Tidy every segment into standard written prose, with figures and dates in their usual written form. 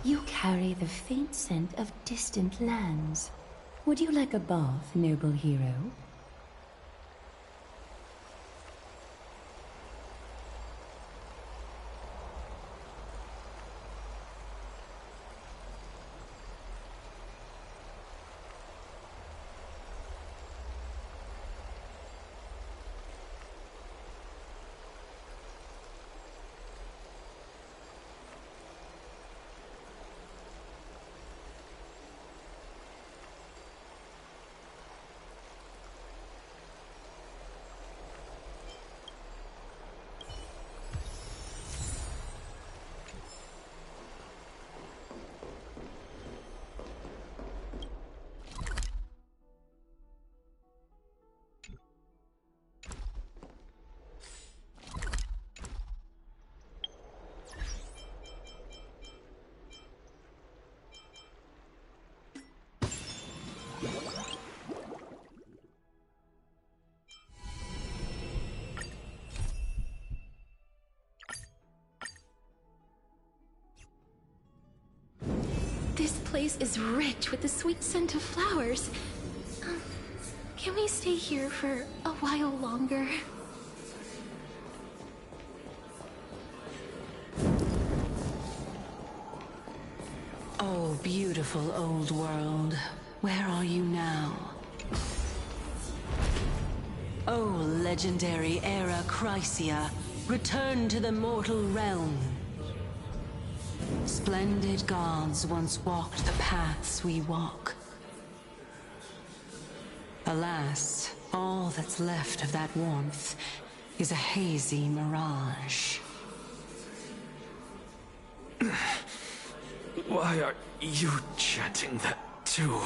You carry the faint scent of distant lands. Would you like a bath, noble hero? This place is rich with the sweet scent of flowers. Can we stay here for a while longer? Oh, beautiful old world. Where are you now? Oh, legendary Era Chrysia, return to the mortal realm. Splendid gods once walked the paths we walk. Alas, all that's left of that warmth is a hazy mirage. Why are you chanting that too?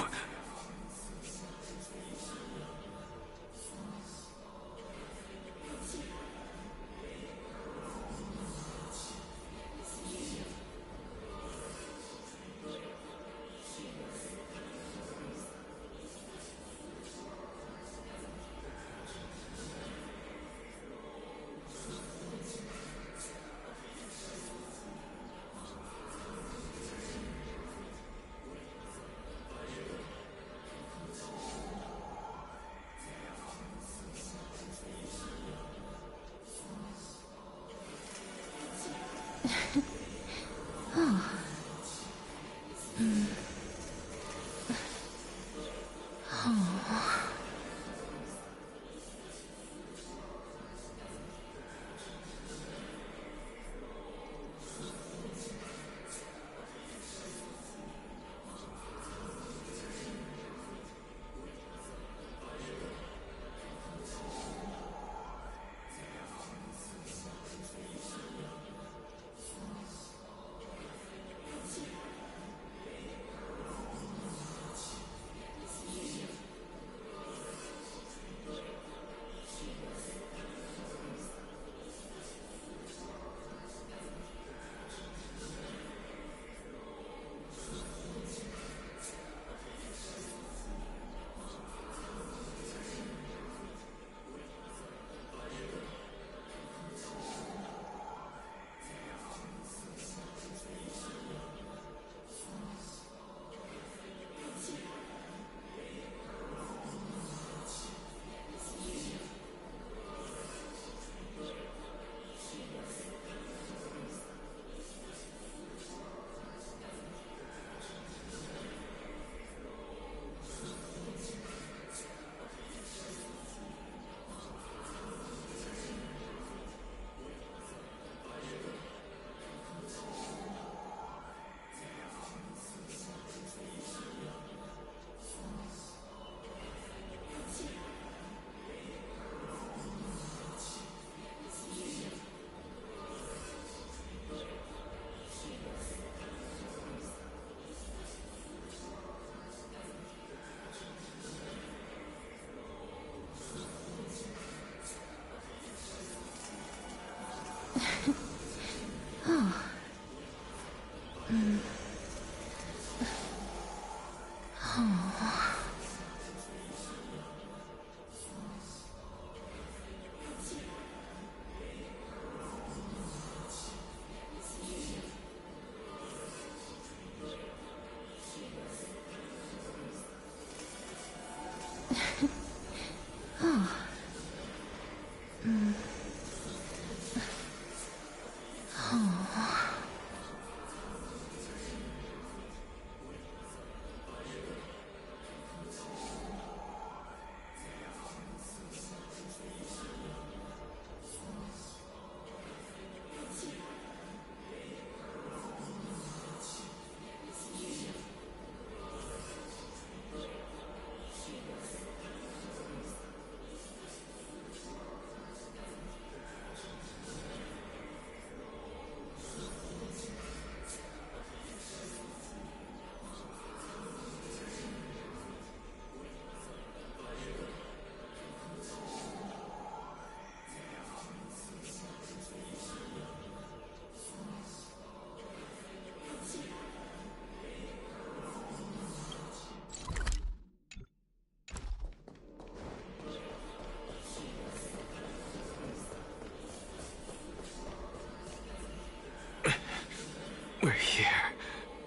We're here.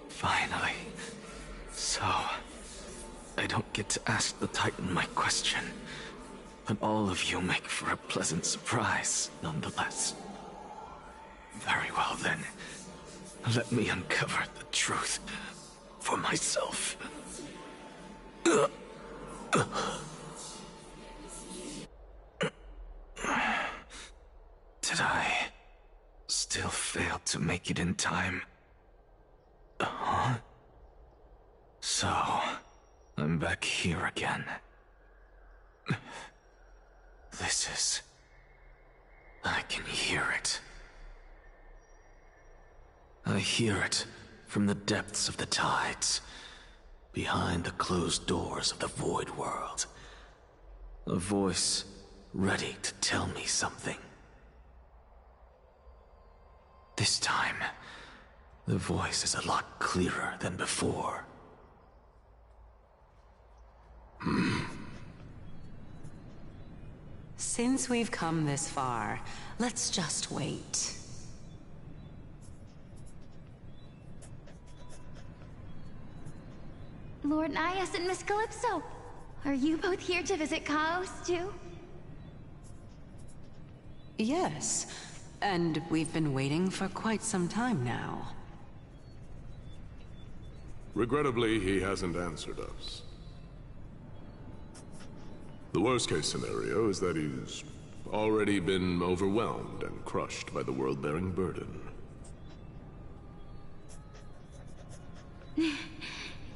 Finally. So, I don't get to ask the Titan my question, but all of you make for a pleasant surprise, nonetheless. Very well then. Let me uncover the truth for myself. Did I still fail to make it in time? Huh? So, I'm back here again. This is... I can hear it. I hear it from the depths of the tides, behind the closed doors of the void world. A voice ready to tell me something. This time, the voice is a lot clearer than before. Since we've come this far, let's just wait. Lord Nias and Miss Calypso, are you both here to visit Chaos too? Yes, and we've been waiting for quite some time now. Regrettably, he hasn't answered us. The worst-case scenario is that he's already been overwhelmed and crushed by the world-bearing burden.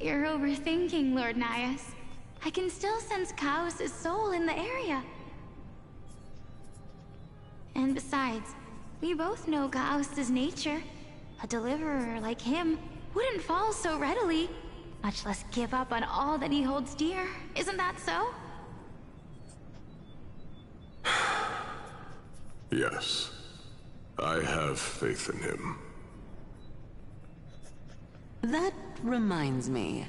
You're overthinking, Lord Nias. I can still sense Chaos' soul in the area. And besides, we both know Chaos' nature. A deliverer like him wouldn't fall so readily, much less give up on all that he holds dear. Isn't that so? Yes. I have faith in him. That reminds me.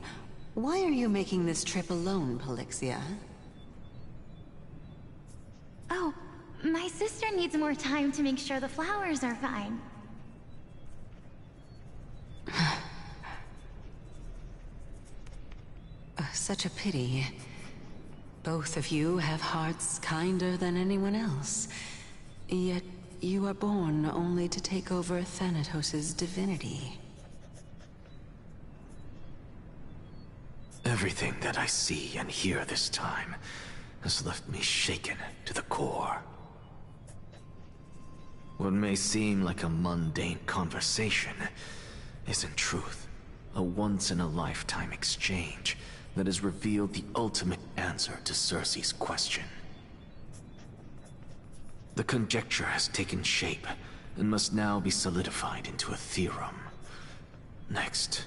Why are you making this trip alone, Polixia? Oh, my sister needs more time to make sure the flowers are fine. Such a pity. Both of you have hearts kinder than anyone else. Yet you are born only to take over Thanatos' divinity. Everything that I see and hear this time has left me shaken to the core. What may seem like a mundane conversation is in truth a once-in-a-lifetime exchange that has revealed the ultimate answer to Circe's question. The conjecture has taken shape and must now be solidified into a theorem. Next,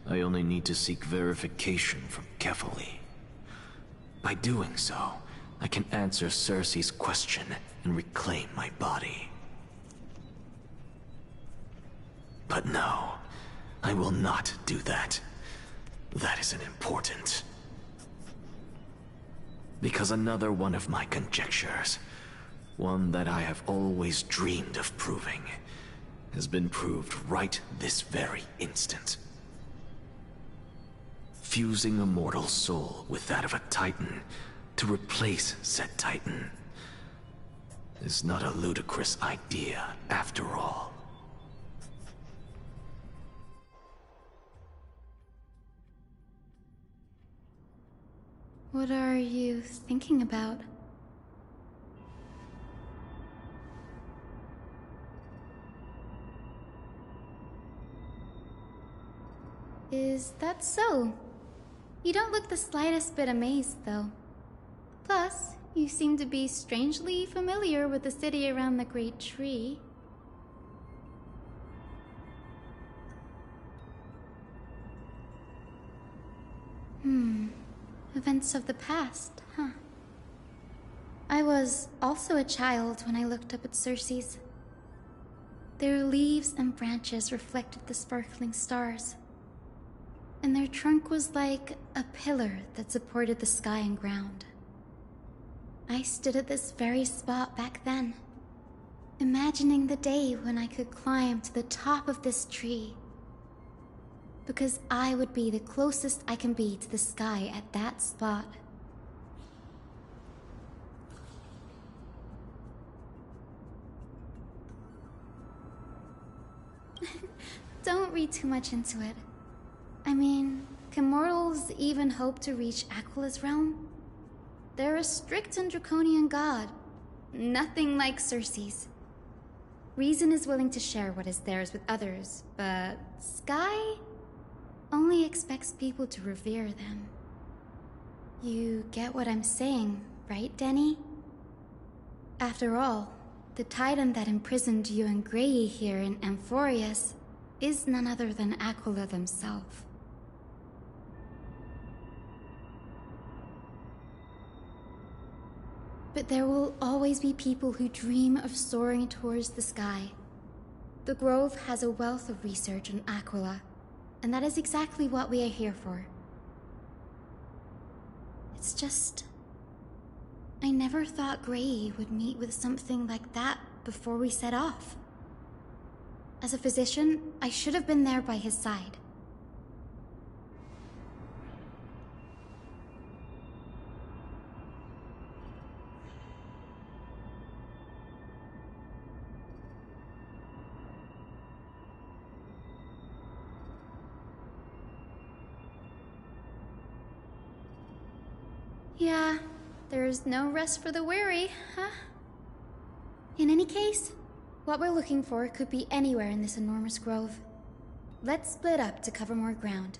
I only need to seek verification from Kefali. By doing so, I can answer Circe's question and reclaim my body. But no, I will not do that. That isn't important. Because another one of my conjectures, one that I have always dreamed of proving, has been proved right this very instant. Fusing a mortal soul with that of a Titan to replace said Titan is not a ludicrous idea after all. What are you thinking about? Is that so? You don't look the slightest bit amazed, though. Plus, you seem to be strangely familiar with the city around the Great Tree. Events of the past, huh? I was also a child when I looked up at Circe's. Their leaves and branches reflected the sparkling stars, and their trunk was like a pillar that supported the sky and ground. I stood at this very spot back then, imagining the day when I could climb to the top of this tree, because I would be the closest I can be to the sky at that spot. Don't read too much into it. I mean, can mortals even hope to reach Aquila's realm? They're a strict and draconian god. Nothing like Circe's. Reason is willing to share what is theirs with others, but Sky only expects people to revere them. You get what I'm saying, right, Denny? After all, the Titan that imprisoned you and Grey here in Amphorius is none other than Aquila themselves. But there will always be people who dream of soaring towards the sky. The Grove has a wealth of research on Aquila, and that is exactly what we are here for. It's just, I never thought Grey would meet with something like that before we set off. As a physician, I should have been there by his side. Yeah, there's no rest for the weary, huh? In any case, what we're looking for could be anywhere in this enormous grove. Let's split up to cover more ground.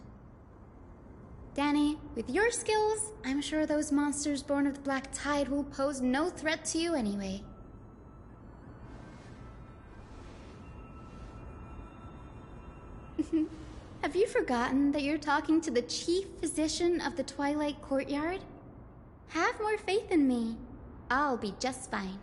Danny, with your skills, I'm sure those monsters born of the Black Tide will pose no threat to you anyway. Have you forgotten that you're talking to the chief physician of the Twilight Courtyard? Have more faith in me. I'll be just fine.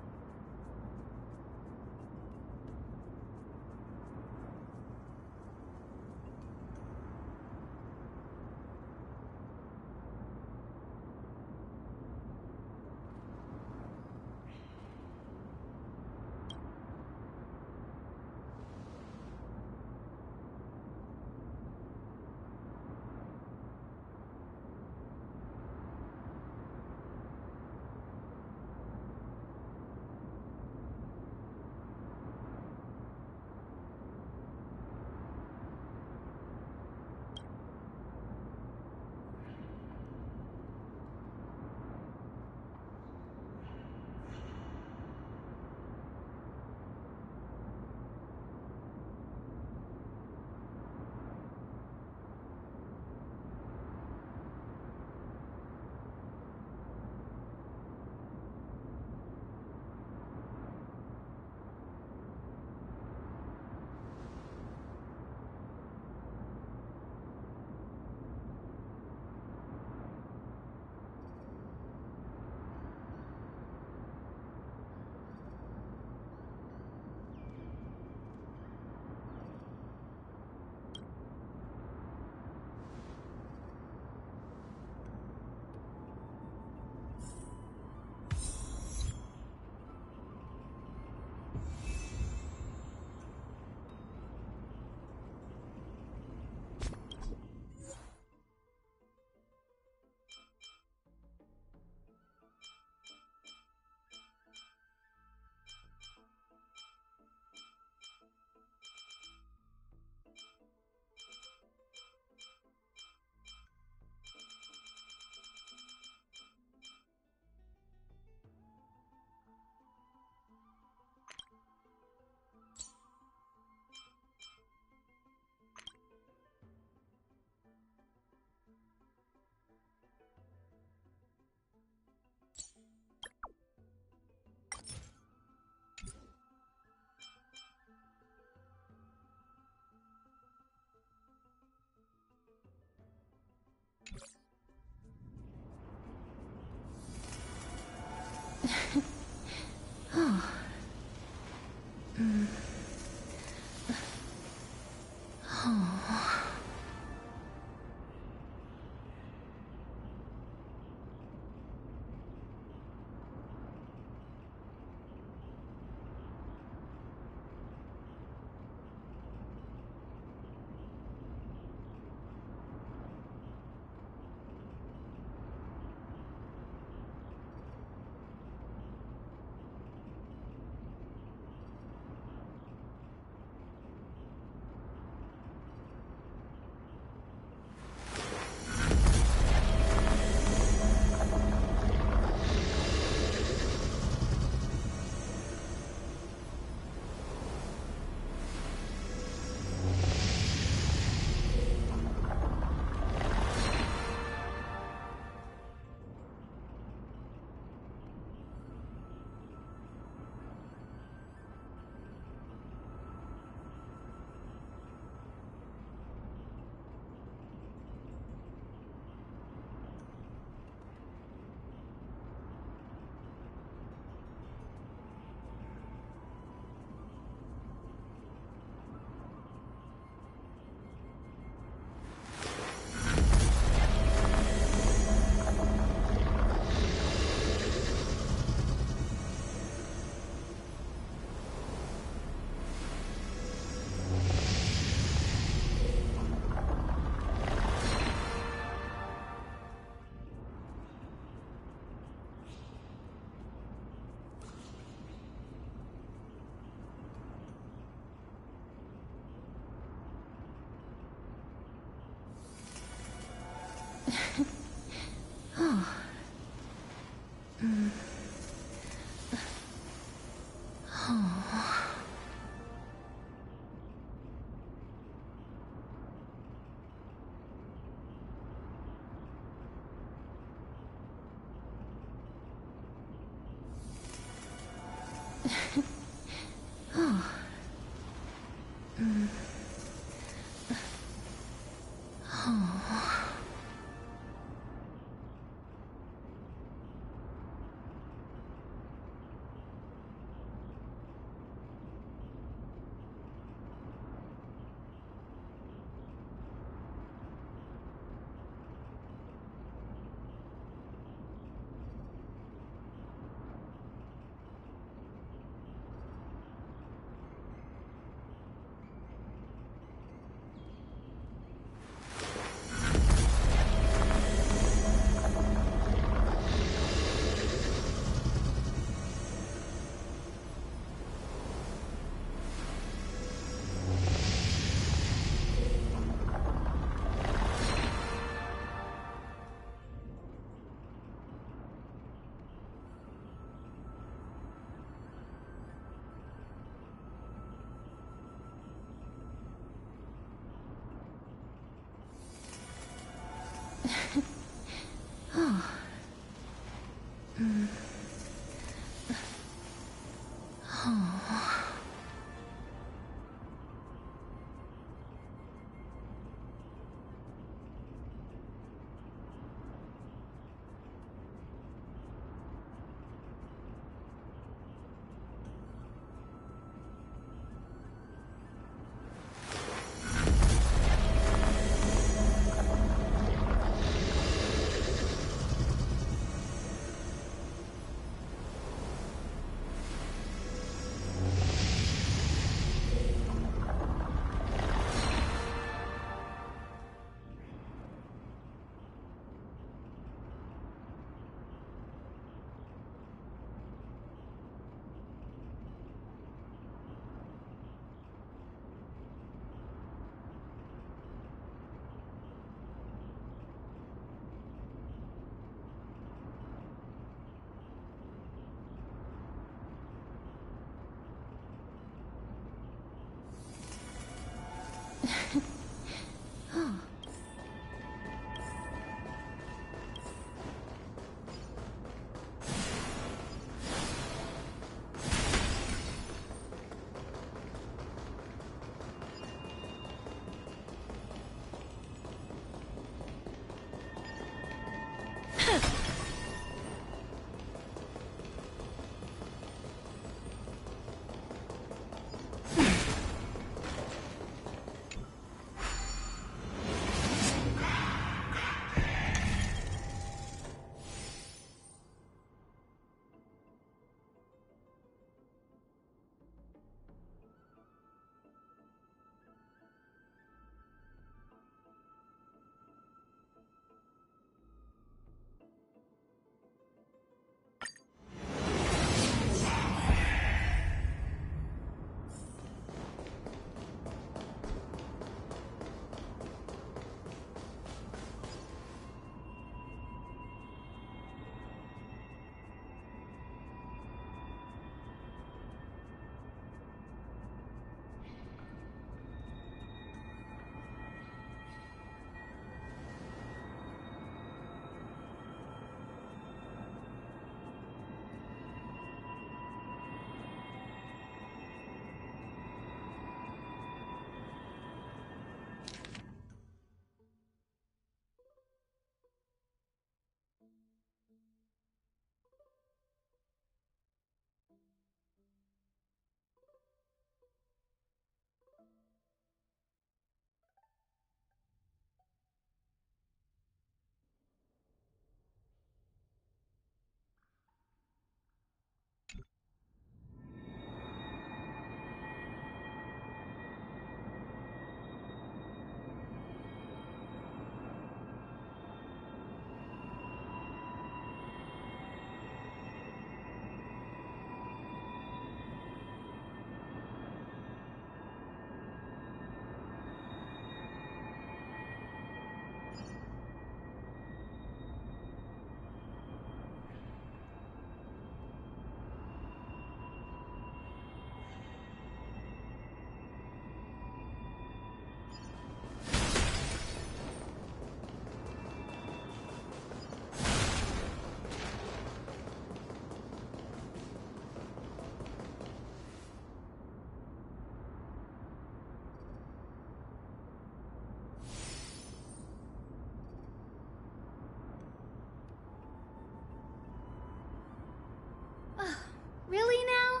Really now?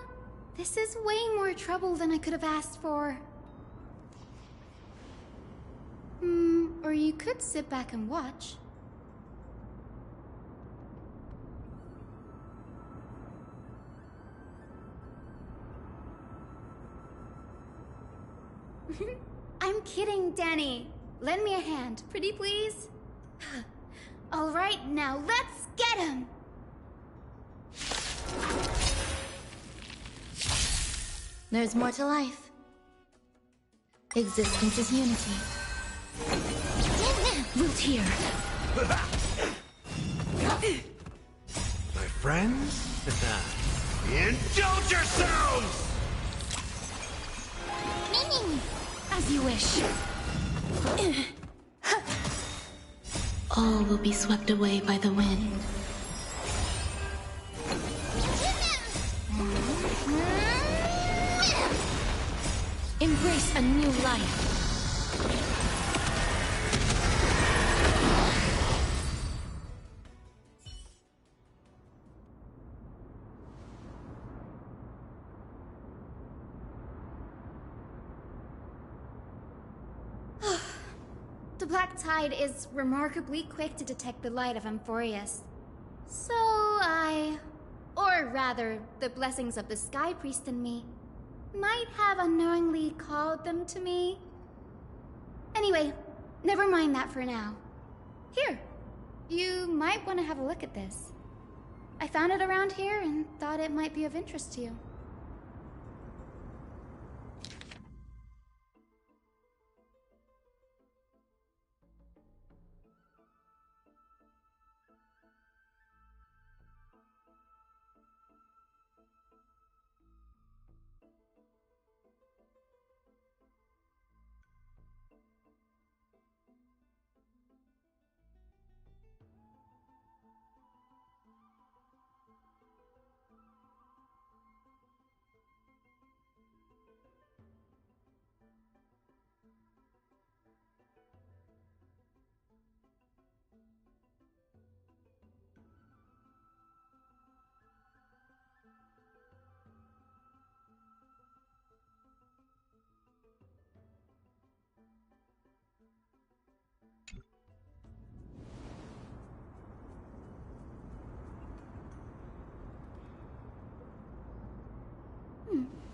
This is way more trouble than I could have asked for. Or you could sit back and watch. I'm kidding, Danny. Lend me a hand, pretty please? All right, now let's get him! There's more to life. Existence is unity. Root here. My friends? Indulge yourselves! As you wish. all will be swept away by the wind. Embrace a new life. The Black Tide is remarkably quick to detect the light of Amphorius. So or rather, the blessings of the Sky Priest in me, might have unknowingly called them to me. Anyway, never mind that for now. Here, you might want to have a look at this. I found it around here and thought it might be of interest to you.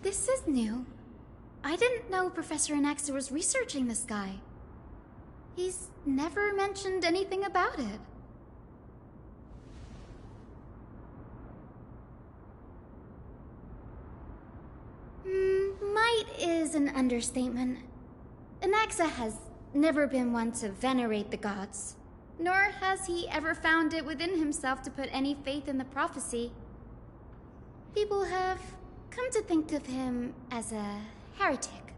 This is new. I didn't know Professor Anaxa was researching the sky. He's never mentioned anything about it. Might is an understatement. Anaxa has never been one to venerate the gods, nor has he ever found it within himself to put any faith in the prophecy. People have come to think of him as a heretic,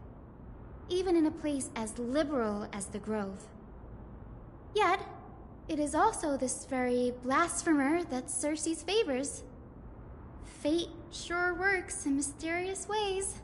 even in a place as liberal as the Grove. Yet, it is also this very blasphemer that Circe's favors. Fate sure works in mysterious ways.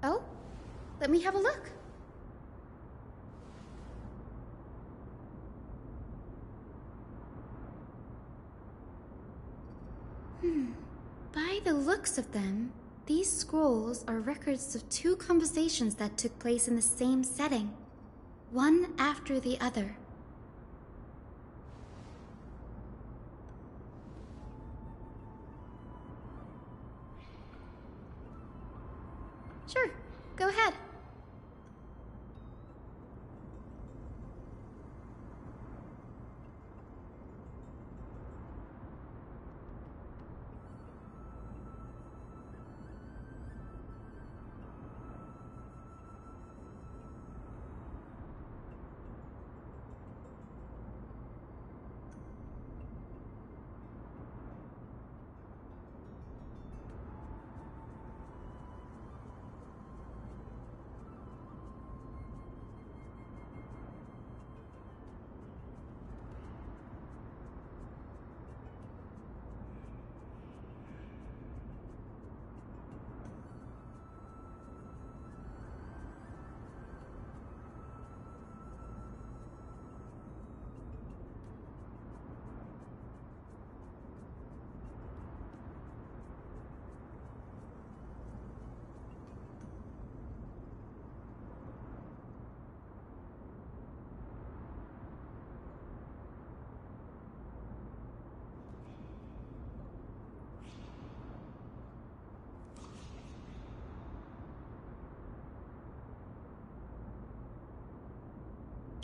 Oh? Let me have a look. By the looks of them, these scrolls are records of two conversations that took place in the same setting, one after the other. Sure, go ahead.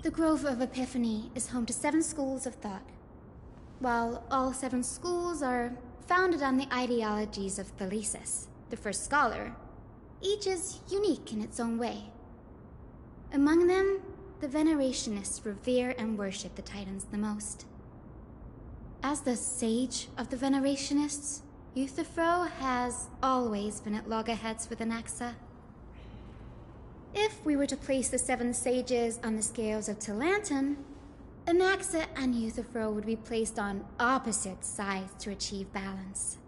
The Grove of Epiphany is home to 7 schools of thought. While all 7 schools are founded on the ideologies of Thalesis, the first scholar, each is unique in its own way. Among them, the Venerationists revere and worship the Titans the most. As the sage of the Venerationists, Euthyphro has always been at loggerheads with Anaxa. If we were to place the 7 sages on the scales of Talanton, Anaxa and Euthyphro would be placed on opposite sides to achieve balance.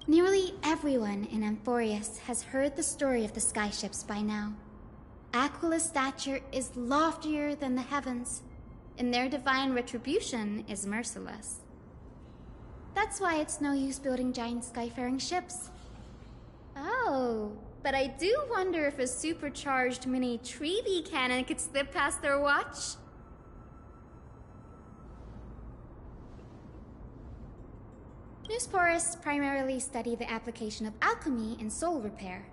Nearly everyone in Amphorius has heard the story of the skyships by now. Aquila's stature is loftier than the heavens, and their divine retribution is merciless. That's why it's no use building giant skyfaring ships. Oh, but I do wonder if a supercharged mini Treevee cannon could slip past their watch. Newsporists primarily study the application of alchemy in soul repair.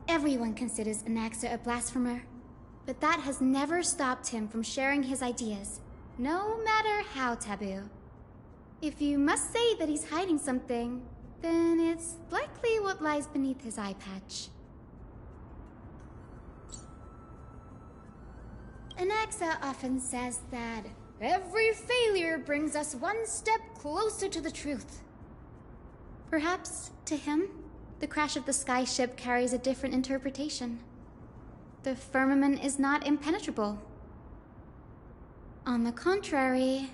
Everyone considers Anaxa a blasphemer, but that has never stopped him from sharing his ideas, no matter how taboo. If you must say that he's hiding something, then it's likely what lies beneath his eye patch. Anaxa often says that every failure brings us one step closer to the truth. Perhaps, to him, the crash of the skyship carries a different interpretation. The firmament is not impenetrable. On the contrary,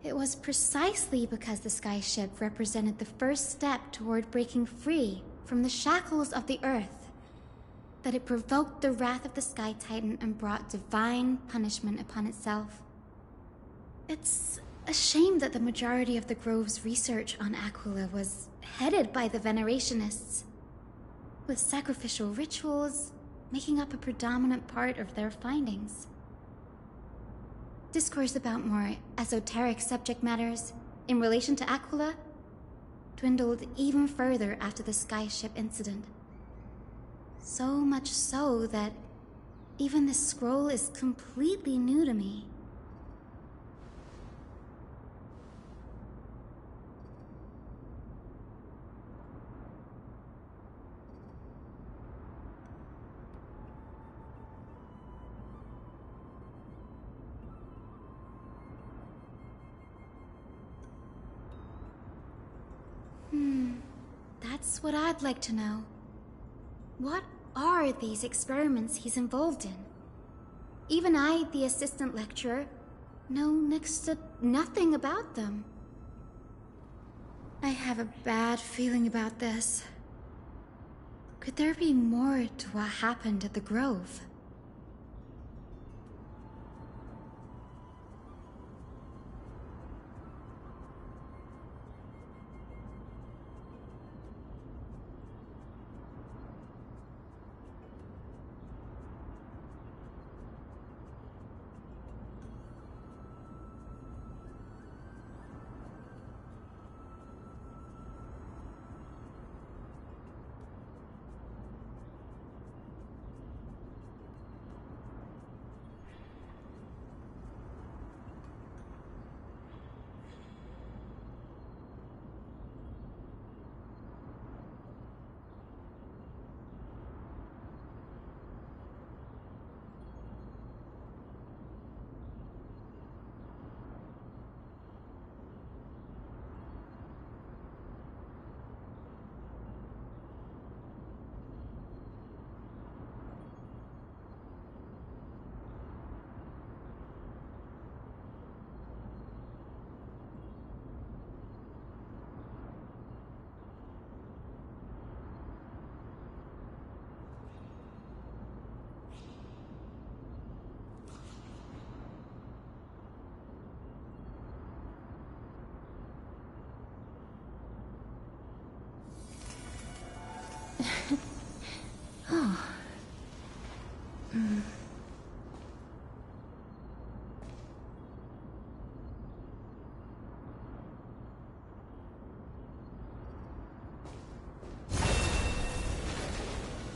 it was precisely because the skyship represented the first step toward breaking free from the shackles of the earth that it provoked the wrath of the Sky Titan and brought divine punishment upon itself. It's a shame that the majority of the Grove's research on Aquila was headed by the Venerationists, with sacrificial rituals making up a predominant part of their findings. Discourse about more esoteric subject matters in relation to Aquila dwindled even further after the skyship incident. So much so that even this scroll is completely new to me. That's what I'd like to know. What are these experiments he's involved in? Even I, the assistant lecturer, know next to nothing about them. I have a bad feeling about this. Could there be more to what happened at the Grove?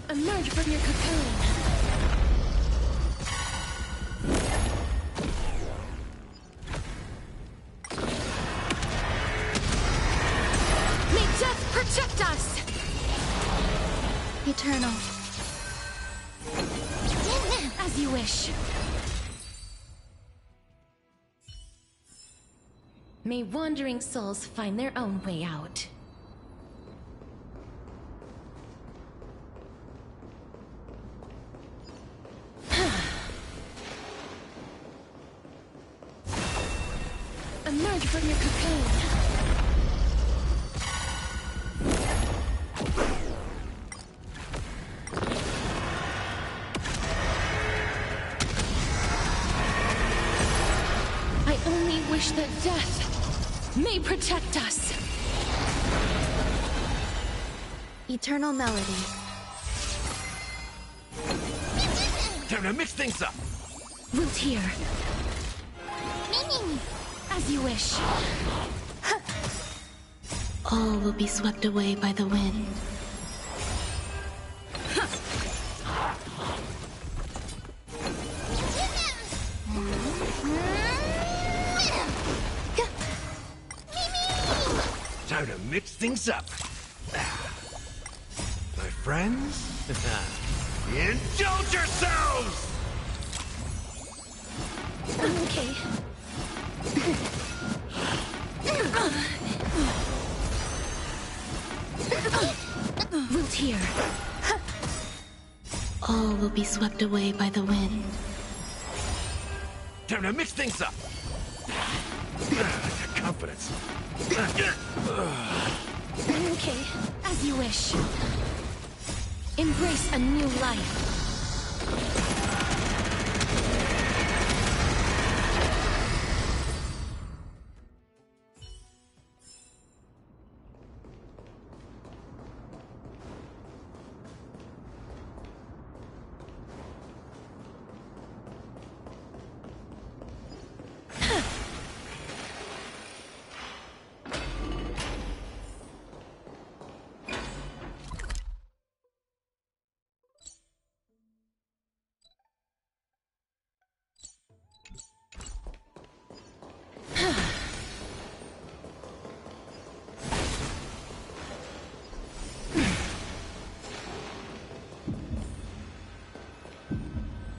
Emerge from your cocoon. May death protect us! Eternal. As you wish. May wandering souls find their own way out. Emerge from your cocoon. I only wish that death may protect us. Eternal melody. Time to mix things up! Root here. As you wish. All will be swept away by the wind. Time to mix things up. My friends? Indulge yourselves! Okay. Root here. All will be swept away by the wind. Time to mix things up. Confidence. Okay, as you wish. Embrace a new life.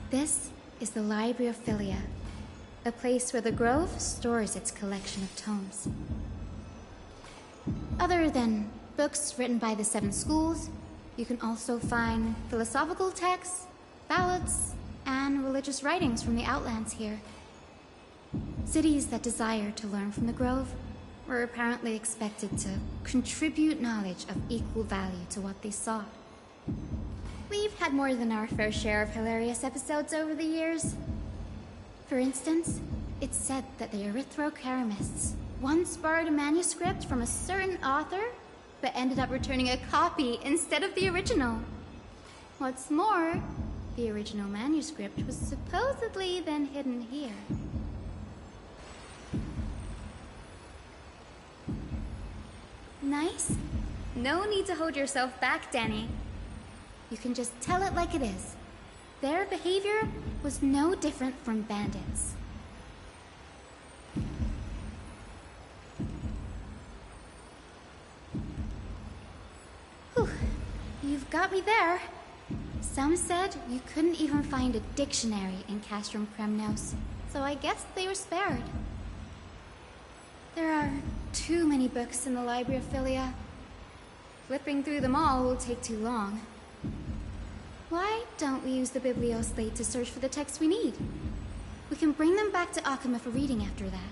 This is the Library of Philia, a place where the Grove stores its collection of tomes. Other than books written by the 7 schools, you can also find philosophical texts, ballads, and religious writings from the Outlands here. Cities that desire to learn from the Grove were apparently expected to contribute knowledge of equal value to what they sought. We've had more than our fair share of hilarious episodes over the years. For instance, it's said that the Erythro-Keramists once borrowed a manuscript from a certain author, but ended up returning a copy instead of the original. What's more, the original manuscript was supposedly then hidden here. Nice? No need to hold yourself back, Danny. You can just tell it like it is. Their behavior was no different from bandits. Whew. You've got me there. Some said you couldn't even find a dictionary in Castrum Kremnos, so I guess they were spared. There are too many books in the Library of Philia. Flipping through them all will take too long. Why don't we use the Biblioslate to search for the texts we need? We can bring them back to Akuma for reading after that.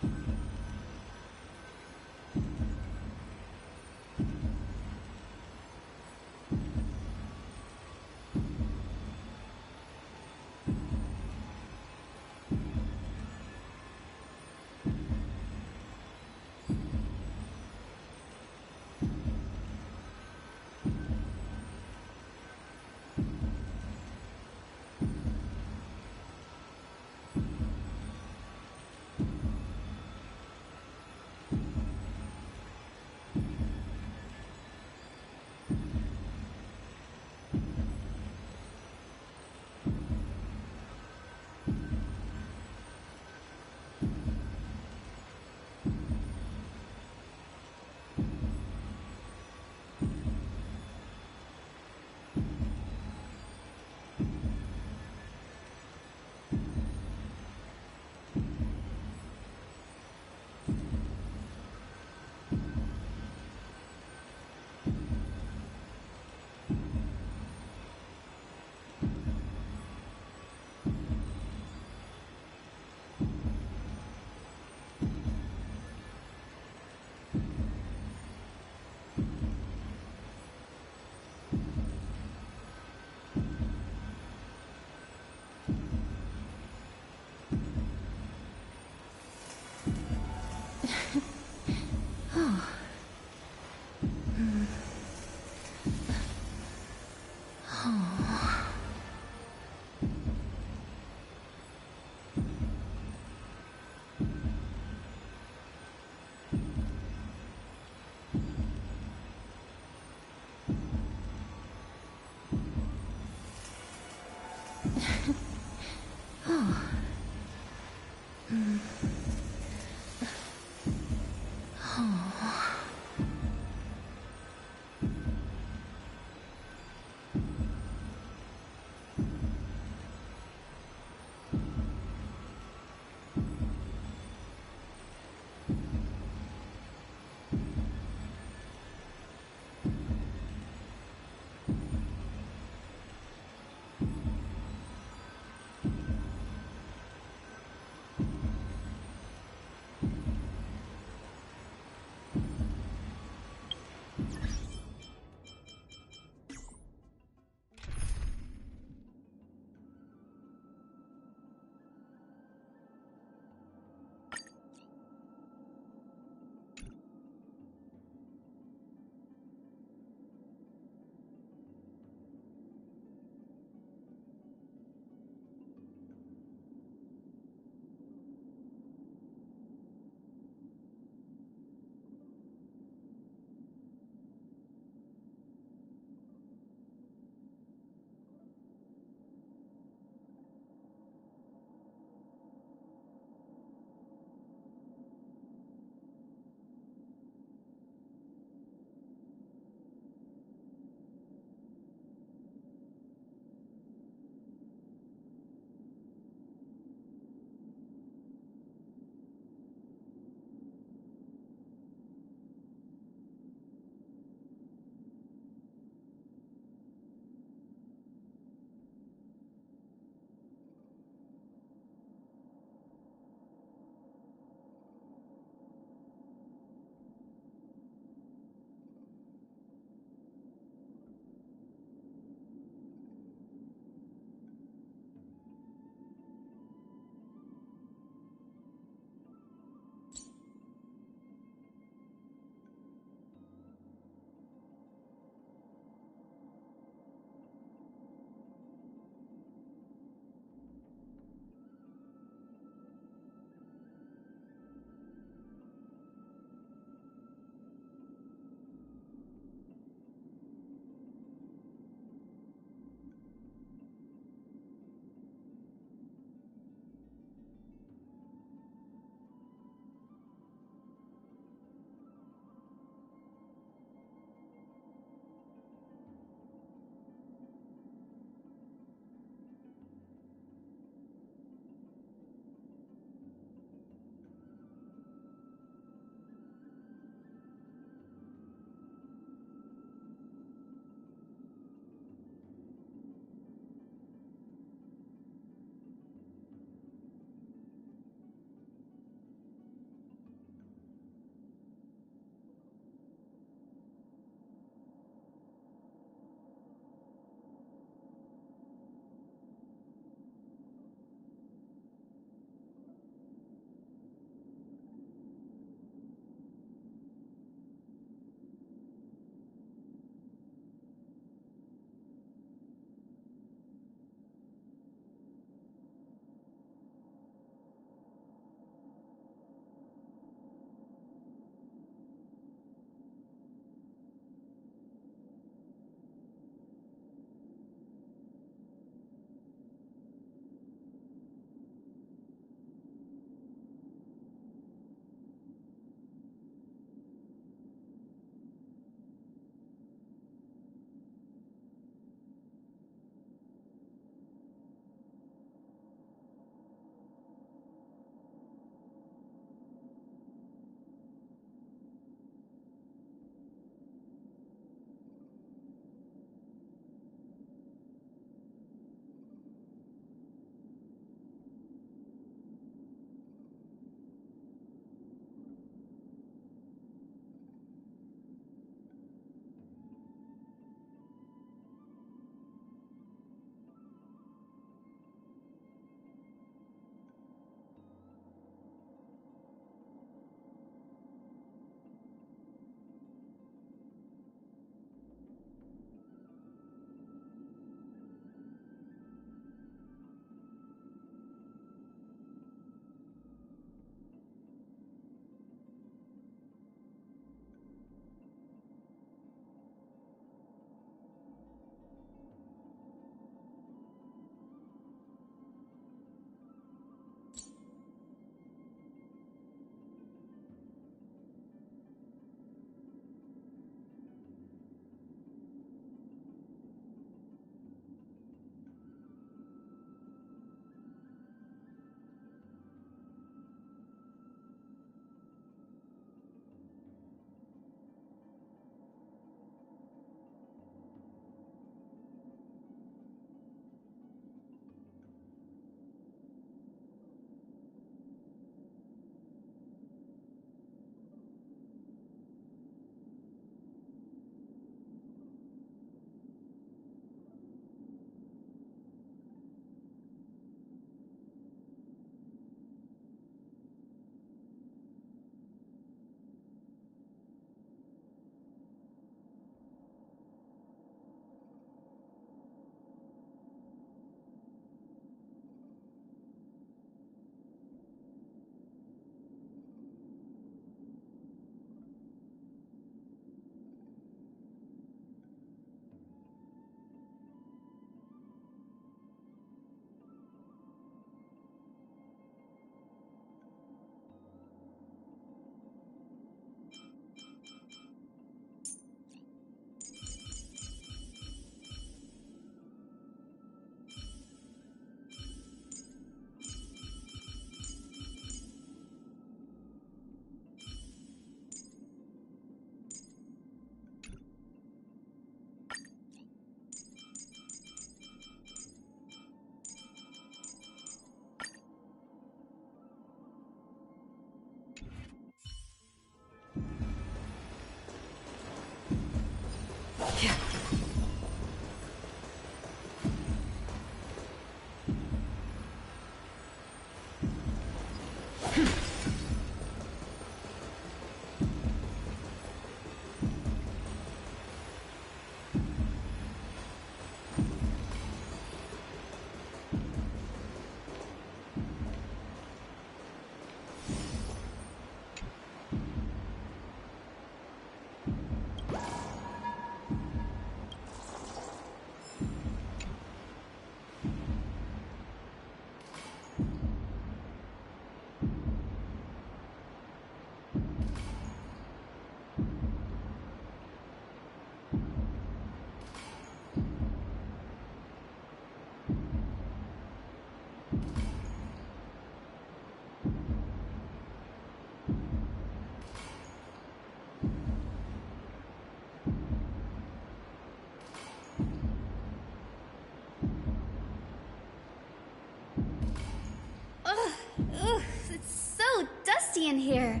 Ugh, it's so dusty in here.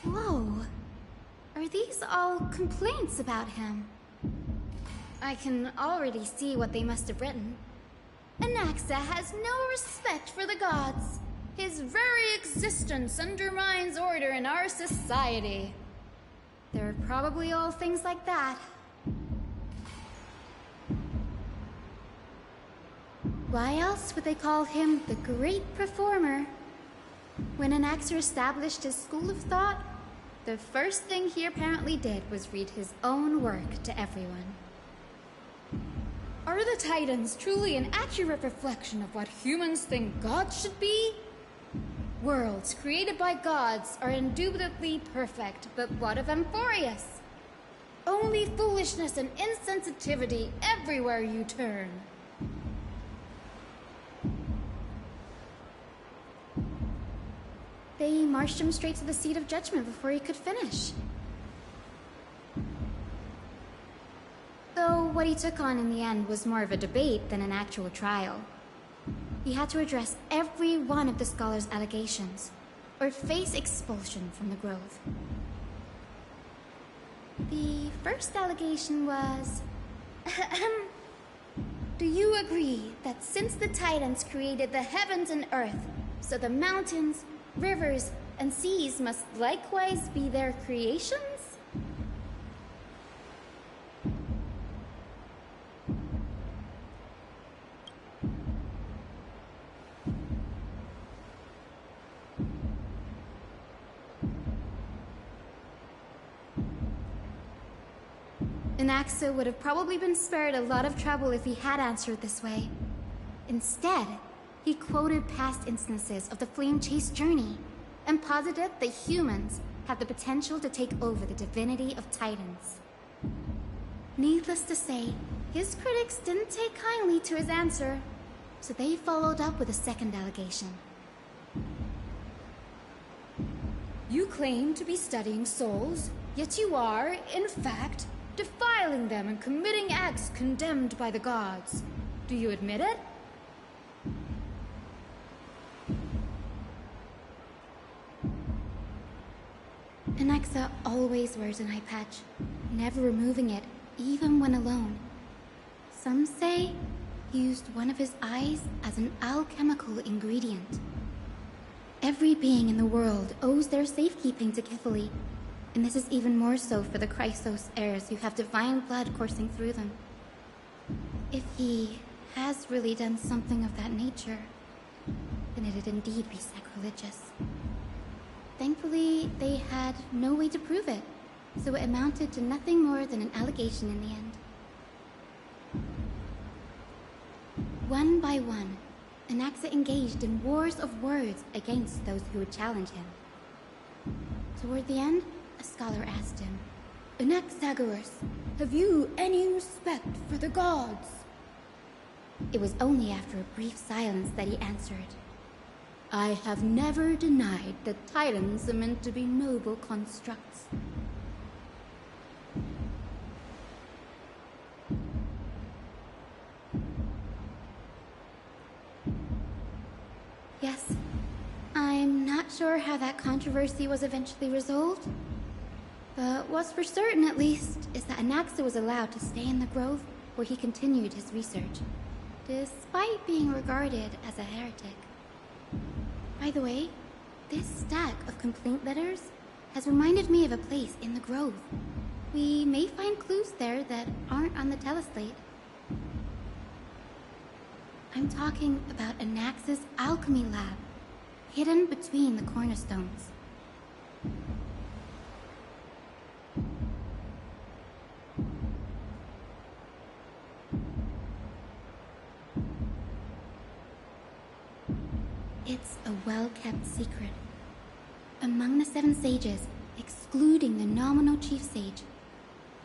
Whoa. Are these all complaints about him? I can already see what they must have written. Anaxa has no respect for the gods. His very existence undermines order in our society. They're probably all things like that. Why else would they call him the Great Performer? When Anaxer established his school of thought, the first thing he apparently did was read his own work to everyone. Are the Titans truly an accurate reflection of what humans think gods should be? Worlds created by gods are indubitably perfect, but what of Amphorius? Only foolishness and insensitivity everywhere you turn. They marched him straight to the seat of judgment before he could finish. Though what he took on in the end was more of a debate than an actual trial. He had to address every one of the scholar's allegations, or face expulsion from the Grove. The first allegation was... Do you agree that since the Titans created the heavens and earth, so the mountains, rivers, and seas must likewise be their creations? Anaxa would have probably been spared a lot of trouble if he had answered this way. Instead, he quoted past instances of the flame-chased journey, and posited that humans have the potential to take over the divinity of Titans. Needless to say, his critics didn't take kindly to his answer, so they followed up with a second allegation. You claim to be studying souls, yet you are, in fact, defiling them and committing acts condemned by the gods. Do you admit it? Anaxa always wears an eye patch, never removing it, even when alone. Some say he used one of his eyes as an alchemical ingredient. Every being in the world owes their safekeeping to Kifili, and this is even more so for the Chrysos heirs who have divine blood coursing through them. If he has really done something of that nature, then it'd indeed be sacrilegious. Thankfully, they had no way to prove it, so it amounted to nothing more than an allegation in the end. One by one, Anaxa engaged in wars of words against those who would challenge him. Toward the end, a scholar asked him, Anaxagoras, have you any respect for the gods? It was only after a brief silence that he answered, I have never denied that Titans are meant to be noble constructs. Yes, I'm not sure how that controversy was eventually resolved, but But what's for certain, at least, is that Anaxa was allowed to stay in the grove where he continued his research, despite being regarded as a heretic. By the way, this stack of complaint letters has reminded me of a place in the grove. We may find clues there that aren't on the teleslate. I'm talking about Anaxa's alchemy lab, hidden between the cornerstones. It's a well-kept secret. Among the 7 sages, excluding the nominal chief sage,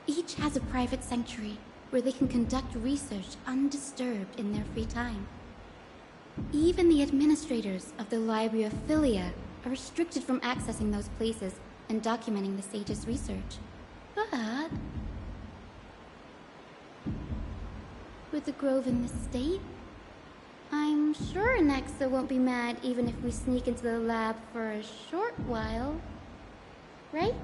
each has a private sanctuary where they can conduct research undisturbed in their free time. Even the administrators of the Library of Philia are restricted from accessing those places and documenting the sage's research. But with the grove in this state, I'm sure Anaxa won't be mad even if we sneak into the lab for a short while, right?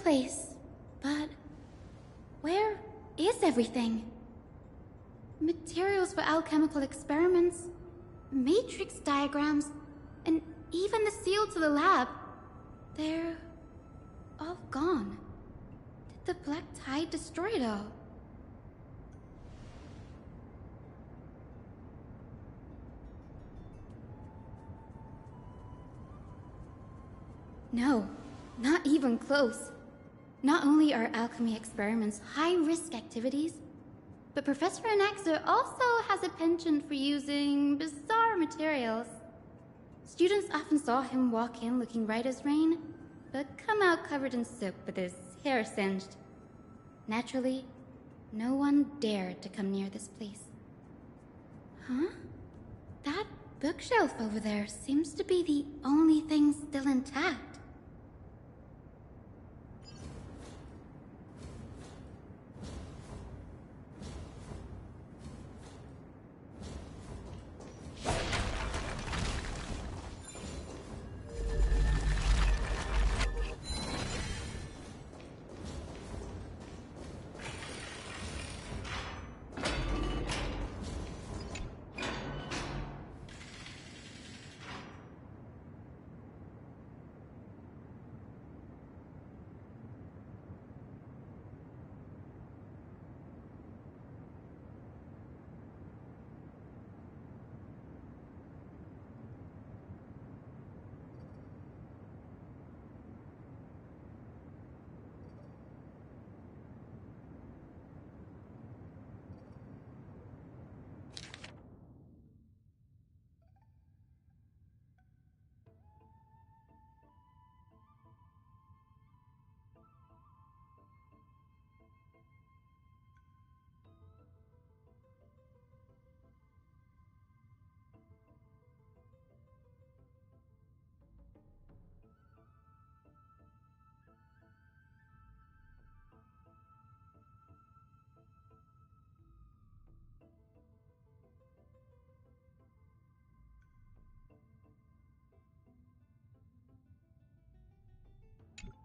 place, but where is everything? Materials for alchemical experiments, matrix diagrams, and even the seal to the lab. They're all gone. Did the Black Tide destroy it all? No, not even close. Not only are alchemy experiments high-risk activities, but Professor Anaxa also has a penchant for using bizarre materials. Students often saw him walk in looking right as rain, but come out covered in soap with his hair singed. Naturally, no one dared to come near this place. Huh? That bookshelf over there seems to be the only thing still intact.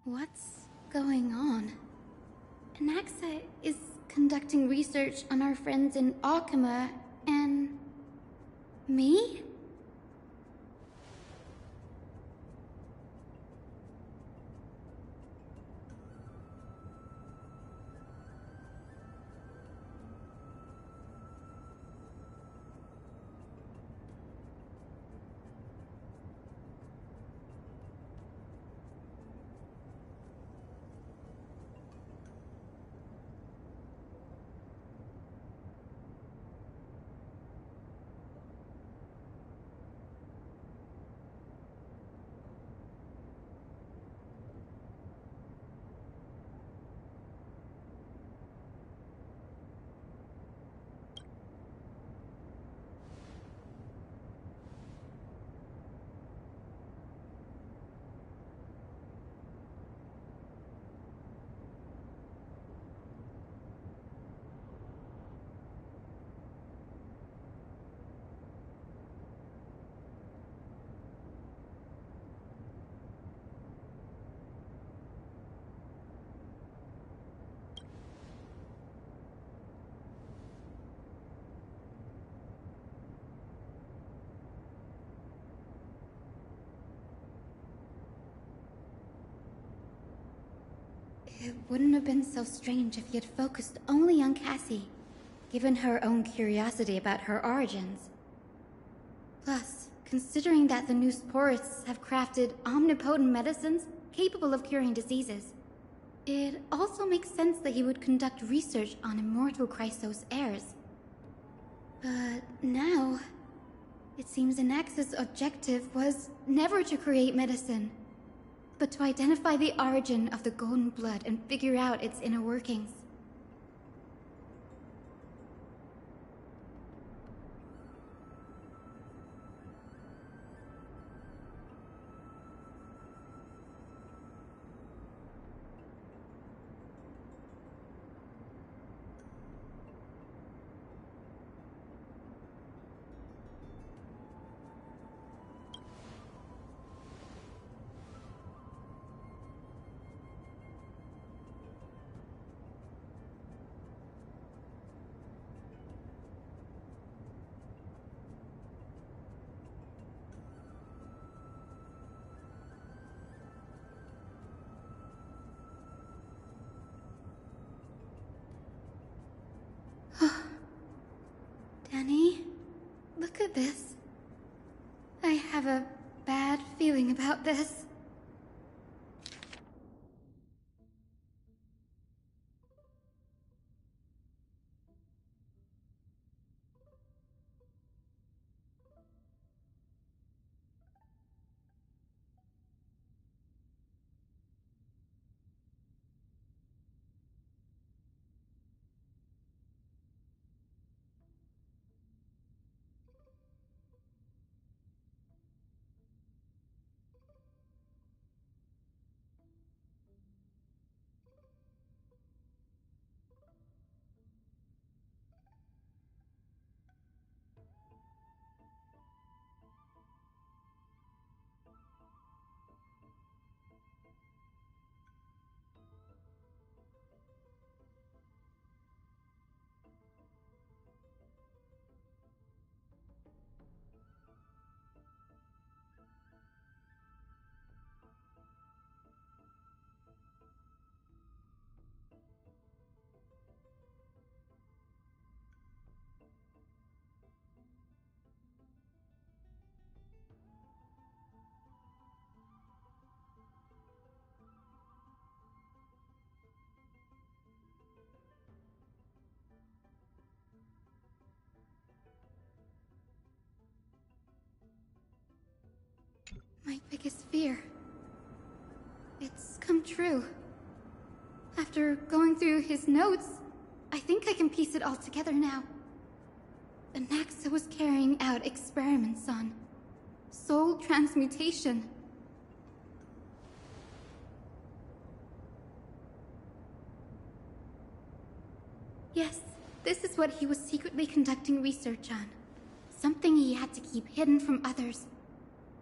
What's going on? Anaxa is conducting research on our friends in Alchema and... me? It wouldn't have been so strange if he had focused only on Cassie, given her own curiosity about her origins. Plus, considering that the new Sporists have crafted omnipotent medicines capable of curing diseases, it also makes sense that he would conduct research on immortal Chrysos heirs. But now, it seems Anax's objective was never to create medicine, but to identify the origin of the golden blood and figure out its inner workings. Annie, look at this. I have a bad feeling about this. My biggest fear. It's come true. After going through his notes, I think I can piece it all together now. Anaxa was carrying out experiments on soul transmutation. Yes, this is what he was secretly conducting research on. Something he had to keep hidden from others.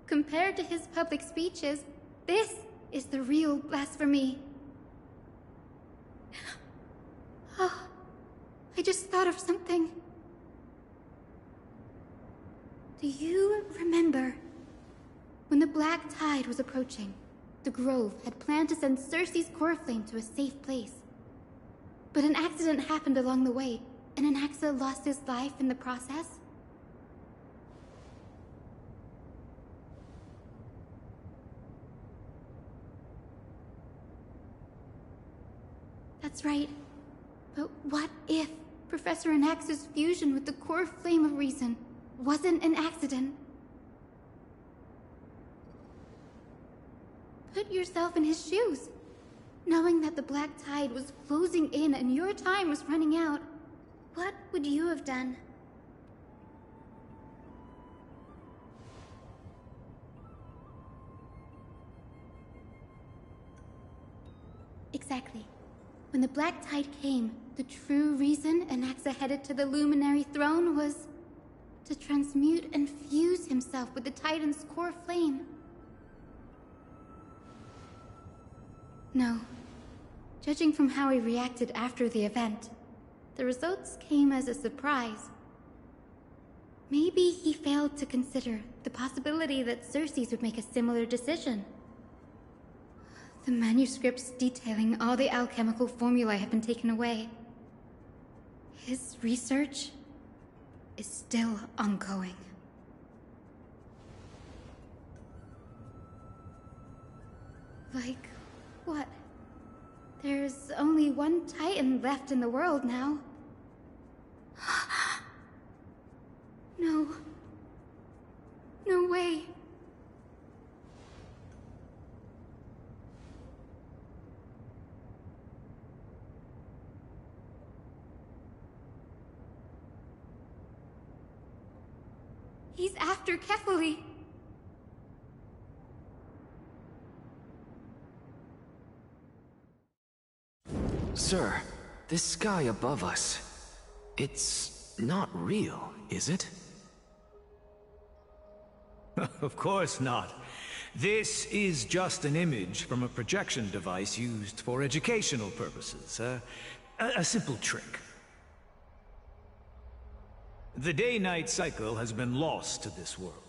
Compared to his public speeches, this is the real blasphemy. Oh, I just thought of something. Do you remember when the Black Tide was approaching? The Grove had planned to send Circe's core flame to a safe place. But an accident happened along the way, and Anaxa lost his life in the process? That's right. But what if Professor Anaxa's fusion with the core flame of reason wasn't an accident? Put yourself in his shoes. Knowing that the Black Tide was closing in and your time was running out, what would you have done? Exactly. When the Black Tide came, the true reason Anaxa headed to the Luminary Throne was to transmute and fuse himself with the Titan's core flame. No. Judging from how he reacted after the event, the results came as a surprise. Maybe he failed to consider the possibility that Circe's would make a similar decision. The manuscripts detailing all the alchemical formulae have been taken away. His research is still ongoing. Like what? There's only one Titan left in the world now. No. No way. He's after Kefali. Sir, this sky above us, it's not real, is it? Of course not. This is just an image from a projection device used for educational purposes. A simple trick. The day-night cycle has been lost to this world,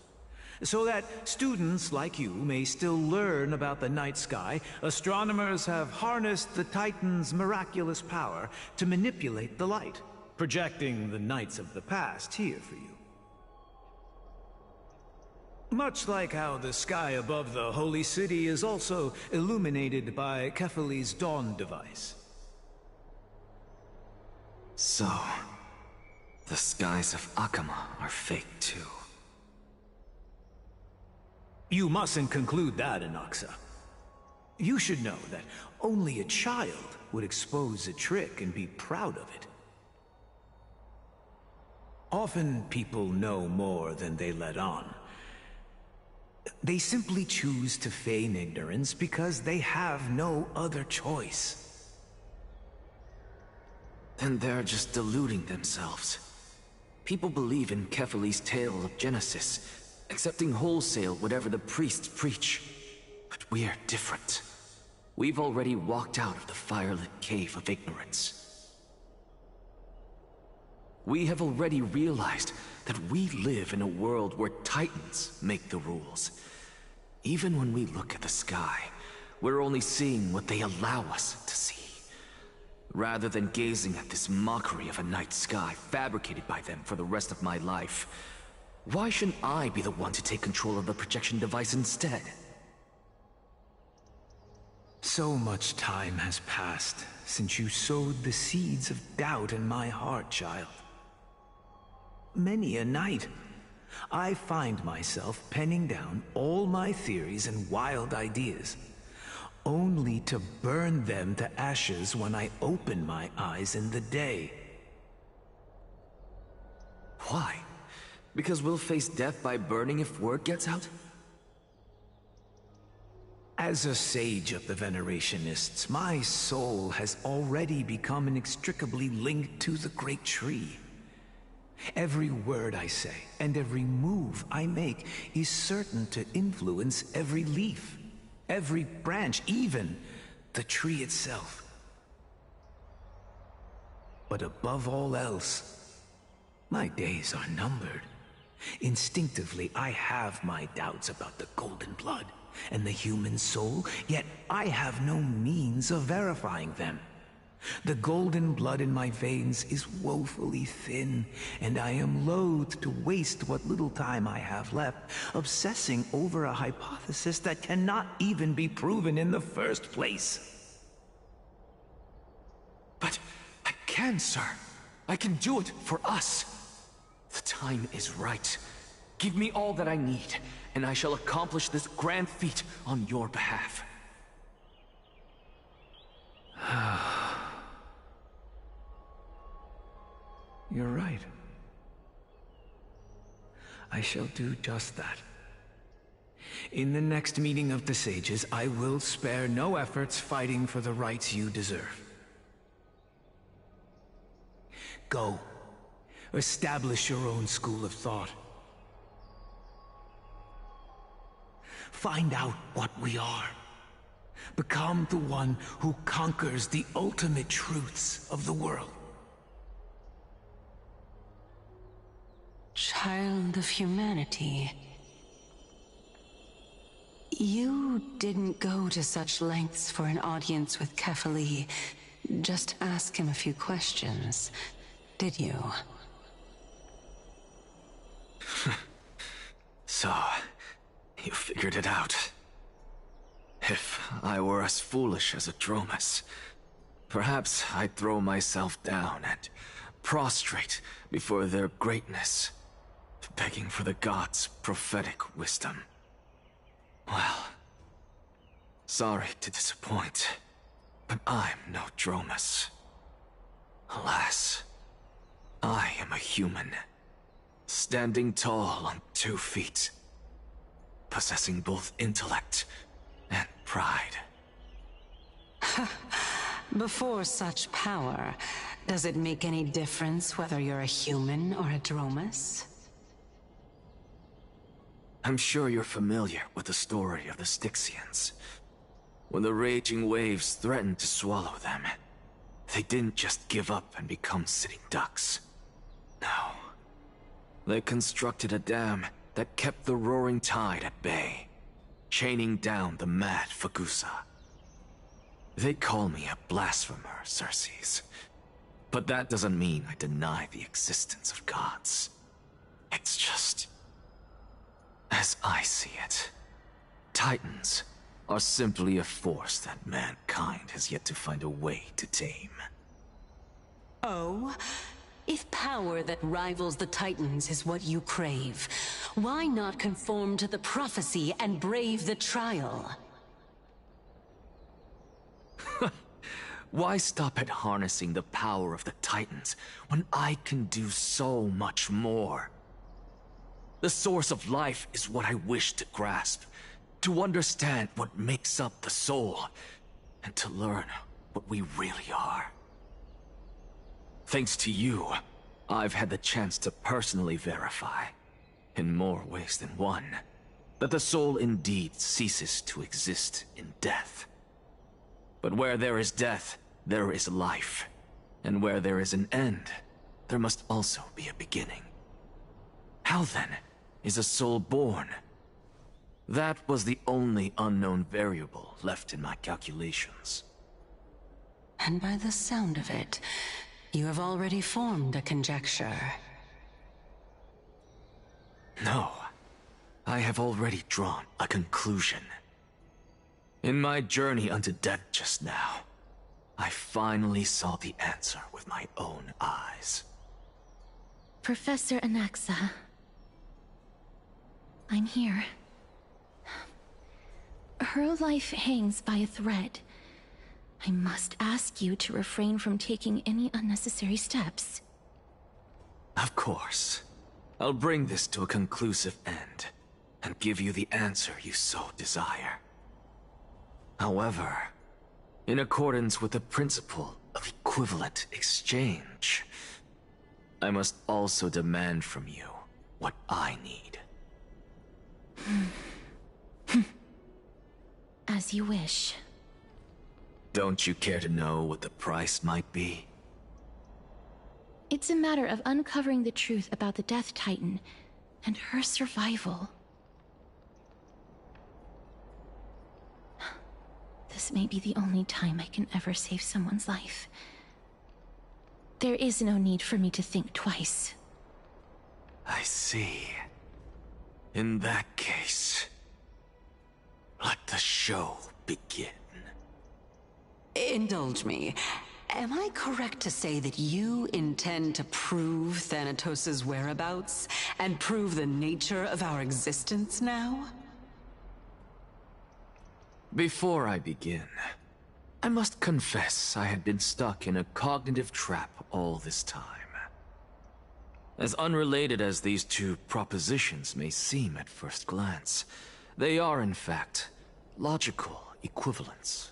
so that students like you may still learn about the night sky. Astronomers have harnessed the Titan's miraculous power to manipulate the light, projecting the Knights of the past here for you. Much like how the sky above the Holy City is also illuminated by Kefali's Dawn device. So, the skies of Akama are fake too. You mustn't conclude that, Inoxa. You should know that only a child would expose a trick and be proud of it. Often people know more than they let on. They simply choose to feign ignorance because they have no other choice. Then they're just deluding themselves. People believe in Kefali's tale of Genesis, accepting wholesale whatever the priests preach. But we're different. We've already walked out of the firelit cave of ignorance. We have already realized that we live in a world where Titans make the rules. Even when we look at the sky, we're only seeing what they allow us to see. Rather than gazing at this mockery of a night sky fabricated by them for the rest of my life, why shouldn't I be the one to take control of the projection device instead? So much time has passed since you sowed the seeds of doubt in my heart, child. Many a night, I find myself penning down all my theories and wild ideas, only to burn them to ashes when I open my eyes in the day. Why? Because we'll face death by burning if word gets out? As a sage of the Venerationists, my soul has already become inextricably linked to the great tree. Every word I say and every move I make is certain to influence every leaf, every branch, even the tree itself. But above all else, my days are numbered. Instinctively, I have my doubts about the golden blood and the human soul, yet I have no means of verifying them. The golden blood in my veins is woefully thin, and I am loath to waste what little time I have left obsessing over a hypothesis that cannot even be proven in the first place. But I can, sir. I can do it for us. The time is right. Give me all that I need, and I shall accomplish this grand feat on your behalf. You're right. I shall do just that. In the next meeting of the sages, I will spare no efforts fighting for the rights you deserve. Go. Establish your own school of thought. Find out what we are. Become the one who conquers the ultimate truths of the world. Child of humanity. You didn't go to such lengths for an audience with Kefali. Just ask him a few questions, did you? So, you figured it out. If I were as foolish as a Dromus, perhaps I'd throw myself down and prostrate before their greatness, begging for the gods' prophetic wisdom. Well, sorry to disappoint, but I'm no Dromus. Alas, I am a human, standing tall on 2 feet, possessing both intellect and pride. Before such power, does it make any difference whether you're a human or a Dromus? I'm sure you're familiar with the story of the Styxians. When the raging waves threatened to swallow them, they didn't just give up and become sitting ducks. No. They constructed a dam that kept the roaring tide at bay, chaining down the mad Fagusa. They call me a blasphemer, Circes. But that doesn't mean I deny the existence of gods. It's just... as I see it, Titans are simply a force that mankind has yet to find a way to tame. Oh? If power that rivals the Titans is what you crave, why not conform to the prophecy and brave the trial? Why stop at harnessing the power of the Titans when I can do so much more? The source of life is what I wish to grasp, to understand what makes up the soul, and to learn what we really are. Thanks to you, I've had the chance to personally verify, in more ways than one, that the soul indeed ceases to exist in death. But where there is death, there is life. And where there is an end, there must also be a beginning. How then is a soul born? That was the only unknown variable left in my calculations. And by the sound of it, you have already formed a conjecture. No, I have already drawn a conclusion. In my journey unto death just now, I finally saw the answer with my own eyes. Professor Anaxa, I'm here. Her life hangs by a thread. I must ask you to refrain from taking any unnecessary steps. Of course. I'll bring this to a conclusive end, and give you the answer you so desire. However, in accordance with the principle of equivalent exchange, I must also demand from you what I need. As you wish. Don't you care to know what the price might be? It's a matter of uncovering the truth about the Death Titan and her survival. This may be the only time I can ever save someone's life. There is no need for me to think twice. I see. In that case, let the show begin. Indulge me. Am I correct to say that you intend to prove Thanatos' whereabouts and prove the nature of our existence now? Before I begin, I must confess I had been stuck in a cognitive trap all this time. As unrelated as these two propositions may seem at first glance, they are in fact logical equivalents.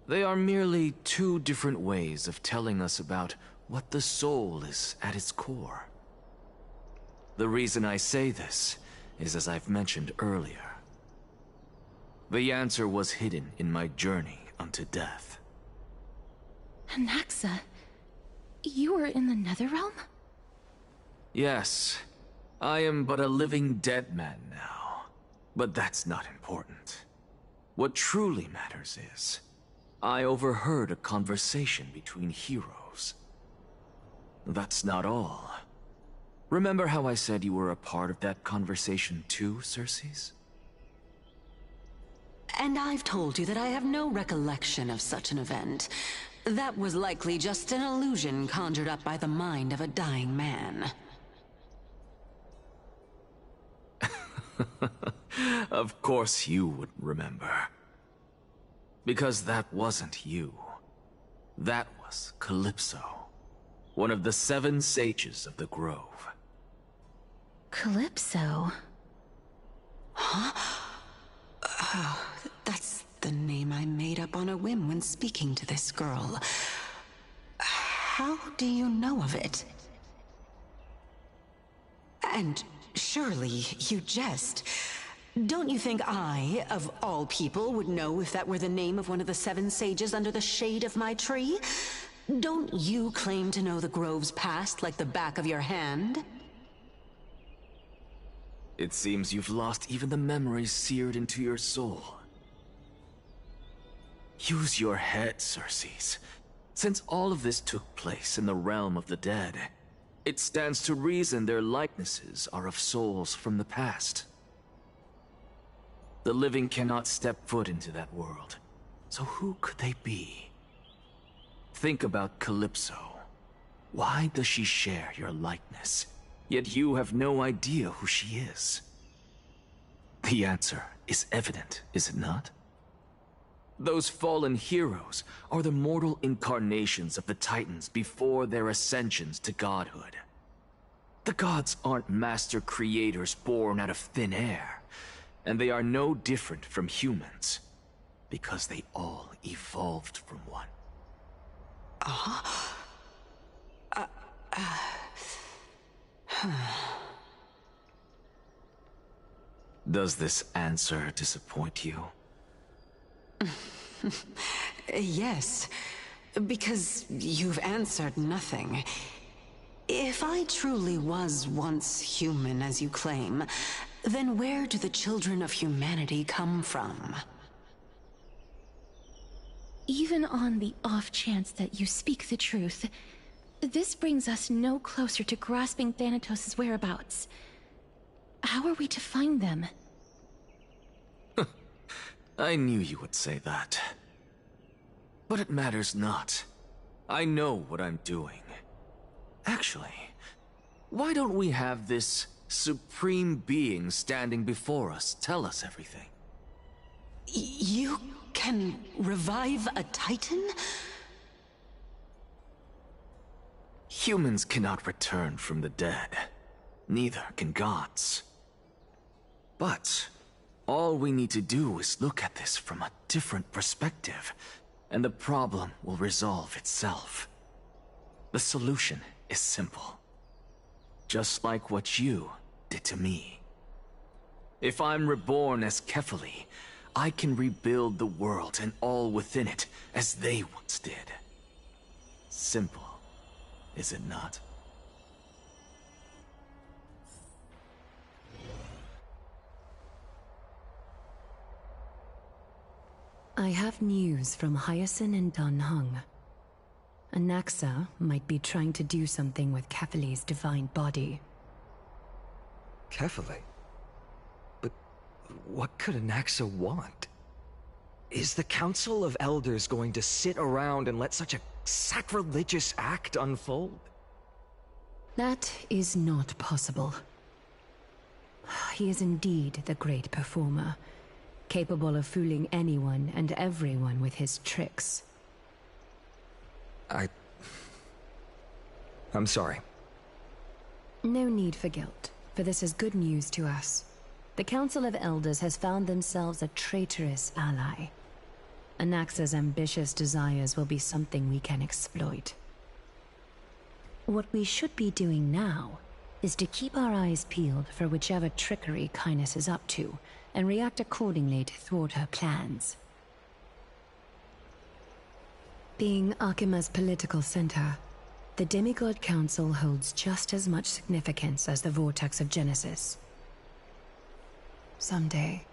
They are merely two different ways of telling us about what the soul is at its core. The reason I say this is, as I've mentioned earlier, the answer was hidden in my journey unto death. Anaxa, you were in the Netherrealm? Yes, I am but a living dead man now, but that's not important. What truly matters is, I overheard a conversation between heroes. That's not all. Remember how I said you were a part of that conversation too, Circes? And I've told you that I have no recollection of such an event. That was likely just an illusion conjured up by the mind of a dying man. Of course you would remember. Because that wasn't you. That was Calypso, one of the 7 sages of the Grove. Calypso? Huh? Oh, that's the name I made up on a whim when speaking to this girl. How do you know of it? And surely you jest. Don't you think I, of all people, would know if that were the name of one of the 7 sages under the shade of my tree? Don't you claim to know the Grove's past like the back of your hand? It seems you've lost even the memories seared into your soul. Use your head, Circes. Since all of this took place in the realm of the dead, it stands to reason their likenesses are of souls from the past. The living cannot step foot into that world, so who could they be? Think about Calypso. Why does she share your likeness, yet you have no idea who she is? The answer is evident, is it not? Those fallen heroes are the mortal incarnations of the Titans before their ascensions to godhood. The gods aren't master creators born out of thin air, and they are no different from humans, because they all evolved from one. Does this answer disappoint you? Yes, because you've answered nothing. If I truly was once human, as you claim, then where do the children of humanity come from? Even on the off chance that you speak the truth, this brings us no closer to grasping Thanatos' whereabouts. How are we to find them? I knew you would say that. But it matters not. I know what I'm doing. Actually, why don't we have this supreme being standing before us tell us everything? You can revive a Titan? Humans cannot return from the dead. Neither can gods. But all we need to do is look at this from a different perspective, and the problem will resolve itself. The solution is simple. Just like what you did to me. If I'm reborn as Kefali, I can rebuild the world and all within it as they once did. Simple, is it not? I have news from Hyacinth and Danheng. Anaxa might be trying to do something with Kefali's divine body. Kefali? But what could Anaxa want? Is the Council of Elders going to sit around and let such a sacrilegious act unfold? That is not possible. He is indeed the great performer, capable of fooling anyone and everyone with his tricks. I'm sorry. No need for guilt, for this is good news to us. The Council of Elders has found themselves a traitorous ally. Anaxa's ambitious desires will be something we can exploit. What we should be doing now is to keep our eyes peeled for whichever trickery Kynus is up to, and react accordingly to thwart her plans. Being Akima's political center, the Demigod Council holds just as much significance as the Vortex of Genesis. Someday,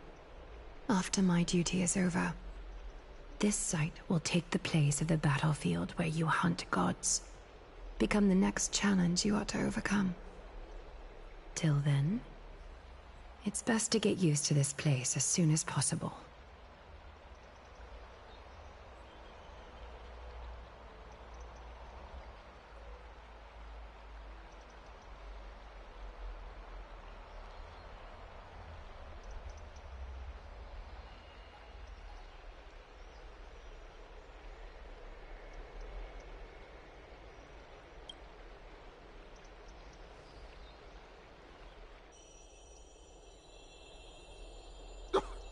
after my duty is over, this site will take the place of the battlefield where you hunt gods, become the next challenge you ought to overcome. Till then, it's best to get used to this place as soon as possible.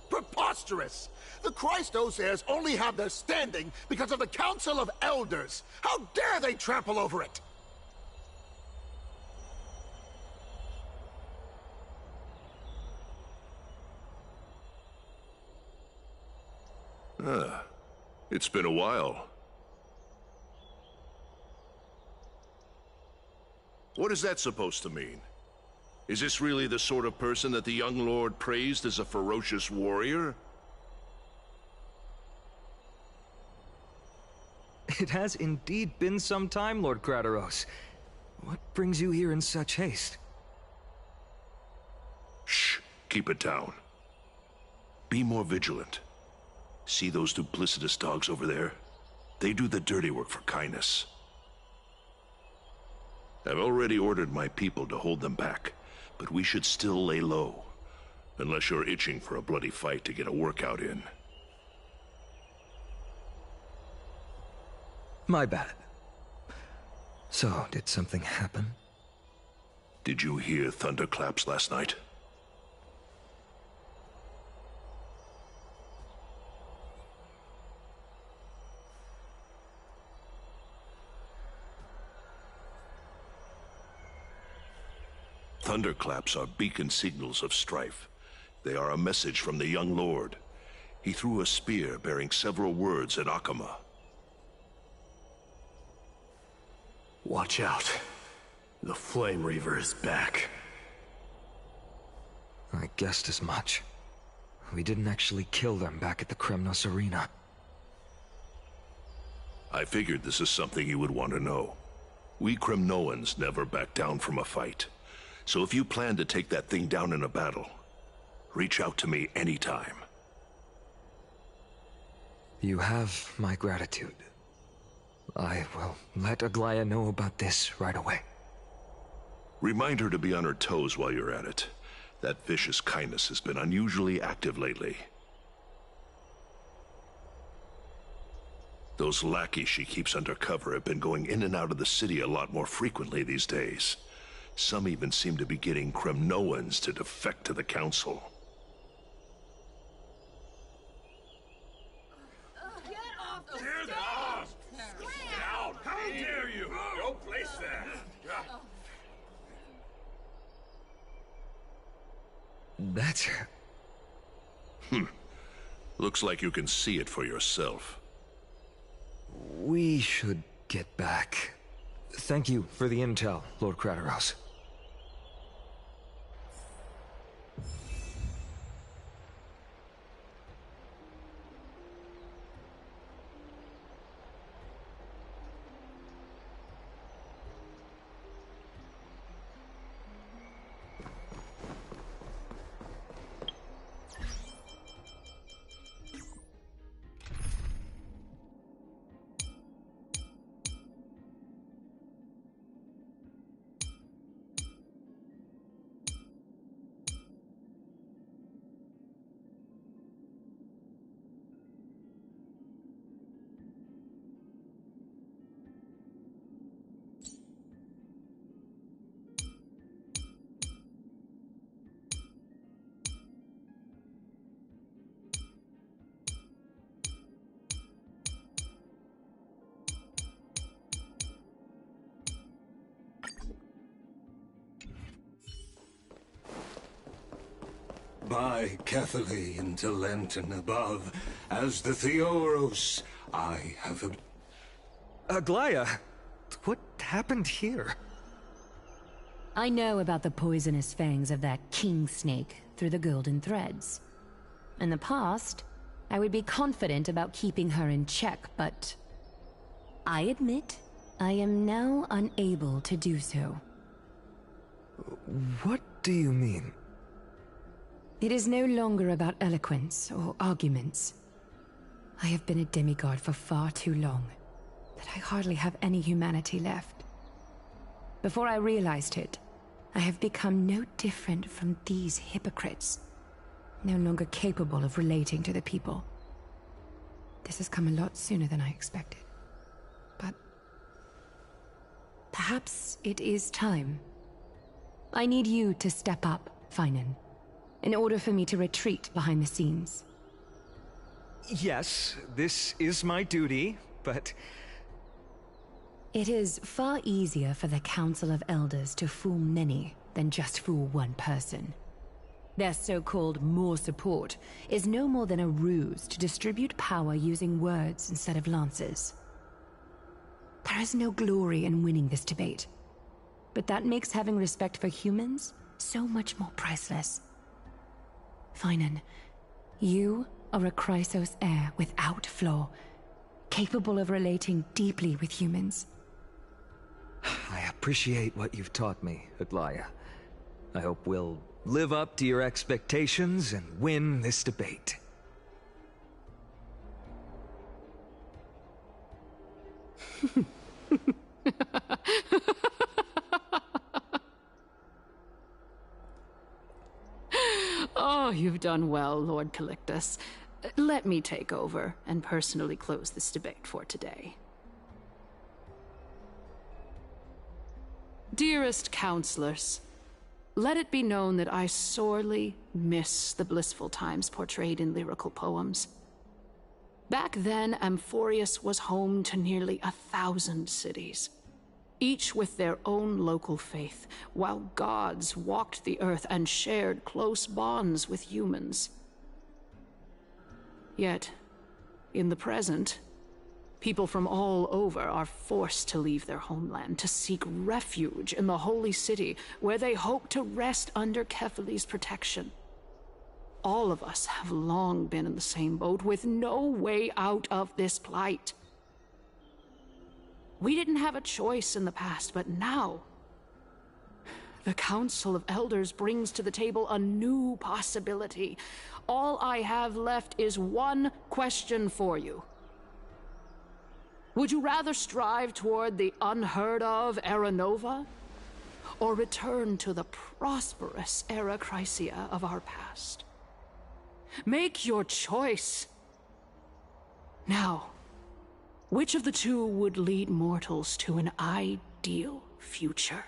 Preposterous! The Christos heirs only have their standing because of the Council of Elders! How dare they trample over it! It's been a while. What is that supposed to mean? Is this really the sort of person that the young lord praised as a ferocious warrior? It has indeed been some time, Lord Crateros. What brings you here in such haste? Shh, keep it down. Be more vigilant. See those duplicitous dogs over there? They do the dirty work for kindness. I've already ordered my people to hold them back, but we should still lay low. Unless you're itching for a bloody fight to get a workout in. My bad. So, did something happen? Did you hear thunderclaps last night? Thunderclaps are beacon signals of strife. They are a message from the young lord. He threw a spear bearing several words at Akama. Watch out. The Flame Reaver is back. I guessed as much. We didn't actually kill them back at the Kremnos Arena. I figured this is something you would want to know. We Kremnoans never back down from a fight. So if you plan to take that thing down in a battle, reach out to me anytime. You have my gratitude. I will let Aglaya know about this right away. Remind her to be on her toes while you're at it. That vicious kindness has been unusually active lately. Those lackeys she keeps under cover have been going in and out of the city a lot more frequently these days. Some even seem to be getting Kremnoans to defect to the Council. Get off the stairs! Get out! How dare you! Don't place that! That's her. Looks like you can see it for yourself. We should get back. Thank you for the intel, Lord Crateros. By Catholic into Lenten above, as the Theoros, I have Aglaya, what happened here? I know about the poisonous fangs of that king snake through the golden threads. In the past, I would be confident about keeping her in check, but I admit I am now unable to do so. What do you mean? It is no longer about eloquence or arguments. I have been a demigod for far too long that I hardly have any humanity left. Before I realized it, I have become no different from these hypocrites, no longer capable of relating to the people. This has come a lot sooner than I expected. But perhaps it is time. I need you to step up, Finan, in order for me to retreat behind the scenes. Yes, this is my duty, but... It is far easier for the Council of Elders to fool many than just fool one person. Their so-called more support is no more than a ruse to distribute power using words instead of lances. There is no glory in winning this debate, but that makes having respect for humans so much more priceless. Finan, you are a Chrysos heir without flaw, capable of relating deeply with humans. I appreciate what you've taught me, Aglaya. I hope we'll live up to your expectations and win this debate. Oh, you've done well, Lord Calictus. Let me take over and personally close this debate for today. Dearest counselors, let it be known that I sorely miss the blissful times portrayed in lyrical poems. Back then, Amphorius was home to nearly 1,000 cities, each with their own local faith, while gods walked the earth and shared close bonds with humans. Yet, in the present, people from all over are forced to leave their homeland to seek refuge in the holy city, where they hope to rest under Kephales's protection. All of us have long been in the same boat, with no way out of this plight. We didn't have a choice in the past, but now, the Council of Elders brings to the table a new possibility. All I have left is one question for you. Would you rather strive toward the unheard of Era Nova, or return to the prosperous Era Chrysia of our past? Make your choice. Now, which of the two would lead mortals to an ideal future?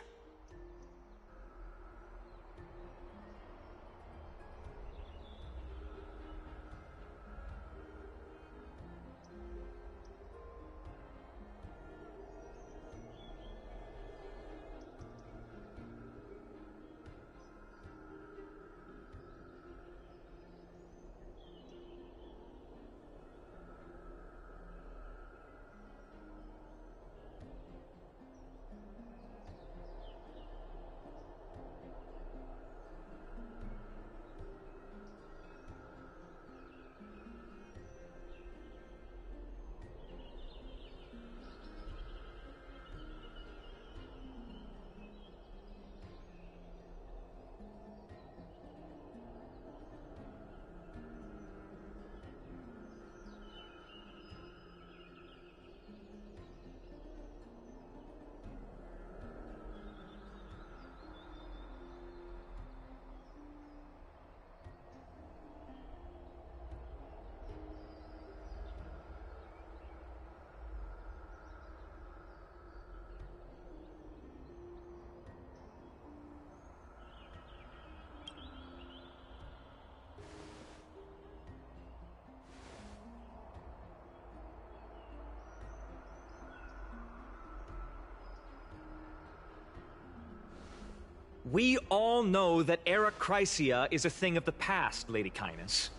We all know that Era Chrysia is a thing of the past, Lady Kainis.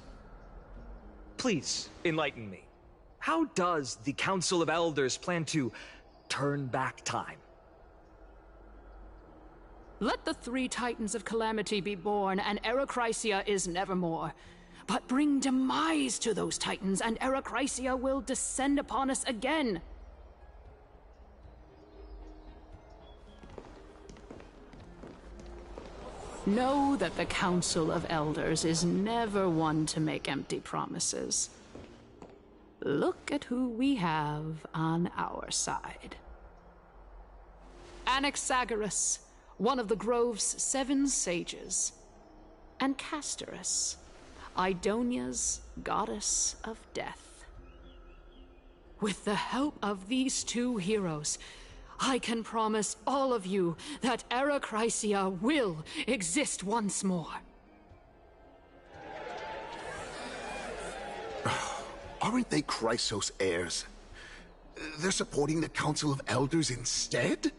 Please, enlighten me. How does the Council of Elders plan to turn back time? Let the 3 Titans of Calamity be born, and Era Chrysia is nevermore. But bring demise to those Titans, and Era Chrysia will descend upon us again. Know that the Council of Elders is never one to make empty promises. Look at who we have on our side. Anaxagoras, one of the Grove's 7 sages, and Castorice, Idonia's goddess of death. With the help of these 2 heroes, I can promise all of you that Era Chrysia will exist once more. Aren't they Chrysos heirs? They're supporting the Council of Elders instead?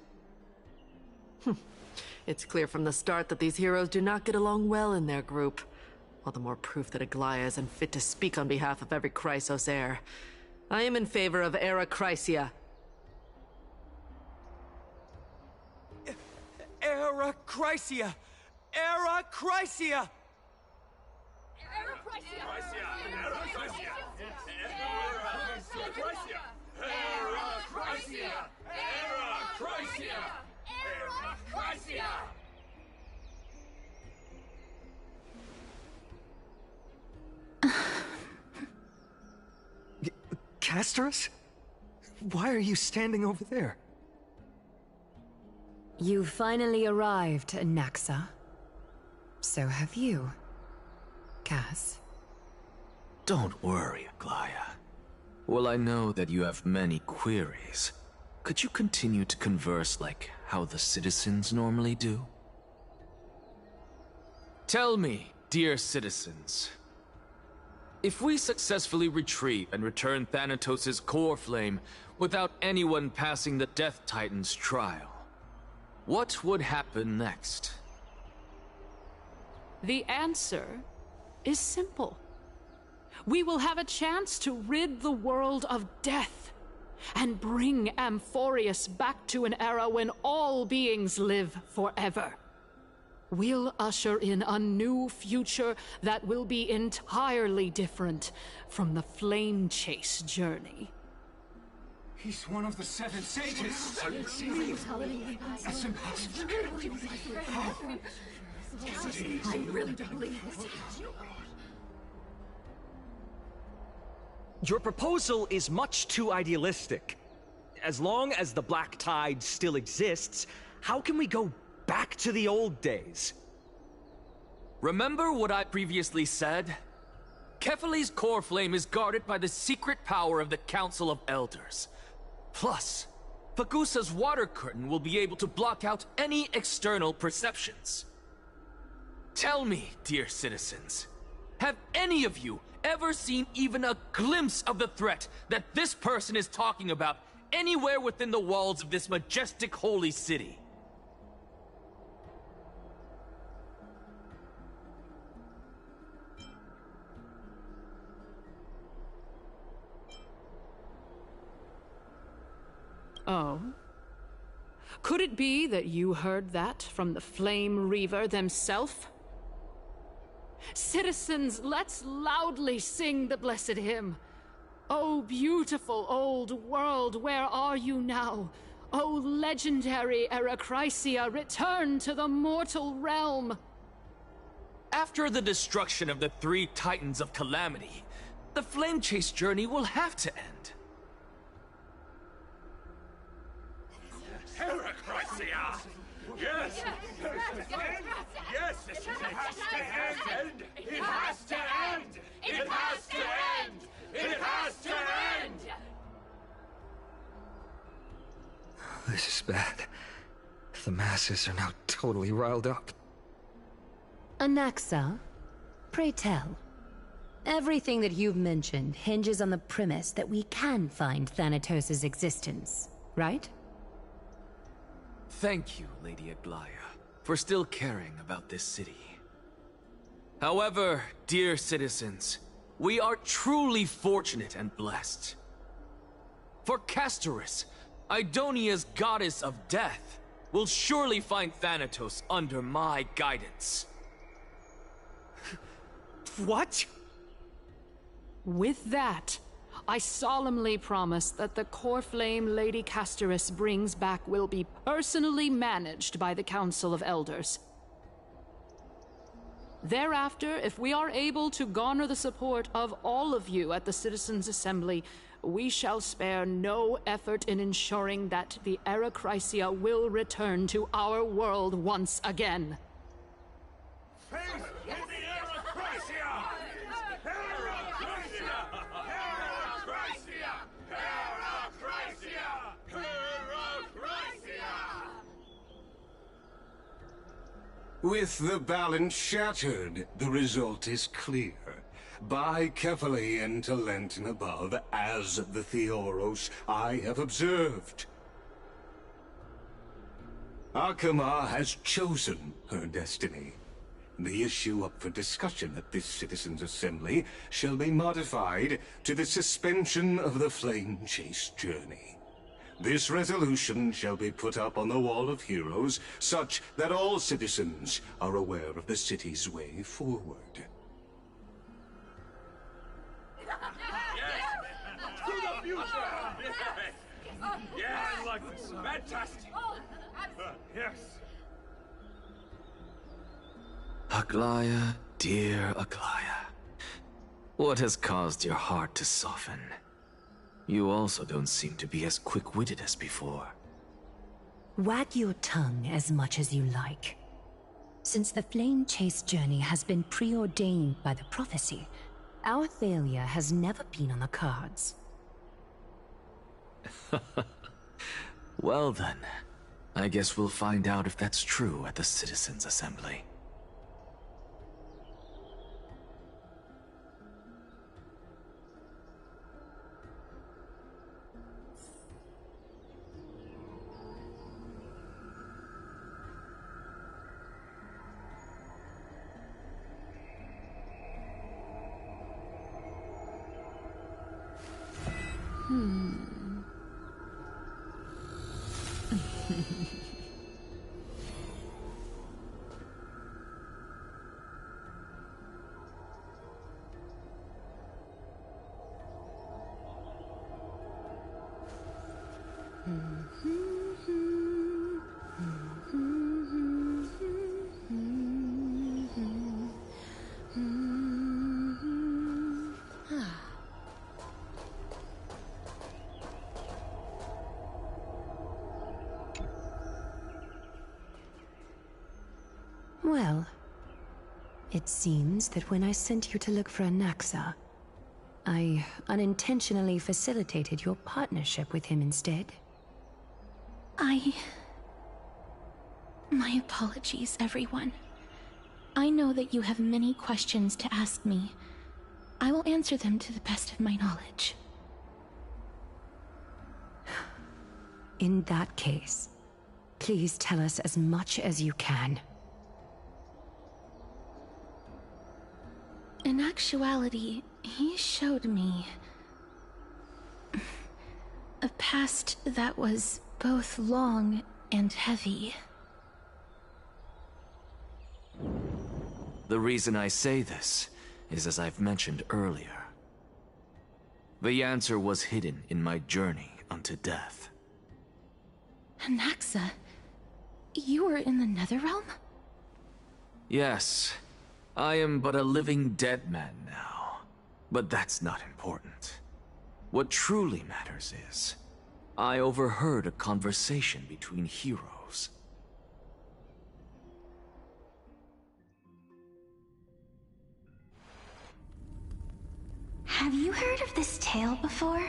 It's clear from the start that these heroes do not get along well in their group. All the more proof that Aglaya is unfit to speak on behalf of every Chrysos heir. I am in favor of Era Chrysia. Era Chrysia! Era Chrysia! Era Chrysia! Era Chrysia! Era Chrysia! Era Chrysia! Era Chrysia! Castorice? Why are you standing over there? You finally arrived, Naxa. So have you, Cass. Don't worry, Aglaya. Well, I know that you have many queries. Could you continue to converse like how the citizens normally do? Tell me, dear citizens, if we successfully retreat and return Thanatos' core flame without anyone passing the Death Titan's trial, what would happen next? The answer is simple. We will have a chance to rid the world of death and bring Amphorius back to an era when all beings live forever. We'll usher in a new future that will be entirely different from the Flame Chase journey. He's one of the 7 sages. That's impossible. I really don't believe this. Your proposal is much too idealistic. As long as the Black Tide still exists, how can we go back to the old days? Remember what I previously said? Kefali's core flame is guarded by the secret power of the Council of Elders. Plus, Pagusa's water curtain will be able to block out any external perceptions. Tell me, dear citizens, have any of you ever seen even a glimpse of the threat that this person is talking about anywhere within the walls of this majestic holy city? Oh? Could it be that you heard that from the Flame Reaver themselves? Citizens, let's loudly sing the blessed hymn. Oh, beautiful old world, where are you now? Oh, legendary Erechrysia, return to the mortal realm. After the destruction of the 3 Titans of Calamity, the Flame Chase journey will have to end. Erechrysia! Yes! Yes! It has to end! It has to end! It has to end! It has to end! This is bad. The masses are now totally riled up. Anaxa, pray tell. Everything that you've mentioned hinges on the premise that we can find Thanatos' existence, right? Thank you, Lady Aglaya, for still caring about this city. However, dear citizens, we are truly fortunate and blessed. For Castorice, Idonia's goddess of death, will surely find Thanatos under my guidance. What? With that, I solemnly promise that the core flame Lady Castorice brings back will be personally managed by the Council of Elders. Thereafter, if we are able to garner the support of all of you at the Citizens' Assembly, we shall spare no effort in ensuring that the Erechrysia will return to our world once again. With the balance shattered, the result is clear. By Kefali and Talent and above, as the Theoros, I have observed. Akama has chosen her destiny. The issue up for discussion at this Citizens' Assembly shall be modified to the suspension of the Flame Chase journey. This resolution shall be put up on the Wall of Heroes, such that all citizens are aware of the city's way forward. To the future! fantastic! Yes. Aglaya, dear Aglaya. What has caused your heart to soften? You also don't seem to be as quick-witted as before. Wag your tongue as much as you like. Since the Flame Chase journey has been preordained by the prophecy, our failure has never been on the cards. Well then, I guess we'll find out if that's true at the Citizens' Assembly. Well, it seems that when I sent you to look for Anaxa, I unintentionally facilitated your partnership with him instead. My apologies, everyone. I know that you have many questions to ask me. I will answer them to the best of my knowledge. In that case, please tell us as much as you can. In actuality, he showed me a past that was both long and heavy. The reason I say this is as I've mentioned earlier. The answer was hidden in my journey unto death. Anaxa, you were in the Netherrealm? Yes, I am but a living dead man now. But that's not important. What truly matters is, I overheard a conversation between heroes. Have you heard of this tale before?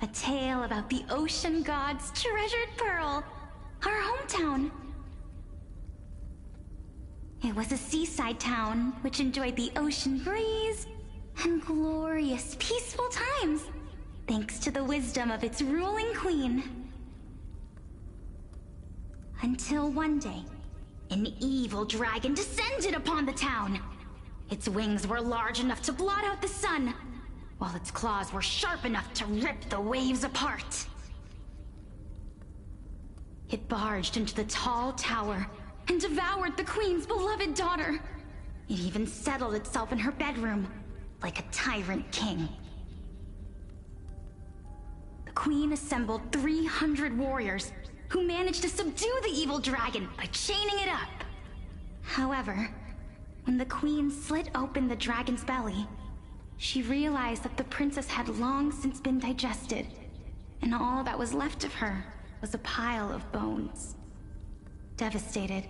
A tale about the ocean god's treasured pearl, our hometown. It was a seaside town which enjoyed the ocean breeze and glorious, peaceful times, thanks to the wisdom of its ruling queen. Until one day, an evil dragon descended upon the town. Its wings were large enough to blot out the sun, while its claws were sharp enough to rip the waves apart. It barged into the tall tower and devoured the queen's beloved daughter. It even settled itself in her bedroom, like a tyrant king. The queen assembled 300 warriors who managed to subdue the evil dragon by chaining it up. However, when the queen slit open the dragon's belly, she realized that the princess had long since been digested, and all that was left of her was a pile of bones. Devastated,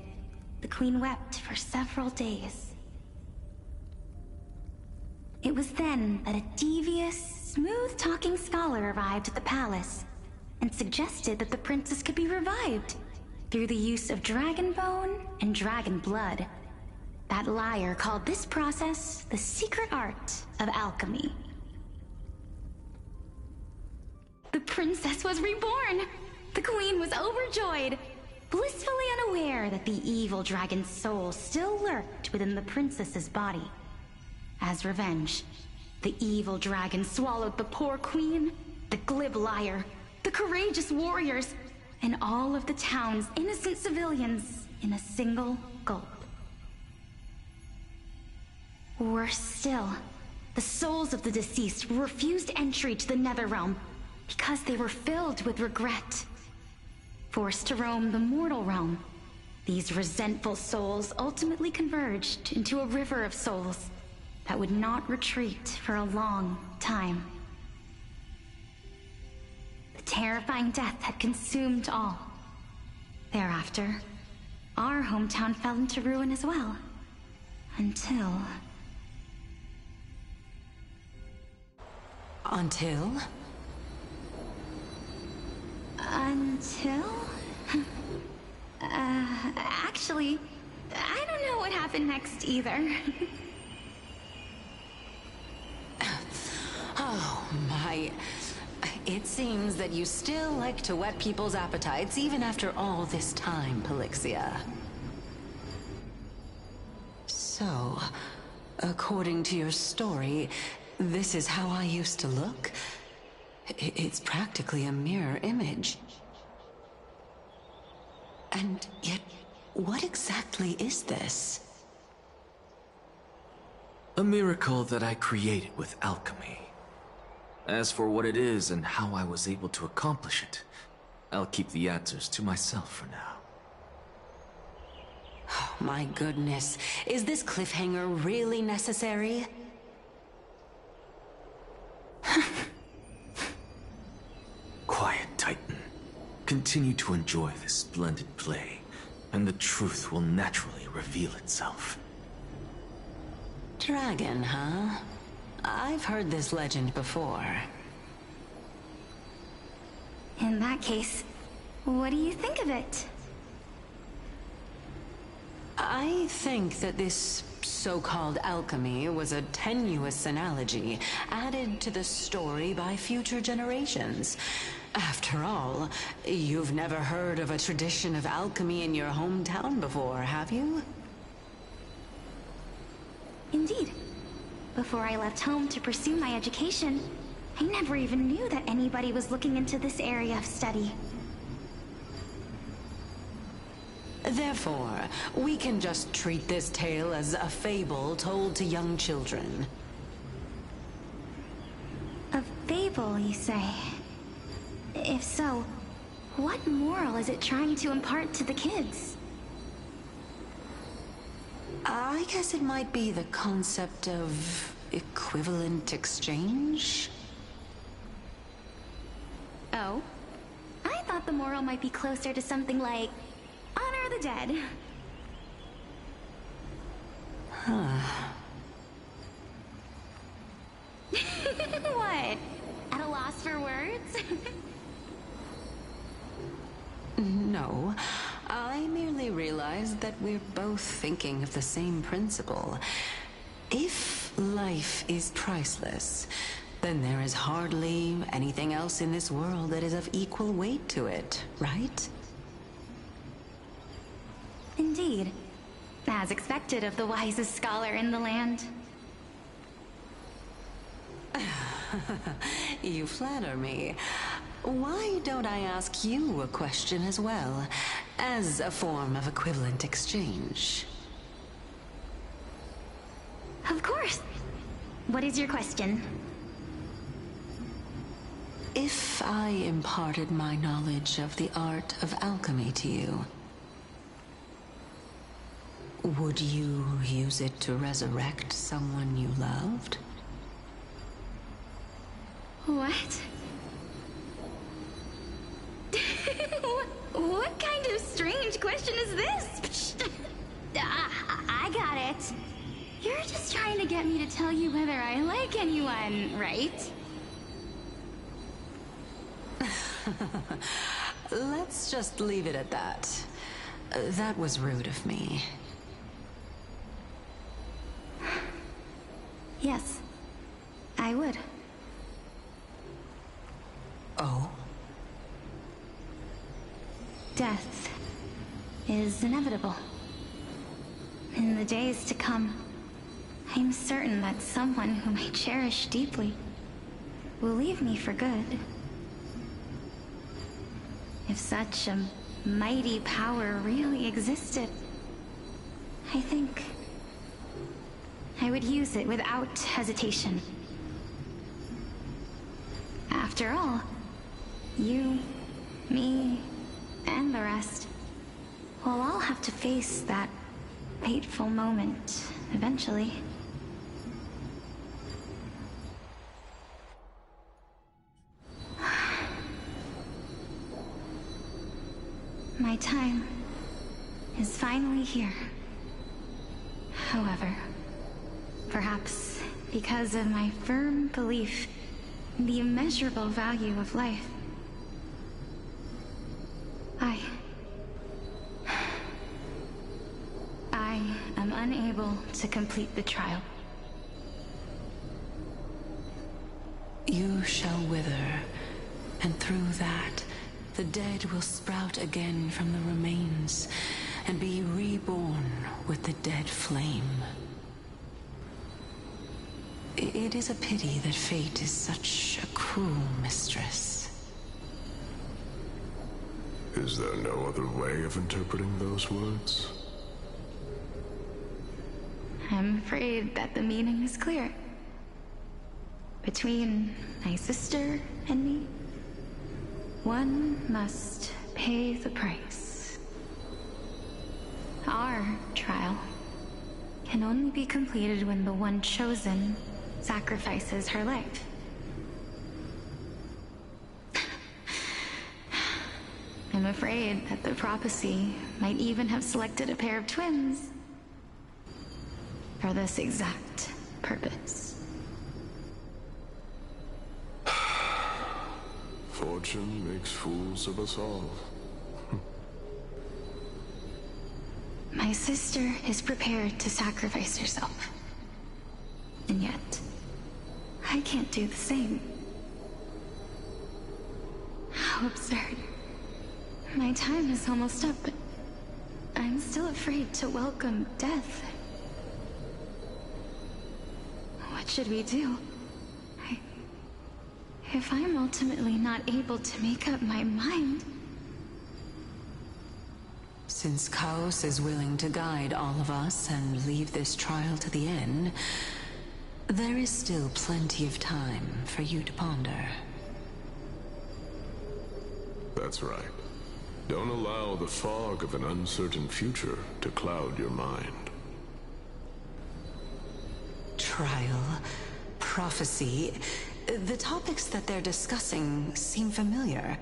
the queen wept for several days. It was then that a devious, smooth-talking scholar arrived at the palace and suggested that the princess could be revived through the use of dragon bone and dragon blood. That liar called this process the secret art of alchemy. The princess was reborn! The queen was overjoyed, blissfully unaware that the evil dragon's soul still lurked within the princess's body. As revenge, the evil dragon swallowed the poor queen, the glib liar, the courageous warriors, and all of the town's innocent civilians in a single gulp. Worse still, the souls of the deceased refused entry to the Netherrealm, because they were filled with regret. Forced to roam the mortal realm, these resentful souls ultimately converged into a river of souls that would not retreat for a long time. The terrifying death had consumed all. Thereafter, our hometown fell into ruin as well. Until... Until? Actually, I don't know what happened next either. Oh, my... It seems that you still like to whet people's appetites even after all this time, Pelixia. So, according to your story, this is how I used to look? It's practically a mirror image. And yet, what exactly is this? A miracle that I created with alchemy. As for what it is and how I was able to accomplish it, I'll keep the answers to myself for now. Oh, my goodness. Is this cliffhanger really necessary? Quiet, Titan. Continue to enjoy this splendid play, and the truth will naturally reveal itself. Dragon, huh? I've heard this legend before. In that case, what do you think of it? I think that this so-called alchemy was a tenuous analogy added to the story by future generations. After all, you've never heard of a tradition of alchemy in your hometown before, have you? Indeed. Before I left home to pursue my education, I never even knew that anybody was looking into this area of study. Therefore, we can just treat this tale as a fable told to young children. A fable, you say? If so, what moral is it trying to impart to the kids? I guess it might be the concept of equivalent exchange? Oh? I thought the moral might be closer to something like honor the dead. Huh. What? At a loss for words? No. I merely realized that we're both thinking of the same principle. If life is priceless, then there is hardly anything else in this world that is of equal weight to it, right? Indeed. As expected of the wisest scholar in the land. You flatter me. Why don't I ask you a question as well, as a form of equivalent exchange? Of course. What is your question? If I imparted my knowledge of the art of alchemy to you, would you use it to resurrect someone you loved? What? What kind of strange question is this? I got it. You're just trying to get me to tell you whether I like anyone, right? Let's just leave it at that. That was rude of me. Yes, I would. Oh? Death is inevitable. In the days to come, I'm certain that someone whom I cherish deeply will leave me for good. If such a mighty power really existed, I think I would use it without hesitation. After all, You, me, and the rest will all have to face that fateful moment eventually. My time is finally here. However, perhaps because of my firm belief in the immeasurable value of life, I am unable to complete the trial. You shall wither, and through that, the dead will sprout again from the remains, and be reborn with the dead flame. It is a pity that fate is such a cruel mistress. Is there no other way of interpreting those words? I'm afraid that the meaning is clear. Between my sister and me, one must pay the price. Our trial can only be completed when the one chosen sacrifices her life. I'm afraid that the prophecy might even have selected a pair of twins for this exact purpose. Fortune makes fools of us all. My sister is prepared to sacrifice herself. And yet, I can't do the same. How absurd. My time is almost up, but I'm still afraid to welcome death. What should we do? If I'm ultimately not able to make up my mind... Since Chaos is willing to guide all of us and leave this trial to the end, there is still plenty of time for you to ponder. That's right. Don't allow the fog of an uncertain future to cloud your mind. Trial, prophecy, the topics that they're discussing seem familiar.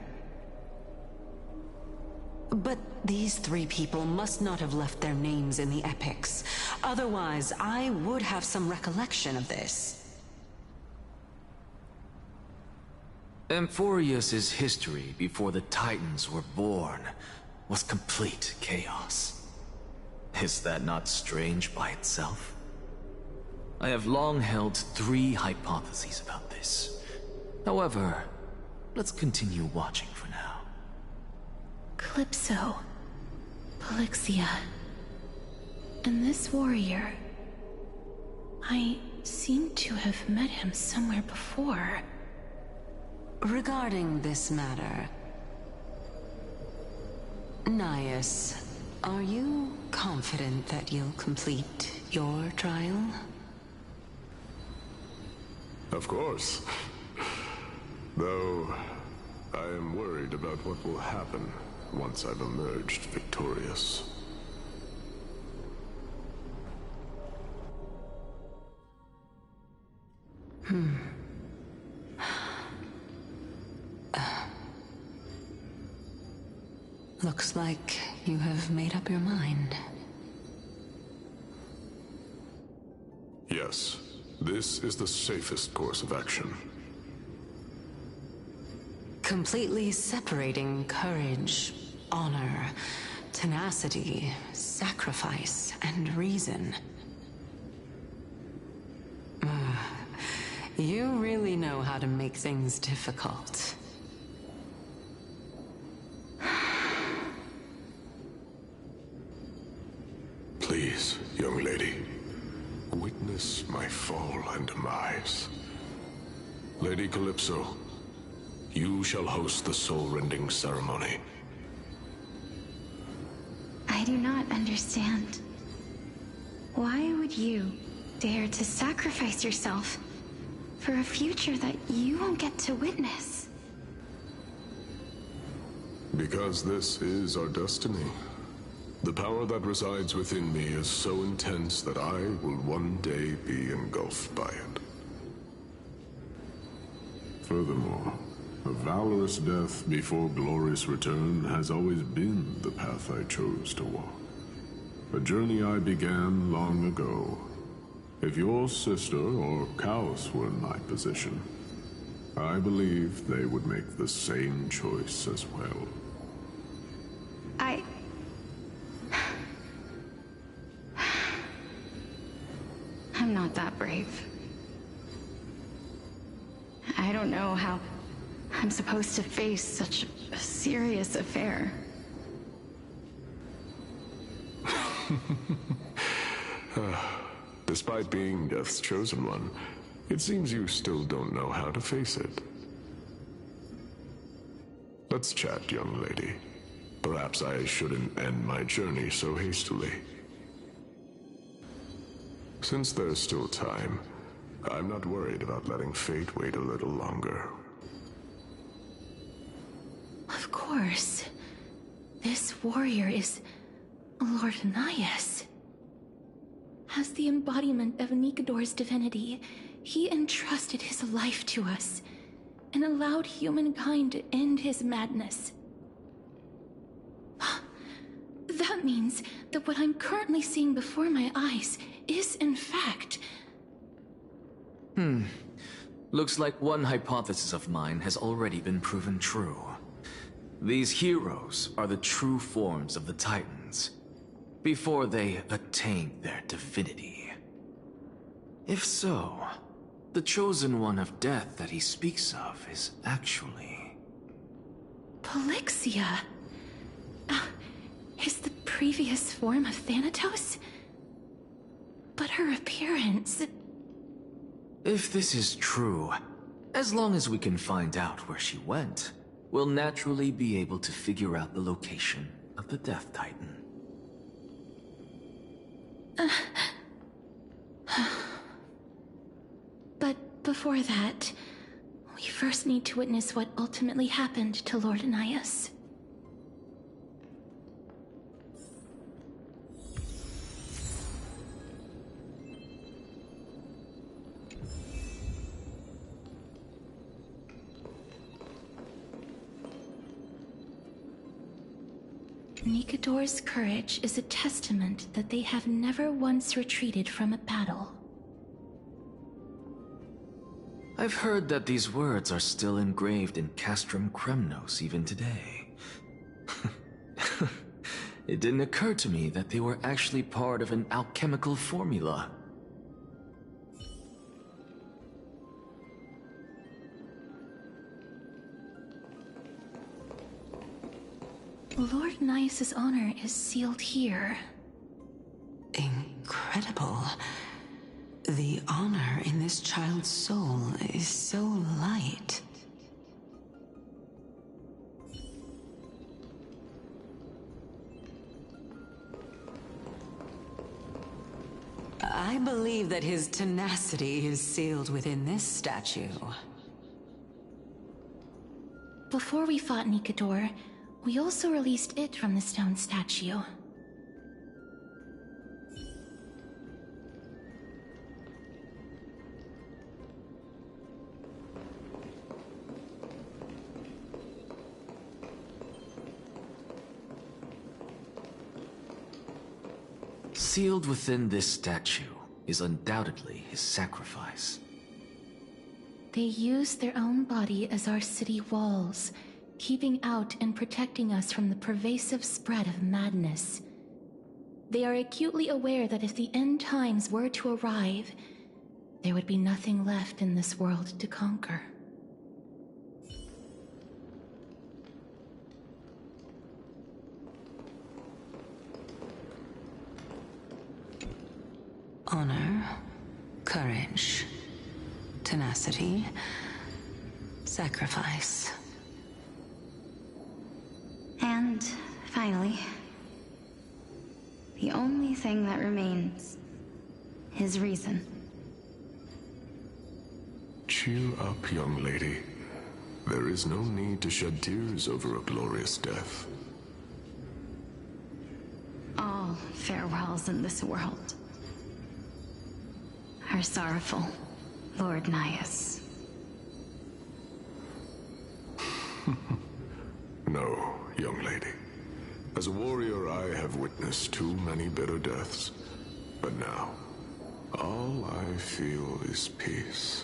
But these three people must not have left their names in the epics. Otherwise, I would have some recollection of this. Amphorius's history before the Titans were born was complete chaos. Is that not strange by itself? I have long held 3 hypotheses about this. However, let's continue watching for now. Calypso, Polixia, and this warrior. I seem to have met him somewhere before. Regarding this matter, Nias, are you confident that you'll complete your trial? Of course. Though, I am worried about what will happen once I've emerged victorious. Looks like you have made up your mind. Yes, this is the safest course of action. Completely separating courage, honor, tenacity, sacrifice, and reason. You really know how to make things difficult. Please, young lady, witness my fall and demise. Lady Calypso, you shall host the soul-rending ceremony. I do not understand. Why would you dare to sacrifice yourself for a future that you won't get to witness? Because this is our destiny. The power that resides within me is so intense that I will one day be engulfed by it. Furthermore, a valorous death before glorious return has always been the path I chose to walk. A journey I began long ago. If your sister or Kaos were in my position, I believe they would make the same choice as well. I'm not that brave. I don't know how I'm supposed to face such a serious affair. Despite being Death's chosen one, it seems you still don't know how to face it. Let's chat, young lady. Perhaps I shouldn't end my journey so hastily. Since there's still time, I'm not worried about letting fate wait a little longer. Of course. This warrior is Lord Anias. As the embodiment of Nikador's divinity, he entrusted his life to us and allowed humankind to end his madness. That means that what I'm currently seeing before my eyes is, in fact... Looks like one hypothesis of mine has already been proven true. These heroes are the true forms of the Titans, before they attained their divinity. If so, the chosen one of death that he speaks of is actually... Polixia? Is the previous form of Thanatos? But her appearance... If this is true, as long as we can find out where she went, we'll naturally be able to figure out the location of the Death Titan. But before that, we first need to witness what ultimately happened to Lord Anias. Nikador's courage is a testament that they have never once retreated from a battle. I've heard that these words are still engraved in Castrum Kremnos even today. It didn't occur to me that they were actually part of an alchemical formula. Lord Anias' honor is sealed here. Incredible. The honor in this child's soul is so light. I believe that his tenacity is sealed within this statue. Before we fought Nikador, we also released it from the stone statue. Sealed within this statue is undoubtedly his sacrifice. They use their own body as our city walls, keeping out and protecting us from the pervasive spread of madness. They are acutely aware that if the end times were to arrive, there would be nothing left in this world to conquer. Honor, courage, tenacity, sacrifice. And finally, the only thing that remains is reason. Cheer up, young lady. There is no need to shed tears over a glorious death. All farewells in this world are sorrowful, Lord Nias. No, young lady. As a warrior, I have witnessed too many bitter deaths. But now, all I feel is peace.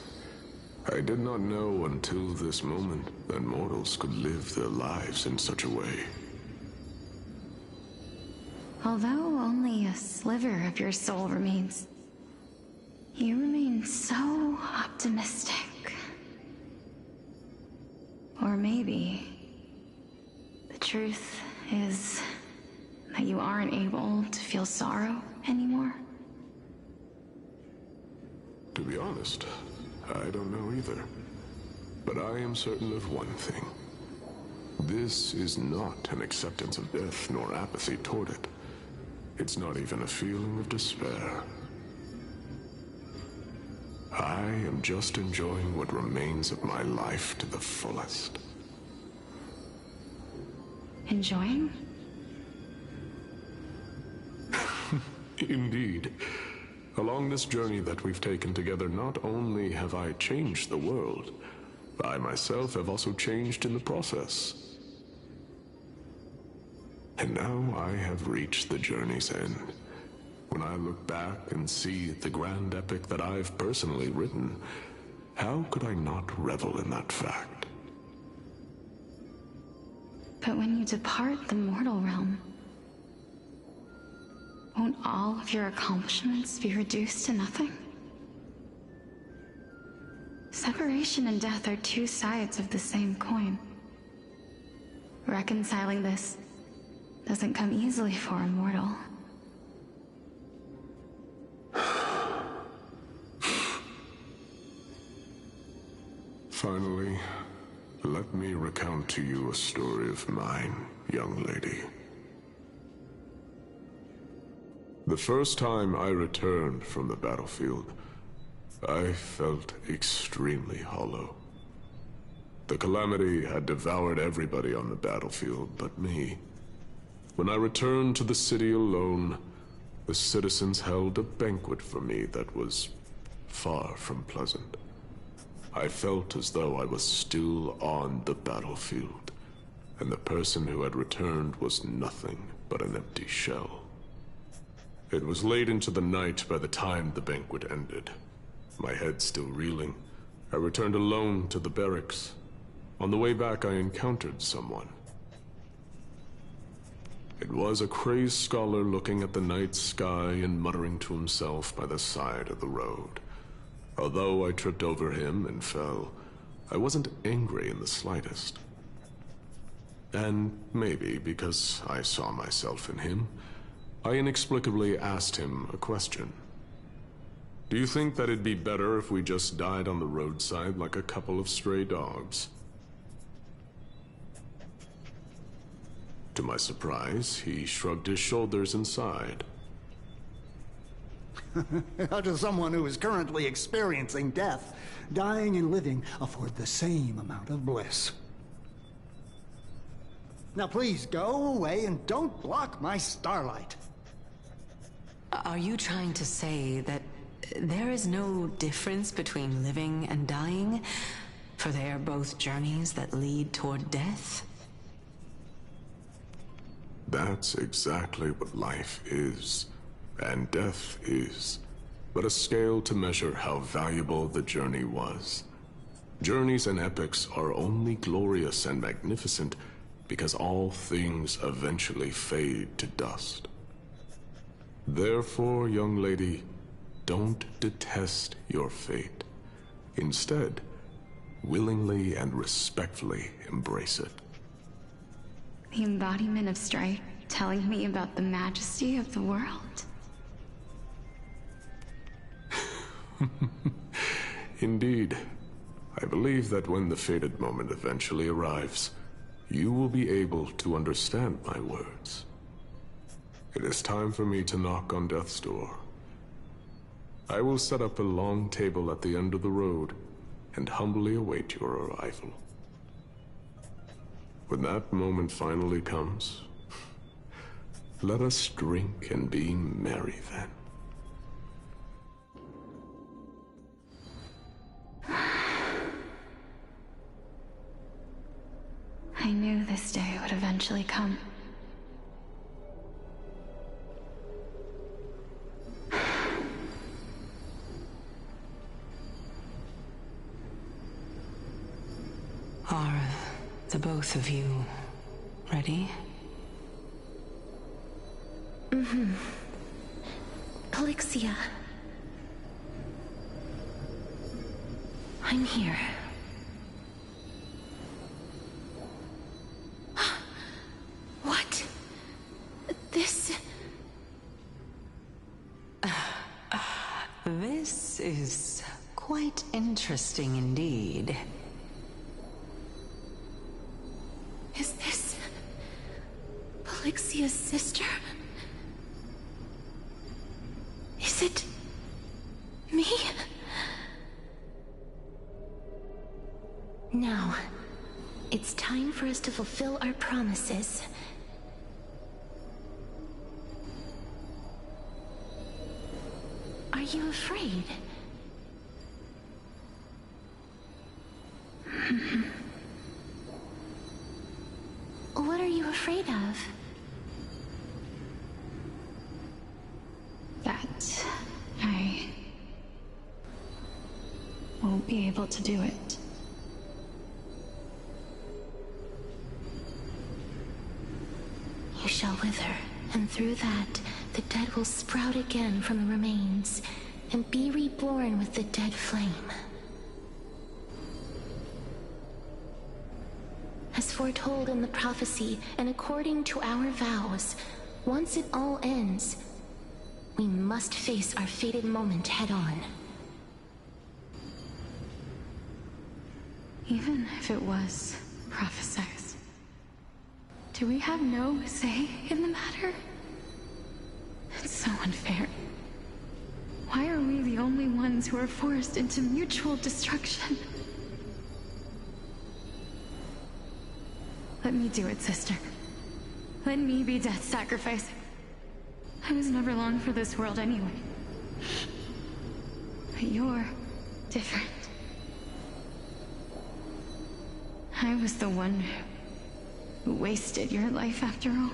I did not know until this moment that mortals could live their lives in such a way. Although only a sliver of your soul remains, you remain so optimistic. Or maybe the truth is that you aren't able to feel sorrow anymore. To be honest, I don't know either. But I am certain of one thing. This is not an acceptance of death nor apathy toward it. It's not even a feeling of despair. I am just enjoying what remains of my life to the fullest. Enjoying? Indeed. Along this journey that we've taken together, not only have I changed the world, I myself have also changed in the process. And now I have reached the journey's end. When I look back and see the grand epic that I've personally written, how could I not revel in that fact? But when you depart the mortal realm, won't all of your accomplishments be reduced to nothing? Separation and death are two sides of the same coin. Reconciling this doesn't come easily for a mortal. Finally, let me recount to you a story of mine, young lady. The first time I returned from the battlefield, I felt extremely hollow. The calamity had devoured everybody on the battlefield but me. When I returned to the city alone, the citizens held a banquet for me that was far from pleasant. I felt as though I was still on the battlefield, and the person who had returned was nothing but an empty shell. It was late into the night by the time the banquet ended. My head still reeling, I returned alone to the barracks. On the way back, I encountered someone. It was a crazed scholar looking at the night sky and muttering to himself by the side of the road. Although I tripped over him and fell, I wasn't angry in the slightest. And maybe because I saw myself in him, I inexplicably asked him a question. Do you think that it'd be better if we just died on the roadside like a couple of stray dogs? To my surprise, he shrugged his shoulders and sighed. How does someone who is currently experiencing death, dying and living, afford the same amount of bliss? Now please, go away and don't block my starlight. Are you trying to say that there is no difference between living and dying? For they are both journeys that lead toward death? That's exactly what life is, and death is, but a scale to measure how valuable the journey was. Journeys and epics are only glorious and magnificent because all things eventually fade to dust. Therefore, young lady, don't detest your fate. Instead, willingly and respectfully embrace it. The embodiment of strife telling me about the majesty of the world. Indeed. I believe that when the fated moment eventually arrives, you will be able to understand my words. It is time for me to knock on death's door. I will set up a long table at the end of the road and humbly await your arrival. When that moment finally comes, let us drink and be merry then. I knew this day would eventually come. Are the both of you ready? Mm-hmm. Polixia. I'm here. What? This... This is quite interesting indeed. Is this... Polixia's sister? Is it... me? Now, it's time for us to fulfill our promises. Are you afraid? What are you afraid of? That I won't be able to do it. You shall wither, and through that, the dead will sprout again from the remains, and be reborn with the dead flame. As foretold in the prophecy, and according to our vows, once it all ends, we must face our fated moment head-on. Even if it was prophesied, do we have no say in the matter? It's so unfair. Why are we the only ones who are forced into mutual destruction? Let me do it, sister. Let me be death's sacrifice. I was never long for this world anyway. But you're different. I was the one who wasted your life after all.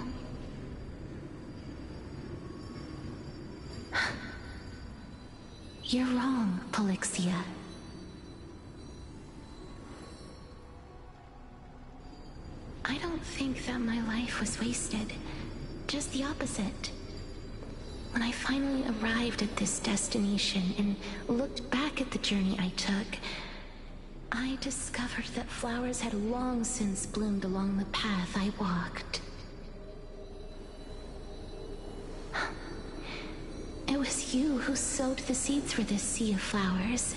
You're wrong, Polixia. I don't think that my life was wasted. Just the opposite. When I finally arrived at this destination and looked back at the journey I took, I discovered that flowers had long since bloomed along the path I walked. It was you who sowed the seeds for this sea of flowers,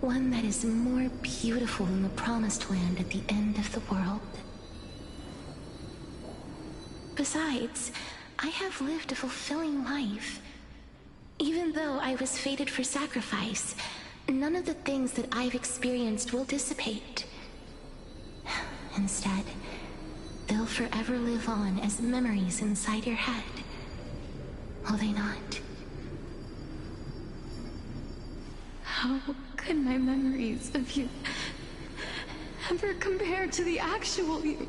one that is more beautiful than the promised land at the end of the world. Besides, I have lived a fulfilling life. Even though I was fated for sacrifice, none of the things that I've experienced will dissipate. Instead, they'll forever live on as memories inside your head. Will they not? How could my memories of you ever compare to the actual you?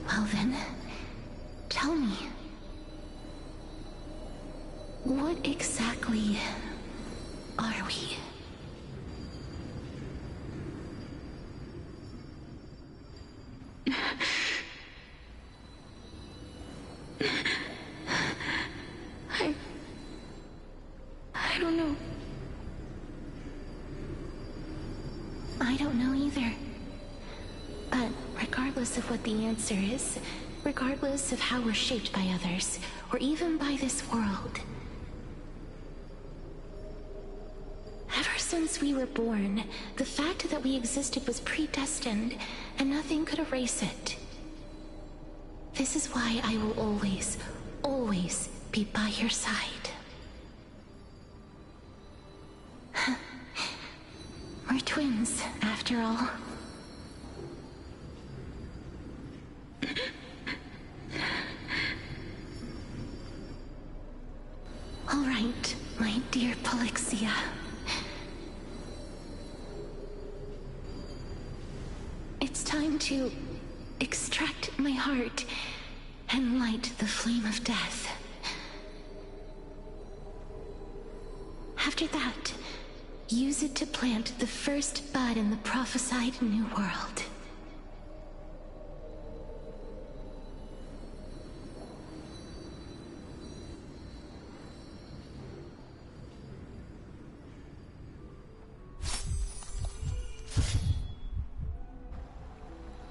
Well then, tell me. What exactly are we? I don't know. I don't know either. But regardless of what the answer is, regardless of how we're shaped by others, or even by this world, ever since we were born, the fact that we existed was predestined, and nothing could erase it. This is why I will always, always be by your side. We're twins, after after all. All right, my dear Polixia. It's time to extract my heart and light the flame of death. After that, use it to plant the first bud in the prophesied new world.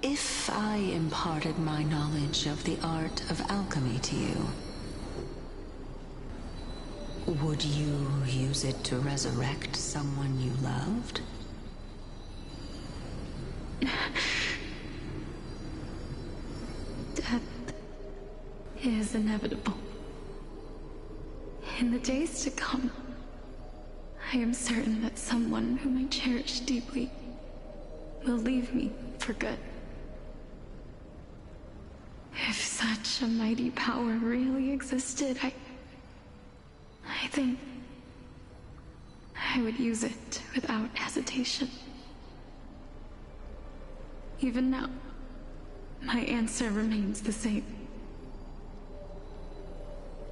If I imparted my knowledge of the art of alchemy to you, would you use it to resurrect someone you loved? Death is inevitable. In the days to come, I am certain that someone whom I cherish deeply will leave me for good. If such a mighty power really existed, I think I would use it without hesitation. Even now, my answer remains the same.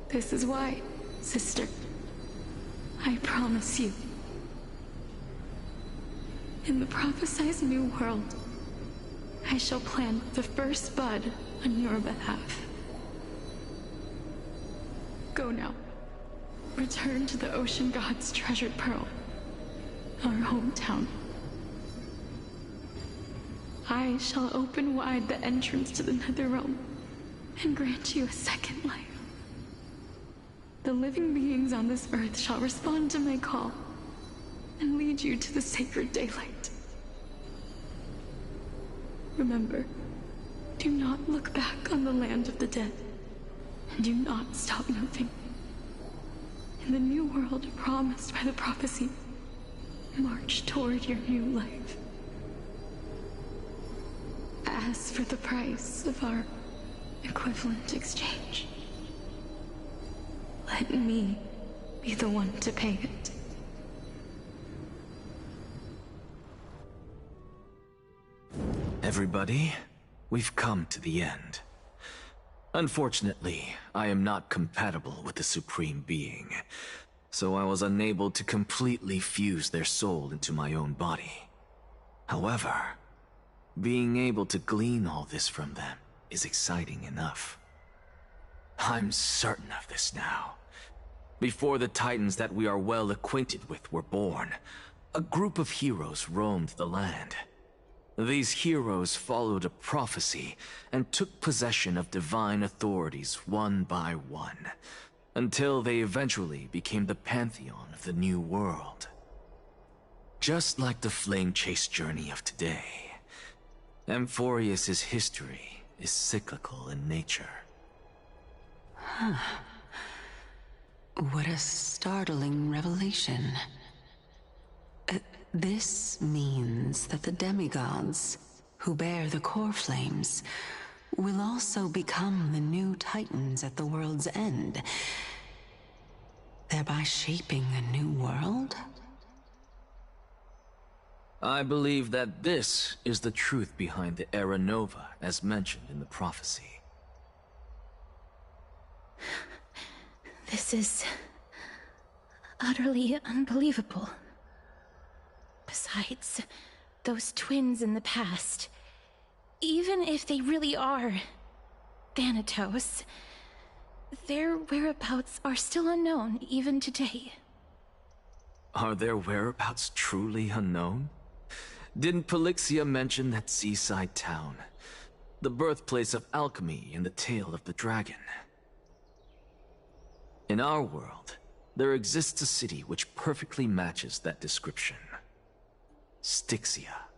This is why, sister, I promise you, in the prophesied new world, I shall plant the first bud on your behalf. Go now. Return to the Ocean God's treasured pearl, our hometown. I shall open wide the entrance to the Netherrealm and grant you a second life. The living beings on this earth shall respond to my call and lead you to the sacred daylight. Remember, do not look back on the land of the dead, and do not stop moving. In the new world promised by the prophecy, march toward your new life. As for the price of our equivalent exchange, let me be the one to pay it. Everybody, we've come to the end. Unfortunately, I am not compatible with the Supreme Being, so I was unable to completely fuse their soul into my own body. However, being able to glean all this from them is exciting enough. I'm certain of this now. Before the Titans that we are well acquainted with were born, a group of heroes roamed the land. These heroes followed a prophecy and took possession of divine authorities one by one, until they eventually became the pantheon of the new world. Just like the flame chase journey of today, Amphorius's history is cyclical in nature. Huh. What a startling revelation. This means that the demigods, who bear the core flames, will also become the new Titans at the world's end, thereby shaping a new world? I believe that this is the truth behind the Era Nova, as mentioned in the prophecy. This is utterly unbelievable. Besides, those twins in the past, even if they really are Thanatos, their whereabouts are still unknown even today. Are their whereabouts truly unknown? Didn't Polixia mention that seaside town, the birthplace of alchemy in the tale of the dragon? In our world, there exists a city which perfectly matches that description. Styxia.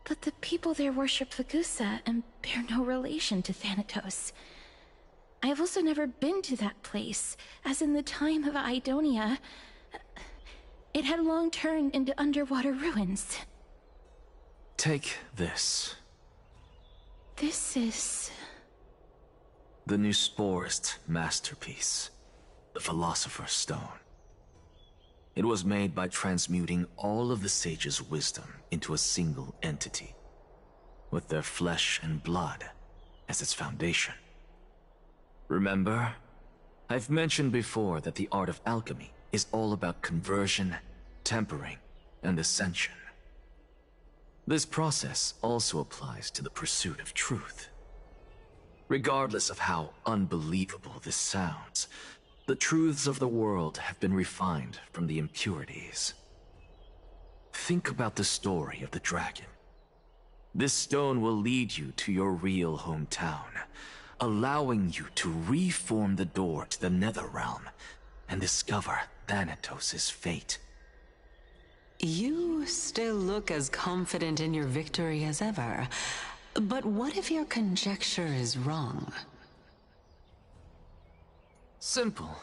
But the people there worship Vagusa and bear no relation to Thanatos. I have also never been to that place, as in the time of Idonia, it had long turned into underwater ruins. Take this. This is... The new Sporist masterpiece. The Philosopher's Stone. It was made by transmuting all of the sages' wisdom into a single entity, with their flesh and blood as its foundation. Remember? I've mentioned before that the art of alchemy is all about conversion, tempering, and ascension. This process also applies to the pursuit of truth. Regardless of how unbelievable this sounds, the truths of the world have been refined from the impurities. Think about the story of the dragon. This stone will lead you to your real hometown, allowing you to reform the door to the Netherrealm and discover Thanatos' fate. You still look as confident in your victory as ever. But what if your conjecture is wrong? Simple.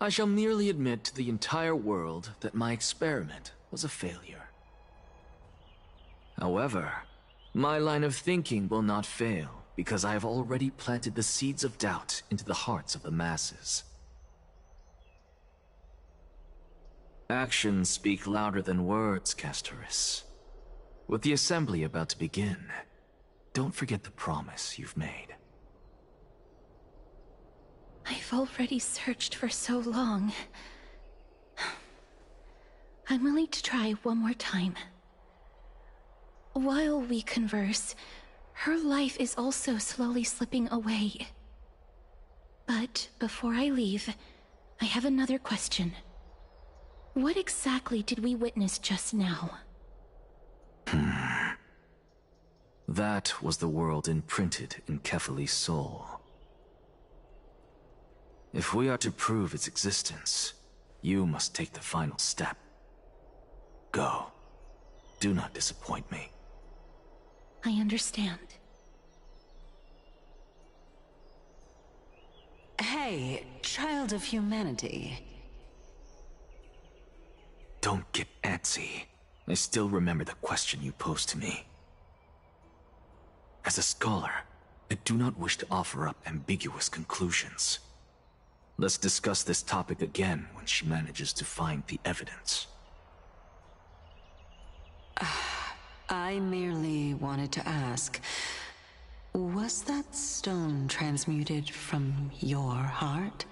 I shall merely admit to the entire world that my experiment was a failure. However, my line of thinking will not fail because I have already planted the seeds of doubt into the hearts of the masses. Actions speak louder than words, Castorice. With the assembly about to begin, don't forget the promise you've made. I've already searched for so long. I'm willing to try one more time. While we converse, her life is also slowly slipping away. But before I leave, I have another question. What exactly did we witness just now? That was the world imprinted in Kefali's soul. If we are to prove its existence, you must take the final step. Go. Do not disappoint me. I understand. Hey, child of humanity. Don't get antsy. I still remember the question you posed to me. As a scholar, I do not wish to offer up ambiguous conclusions. Let's discuss this topic again when she manages to find the evidence. I merely wanted to ask, was that stone transmuted from your heart?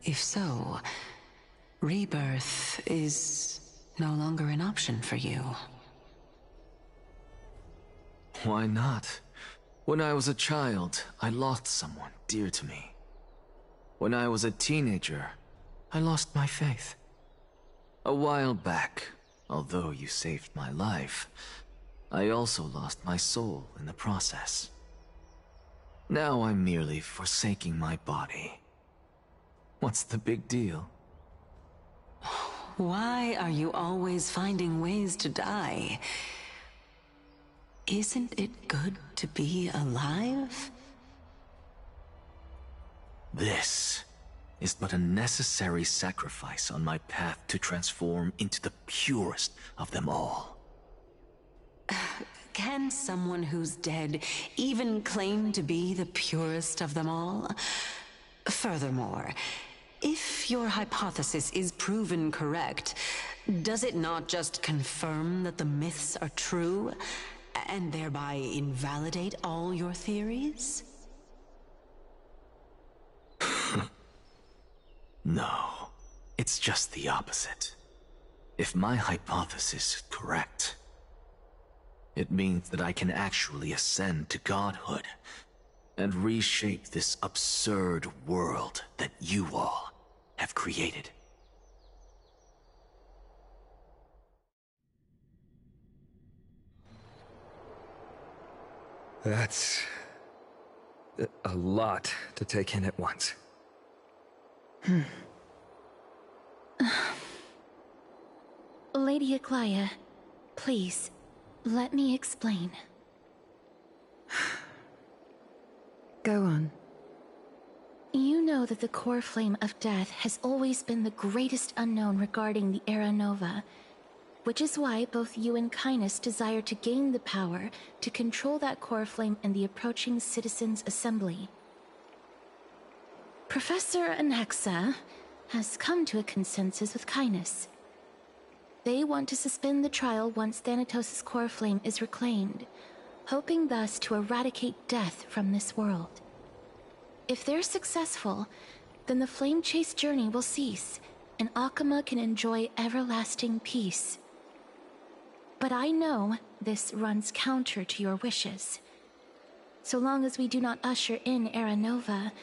If so, rebirth is no longer an option for you. Why not? When I was a child, I lost someone dear to me. When I was a teenager, I lost my faith. A while back, although you saved my life, I also lost my soul in the process. Now I'm merely forsaking my body. What's the big deal? Why are you always finding ways to die? Isn't it good to be alive? This is but a necessary sacrifice on my path to transform into the purest of them all. Can someone who's dead even claim to be the purest of them all? Furthermore, if your hypothesis is proven correct, does it not just confirm that the myths are true, and thereby invalidate all your theories? No, it's just the opposite. If my hypothesis is correct, it means that I can actually ascend to godhood and reshape this absurd world that you all have created. That's a lot to take in at once. Lady Aglaia, please, let me explain. Go on. You know that the core flame of death has always been the greatest unknown regarding the Era Nova. Which is why both you and Cainus desire to gain the power to control that core flame in the approaching Citizens' Assembly. Professor Anaxa has come to a consensus with Cainus. They want to suspend the trial once Thanatos' core flame is reclaimed, hoping thus to eradicate death from this world. If they're successful, then the flame chase journey will cease, and Akama can enjoy everlasting peace. But I know this runs counter to your wishes. So long as we do not usher in Era Nova,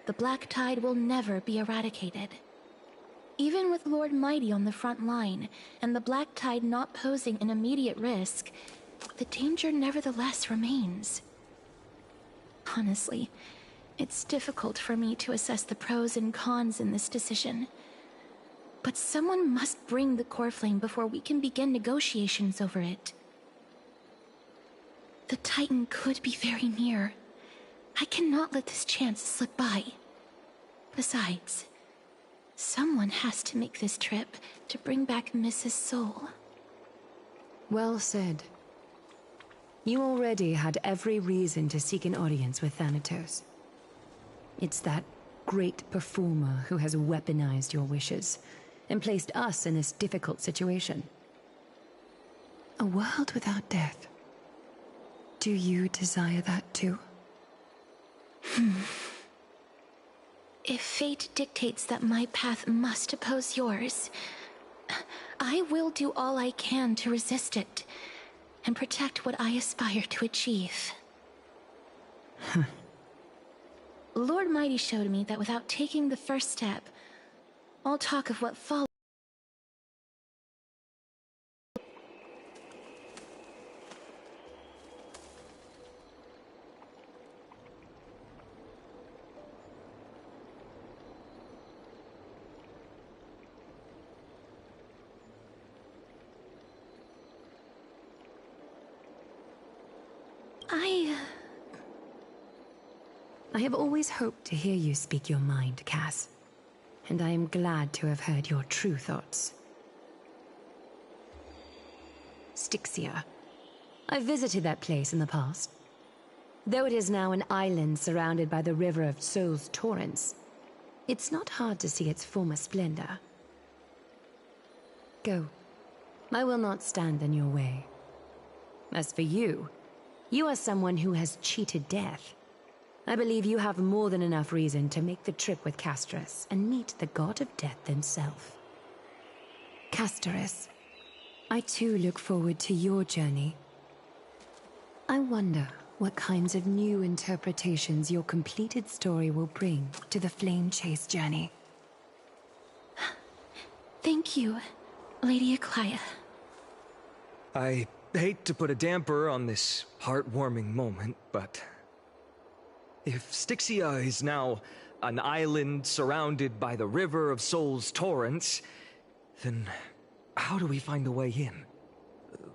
the Black Tide will never be eradicated. Even with Lord Mighty on the front line, and the Black Tide not posing an immediate risk, the danger nevertheless remains. Honestly, it's difficult for me to assess the pros and cons in this decision. But someone must bring the core flame before we can begin negotiations over it. The Titan could be very near. I cannot let this chance slip by. Besides, someone has to make this trip to bring back Mrs. Soul. Well said. You already had every reason to seek an audience with Thanatos. It's that great performer who has weaponized your wishes and placed us in this difficult situation. A world without death. Do you desire that too? If fate dictates that my path must oppose yours, I will do all I can to resist it and protect what I aspire to achieve. Lord Mighty showed me that without taking the first step, all talk of what follows. I have always hoped to hear you speak your mind, Cass. And I am glad to have heard your true thoughts. Styxia. I visited that place in the past. Though it is now an island surrounded by the river of Soul's torrents, it's not hard to see its former splendor. Go. I will not stand in your way. As for you, you are someone who has cheated death. I believe you have more than enough reason to make the trip with Castorice and meet the god of death himself. Castorice, I too look forward to your journey. I wonder what kinds of new interpretations your completed story will bring to the Flame Chase journey. Thank you, Lady Eclia. I hate to put a damper on this heartwarming moment, but if Styxia is now an island surrounded by the river of Soul's torrents, then how do we find a way in?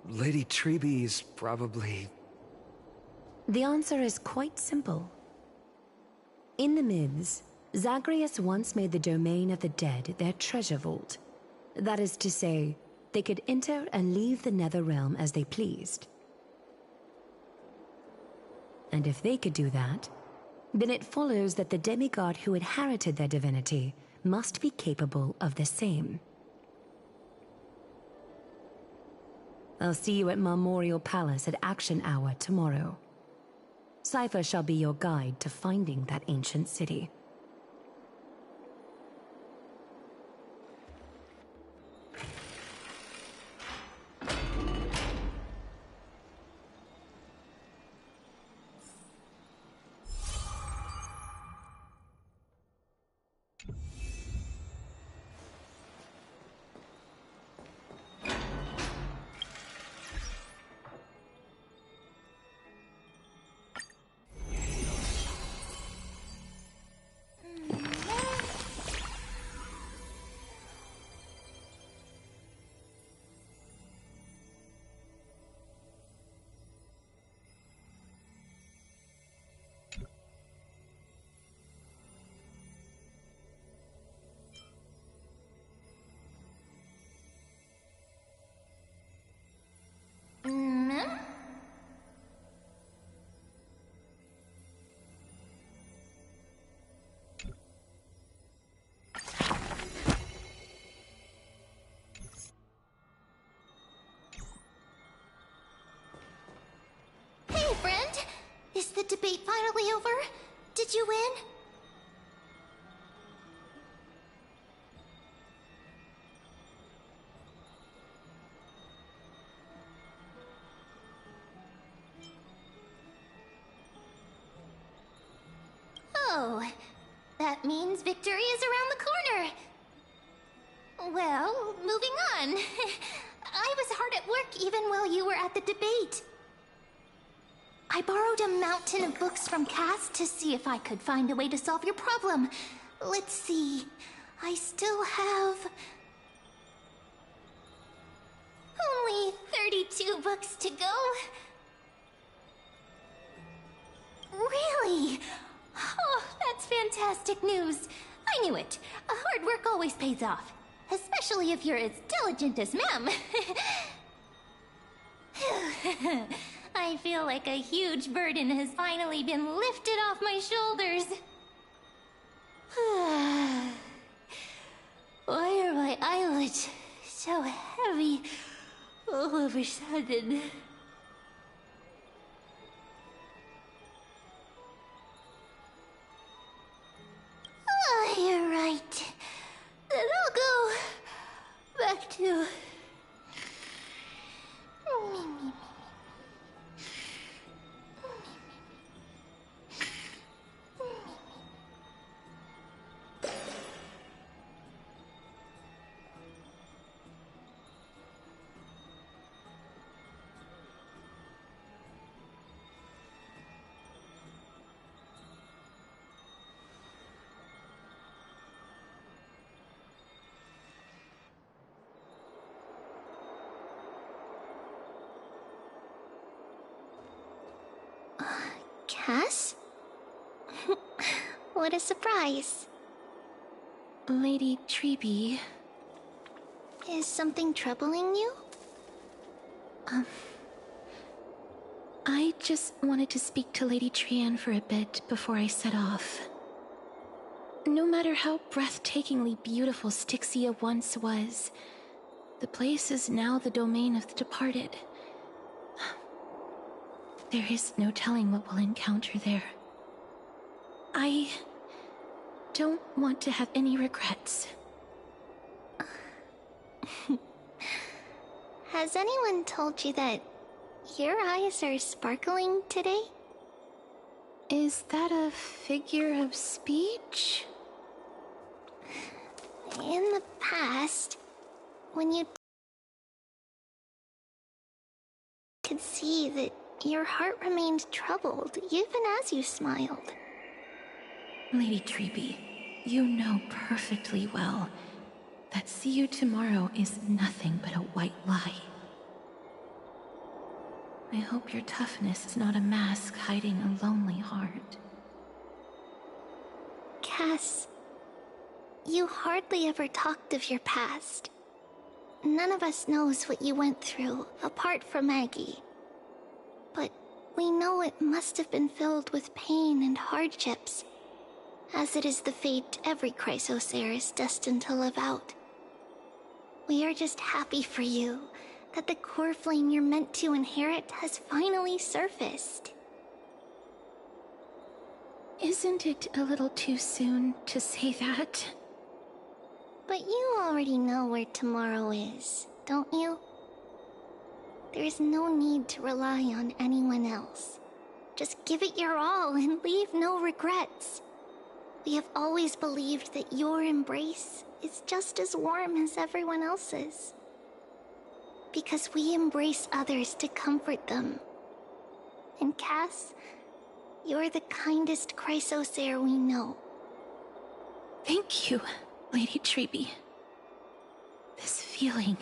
Lady Trebe is probably... The answer is quite simple. In the myths, Zagreus once made the domain of the dead their treasure vault. That is to say, they could enter and leave the Netherrealm as they pleased. And if they could do that, then it follows that the demigod who inherited their divinity must be capable of the same. I'll see you at Marmorial Palace at Action Hour tomorrow. Cypher shall be your guide to finding that ancient city. debate finally over? Did you win? Oh, that means victory is around the corner. Well, moving on. I was hard at work even while you were at the debate. I borrowed a mountain of books from Cass to see if I could find a way to solve your problem. Let's see. I still have only 32 books to go. Really? Oh, that's fantastic news. I knew it. Hard work always pays off. Especially if you're as diligent as Ma'am. I feel like a huge burden has finally been lifted off my shoulders. Why are my eyelids so heavy all of a sudden? Oh, you're right. Then I'll go back to... Cass? What a surprise. Lady Treby. Is something troubling you? I just wanted to speak to Lady Trian for a bit before I set off. No matter how breathtakingly beautiful Styxia once was, the place is now the domain of the departed. There is no telling what we'll encounter there. I don't want to have any regrets. Has anyone told you that your eyes are sparkling today? Is that a figure of speech? In the past, when you could see that your heart remained troubled, even as you smiled. Lady Treby, you know perfectly well that see you tomorrow is nothing but a white lie. I hope your toughness is not a mask hiding a lonely heart. Cass, you hardly ever talked of your past. None of us knows what you went through, apart from Maggie. But we know it must have been filled with pain and hardships, as it is the fate every Chrysosaur is destined to live out. We are just happy for you that the core flame you're meant to inherit has finally surfaced. Isn't it a little too soon to say that? But you already know where tomorrow is, don't you? There's no need to rely on anyone else. Just give it your all and leave no regrets. We have always believed that your embrace is just as warm as everyone else's. Because we embrace others to comfort them. And Cass, you're the kindest Chrysosaur we know. Thank you, Lady Treby. This feeling...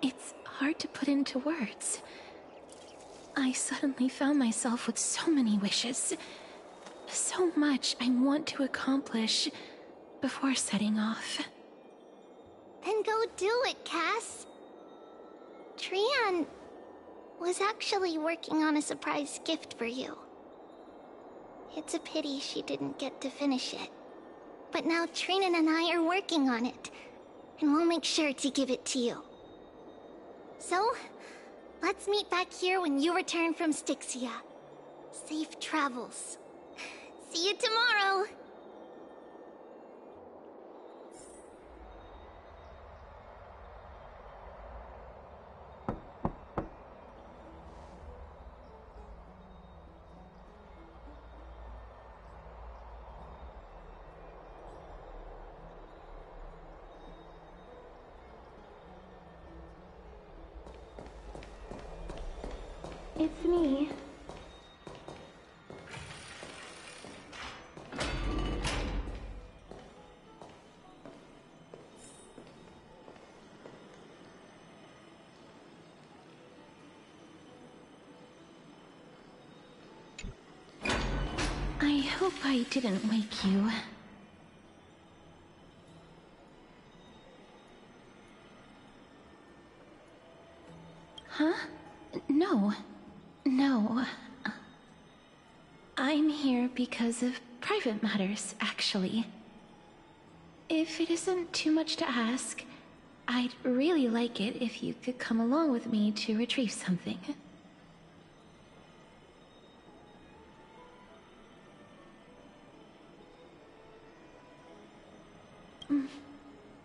it's hard to put into words. I suddenly found myself with so many wishes. So much I want to accomplish before setting off. Then go do it, Cass. Trian was actually working on a surprise gift for you. It's a pity she didn't get to finish it. But now Trinan and I are working on it, and we'll make sure to give it to you. So, let's meet back here when you return from Styxia. Safe travels. See you tomorrow! It's me. I hope I didn't wake you. Huh? No. No. I'm here because of private matters, actually. If it isn't too much to ask, I'd really like it if you could come along with me to retrieve something.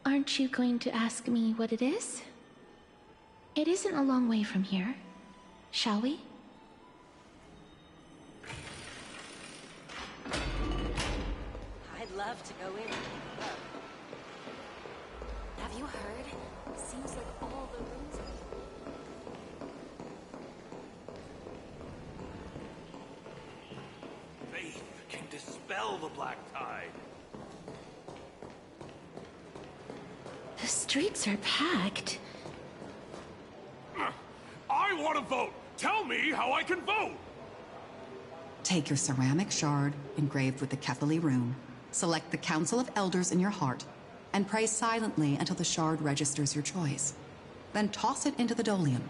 Aren't you going to ask me what it is? It isn't a long way from here. Shall we? I'd love to go in. Have you heard? Seems like all the rooms Faith can dispel the black tide. The streets are packed. I want to vote! Tell me how I can vote! Take your ceramic shard, engraved with the Kethali rune, select the Council of Elders in your heart, and pray silently until the shard registers your choice. Then toss it into the Dolium.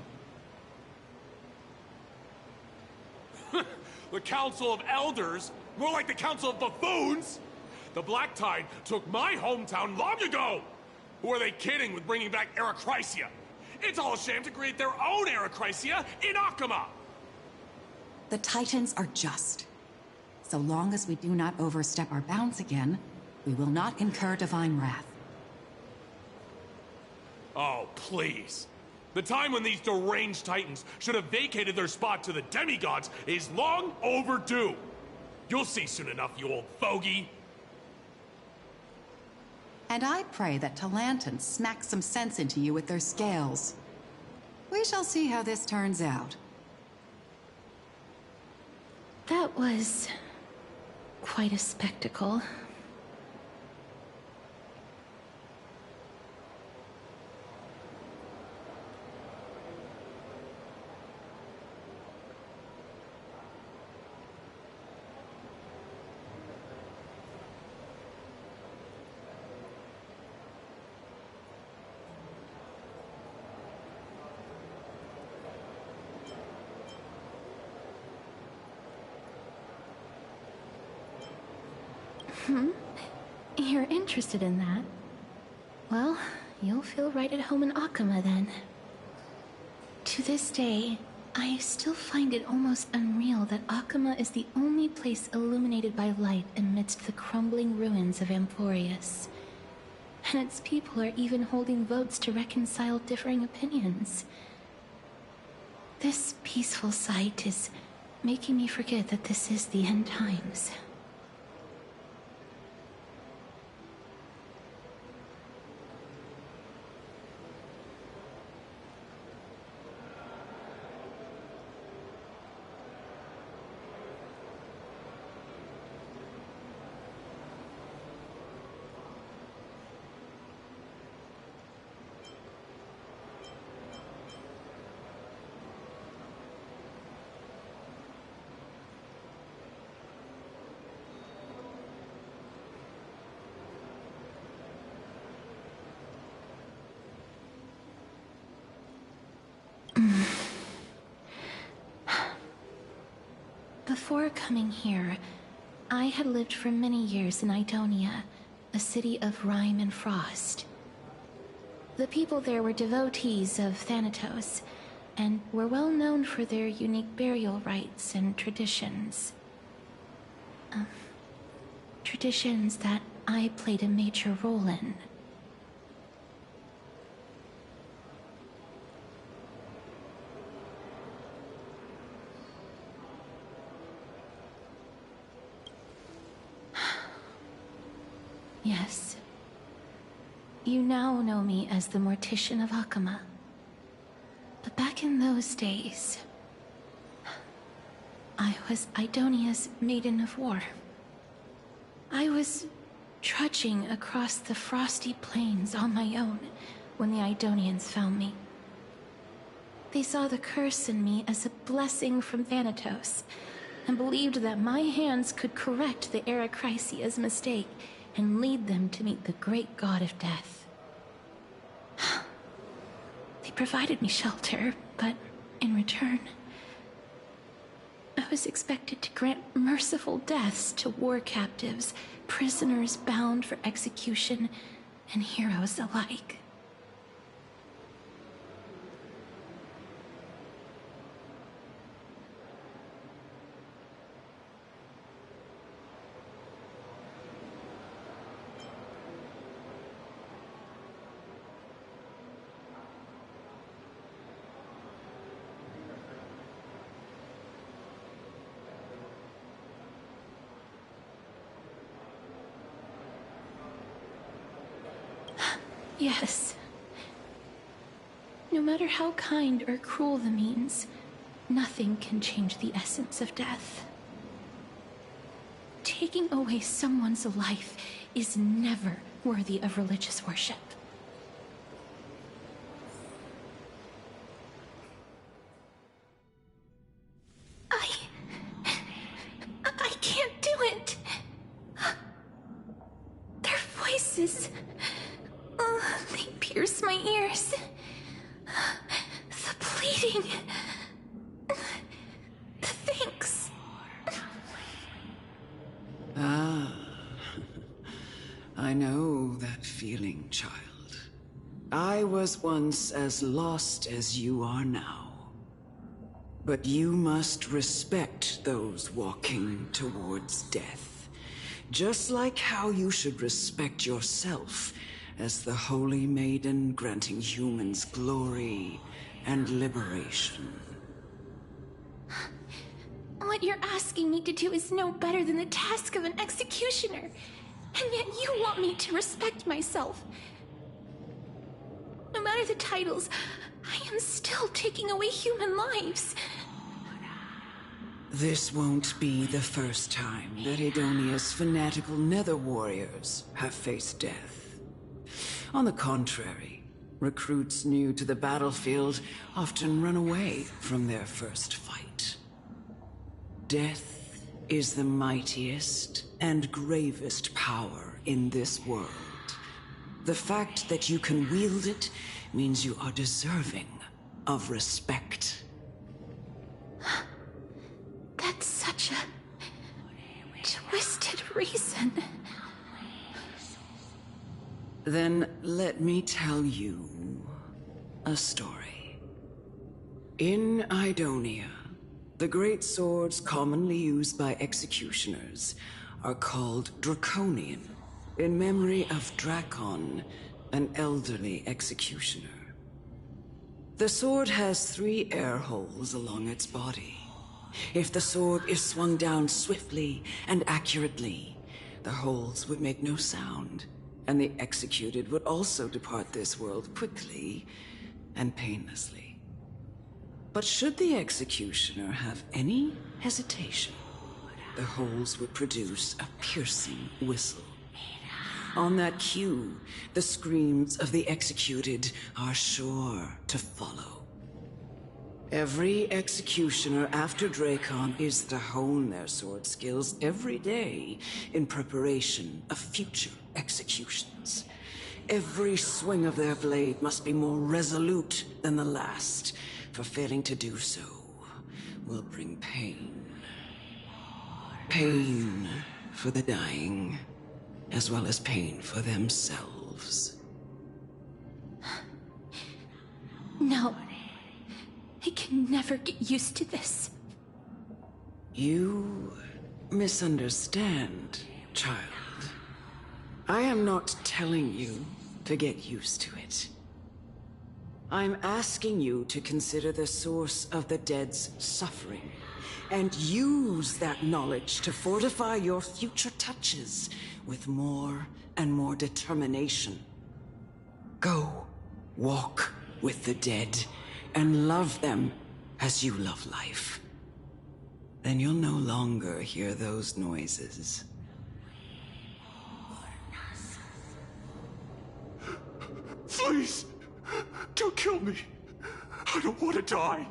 The Council of Elders? More like the Council of Buffoons! The Black Tide took my hometown long ago! Who are they kidding with bringing back Eracrycia? It's all a sham to create their own Eracrycia in Akama! The Titans are just. So long as we do not overstep our bounds again, we will not incur divine wrath. Oh, please. The time when these deranged Titans should have vacated their spot to the demigods is long overdue. You'll see soon enough, you old fogey. And I pray that Talantans smack some sense into you with their scales. We shall see how this turns out. That was quite a spectacle. You're interested in that? Well, you'll feel right at home in Akama then. To this day, I still find it almost unreal that Akama is the only place illuminated by light amidst the crumbling ruins of Amphorius. And its people are even holding votes to reconcile differing opinions. This peaceful sight is making me forget that this is the end times. Before coming here, I had lived for many years in Idonia, a city of rime and frost. The people there were devotees of Thanatos, and were well known for their unique burial rites and traditions. Traditions that I played a major role in. Yes. You now know me as the Mortician of Hakama. But back in those days, I was Idonia's Maiden of War. I was trudging across the frosty plains on my own when the Idonians found me. They saw the curse in me as a blessing from Thanatos, and believed that my hands could correct the Arachrysia's mistake and lead them to meet the great god of death. They provided me shelter, but in return, I was expected to grant merciful deaths to war captives, prisoners bound for execution, and heroes alike. Yes. No matter how kind or cruel the means, nothing can change the essence of death. Taking away someone's life is never worthy of religious worship. I can't do it. Their voices... they pierce my ears. The pleading. The thanks. Ah. I know that feeling, child. I was once as lost as you are now. But you must respect those walking towards death. Just like how you should respect yourself as the Holy Maiden granting humans glory and liberation. What you're asking me to do is no better than the task of an executioner. And yet you want me to respect myself. No matter the titles, I am still taking away human lives. This won't be the first time that Idonia's fanatical nether warriors have faced death. On the contrary, recruits new to the battlefield often run away from their first fight. Death is the mightiest and gravest power in this world. The fact that you can wield it means you are deserving of respect. That's such a twisted reason. Then let me tell you a story. In Idonia, the great swords commonly used by executioners are called Draconian, in memory of Drakon, an elderly executioner. The sword has 3 air holes along its body. If the sword is swung down swiftly and accurately, the holes would make no sound, and the executed would also depart this world quickly and painlessly. But should the executioner have any hesitation, the holes would produce a piercing whistle. On that cue, the screams of the executed are sure to follow. Every executioner after Drakon is to hone their sword skills every day in preparation of future executions. Every swing of their blade must be more resolute than the last, for failing to do so will bring pain. Pain for the dying, as well as pain for themselves. No. I never get used to this. You misunderstand, child. I am not telling you to get used to it. I'm asking you to consider the source of the dead's suffering, and use that knowledge to fortify your future touches with more and more determination. Go, walk with the dead, and love them as you love life. Then you'll no longer hear those noises. Please! Don't kill me! I don't want to die!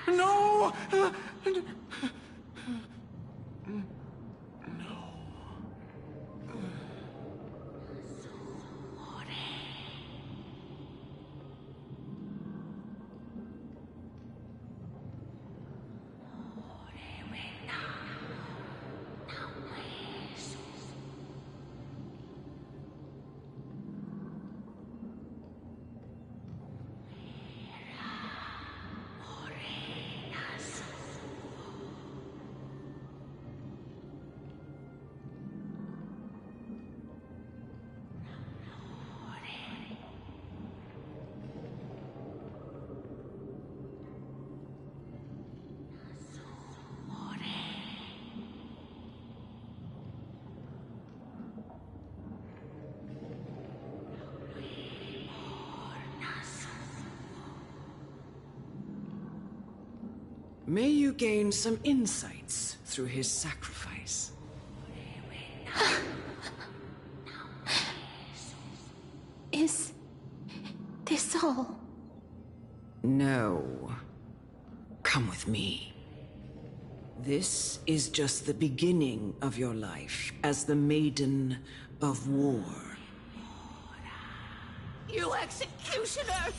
No! May you gain some insights through his sacrifice. Is this all? No. Come with me. This is just the beginning of your life as the Maiden of War. You executioner!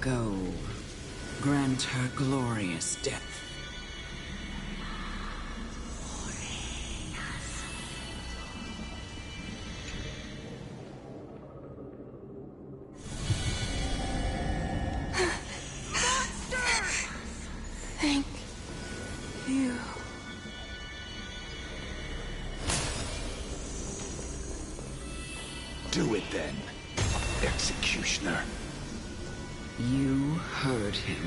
Go, grant her glorious death. Thank you. Do it then, executioner. You heard him.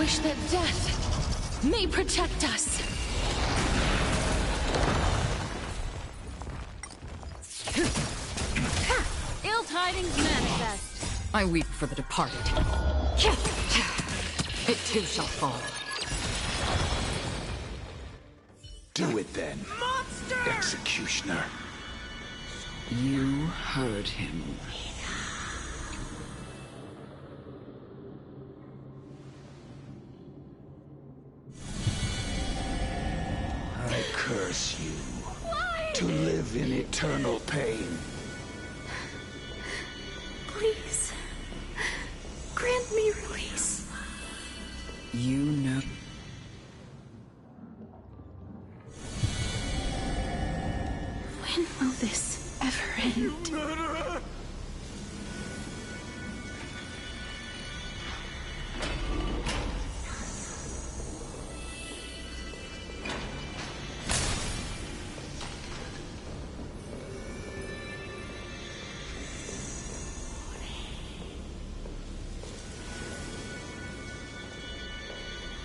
wish that death may protect us. Ill tidings manifest. I weep for the departed. It too shall fall. Do it then, Monster! Executioner. You heard him. I curse you. Why? To live in eternal pain. Please, grant me release. You know. When will this ever end?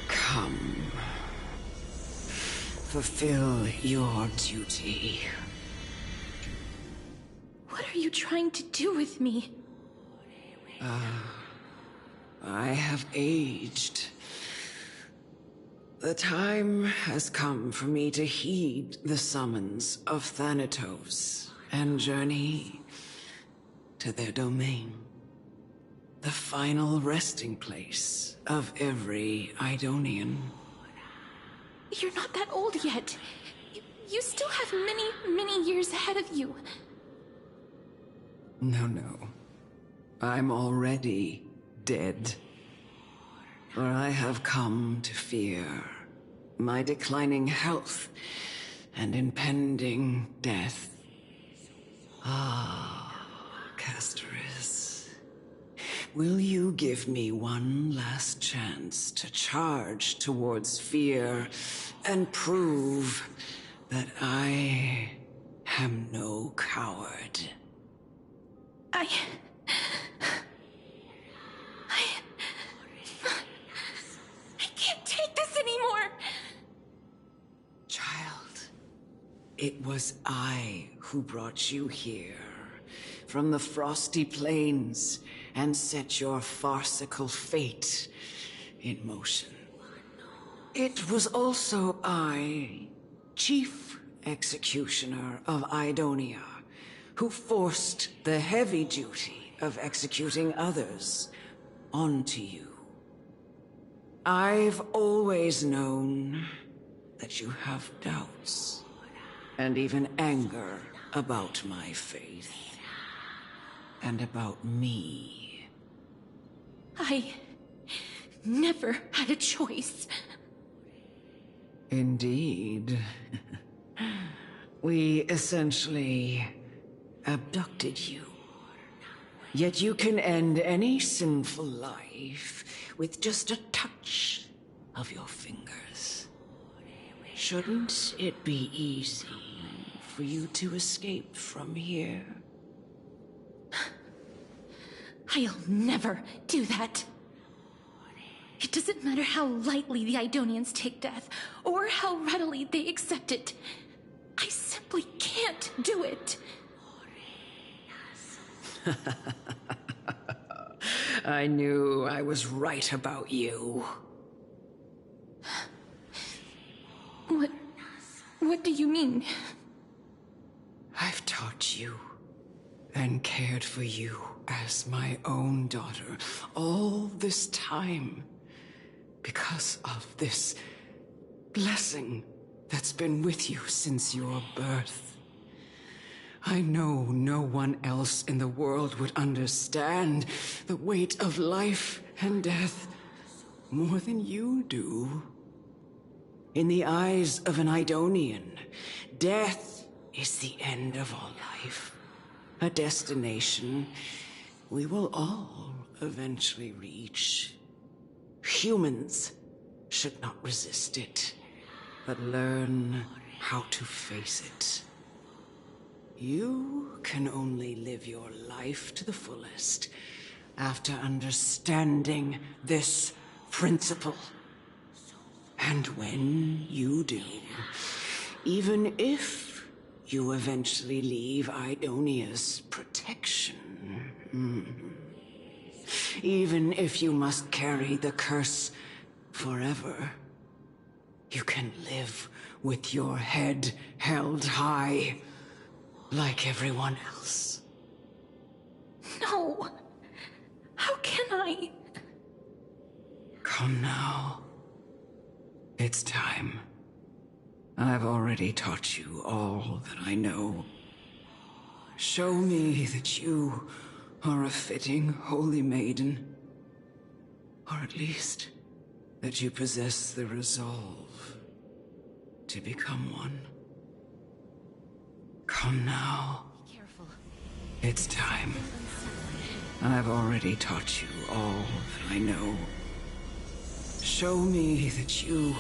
Come. Fulfill your duty. What are you trying to do with me? I have aged. The time has come for me to heed the summons of Thanatos and journey to their domain. The final resting place of every Idonian. You're not that old yet. You still have many, many years ahead of you. No. I'm already dead. For I have come to fear my declining health and impending death. Castorice. Will you give me one last chance to charge towards fear and prove that I am no coward? I can't take this anymore! Child, it was I who brought you here, from the frosty plains, and set your farcical fate in motion. It was also I, Chief Executioner of Idonia, who forced the heavy duty of executing others onto you. I've always known that you have doubts, and even anger about my faith, and about me. I never had a choice. Indeed. We essentially abducted you. Yet you can end any sinful life with just a touch of your fingers. Shouldn't it be easy for you to escape from here? I'll never do that. It doesn't matter how lightly the Idonians take death, or how readily they accept it. I simply can't do it. I knew I was right about you. What do you mean? I've taught you and cared for you as my own daughter all this time because of this blessing that's been with you since your birth. I know no one else in the world would understand the weight of life and death more than you do. In the eyes of an Idonian, death is the end of all life. A destination we will all eventually reach. Humans should not resist it, but learn how to face it. You can only live your life to the fullest after understanding this principle. And when you do, even if you eventually leave Idonia's protection, even if you must carry the curse forever, you can live with your head held high, like everyone else. No! How can I? Come now. It's time. I've already taught you all that I know. Show me that you are a fitting holy maiden. Or at least, that you possess the resolve to become one. Come now. Careful. It's time. I've already taught you all that I know. Show me that you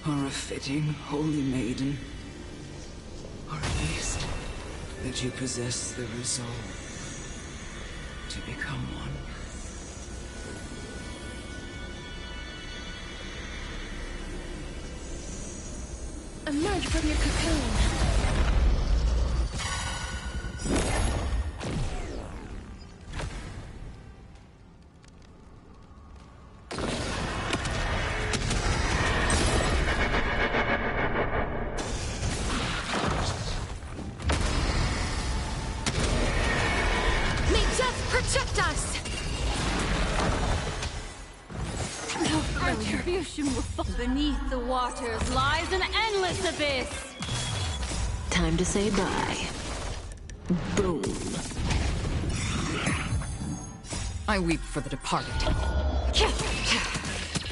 are a fitting holy maiden. Or at least, that you possess the resolve to become one. Emerge from your cocoon. May death protect us! No retribution will fall. Beneath the waters lies an endless abyss! Time to say bye. Boom. I weep for the departed.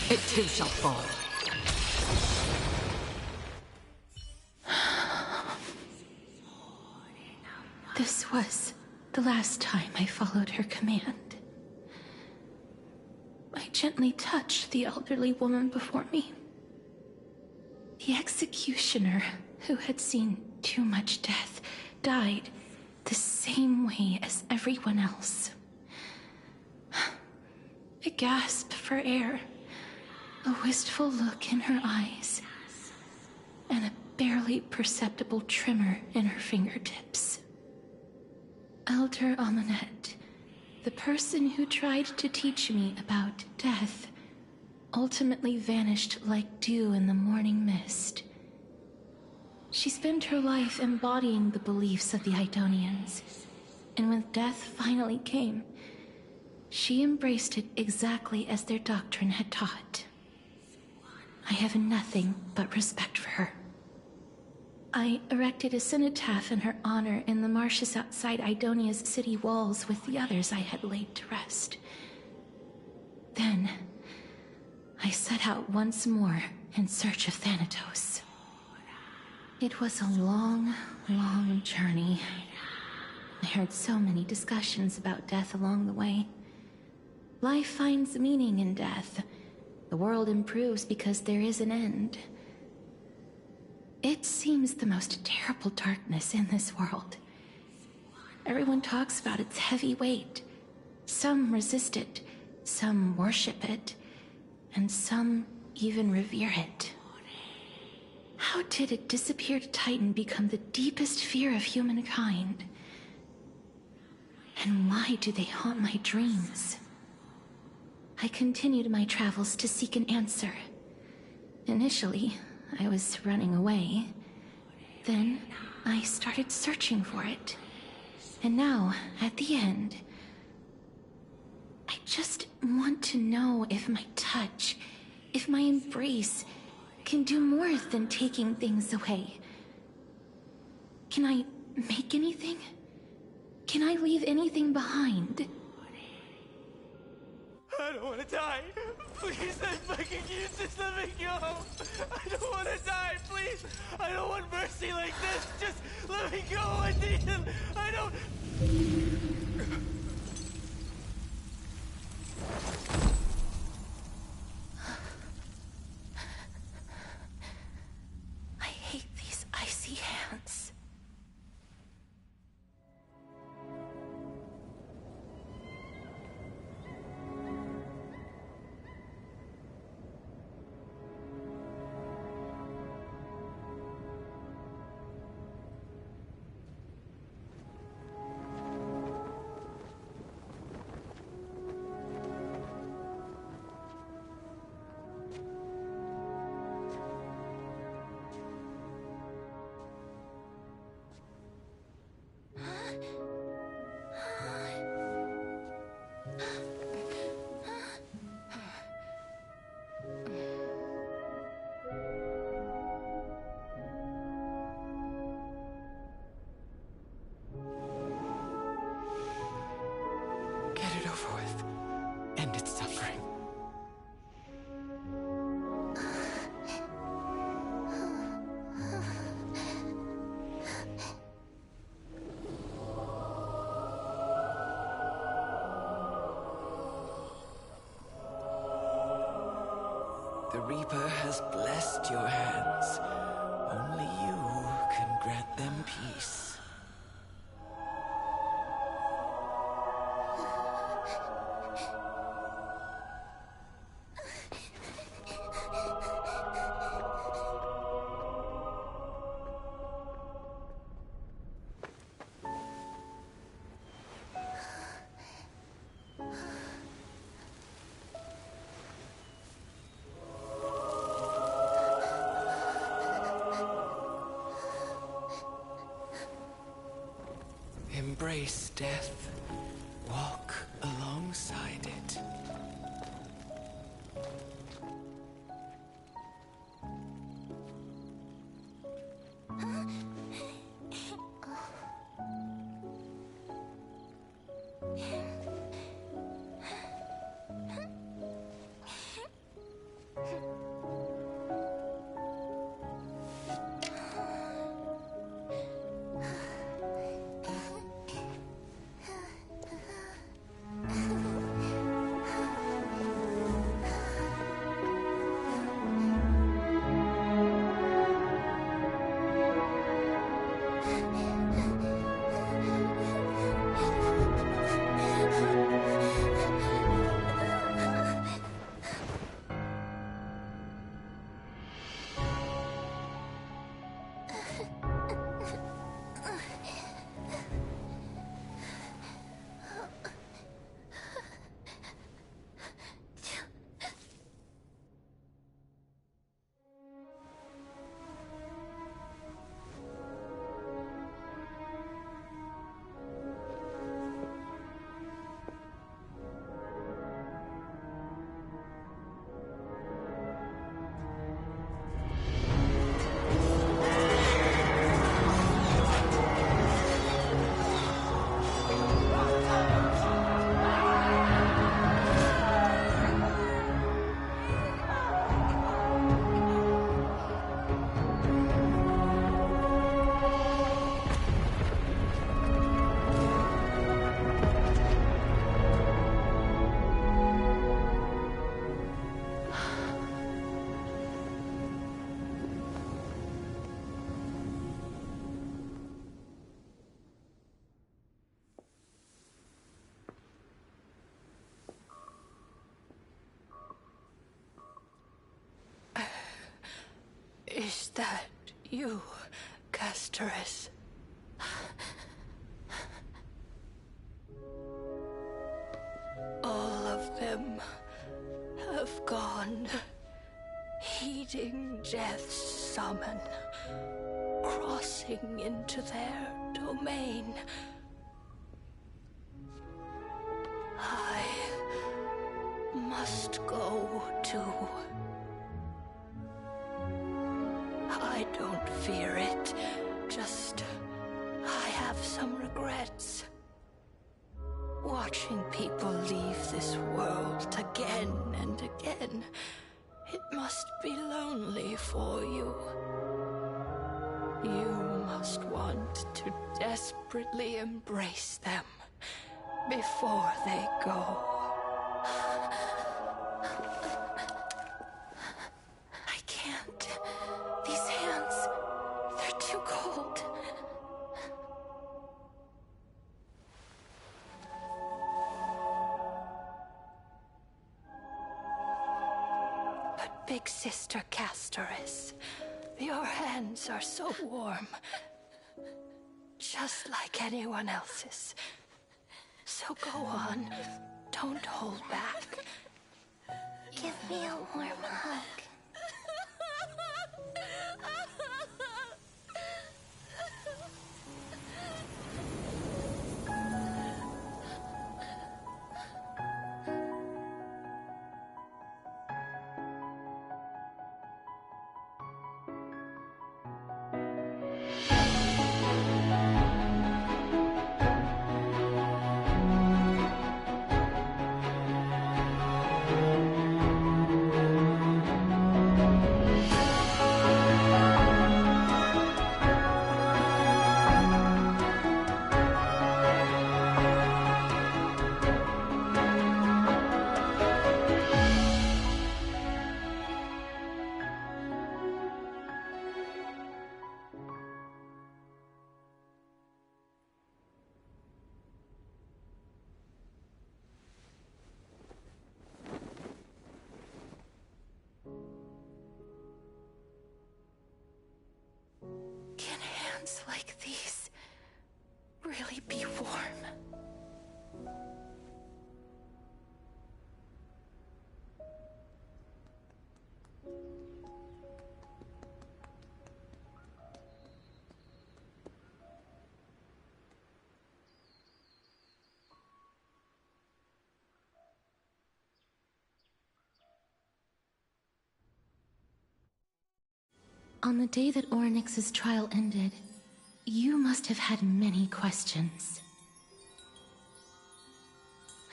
It too shall fall. This was the last time I followed her command. I gently touched the elderly woman before me. The executioner, who had seen too much death, died the same way as everyone else. A gasp for air, a wistful look in her eyes, and a barely perceptible tremor in her fingertips. Elder Amunet, the person who tried to teach me about death, ultimately vanished like dew in the morning mist. She spent her life embodying the beliefs of the Idonians, and when death finally came, she embraced it exactly as their doctrine had taught. I have nothing but respect for her. I erected a cenotaph in her honor in the marshes outside Idonia's city walls with the others I had laid to rest. Then, I set out once more in search of Thanatos. It was a long, long journey. I heard so many discussions about death along the way. Life finds meaning in death. The world improves because there is an end. It seems the most terrible darkness in this world. Everyone talks about its heavy weight. Some resist it, some worship it, and some even revere it. How did a disappeared titan become the deepest fear of humankind? And why do they haunt my dreams? I continued my travels to seek an answer. Initially, I was running away. Then, I started searching for it. And now, at the end, I just want to know if my touch, if my embrace, can do more than taking things away. Can I make anything? Can I leave anything behind? I don't want to die. Please, I'm begging you, just let me go. I don't want to die, please. I don't want mercy like this. Just let me go. I need to. I don't. I hate these icy hands. The Reaper has blessed your hands. Only you can grant them peace. Embrace death. Walk alongside it. Is that you, Castorice? All of them have gone, heeding death's summon, crossing into their domain. I must go too. I don't fear it, just I have some regrets. Watching people leave this world again and again, it must be lonely for you. You must want to desperately embrace them before they go. I can't. These hands, they're too cold. But Big Sister Castorice, your hands are so warm. Just like anyone else's. So go on. Don't hold back. Give me a warm hug. be warm. On the day that Ornyx's trial ended, you must have had many questions.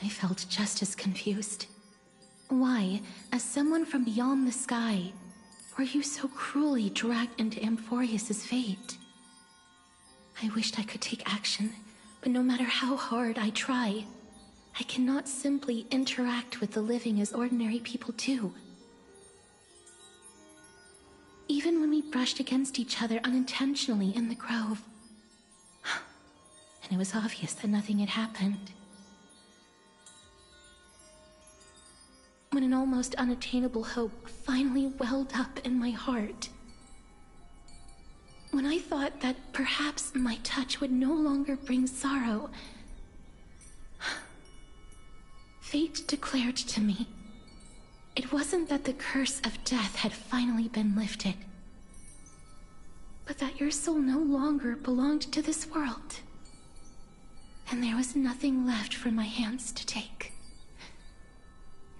I felt just as confused. Why, as someone from beyond the sky, were you so cruelly dragged into Amphorius's fate? I wished I could take action, but no matter how hard I try, I cannot simply interact with the living as ordinary people do. Even when we brushed against each other unintentionally in the grove. And it was obvious that nothing had happened. When an almost unattainable hope finally welled up in my heart. When I thought that perhaps my touch would no longer bring sorrow, fate declared to me, it wasn't that the curse of death had finally been lifted, but that your soul no longer belonged to this world. And there was nothing left for my hands to take.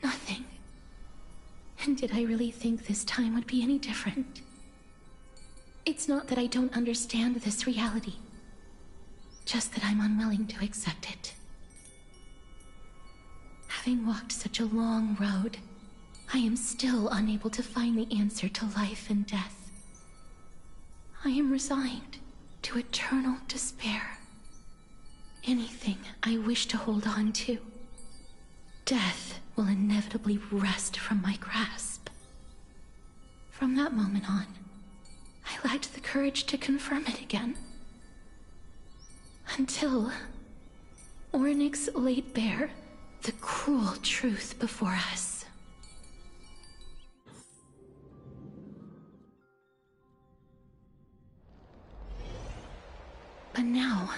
Nothing. And did I really think this time would be any different? It's not that I don't understand this reality, just that I'm unwilling to accept it. Having walked such a long road, I am still unable to find the answer to life and death. I am resigned to eternal despair. Anything I wish to hold on to, death will inevitably wrest from my grasp. From that moment on, I lacked the courage to confirm it again. Until Ornyx laid bare the cruel truth before us. But now,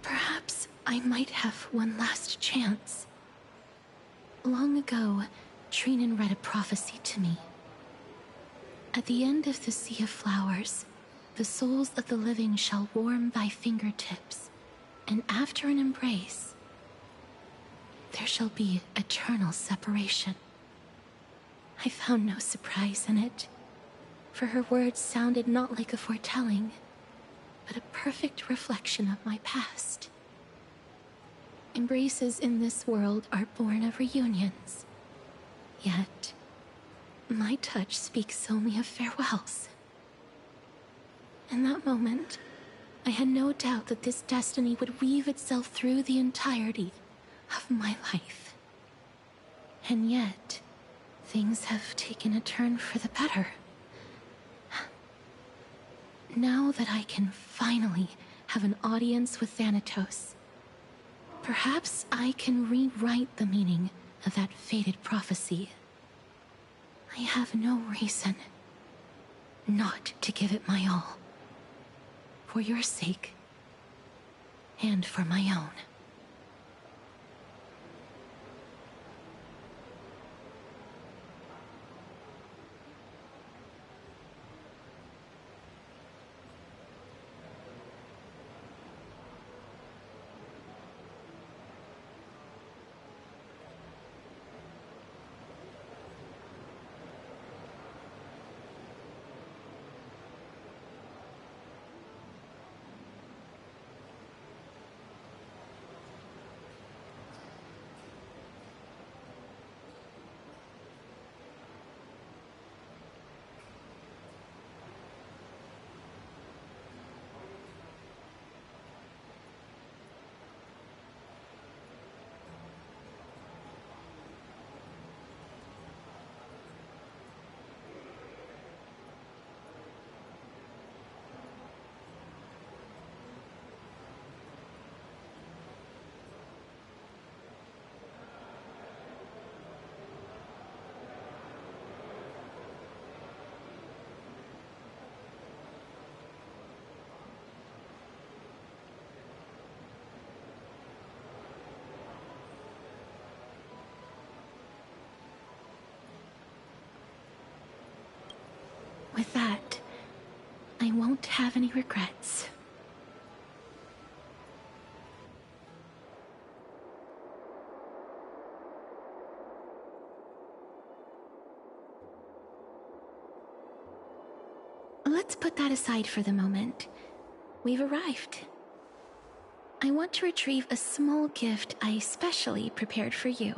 perhaps I might have one last chance. Long ago, Trinan read a prophecy to me. At the end of the Sea of Flowers, the souls of the living shall warm thy fingertips, and after an embrace, there shall be eternal separation. I found no surprise in it, for her words sounded not like a foretelling, but a perfect reflection of my past. Embraces in this world are born of reunions, yet my touch speaks only of farewells. In that moment, I had no doubt that this destiny would weave itself through the entirety of my life. And yet, things have taken a turn for the better. Now that I can finally have an audience with Thanatos, perhaps I can rewrite the meaning of that fated prophecy. I have no reason not to give it my all. For your sake, and for my own. With that, I won't have any regrets. Let's put that aside for the moment. We've arrived. I want to retrieve a small gift I specially prepared for you.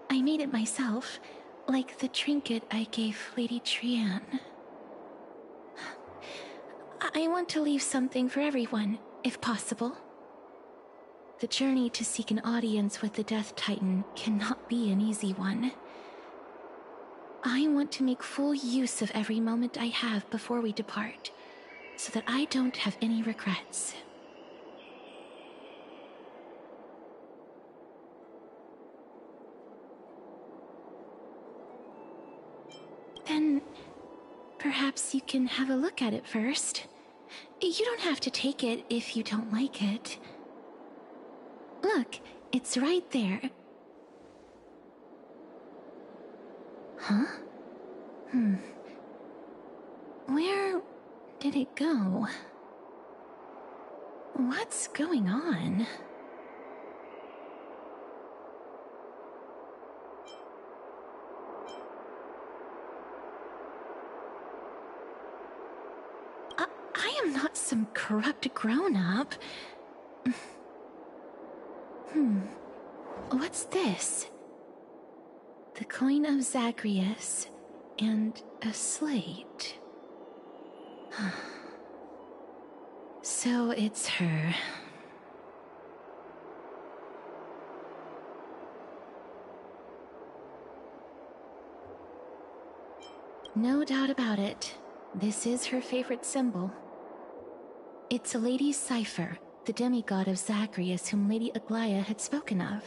I made it myself, like the trinket I gave Lady Trianne. I want to leave something for everyone, if possible. The journey to seek an audience with the Death Titan cannot be an easy one. I want to make full use of every moment I have before we depart, so that I don't have any regrets. Then, perhaps you can have a look at it first. You don't have to take it if you don't like it. Look, it's right there. Huh? Where did it go? What's going on? I am not some corrupt grown-up. What's this? The coin of Zagreus and a slate. So it's her. No doubt about it. This is her favorite symbol. It's a lady's cipher, the demigod of Zagreus whom Lady Aglaia had spoken of.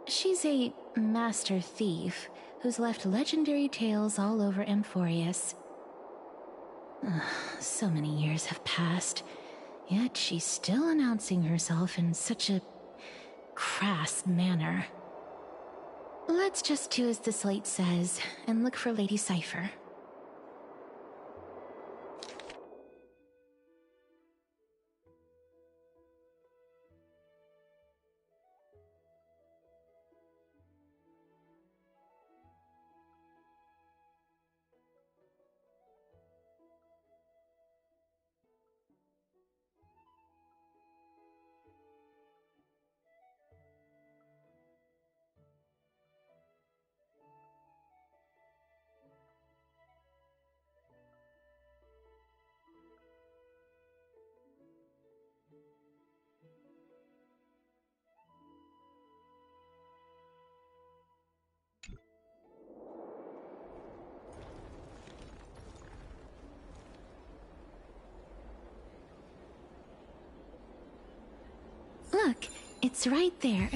She's a master thief who's left legendary tales all over Amphorius. So many years have passed, yet she's still announcing herself in such a crass manner. Let's just do as the slate says and look for Lady Cipher. Look, it's right there.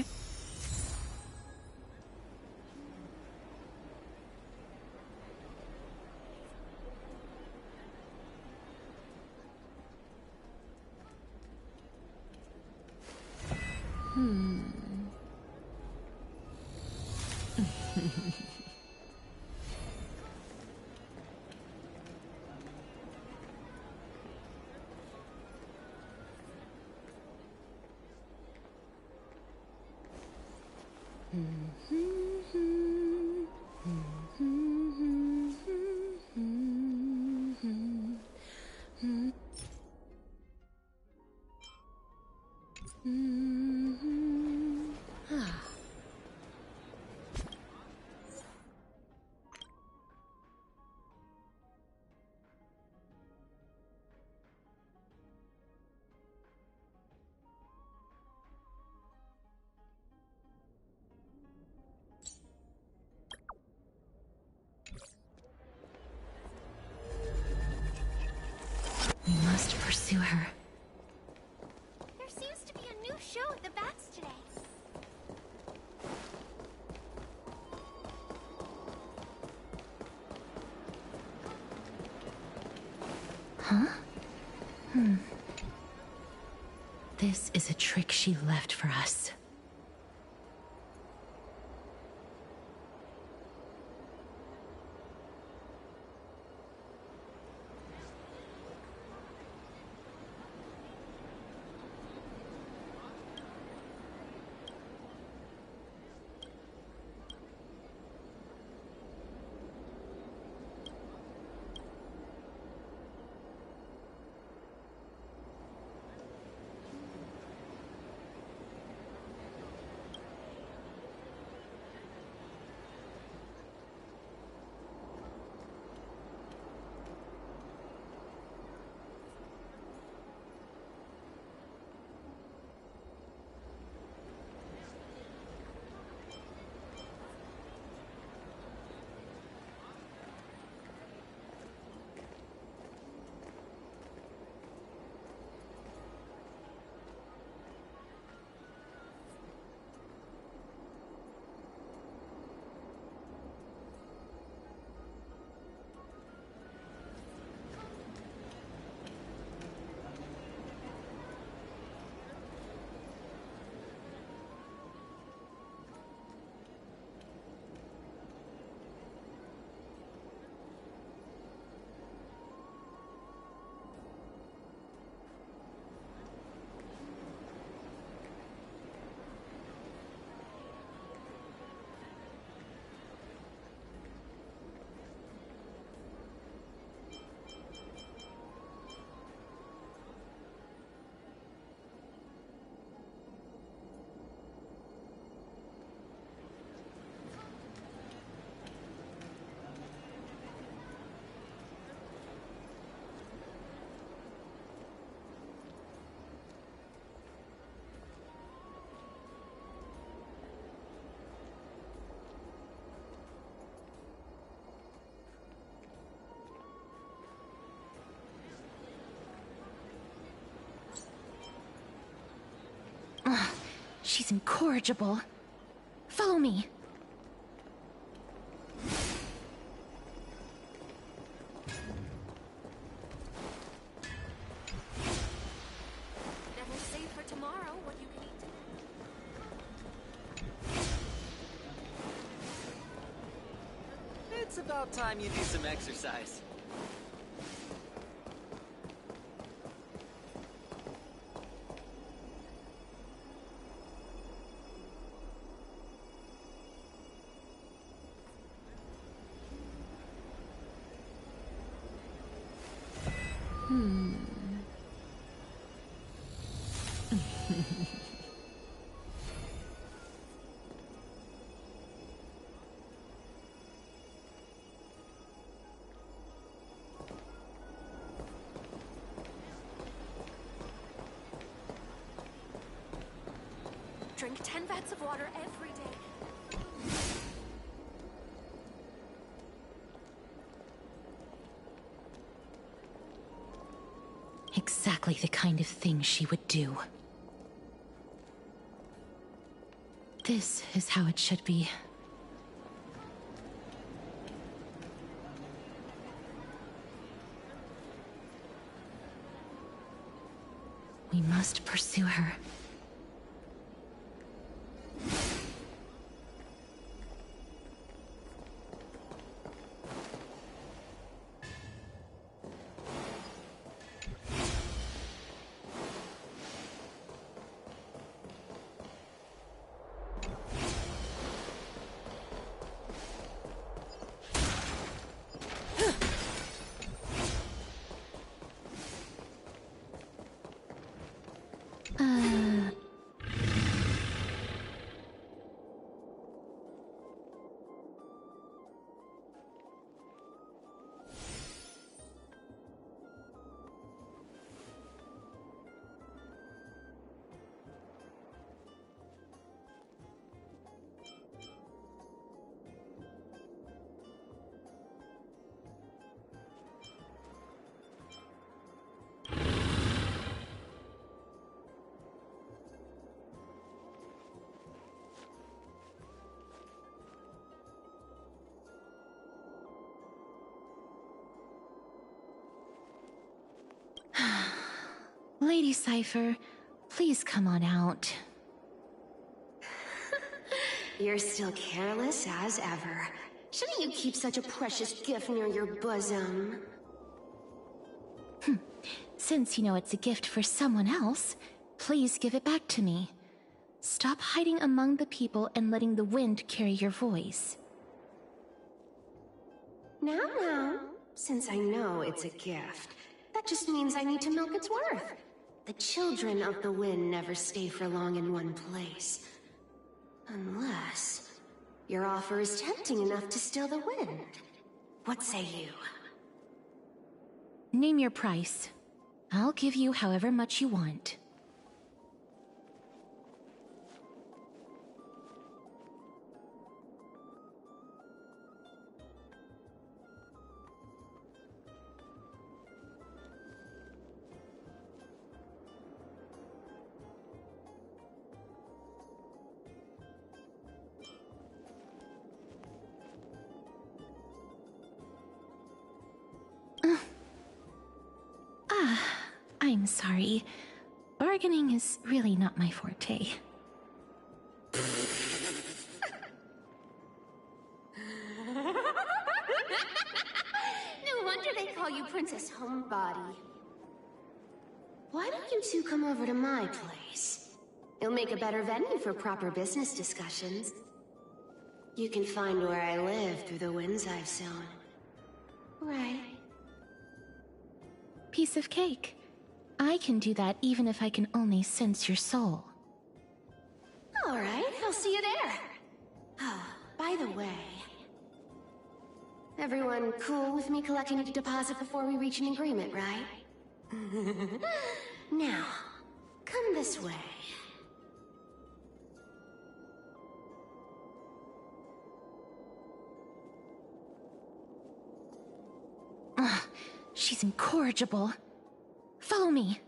We must pursue her. There seems to be a new show at the bats today. Huh? This is a trick she left for us. She's incorrigible. Follow me. Never save for tomorrow what you can eat. It's about time you do some exercise. Drink 10 vats of water every day. Exactly the kind of thing she would do. This is how it should be. We must pursue her. Lady Cypher, please come on out. You're still careless as ever. Shouldn't you keep such a precious gift near your bosom? Since you know it's a gift for someone else, please give it back to me. Stop hiding among the people and letting the wind carry your voice. Now, since I know it's a gift, that just means I need to milk its worth. The children of the wind never stay for long in one place. Unless your offer is tempting enough to still the wind. What say you? Name your price. I'll give you however much you want. I'm sorry. Bargaining is really not my forte. No wonder they call you Princess Homebody. Why don't you two come over to my place? It'll make a better venue for proper business discussions. You can find where I live through the winds I've sown. Right. Piece of cake. I can do that even if I can only sense your soul. All right, I'll see you there. Oh, by the way, everyone cool with me collecting a deposit before we reach an agreement, right? Now, come this way. She's incorrigible. Follow me.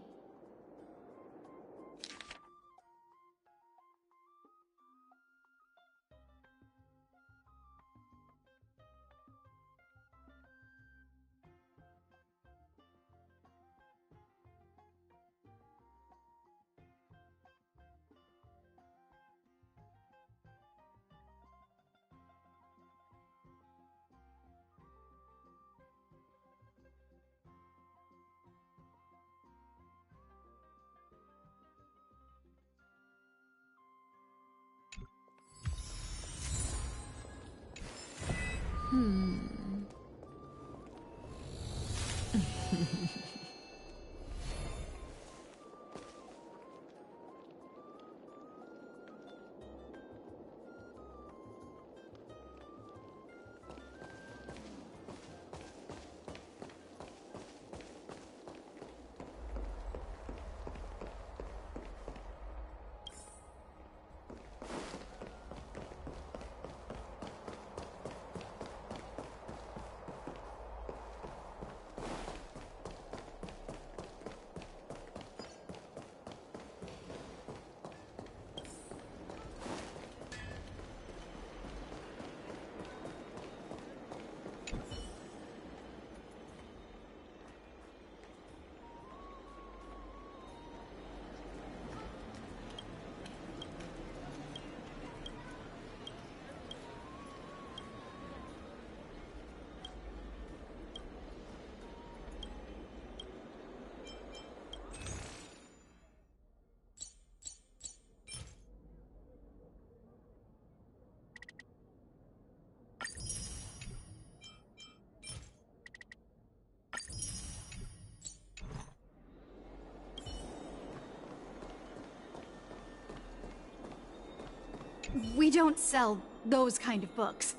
We don't sell those kind of books.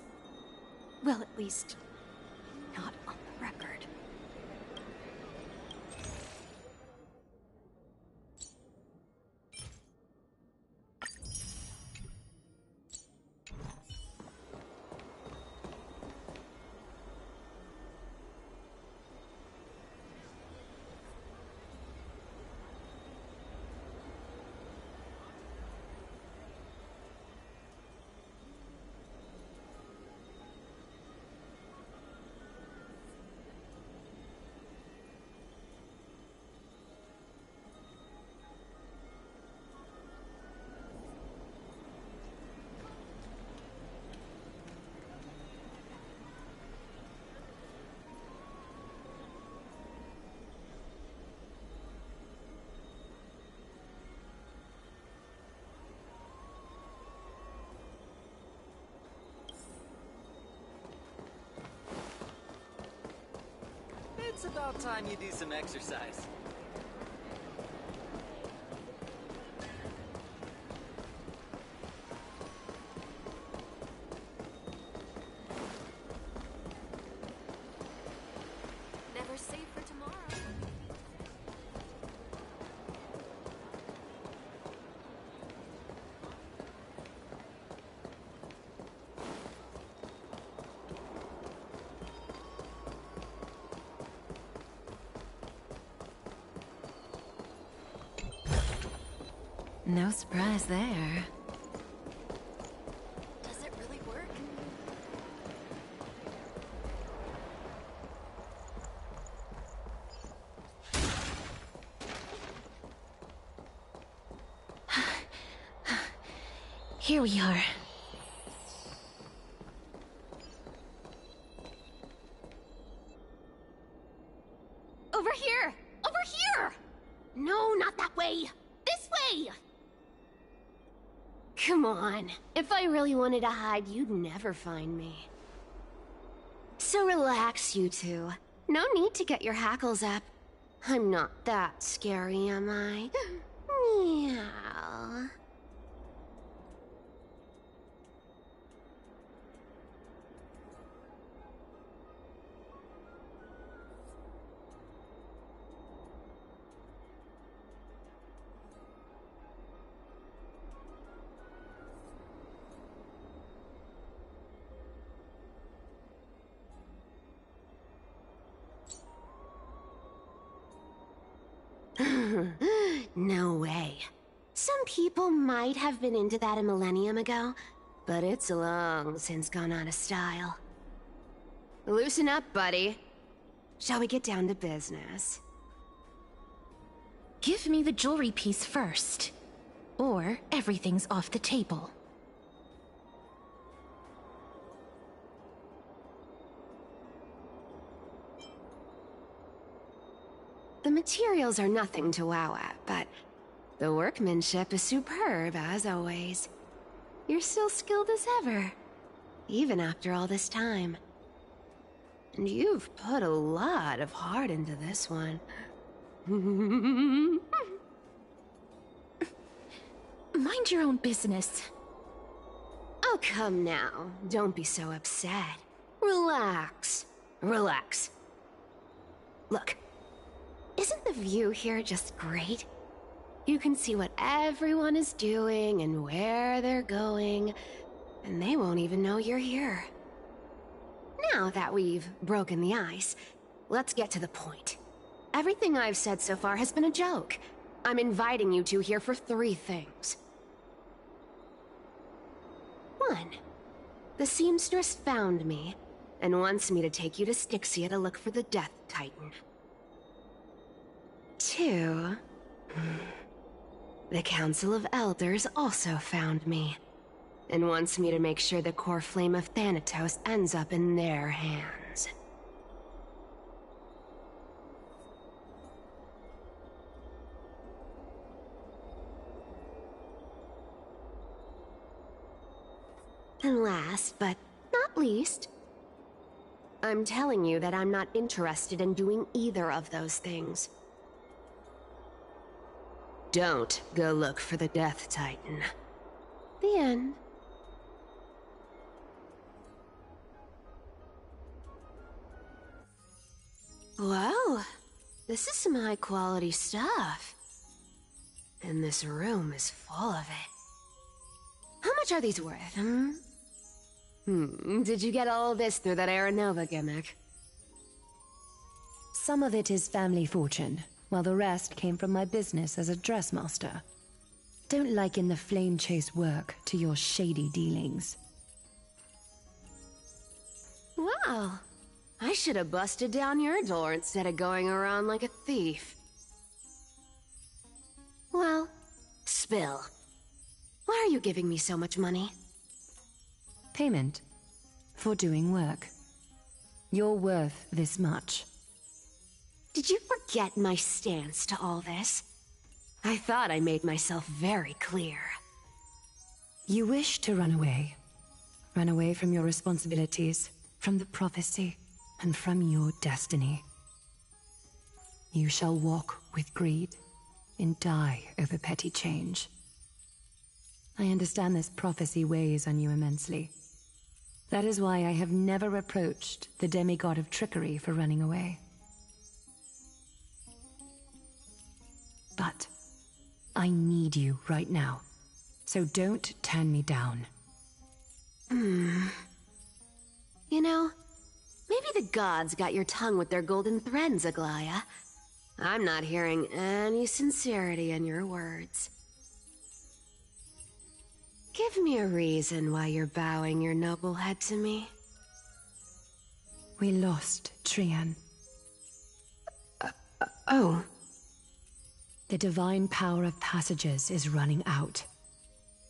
Well, at least, not on the record. It's about time you do some exercise. Never safe for tomorrow. No surprise there. Does it really work? Here we are. Over here! Over here! No, not that way! This way! Come on. If I really wanted to hide, you'd never find me. So relax, you two. No need to get your hackles up. I'm not that scary, am I? Meow. No way. Some people might have been into that a millennium ago, but it's long since gone out of style. Loosen up, buddy. Shall we get down to business? Give me the jewelry piece first, or everything's off the table. The materials are nothing to wow at, but the workmanship is superb, as always. You're still skilled as ever, even after all this time. And you've put a lot of heart into this one. Mind your own business. Oh, come now. Don't be so upset. Relax. Relax. Look. Isn't the view here just great? You can see what everyone is doing and where they're going, and they won't even know you're here. Now that we've broken the ice, let's get to the point. Everything I've said so far has been a joke. I'm inviting you two here for 3 things. 1. The seamstress found me, and wants me to take you to Styxia to look for the Death Titan. 2. The Council of Elders also found me, and wants me to make sure the core flame of Thanatos ends up in their hands. And last, but not least, I'm telling you that I'm not interested in doing either of those things. Don't go look for the Death Titan. The end. Well, this is some high-quality stuff. And this room is full of it. How much are these worth, Did you get all this through that Aranova gimmick? Some of it is family fortune, while the rest came from my business as a dressmaster. Don't liken the flame chase work to your shady dealings. Wow. I should have busted down your door instead of going around like a thief. Well, spill. Why are you giving me so much money? Payment for doing work. You're worth this much. Did you forget my stance to all this? I thought I made myself very clear. You wish to run away. Run away from your responsibilities, from the prophecy, and from your destiny. You shall walk with greed and die over petty change. I understand this prophecy weighs on you immensely. That is why I have never reproached the demigod of trickery for running away. But I need you right now, so don't turn me down. You know, maybe the gods got your tongue with their golden threads, Aglaya. I'm not hearing any sincerity in your words. Give me a reason why you're bowing your noble head to me. We lost Trian. Oh. The divine power of passages is running out.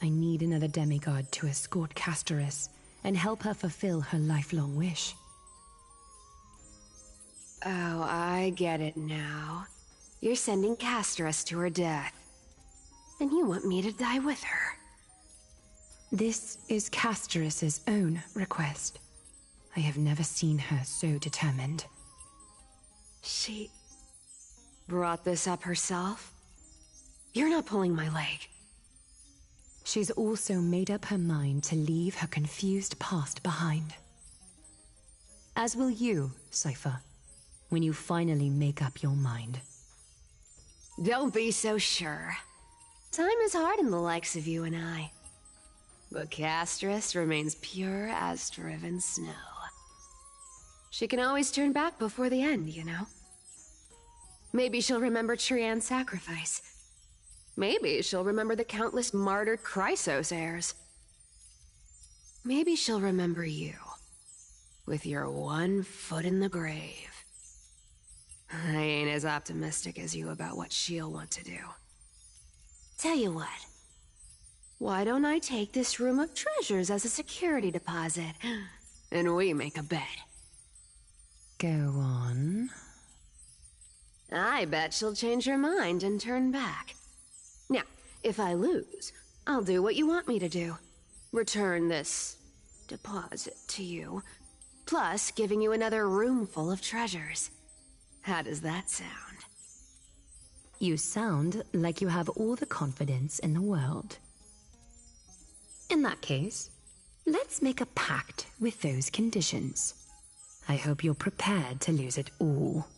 I need another demigod to escort Castorice and help her fulfill her lifelong wish. Oh, I get it now. You're sending Castorice to her death. And you want me to die with her. This is Castorice's own request. I have never seen her so determined. She brought this up herself? You're not pulling my leg. She's also made up her mind to leave her confused past behind. As will you, Cypher, when you finally make up your mind. Don't be so sure. Time is hard in the likes of you and I. But Castorice remains pure as driven snow. She can always turn back before the end, you know? Maybe she'll remember Trian's sacrifice. Maybe she'll remember the countless martyred Chrysos heirs. Maybe she'll remember you, with your one foot in the grave. I ain't as optimistic as you about what she'll want to do. Tell you what. Why don't I take this room of treasures as a security deposit, and we make a bet? Go on. I bet she'll change her mind and turn back. Now, if I lose, I'll do what you want me to do. Return this deposit to you, plus giving you another room full of treasures. How does that sound? You sound like you have all the confidence in the world. In that case, let's make a pact with those conditions. I hope you're prepared to lose it all.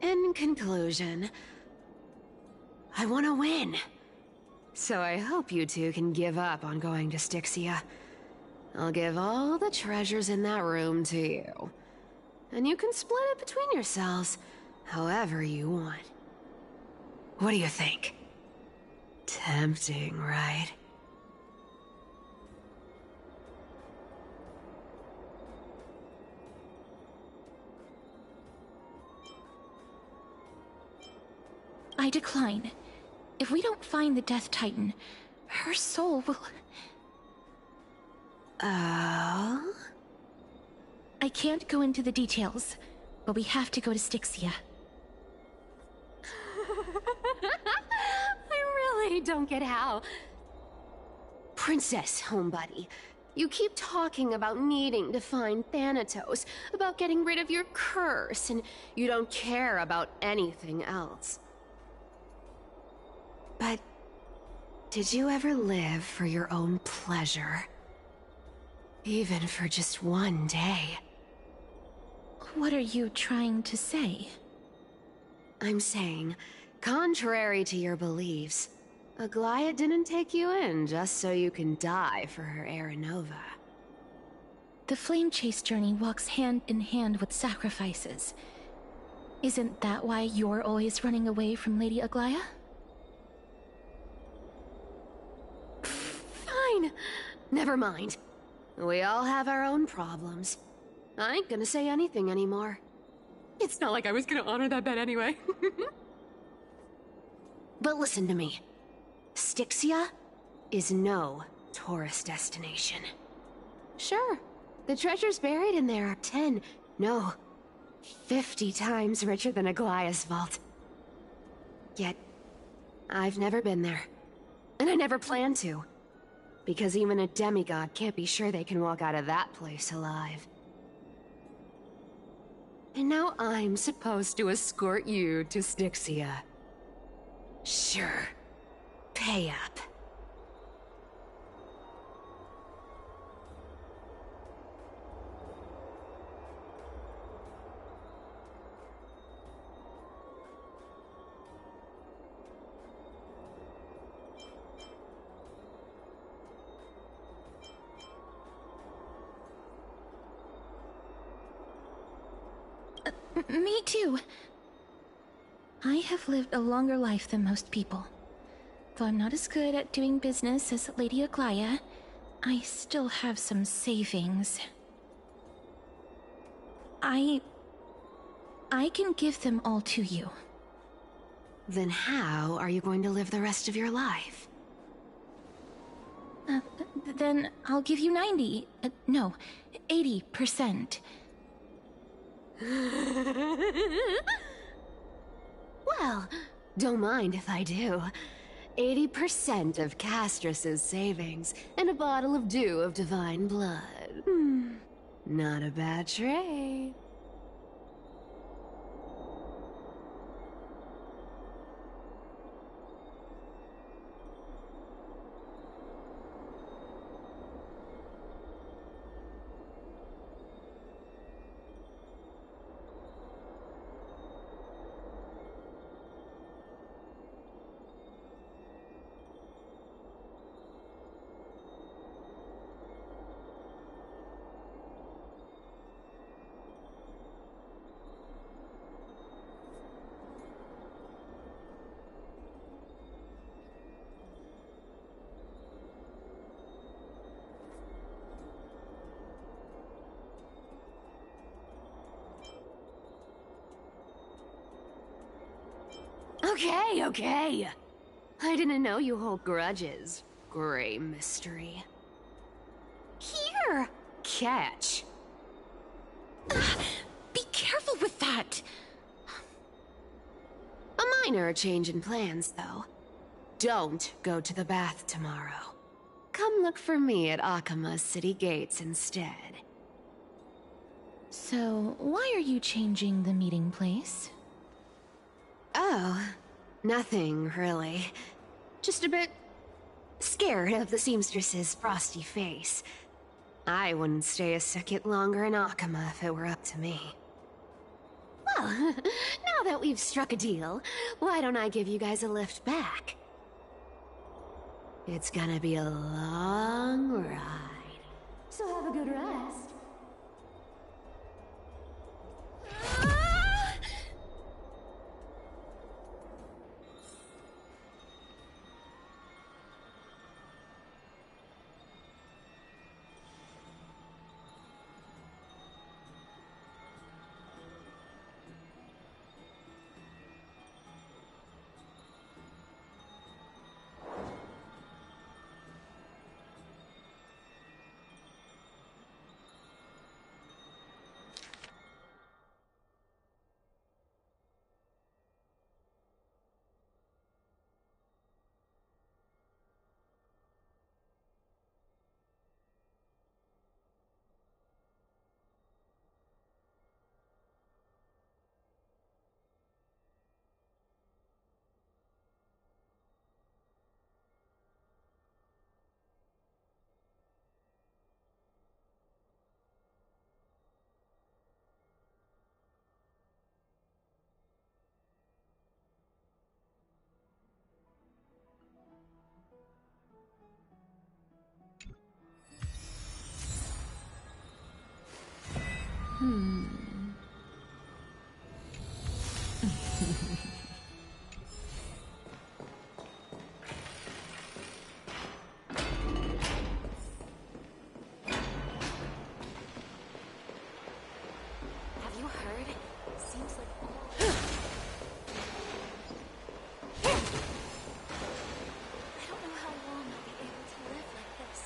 In conclusion, I want to win. So I hope you two can give up on going to Styxia. I'll give all the treasures in that room to you. And you can split it between yourselves however you want. What do you think? Tempting, right? I decline. If we don't find the Death Titan, her soul will... Oh? I can't go into the details, but we have to go to Styxia. I really don't get how. Princess, homebuddy, you keep talking about needing to find Thanatos, about getting rid of your curse, and you don't care about anything else. But did you ever live for your own pleasure? Even for just one day? What are you trying to say? I'm saying, contrary to your beliefs, Aglaia didn't take you in just so you can die for her Aranova. The flame chase journey walks hand in hand with sacrifices. Isn't that why you're always running away from Lady Aglaia? Fine. Never mind. We all have our own problems. I ain't gonna say anything anymore. It's not like I was gonna honor that bet anyway. But listen to me. Styxia is no tourist destination. Sure, the treasures buried in there are 10, no, 50 times richer than Aglaia's vault. Yet, I've never been there. And I never plan to. Because even a demigod can't be sure they can walk out of that place alive. And now I'm supposed to escort you to Styxia. Sure. Pay up. Me too. I have lived a longer life than most people. Though I'm not as good at doing business as Lady Aglaia, I still have some savings. I can give them all to you. Then how are you going to live the rest of your life? Then I'll give you 90, no, 80%. Well, don't mind if I do. 80% of Castorice's savings and a bottle of dew of divine blood. Not a bad trade. Okay. I didn't know you hold grudges, Gray Mystery. Here! Catch. Be careful with that! A minor change in plans, though. Don't go to the bath tomorrow. Come look for me at Akama's city gates instead. So, why are you changing the meeting place? Oh, nothing, really. Just a bit scared of the seamstress's frosty face. I wouldn't stay a second longer in Akama if it were up to me. Well, now that we've struck a deal, why don't I give you guys a lift back? It's gonna be a long ride, so have a good rest. Have you heard? Seems like I don't know how long I'll be able to live like this.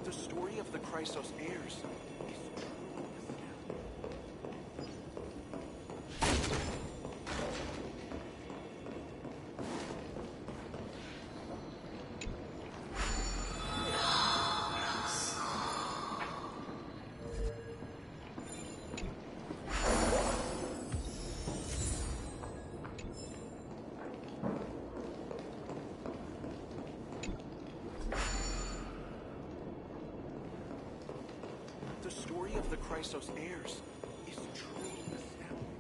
The story of the Chrysos heirs is true. The story of the Chrysos heirs is truly astounding.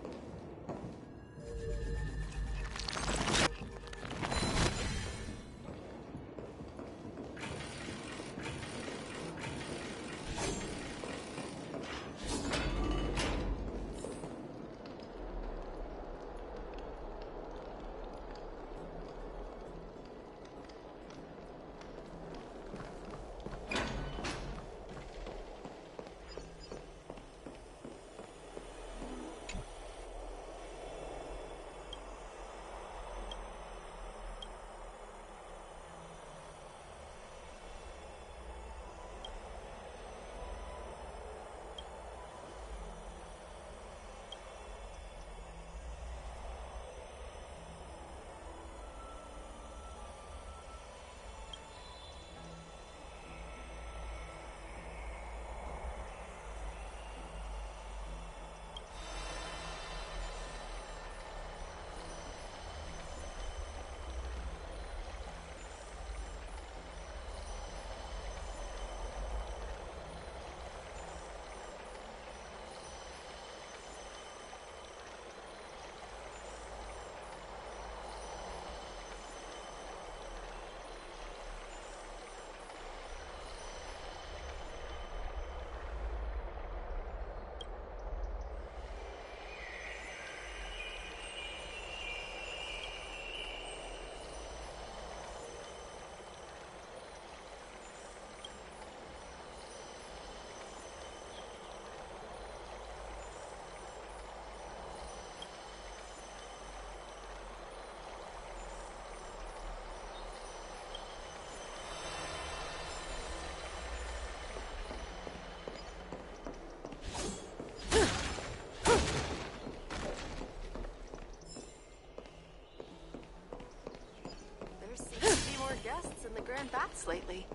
Guests in the Grand Baths lately.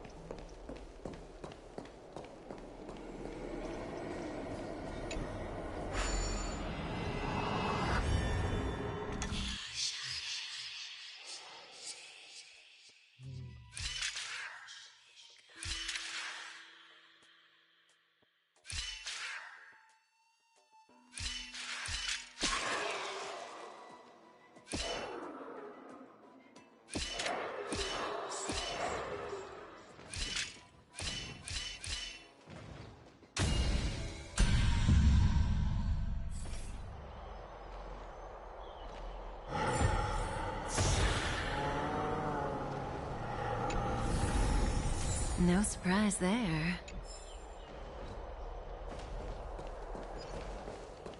No surprise there.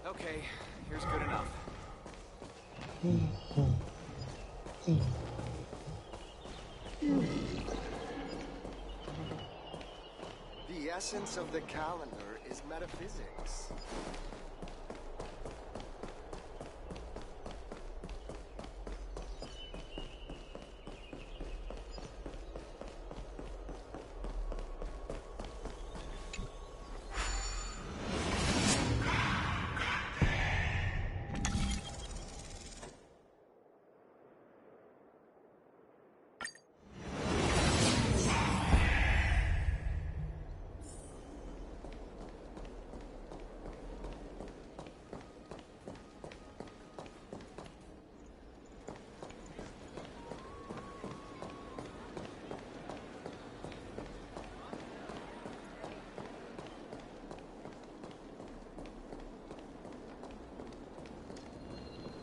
Okay, here's good enough. The essence of the calendar is metaphysics.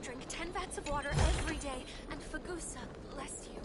Drink 10 vats of water every day, and Fagusa bless you.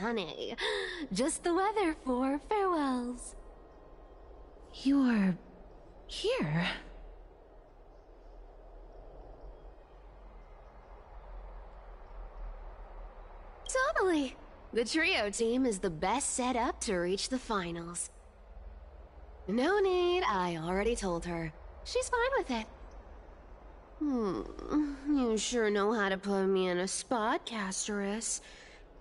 honey. Just the weather for farewells. You're here? Totally. The trio team is the best set up to reach the finals. No need, I already told her. She's fine with it. You sure know how to put me in a spot, Castorice.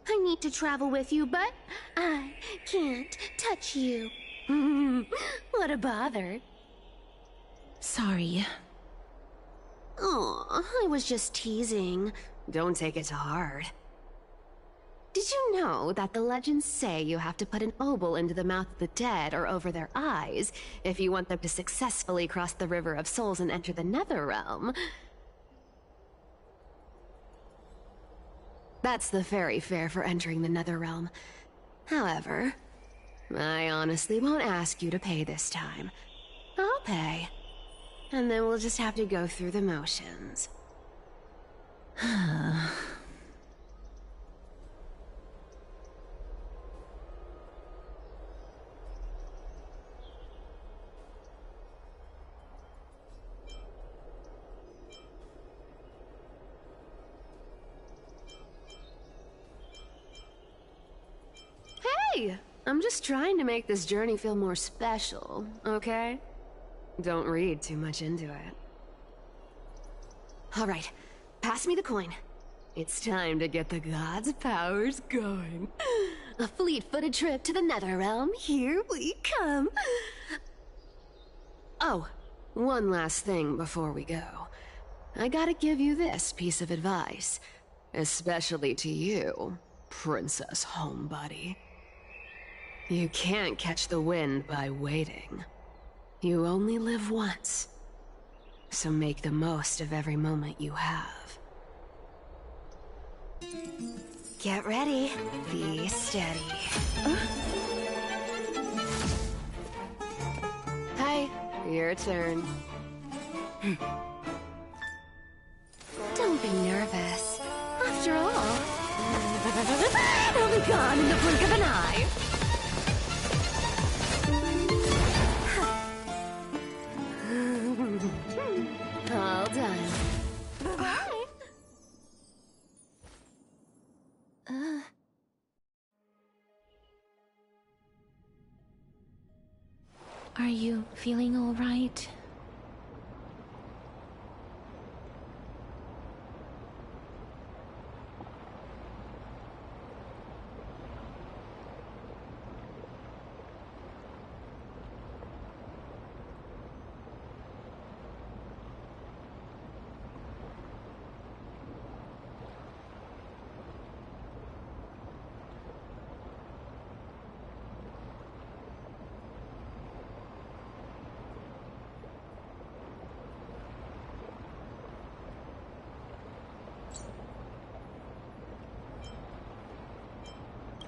I need to travel with you, but I can't touch you. What a bother. Sorry. Aw, I was just teasing. Don't take it to heart. Did you know that the legends say you have to put an obol into the mouth of the dead or over their eyes if you want them to successfully cross the River of Souls and enter the Netherrealm? That's the fairy fare for entering the Netherrealm. However, I honestly won't ask you to pay this time. I'll pay. And then we'll just have to go through the motions. Hey! I'm just trying to make this journey feel more special, okay? Don't read too much into it. Alright, pass me the coin. It's time to get the gods' powers going. A fleet-footed trip to the Netherrealm, here we come! Oh, one last thing before we go. I gotta give you this piece of advice. Especially to you, Princess Homebody. You can't catch the wind by waiting. You only live once. So make the most of every moment you have. Get ready. Be steady. Hi, your turn. Don't be nervous. After all, it'll be gone in the blink of an eye. All done. Bye-bye. Are you feeling all right?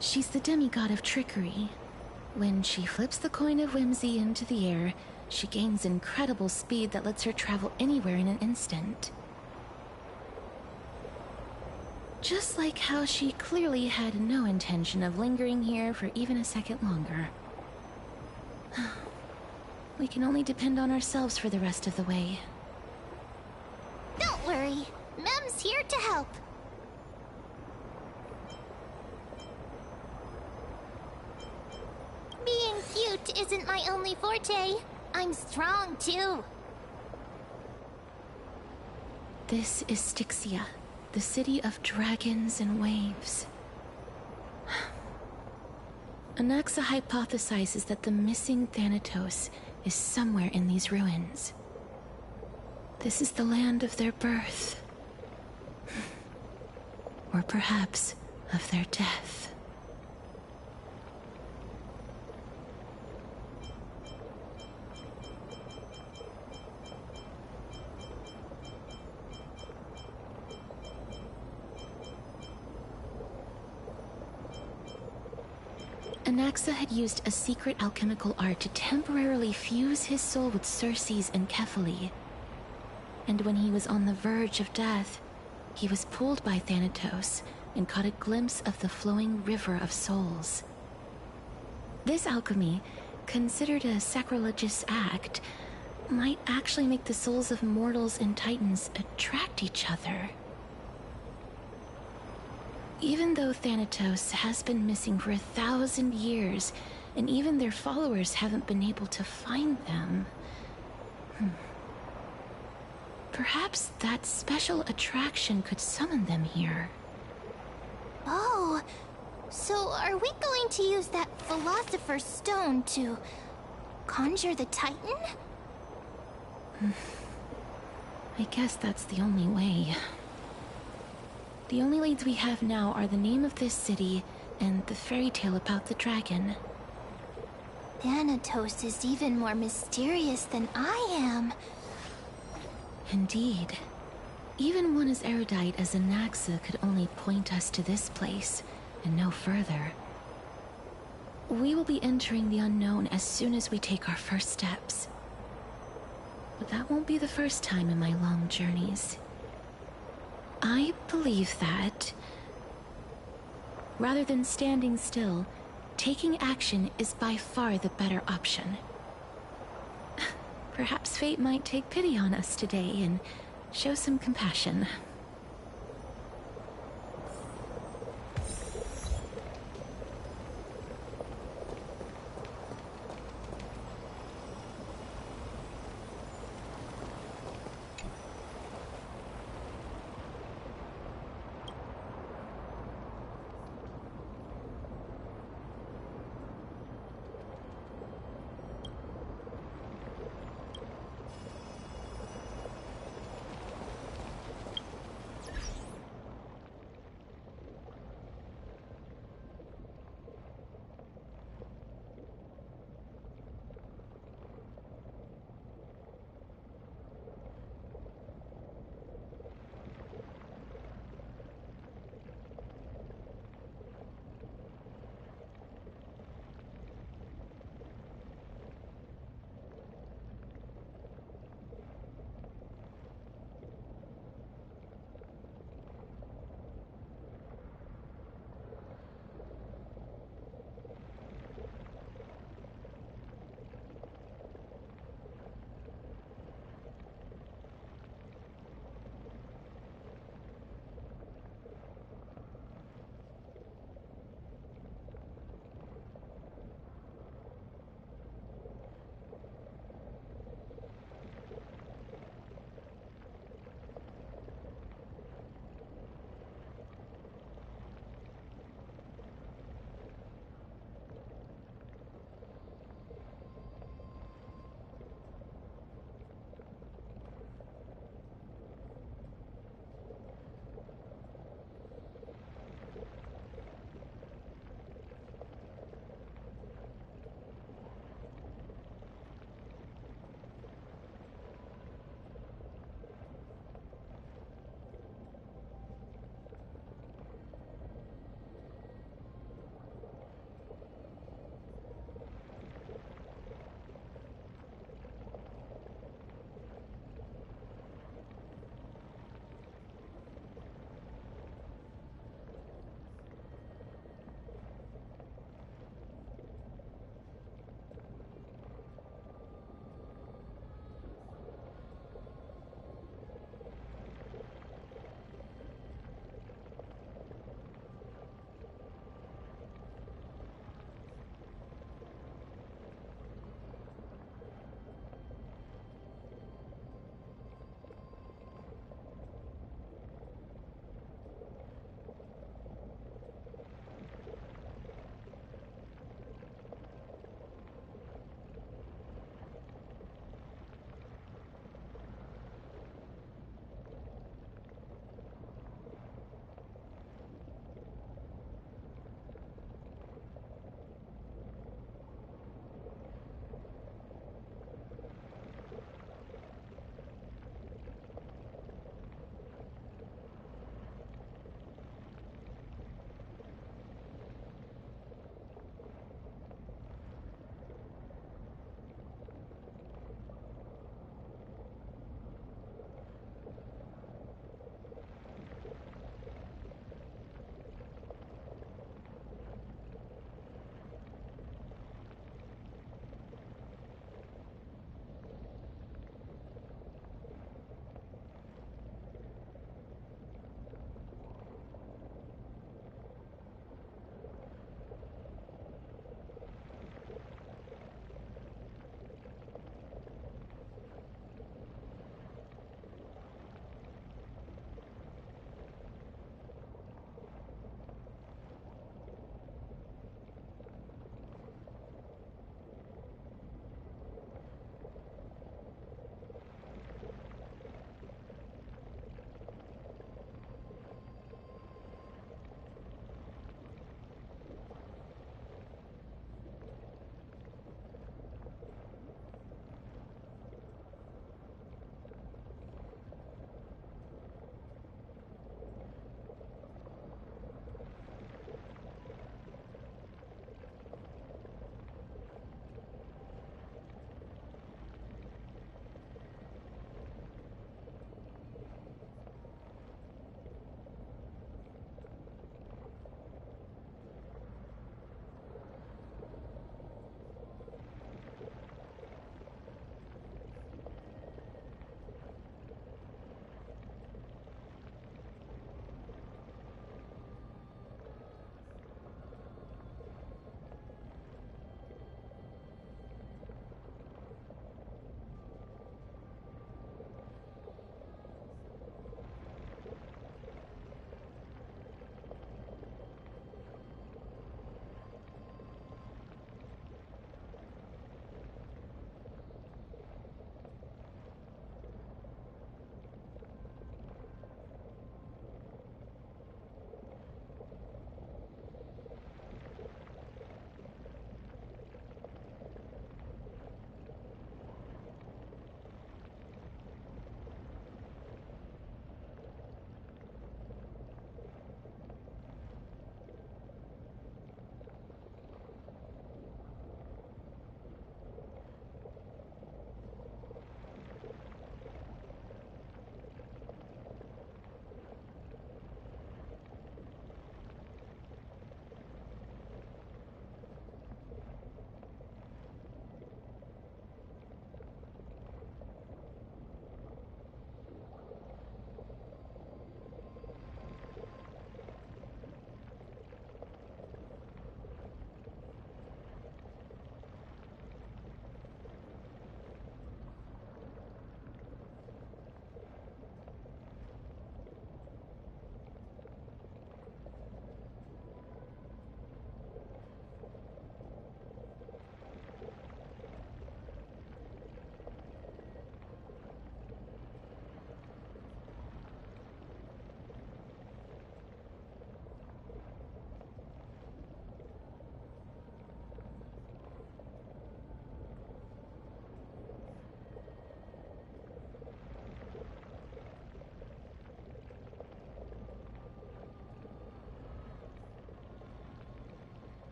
She's the demigod of trickery. When she flips the coin of whimsy into the air, she gains incredible speed that lets her travel anywhere in an instant. Just like how she clearly had no intention of lingering here for even a second longer. We can only depend on ourselves for the rest of the way. Don't worry. Mem's here to help. Being cute isn't my only forte. I'm strong, too. This is Styxia, the city of dragons and waves. Anaxa hypothesizes that the missing Thanatos is somewhere in these ruins. This is the land of their birth. Or perhaps of their death. Anaxa had used a secret alchemical art to temporarily fuse his soul with Circe's and Kefali. And when he was on the verge of death, he was pulled by Thanatos, and caught a glimpse of the flowing river of souls. This alchemy, considered a sacrilegious act, might actually make the souls of mortals and titans attract each other. Even though Thanatos has been missing for 1,000 years, and even their followers haven't been able to find them, perhaps that special attraction could summon them here. Oh, so are we going to use that Philosopher's Stone to conjure the Titan? I guess that's the only way. The only leads we have now are the name of this city and the fairy tale about the dragon. Thanatos is even more mysterious than I am. Indeed. Even one as erudite as Anaxa could only point us to this place, and no further. We will be entering the unknown as soon as we take our first steps. But that won't be the first time in my long journeys. I believe that, rather than standing still, taking action is by far the better option. Perhaps fate might take pity on us today and show some compassion.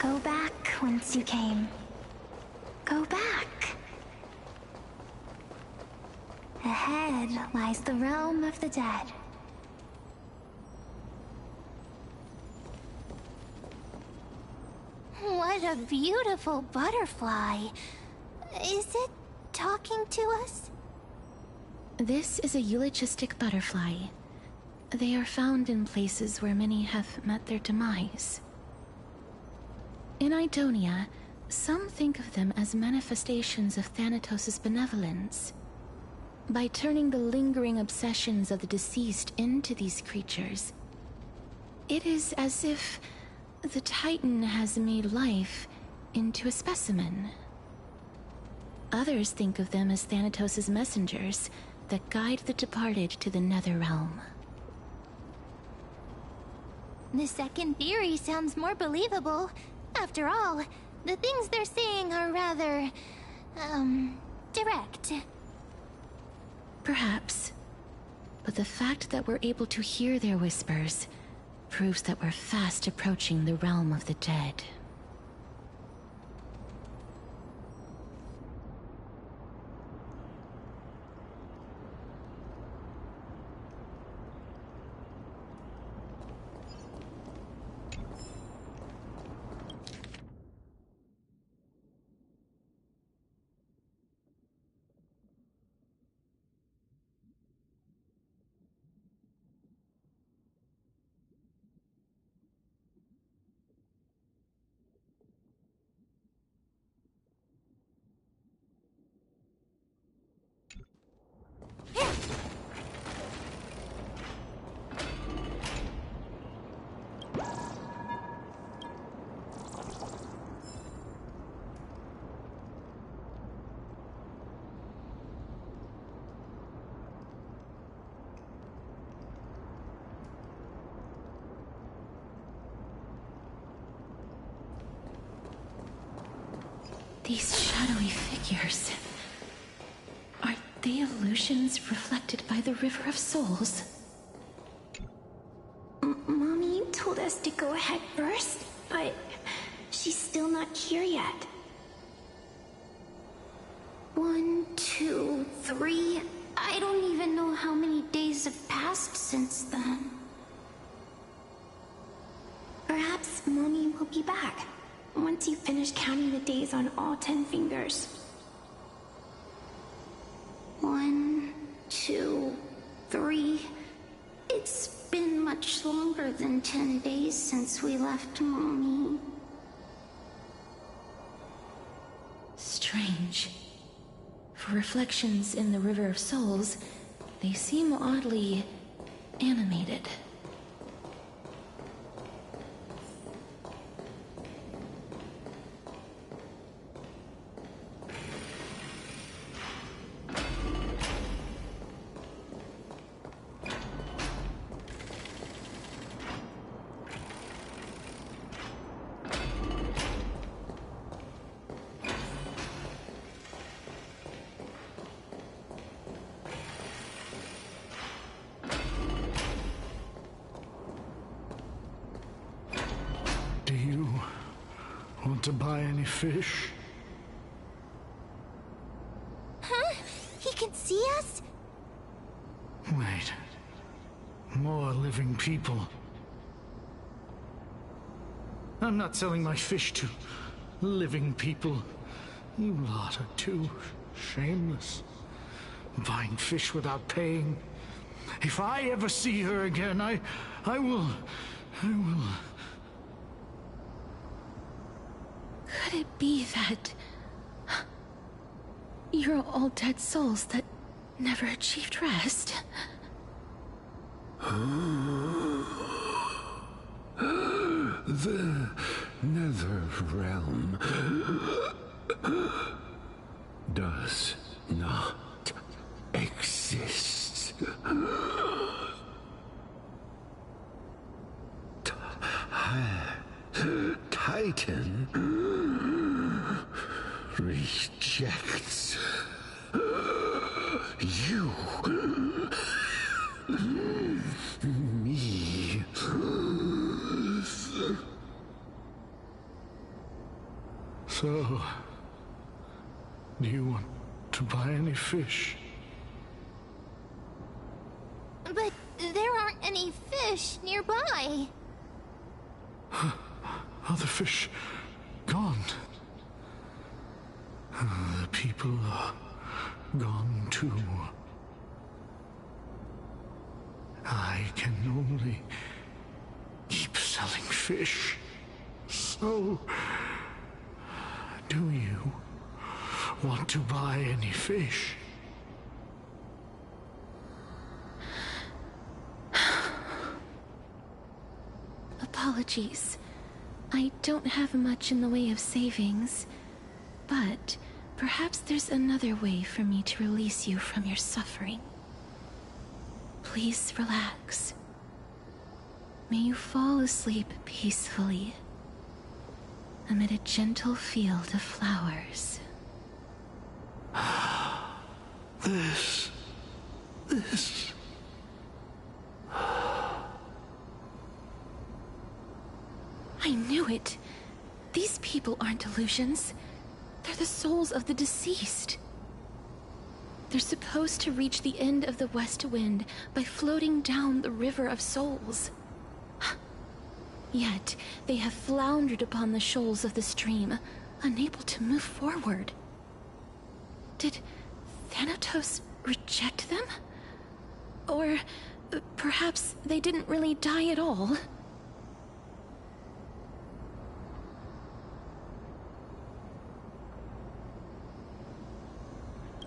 Go back whence you came. Go back. Ahead lies the realm of the dead. What a beautiful butterfly. Is it talking to us? This is a eulogistic butterfly. They are found in places where many have met their demise. In Idonia, some think of them as manifestations of Thanatos' benevolence. By turning the lingering obsessions of the deceased into these creatures, it is as if the Titan has made life into a specimen. Others think of them as Thanatos' messengers that guide the departed to the nether realm. The second theory sounds more believable. After all, the things they're saying are rather, direct. Perhaps. But the fact that we're able to hear their whispers proves that we're fast approaching the realm of the dead. These shadowy figures... are they illusions reflected by the River of Souls? Mommy told us to go ahead first, but she's still not here yet. 1, 2, 3... I don't even know how many days have passed since then. Perhaps Mommy will be back once you finish counting the days on all 10 fingers. 1, 2, 3... It's been much longer than 10 days since we left Mommy. Strange. For reflections in the River of Souls, they seem oddly animated. Do you want to buy any fish? Huh? He can see us? Wait. More living people. I'm not selling my fish to living people. You lot are too shameless. Buying fish without paying. If I ever see her again, I will... Could it be that... you're all dead souls that never achieved rest? The nether realm does not exist. Titan rejects you. Me. So, do you want to buy any fish? But there aren't any fish nearby. Other fish gone. The people are gone too. I can only keep selling fish. So, do you want to buy any fish? Apologies. I don't have much in the way of savings, but perhaps there's another way for me to release you from your suffering. Please relax. May you fall asleep peacefully amid a gentle field of flowers. This... I knew it. These people aren't illusions. They're the souls of the deceased. They're supposed to reach the end of the West Wind by floating down the River of Souls. Yet, they have floundered upon the shoals of the stream, unable to move forward. Did Thanatos reject them? Or perhaps they didn't really die at all?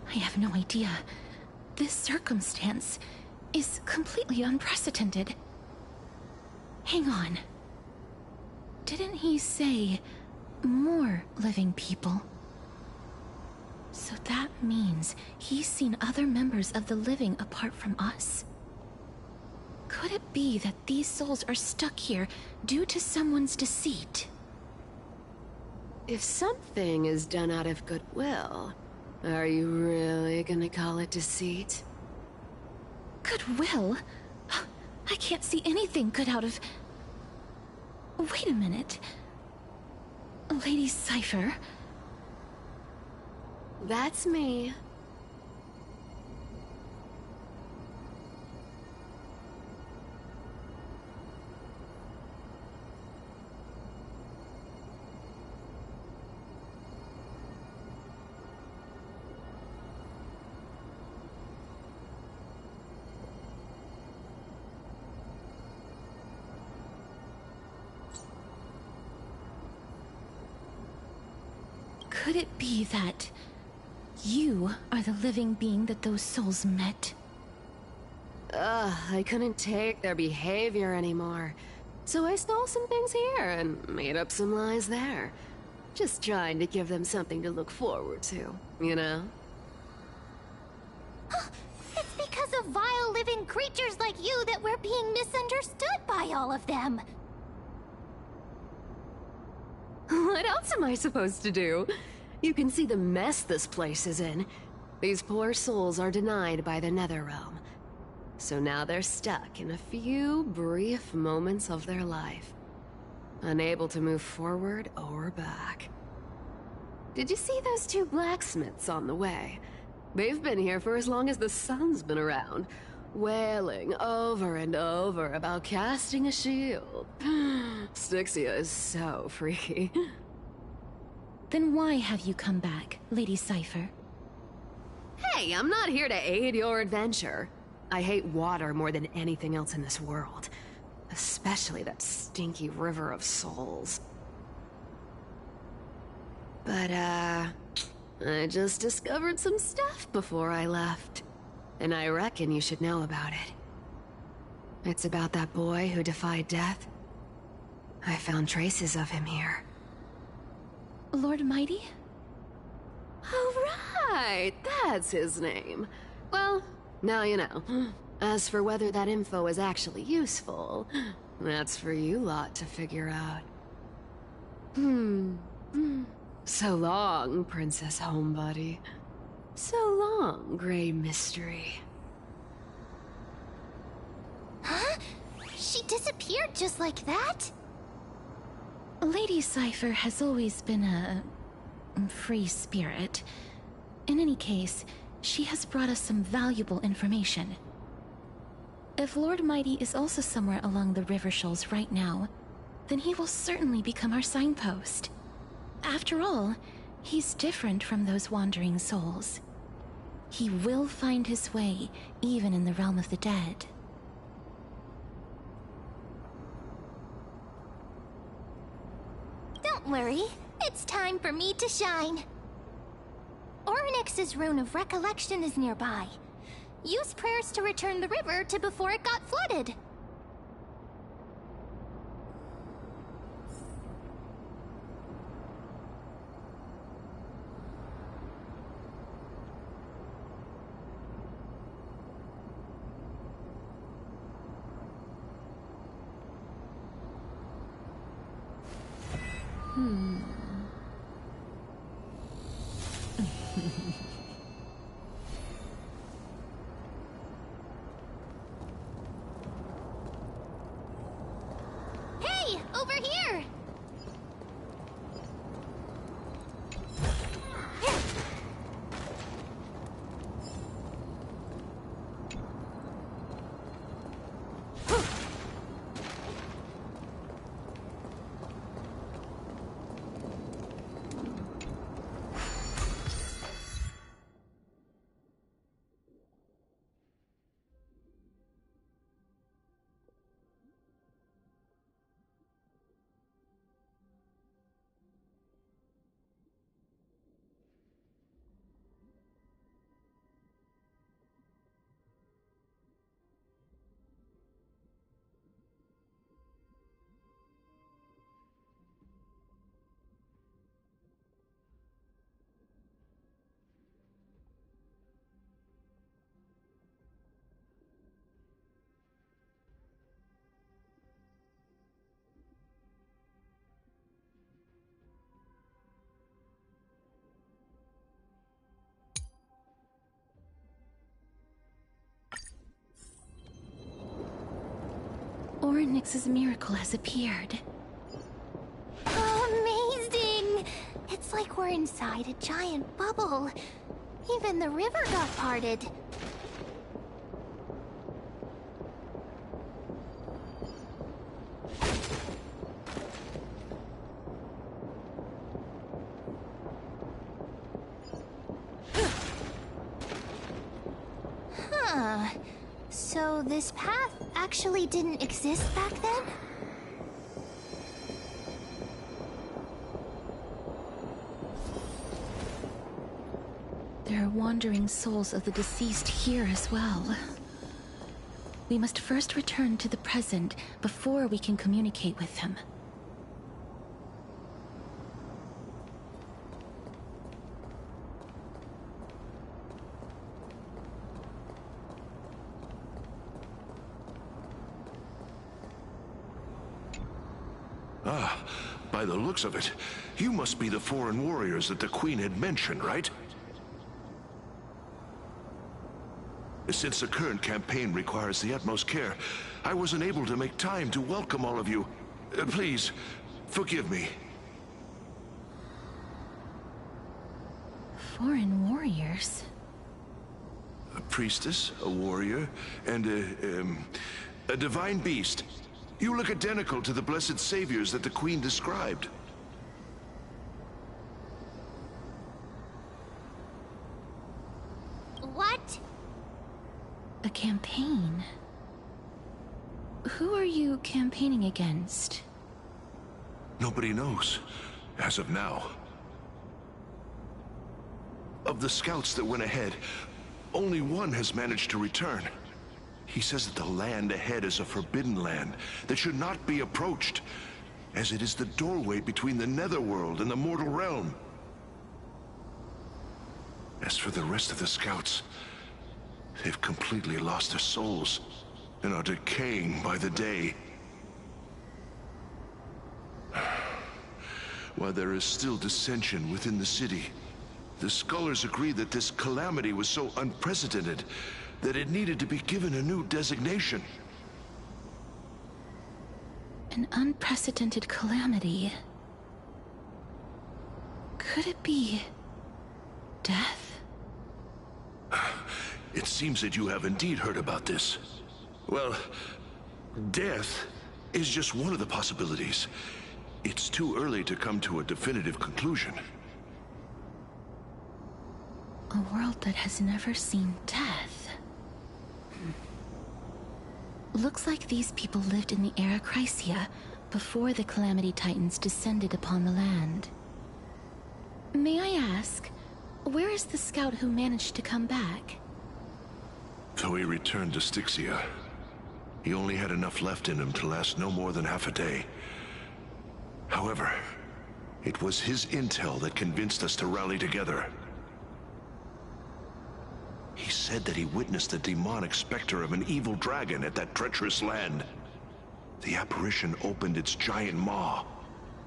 I have no idea. This circumstance is completely unprecedented. Hang on. Didn't he say more living people? So that means he's seen other members of the living apart from us? Could it be that these souls are stuck here due to someone's deceit? If something is done out of goodwill, are you really gonna call it deceit? Goodwill? I can't see anything good out of... Wait a minute. Lady Cypher? That's me. Could it be that you are the living being that those souls met? I couldn't take their behavior anymore. So I stole some things here and made up some lies there. Just trying to give them something to look forward to, you know? It's because of vile living creatures like you that we're being misunderstood by all of them. What else am I supposed to do? You can see the mess this place is in. These poor souls are denied by the Netherrealm. So now they're stuck in a few brief moments of their life. Unable to move forward or back. Did you see those two blacksmiths on the way? They've been here for as long as the sun's been around, wailing over and over about casting a shield. Styxia is so freaky. Then why have you come back, Lady Cypher? Hey, I'm not here to aid your adventure. I hate water more than anything else in this world. Especially that stinky River of Souls. But, I just discovered some stuff before I left. And I reckon you should know about it. It's about that boy who defied death. I found traces of him here. Lord Mighty? Oh, right! That's his name. Well, now you know. As for whether that info is actually useful, that's for you lot to figure out. So long, Princess Homebody. So long, Grey Mystery. Huh? She disappeared just like that? Lady Cypher has always been a free spirit. In any case, she has brought us some valuable information. If Lord Mighty is also somewhere along the river shoals right now, then he will certainly become our signpost. After all, he's different from those wandering souls. He will find his way, even in the realm of the dead. Don't worry, it's time for me to shine. Ornyx's Rune of Recollection is nearby. Use prayers to return the river to before it got flooded. Hey, over here! Ornyx's miracle has appeared. Amazing! It's like we're inside a giant bubble. Even the river got parted. Huh. So this path actually didn't exist back then? There are wandering souls of the deceased here as well. We must first return to the present before we can communicate with them. Ah, by the looks of it, you must be the foreign warriors that the Queen had mentioned, right? Since the current campaign requires the utmost care, I wasn't able to make time to welcome all of you. Please, forgive me. Foreign warriors? A priestess, a warrior, and a divine beast. You look identical to the blessed saviors that the Queen described. What? A campaign? Who are you campaigning against? Nobody knows, as of now. Of the scouts that went ahead, only one has managed to return. He says that the land ahead is a forbidden land that should not be approached, as it is the doorway between the netherworld and the mortal realm. As for the rest of the scouts, they've completely lost their souls and are decaying by the day. While there is still dissension within the city, the scholars agree that this calamity was so unprecedented that it needed to be given a new designation. An unprecedented calamity. Could it be... death? It seems that you have indeed heard about this. Well, death is just one of the possibilities. It's too early to come to a definitive conclusion. A world that has never seen death. Looks like these people lived in the era Chrysia before the Calamity Titans descended upon the land. May I ask, where is the scout who managed to come back? So he returned to Styxia. He only had enough left in him to last no more than half a day. However, it was his intel that convinced us to rally together. He said that he witnessed the demonic specter of an evil dragon at that treacherous land. The apparition opened its giant maw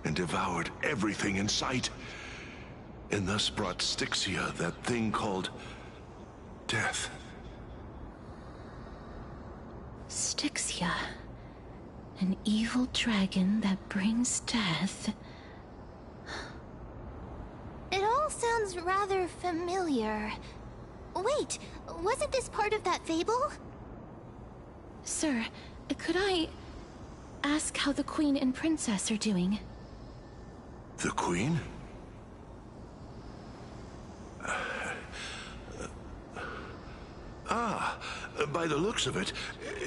and devoured everything in sight, and thus brought Styxia that thing called death. Styxia. An evil dragon that brings death. It all sounds rather familiar. Wait, wasn't this part of that fable? Sir, could I ask how the Queen and Princess are doing? The Queen? By the looks of it,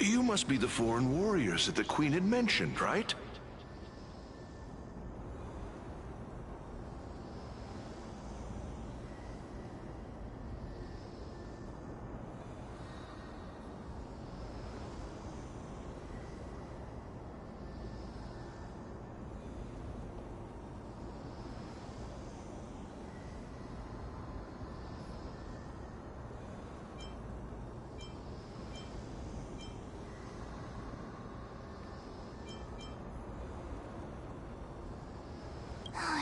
you must be the foreign warriors that the Queen had mentioned, right?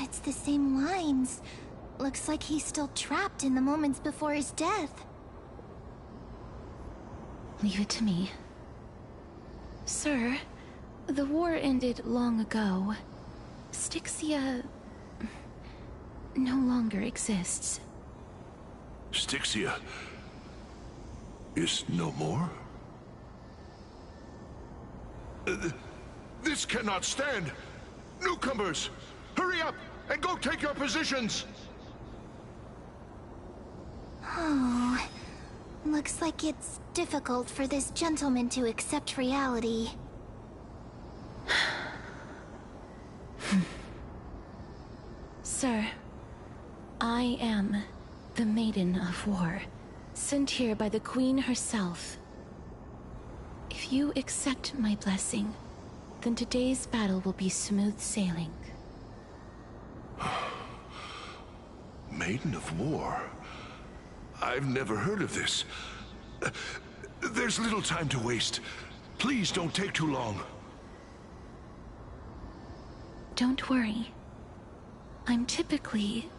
It's the same lines. Looks like he's still trapped in the moments before his death. Leave it to me. Sir, the war ended long ago. Styxia... no longer exists. Styxia is no more? This cannot stand! Newcomers! Hurry up and go take your positions! Oh, looks like it's difficult for this gentleman to accept reality. Sir, I am the Maiden of War, sent here by the Queen herself. If you accept my blessing, then today's battle will be smooth sailing. Maiden of War? I've never heard of this. There's little time to waste. Please don't take too long. Don't worry. I'm typically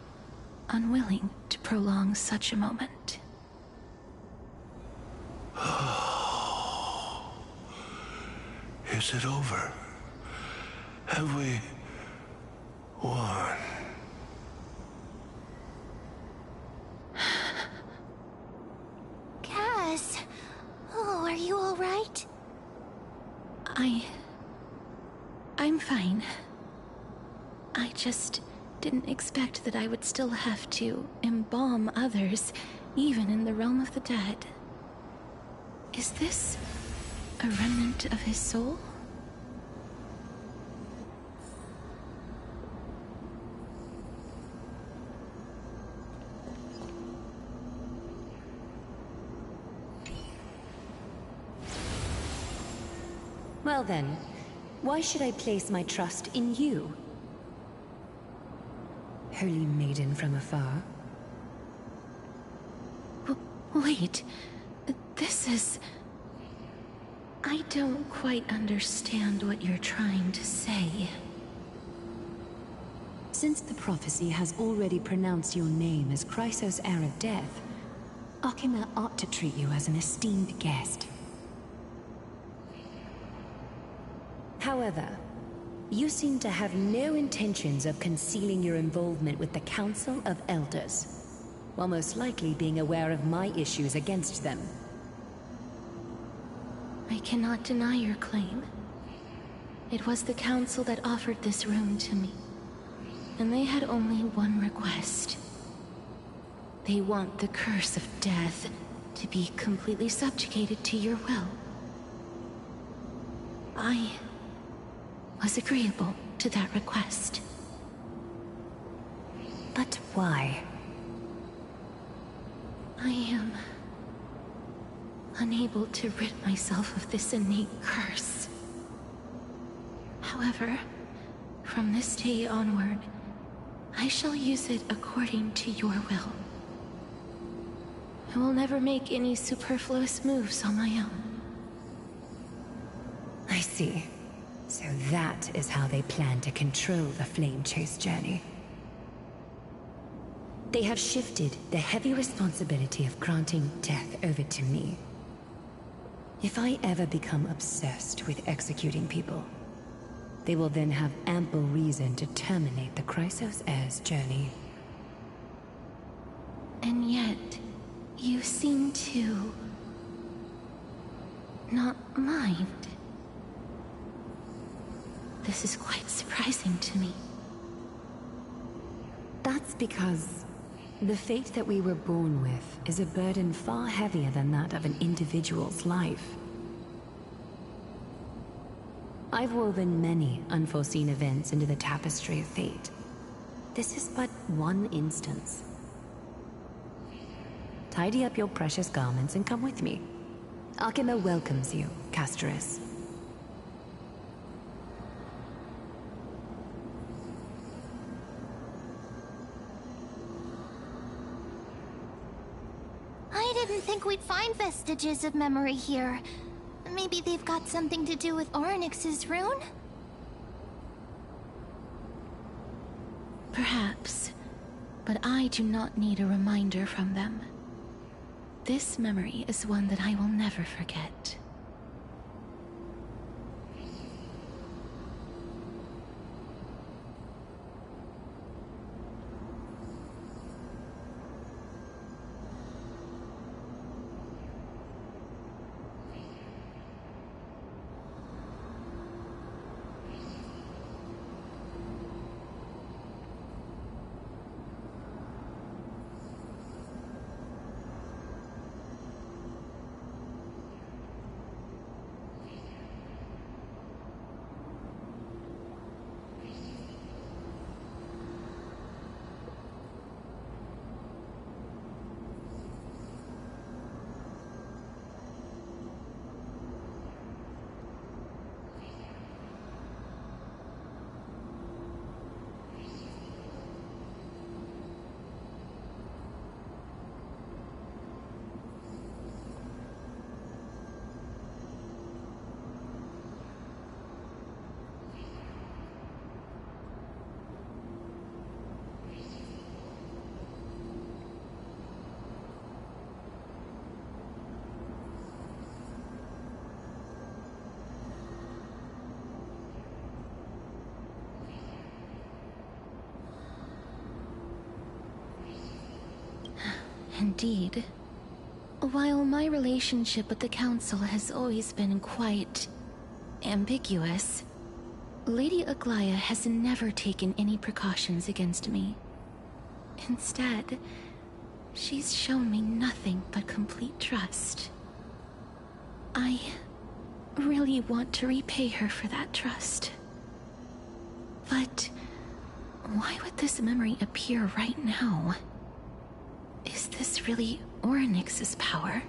unwilling to prolong such a moment. Is it over? Have we won? Cass! Oh, are you alright? I'm fine. I just didn't expect that I would still have to embalm others, even in the realm of the dead. Is this a remnant of his soul? Well then, why should I place my trust in you? Holy maiden from afar. Wait, this is... I don't quite understand what you're trying to say. Since the prophecy has already pronounced your name as Chrysos' heir of death, Akima ought to treat you as an esteemed guest. However, You seem to have no intentions of concealing your involvement with the Council of Elders, while most likely being aware of my issues against them. I cannot deny your claim. It was the Council that offered this rune to me, and they had only one request. They want the curse of death to be completely subjugated to your will. I was agreeable to that request. But why? I am unable to rid myself of this innate curse. However, from this day onward, I shall use it according to your will. I will never make any superfluous moves on my own. I see. So that is how they plan to control the Flame Chase journey. They have shifted the heavy responsibility of granting death over to me. If I ever become obsessed with executing people, they will then have ample reason to terminate the Chrysos Heir's journey. And yet, you seem to not mind. This is quite surprising to me. That's because the fate that we were born with is a burden far heavier than that of an individual's life. I've woven many unforeseen events into the tapestry of fate. This is but one instance. Tidy up your precious garments and come with me. Arkema welcomes you, Castorice. I didn't think we'd find vestiges of memory here. Maybe they've got something to do with Orynyx's rune? Perhaps, but I do not need a reminder from them. This memory is one that I will never forget. Indeed. While my relationship with the Council has always been quite ambiguous, Lady Aglaya has never taken any precautions against me. Instead, she's shown me nothing but complete trust. I really want to repay her for that trust. But why would this memory appear right now? Is this really Orynyx's power?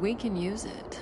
We can use it.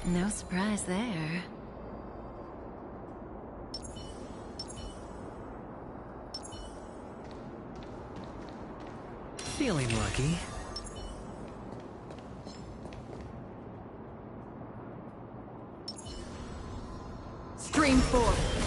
No surprise there. Feeling lucky. Stream forth.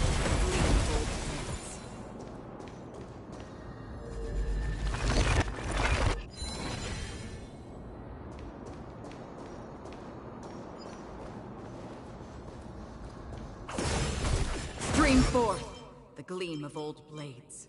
Stream forth the gleam of old blades.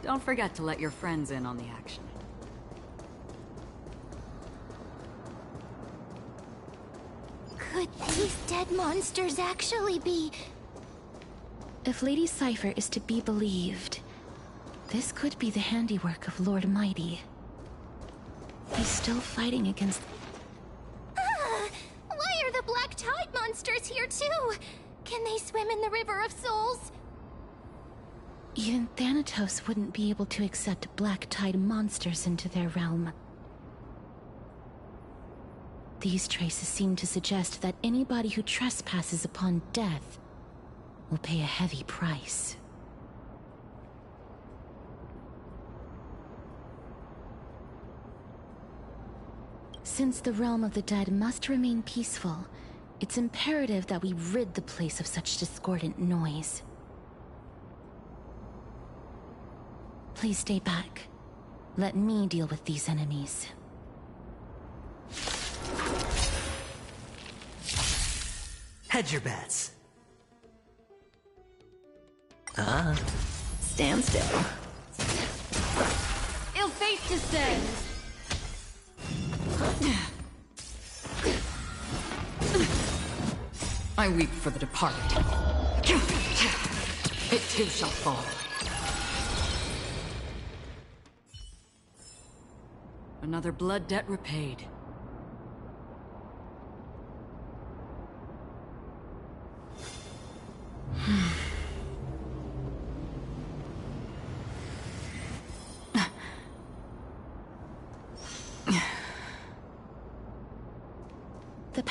Don't forget to let your friends in on the action. Could these dead monsters actually be... If Lady Cypher is to be believed, this could be the handiwork of Lord Mighty. He's still fighting against... Ah! Why are the Black Tide monsters here too? Can they swim in the River of Souls? Even Thanatos wouldn't be able to accept Black Tide monsters into their realm. These traces seem to suggest that anybody who trespasses upon death will pay a heavy price. Since the realm of the dead must remain peaceful, it's imperative that we rid the place of such discordant noise. Please stay back. Let me deal with these enemies. Hedge your bets. Stand still. Ill fate descends. I weep for the departed. It too shall fall. Another blood debt repaid.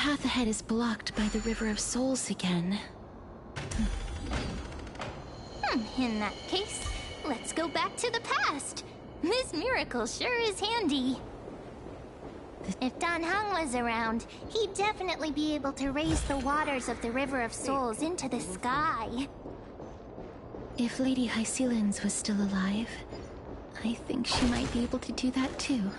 path ahead is blocked by the River of Souls again. In that case, let's go back to the past. This miracle sure is handy. If Dan Heng was around, he'd definitely be able to raise the waters of the River of Souls into the sky. If Lady Hycelens was still alive, I think she might be able to do that too.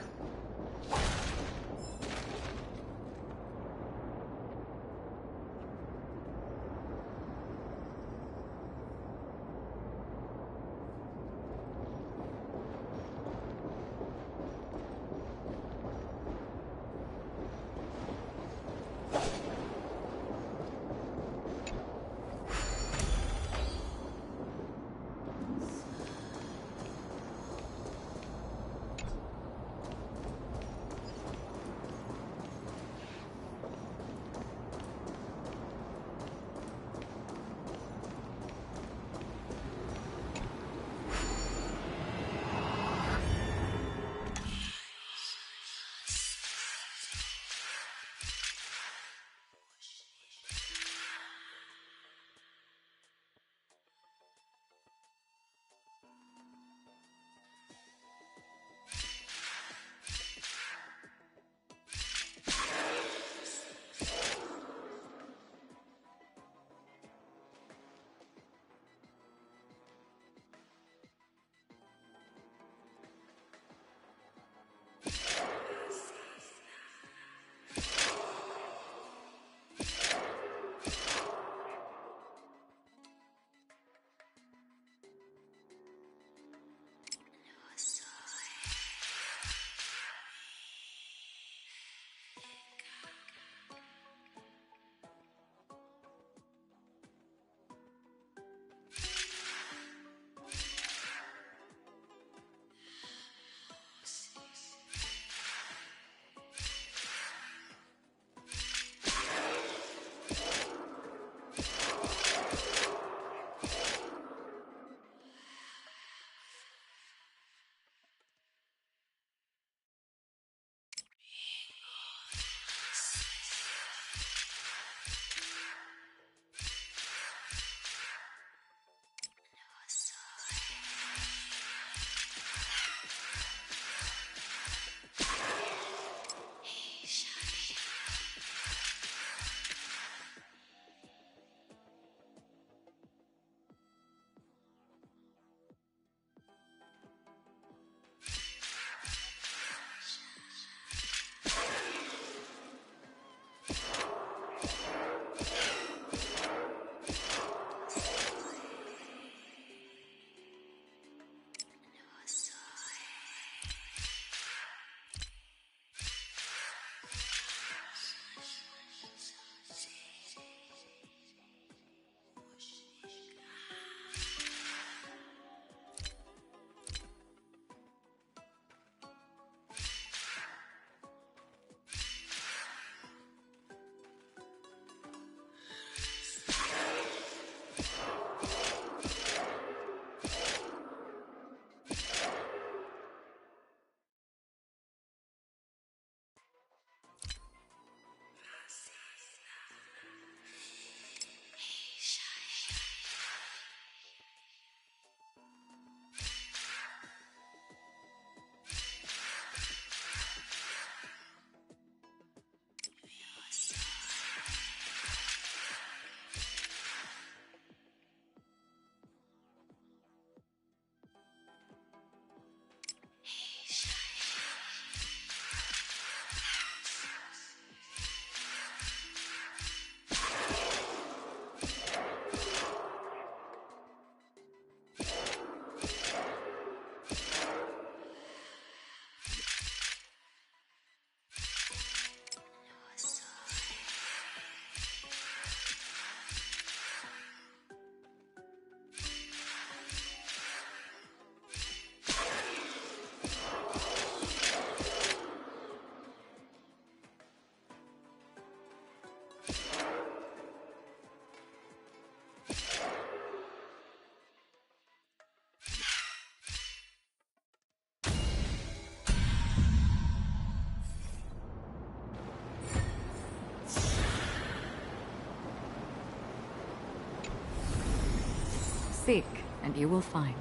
Seek, and you will find.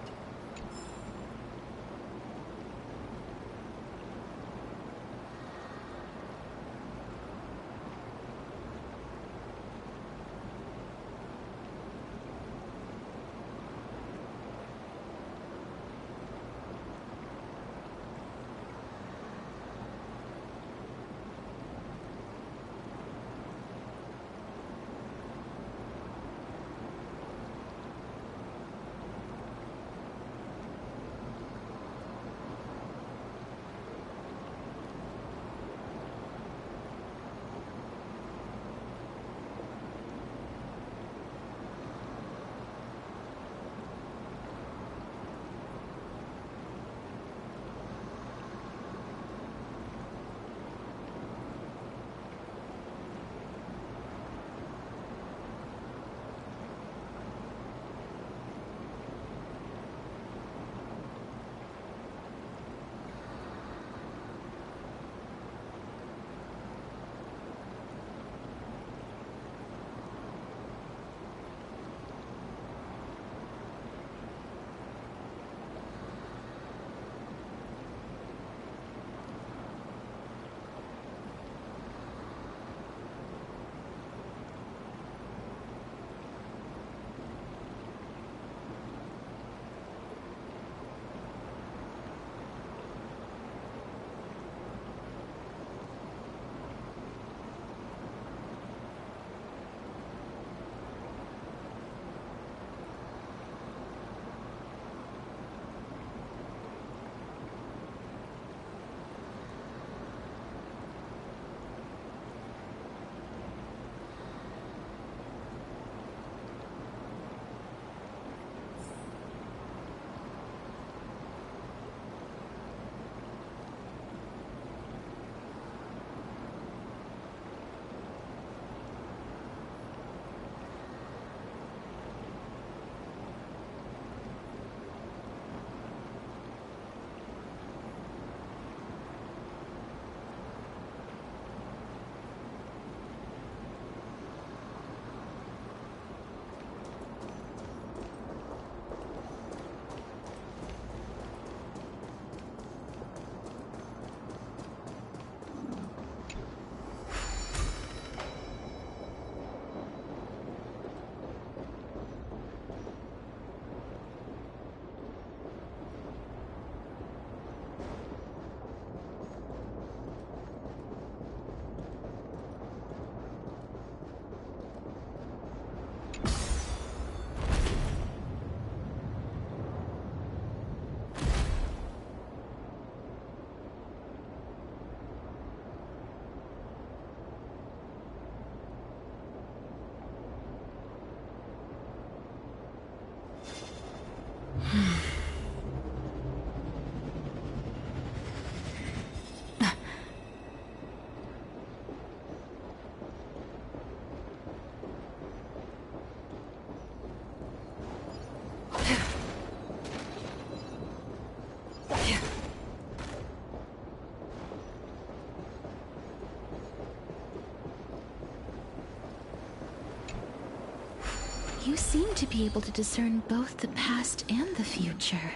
You seem to be able to discern both the past and the future.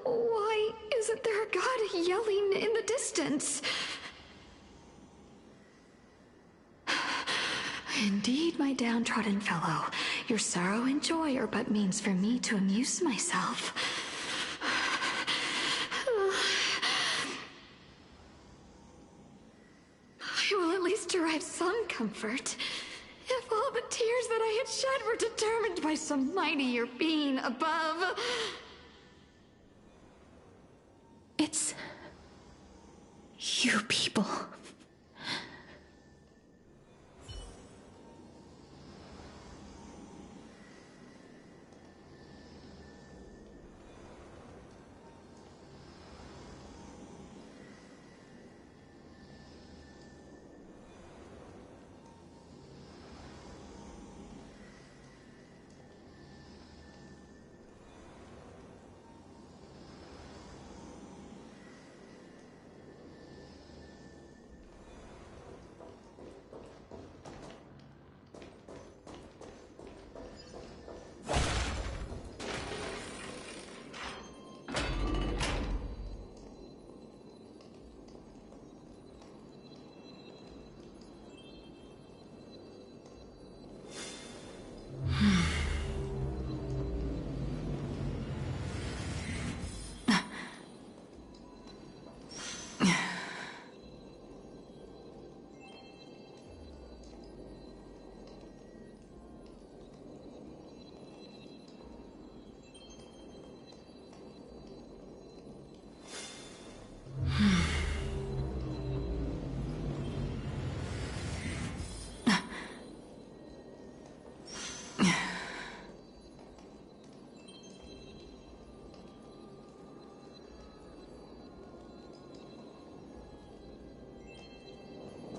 Why isn't there a god yelling in the distance? Indeed, my downtrodden fellow, your sorrow and joy are but means for me to amuse myself. I will at least derive some comfort. If all the tears that I had shed were determined by some mightier being above. It's you people.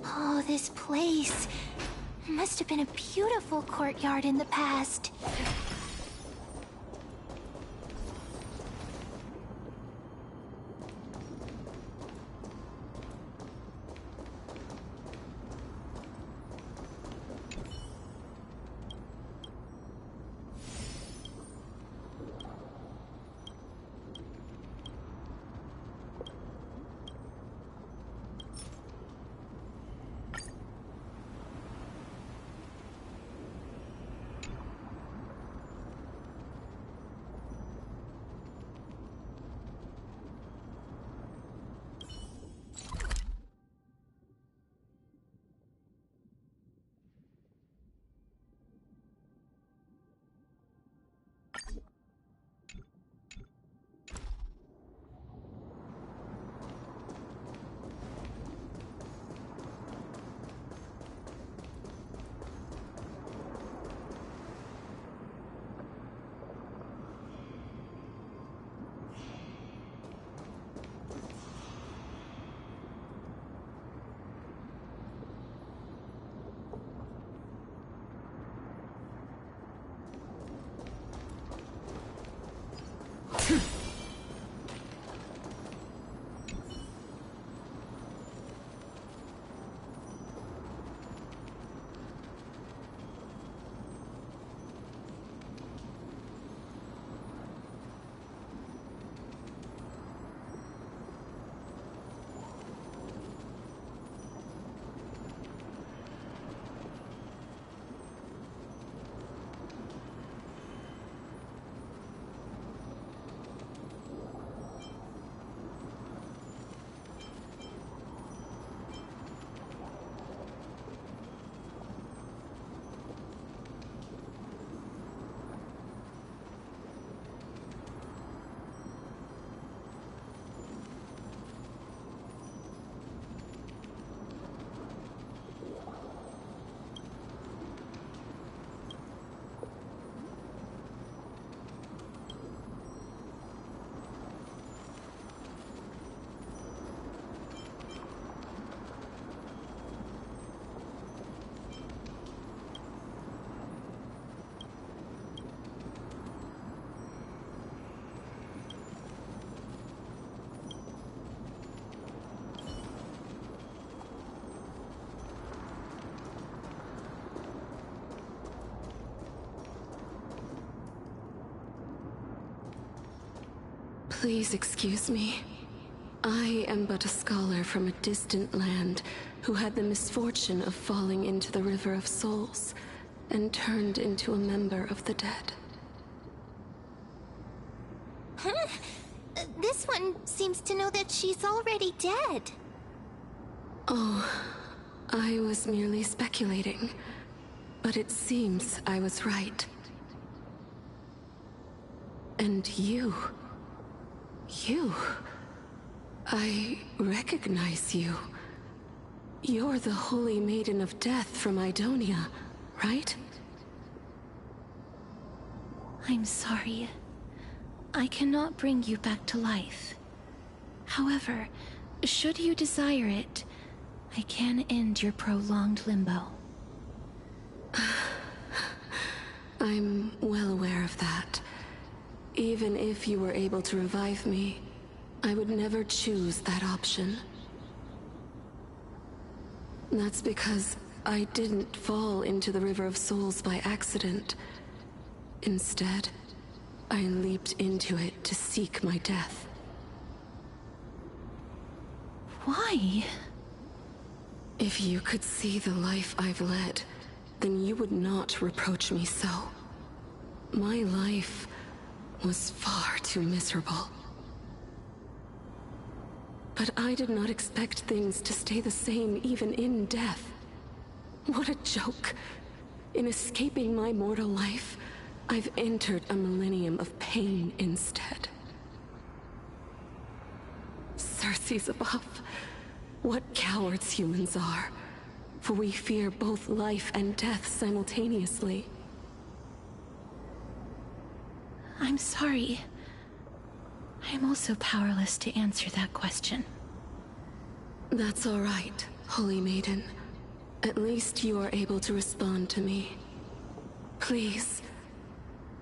Oh, this place. Must have been a beautiful courtyard in the past. Please excuse me. I am but a scholar from a distant land who had the misfortune of falling into the River of Souls and turned into a member of the dead. Huh? This one seems to know that she's already dead. Oh, I was merely speculating, but it seems I was right. And you... I recognize you. You're the Holy Maiden of Death from Idonia, right? I'm sorry. I cannot bring you back to life. However, should you desire it, I can end your prolonged limbo. I'm well aware of that. Even if you were able to revive me, I would never choose that option. That's because I didn't fall into the River of Souls by accident. Instead, I leaped into it to seek my death. Why? If you could see the life I've led, then you would not reproach me so. My life was far too miserable. But I did not expect things to stay the same even in death. What a joke. In escaping my mortal life, I've entered a millennium of pain instead. Circes above, what cowards humans are, for we fear both life and death simultaneously. I'm sorry. I am also powerless to answer that question. That's all right, Holy Maiden. At least you are able to respond to me. Please,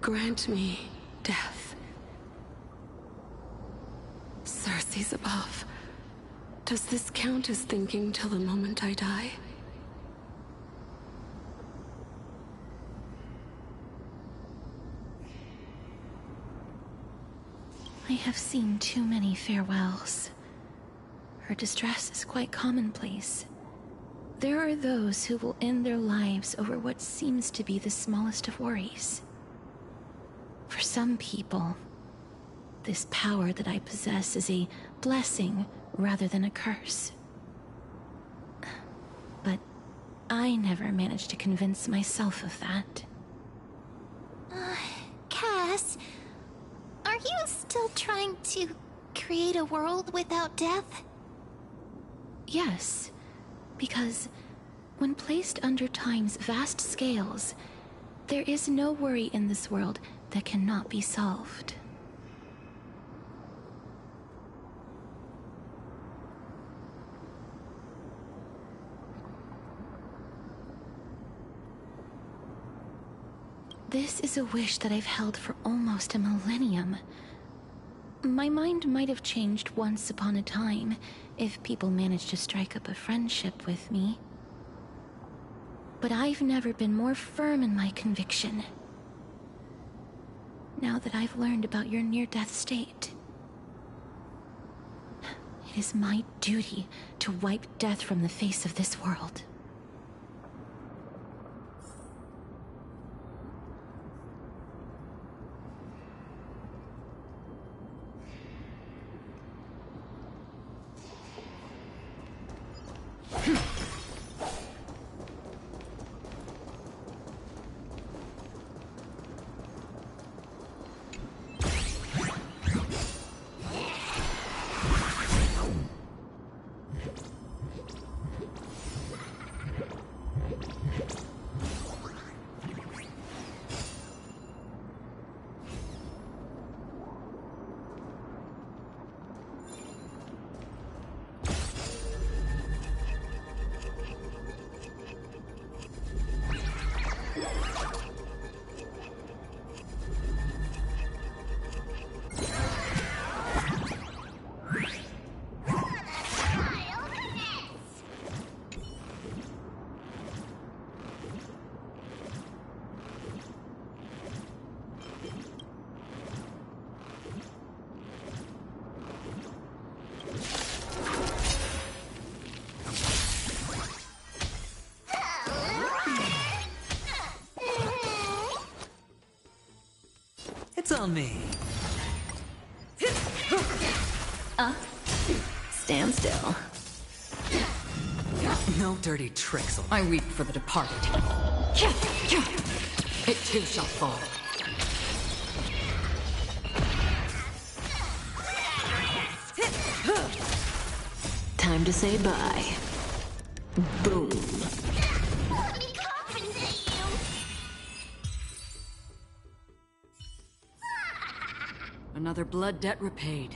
grant me death. Circes above, does this count as thinking till the moment I die? I have seen too many farewells. Her distress is quite commonplace. There are those who will end their lives over what seems to be the smallest of worries. For some people, this power that I possess is a blessing rather than a curse. But I never managed to convince myself of that. Cass, are you still trying to create a world without death? Yes, because when placed under time's vast scales, there is no worry in this world that cannot be solved. This is a wish that I've held for almost a millennium. My mind might have changed once upon a time if people managed to strike up a friendship with me. But I've never been more firm in my conviction. Now that I've learned about your near-death state, it is my duty to wipe death from the face of this world. on me. Stand still. No dirty tricks. I weep for the departed. It too shall fall. Time to say bye. Boom. Another blood debt repaid.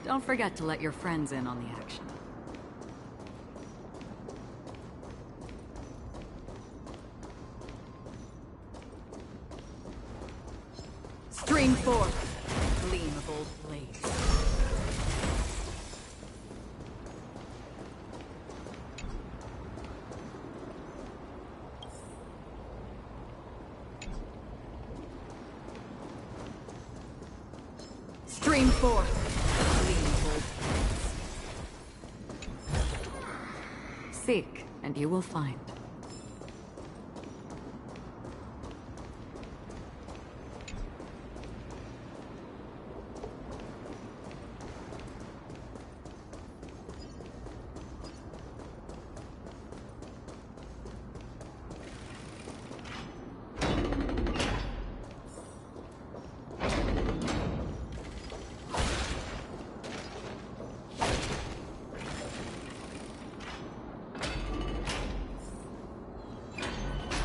Don't forget to let your friends in on the action. Stream forth, gleam of old blades. Stream forth. Seek, and you will find.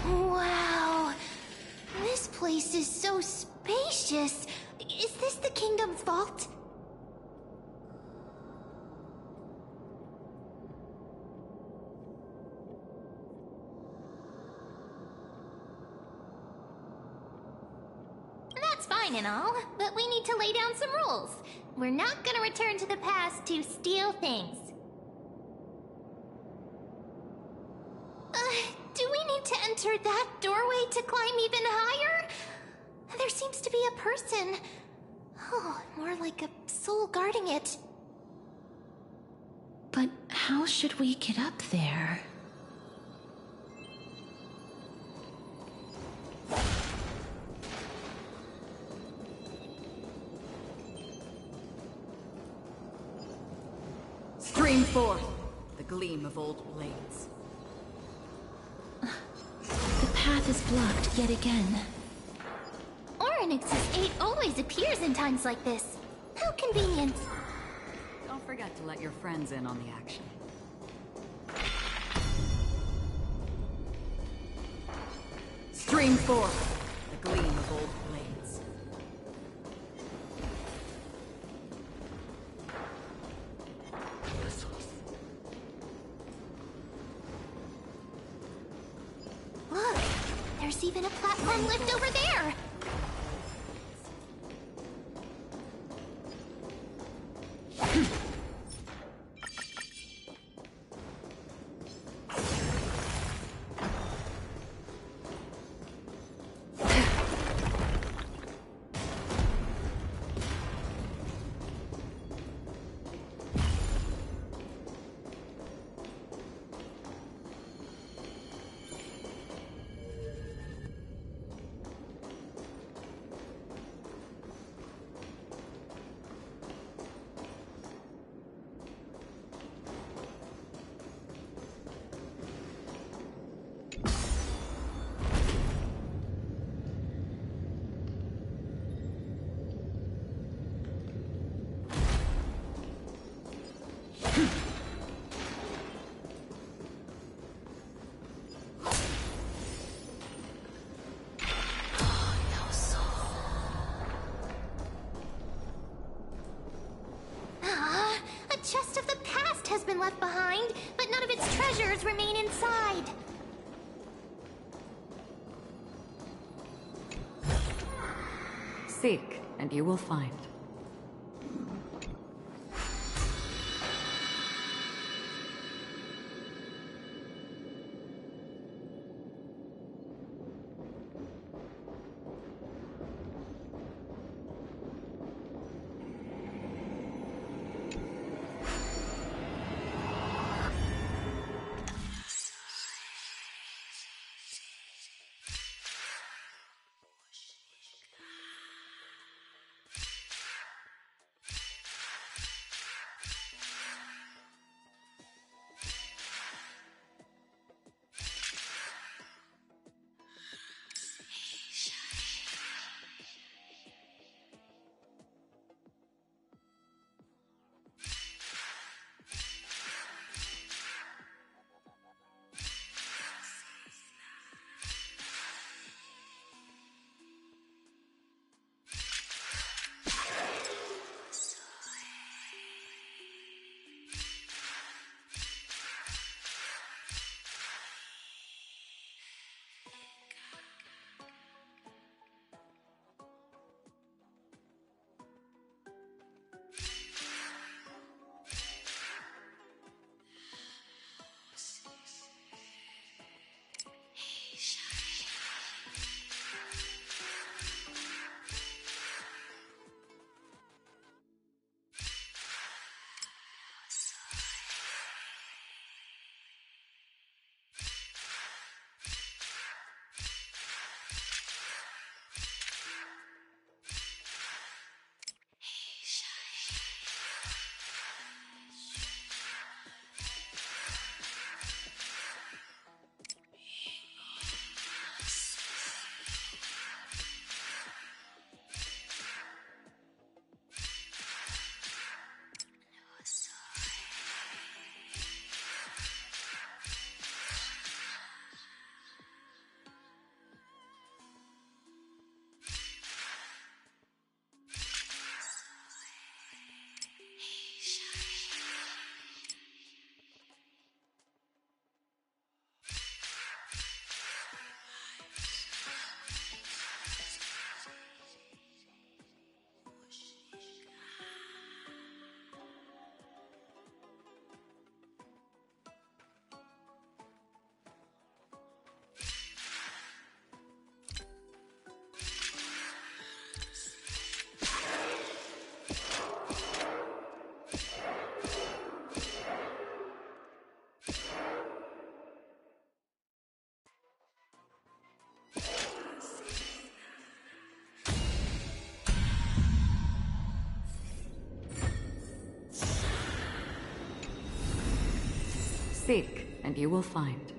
Wow. This place is so spacious. Is this the kingdom's vault? That's fine and all, but we need to lay down some rules. We're not gonna return to the past to steal things. Do we need to enter that doorway to climb even higher? There seems to be a person. Oh, more like a soul guarding it. But how should we get up there? Stream forth, the gleam of old blades. The path is blocked yet again. Oryx's 8 always appears in times like this. How convenient. Don't forget to let your friends in on the action. Stream forth, the gleam of old blades. Look, there's even a platform lift over there. A chest of the past has been left behind, but none of its treasures remain inside. Seek, and you will find. Seek, and you will find.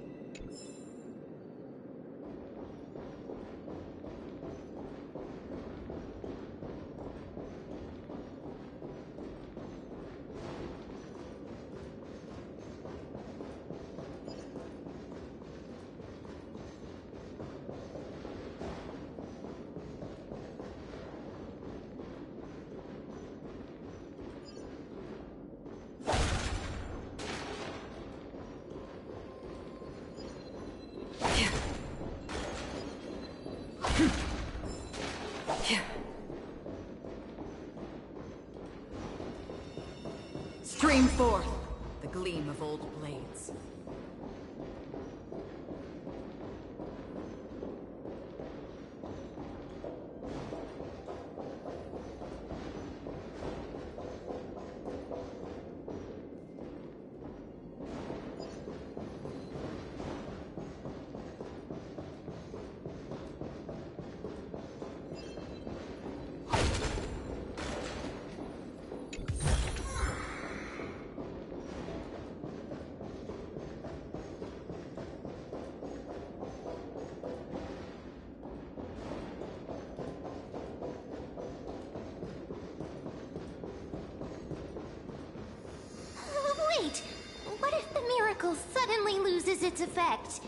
Stream forth the gleam of old blades. Wait! What if the miracle suddenly loses its effect?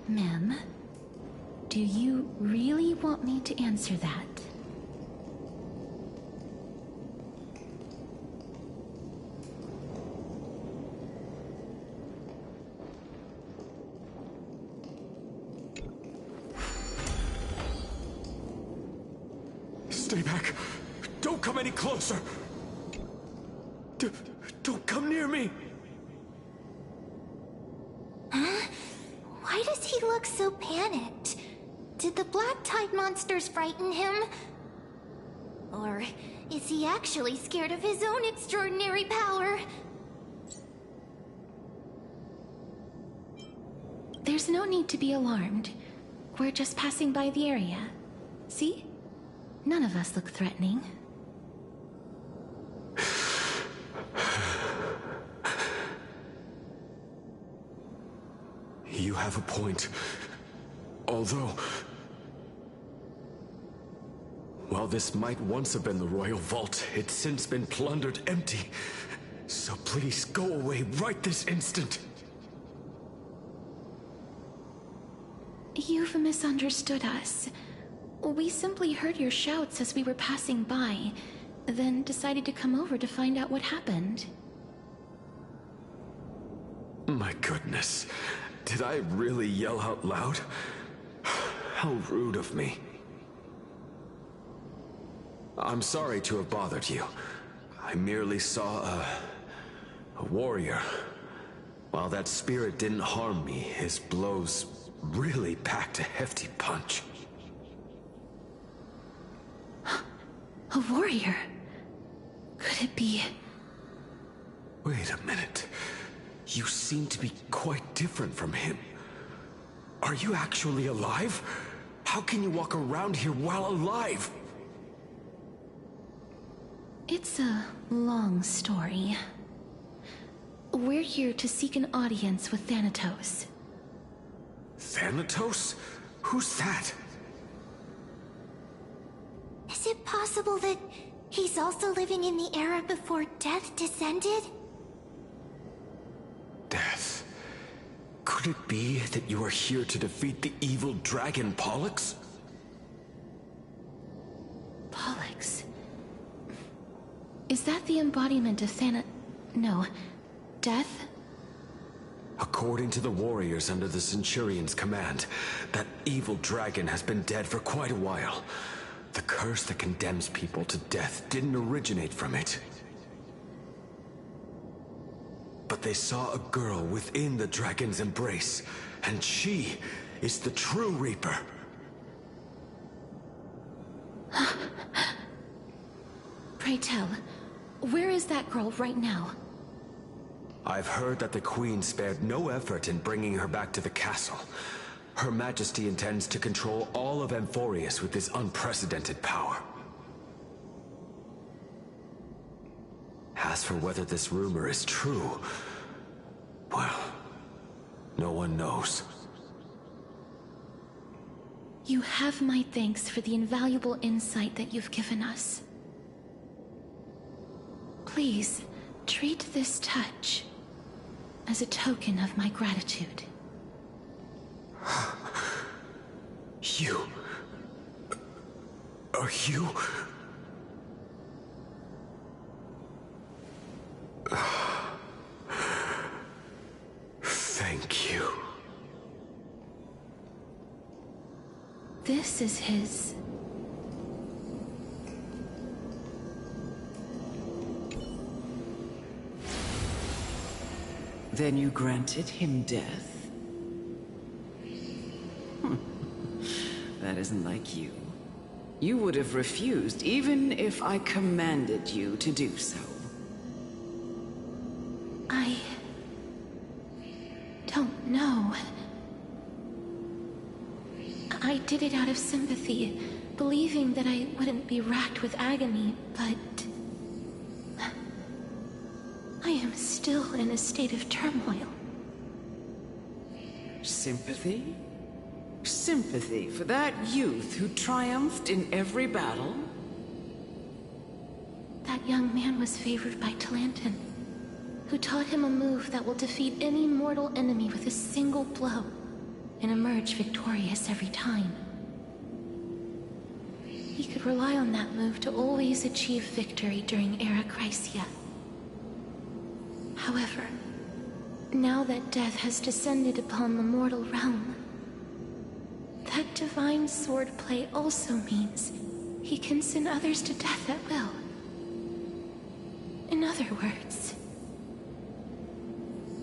Ma'am, do you really want me to answer that? Stay back. Don't come any closer. Don't come near me. Huh? Why does he look so panicked? Did the black tide monsters frighten him? Or is he actually scared of his own extraordinary power? There's no need to be alarmed. We're just passing by the area. See? None of us look threatening. You have a point. Although, while this might once have been the royal vault, it's since been plundered empty. So please go away right this instant. You've misunderstood us. We simply heard your shouts as we were passing by, then decided to come over to find out what happened. My goodness. Did I really yell out loud? How rude of me. I'm sorry to have bothered you. I merely saw a warrior. While that spirit didn't harm me, his blows really packed a hefty punch. A warrior? Could it be... Wait a minute. You seem to be quite different from him. Are you actually alive? How can you walk around here while alive? It's a long story. We're here to seek an audience with Thanatos. Thanatos? Who's that? Is it possible that he's also living in the era before death descended? Death? Could it be that you are here to defeat the evil dragon Pollux? Pollux? Is that the embodiment of No. Death? According to the warriors under the Centurion's command, that evil dragon has been dead for quite a while. The curse that condemns people to death didn't originate from it. But they saw a girl within the dragon's embrace, and she is the true Reaper. Pray tell, where is that girl right now? I've heard that the Queen spared no effort in bringing her back to the castle. Her Majesty intends to control all of Amphorius with this unprecedented power. As for whether this rumor is true, well, no one knows. You have my thanks for the invaluable insight that you've given us. Please, treat this touch as a token of my gratitude. You... Are you... Thank you. This is his... Then you granted him death? That isn't like you. You would have refused even if I commanded you to do so. I... don't know. I did it out of sympathy, believing that I wouldn't be racked with agony, but... I am still in a state of turmoil. Sympathy? Sympathy for that youth who triumphed in every battle? That young man was favored by Talantin, who taught him a move that will defeat any mortal enemy with a single blow and emerge victorious every time. He could rely on that move to always achieve victory during Era Chrysia. However, now that death has descended upon the mortal realm, that divine swordplay also means he can send others to death at will. In other words...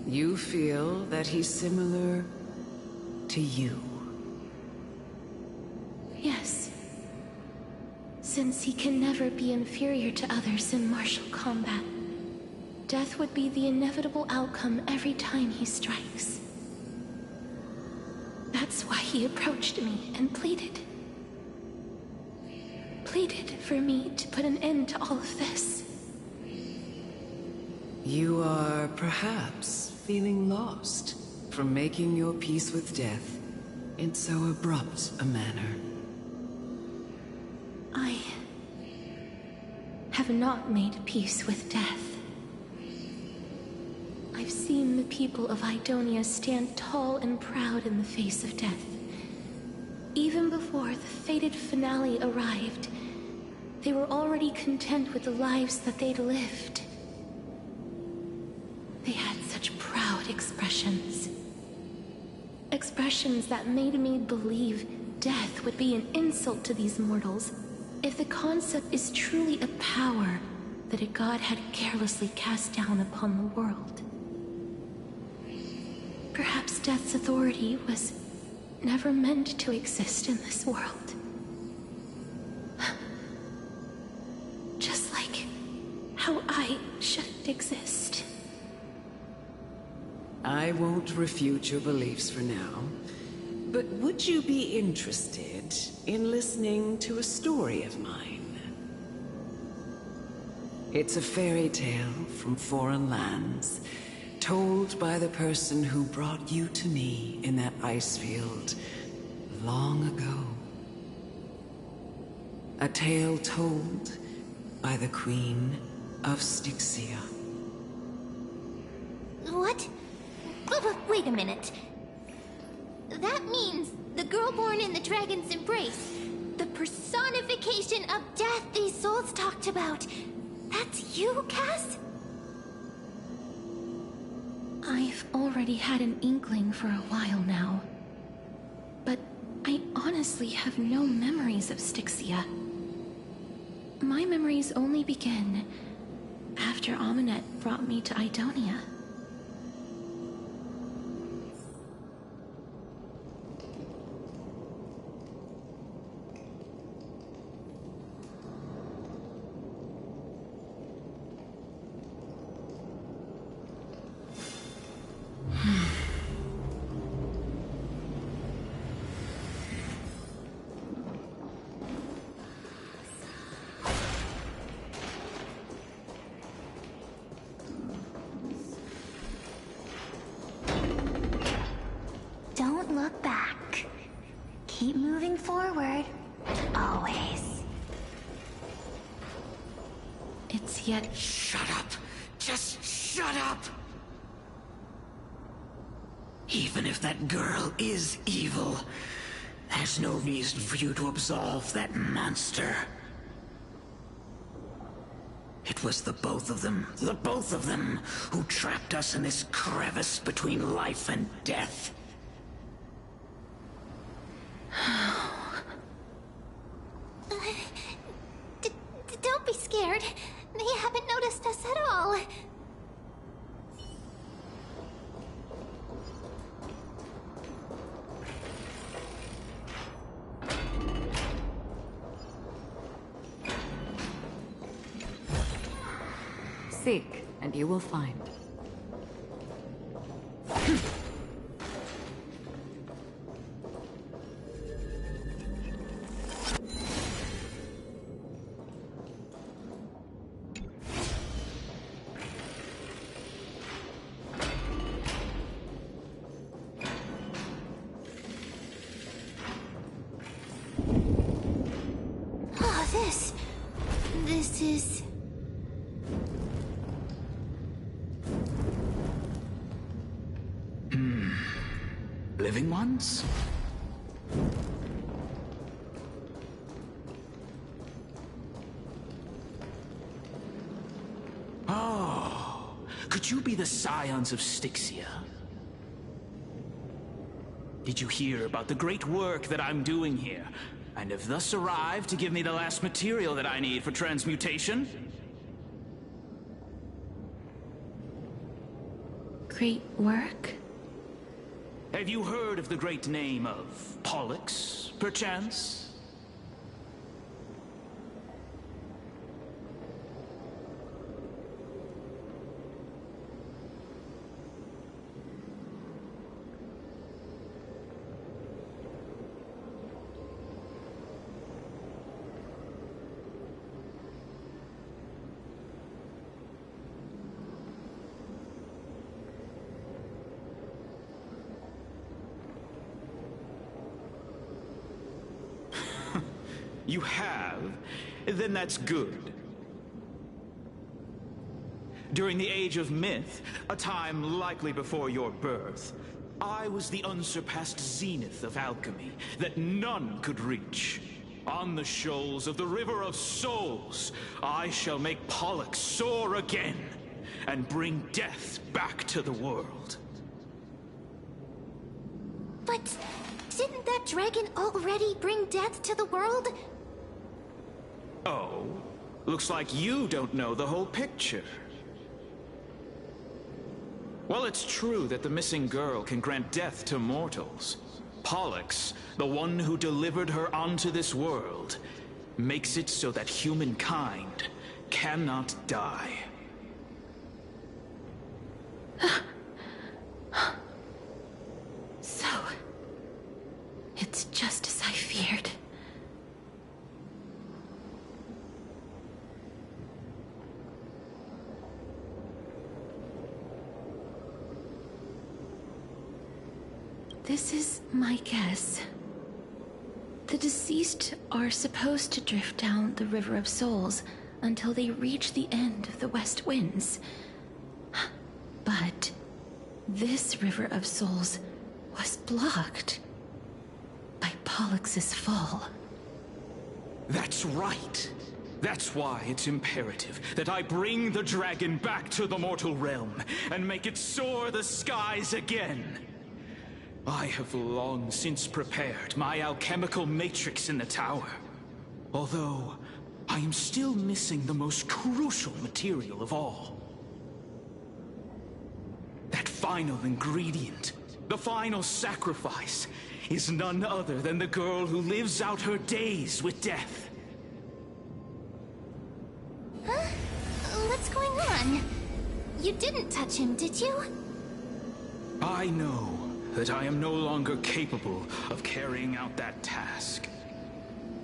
You feel that he's similar to you? Yes. Since he can never be inferior to others in martial combat, death would be the inevitable outcome every time he strikes. That's why he approached me and pleaded. Pleaded for me to put an end to all of this. You are perhaps feeling lost from making your peace with death in so abrupt a manner. I have not made peace with death. I've seen the people of Idonia stand tall and proud in the face of death. Even before the fated finale arrived, they were already content with the lives that they'd lived. They had such proud expressions. Expressions that made me believe death would be an insult to these mortals if the concept is truly a power that a god had carelessly cast down upon the world. Perhaps death's authority was never meant to exist in this world. Just like how I shouldn't exist. I won't refute your beliefs for now, but would you be interested in listening to a story of mine? It's a fairy tale from foreign lands, told by the person who brought you to me in that ice field long ago. A tale told by the Queen of Styxia. What? Wait a minute. That means the girl born in the dragon's embrace, the personification of death these souls talked about. That's you, Cass? I've already had an inkling for a while now. But I honestly have no memories of Styxia. My memories only begin after Amunet brought me to Idonia. Don't look back. Keep moving forward. Always. It's yet... Shut up! Just shut up! Even if that girl is evil, there's no reason for you to absolve that monster. It was the both of them, who trapped us in this crevice between life and death. Don't be scared. They haven't noticed us at all. Seek, and you will find. Oh, this is... Living ones? Oh, could you be the scions of Styxia? Did you hear about the great work that I'm doing here? and have thus arrived to give me the last material that I need for transmutation. Great work? Have you heard of the great name of Pollux, perchance? You have? Then that's good. During the Age of Myth, a time likely before your birth, I was the unsurpassed zenith of alchemy that none could reach. On the shoals of the River of Souls, I shall make Pollux soar again and bring death back to the world. But didn't that dragon already bring death to the world? Oh, looks like you don't know the whole picture. Well, it's true that the missing girl can grant death to mortals. Pollux, the one who delivered her onto this world, makes it so that humankind cannot die. So, it's just as I feared. This is my guess. The deceased are supposed to drift down the River of Souls until they reach the end of the West Winds. But this River of Souls was blocked by Pollux's fall. That's right. That's why it's imperative that I bring the dragon back to the mortal realm and make it soar the skies again. I have long since prepared my alchemical matrix in the tower. Although, I am still missing the most crucial material of all. That final ingredient, the final sacrifice, is none other than the girl who lives out her days with death. Huh? What's going on? You didn't touch him, did you? I know that I am no longer capable of carrying out that task.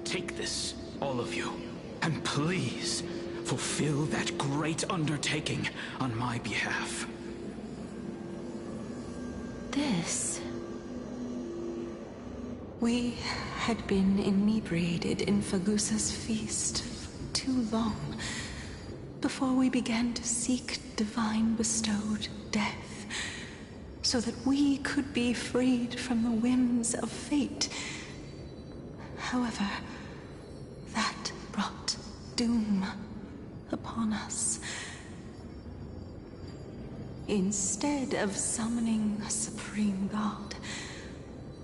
Take this, all of you, and please fulfill that great undertaking on my behalf. This... We had been inebriated in Fagusa's feast for too long before we began to seek divine bestowed death, so that we could be freed from the whims of fate. However, that brought doom upon us. Instead of summoning a supreme god,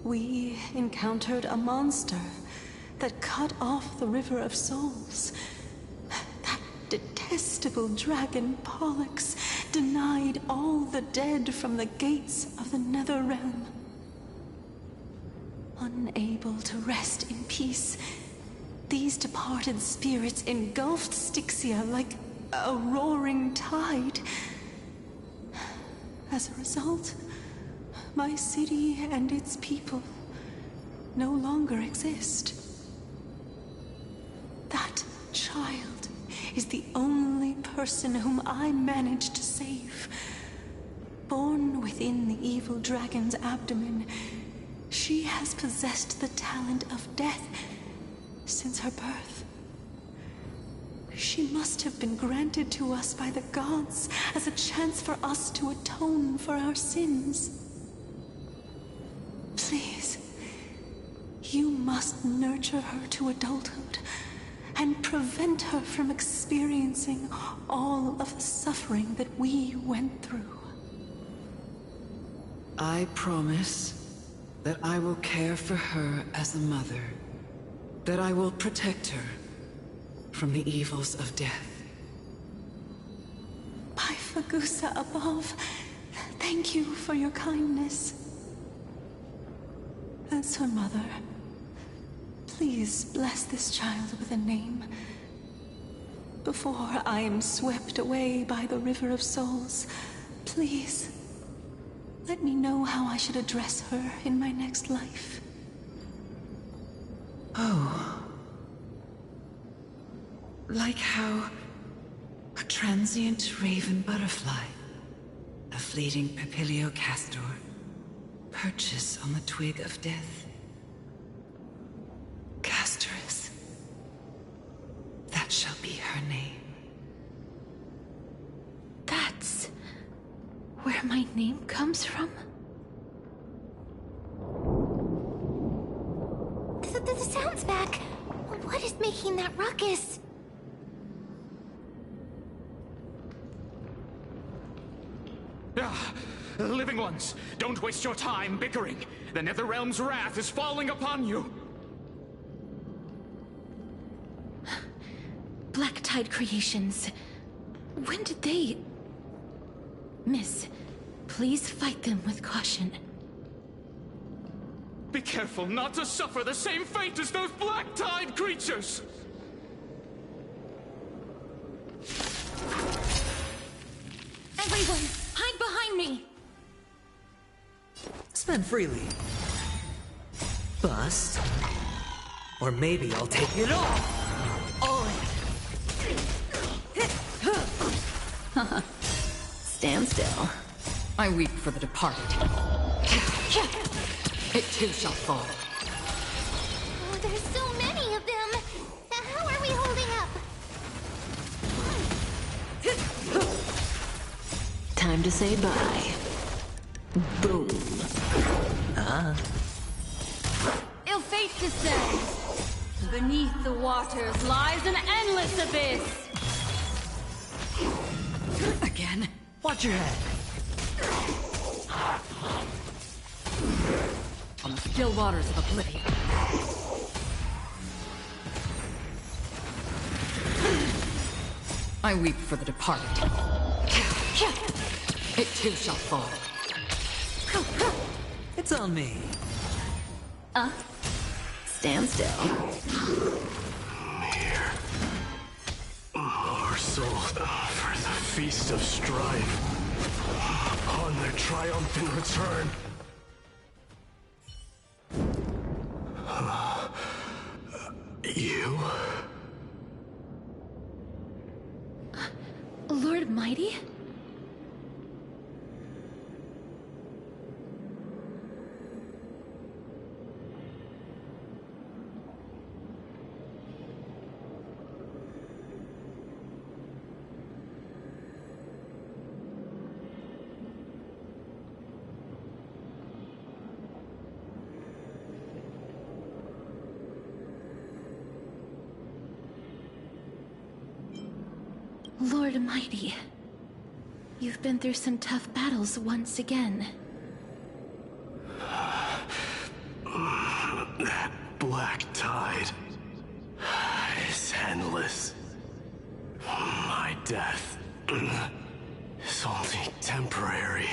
we encountered a monster that cut off the River of Souls. That detestable dragon Pollux denied all the dead from the gates of the Nether Realm. Unable to rest in peace, these departed spirits engulfed Styxia like a roaring tide. As a result, my city and its people no longer exist. That child is the only person whom I managed to save. Born within the evil dragon's abdomen, she has possessed the talent of death since her birth. She must have been granted to us by the gods as a chance for us to atone for our sins. Please, you must nurture her to adulthood and prevent her from experiencing all of the suffering that we went through. I promise that I will care for her as a mother. that I will protect her from the evils of death. By Fagusa above, thank you for your kindness. As her mother, please bless this child with a name before I am swept away by the River of Souls. Please, let me know how I should address her in my next life. Oh. Like how a transient raven butterfly, a fleeting papilio castor, perches on the twig of death. Castorice. That shall be her name. That's where my name comes from? The sound's back. What is making that ruckus? Living ones, don't waste your time bickering. The Netherrealm's wrath is falling upon you. Black Tide Creations. When did they... Miss, please fight them with caution. Be careful not to suffer the same fate as those Black Tide creatures! Everyone, hide behind me! Spend freely. Bust. Or maybe I'll take it all in. Stand still. I weep for the departed. It too shall fall. Oh, there's so many of them. How are we holding up? Time to say bye. Boom. Ill fate descends. Beneath the waters lies an endless abyss. Again? Watch your head. On the still waters of oblivion. I weep for the departed. It too shall fall. It's on me. Stand still. Here. Our soul for the feast of strife. On their triumphant return. You? Lord Mighty? Lord Mighty, you've been through some tough battles once again. That black tide is endless. My death is only temporary.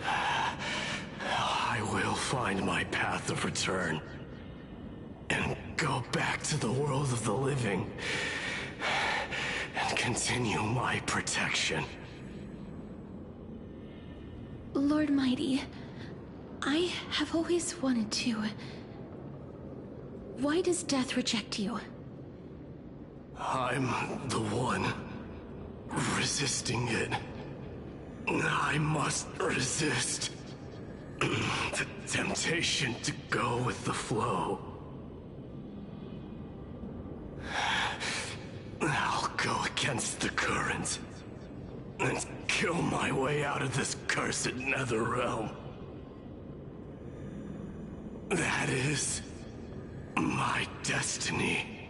I will find my path of return and go back to the world of the living and continue my protection. Lord Mighty, I have always wanted to... Why does death reject you? I'm the one resisting it. I must resist the temptation to go with the flow. I'll go against the current and kill my way out of this cursed Netherrealm. That is my destiny.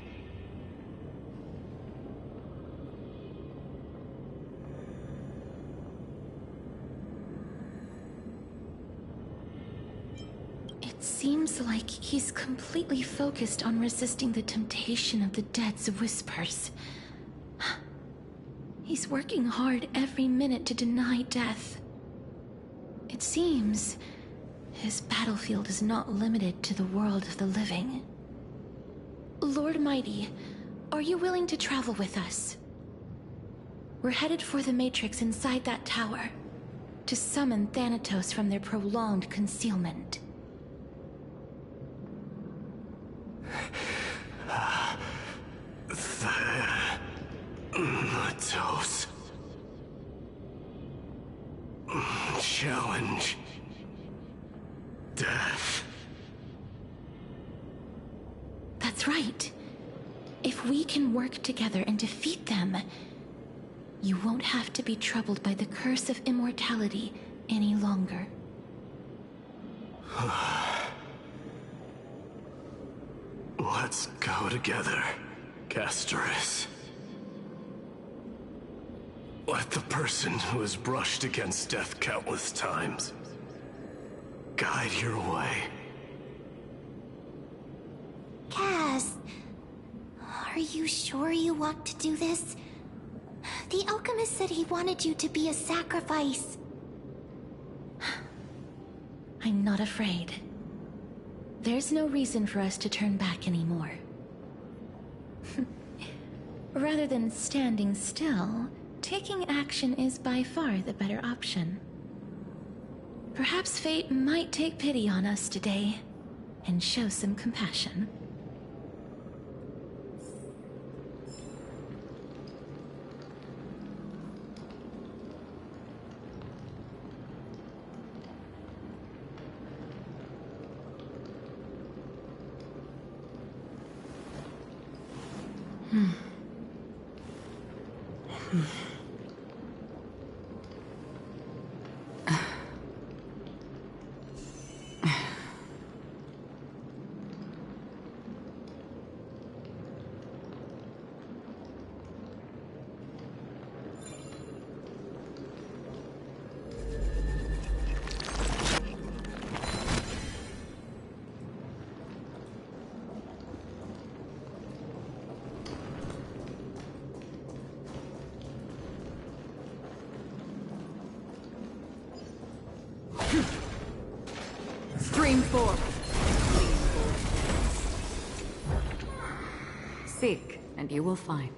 It seems like he's completely focused on resisting the temptation of the dead's whispers. He's working hard every minute to deny death. It seems his battlefield is not limited to the world of the living. Lord Mighty, are you willing to travel with us? We're headed for the Matrix inside that tower, to summon Thanatos from their prolonged concealment. Thanatos. Challenge. Death. That's right. If we can work together and defeat them, you won't have to be troubled by the curse of immortality any longer. Let's go together, Castorice. Let the person who has brushed against death countless times guide your way. Cass, are you sure you want to do this? The alchemist said he wanted you to be a sacrifice. I'm not afraid. There's no reason for us to turn back anymore. Rather than standing still, taking action is by far the better option. Perhaps fate might take pity on us today and show some compassion. Stream forward. Seek, and you will find.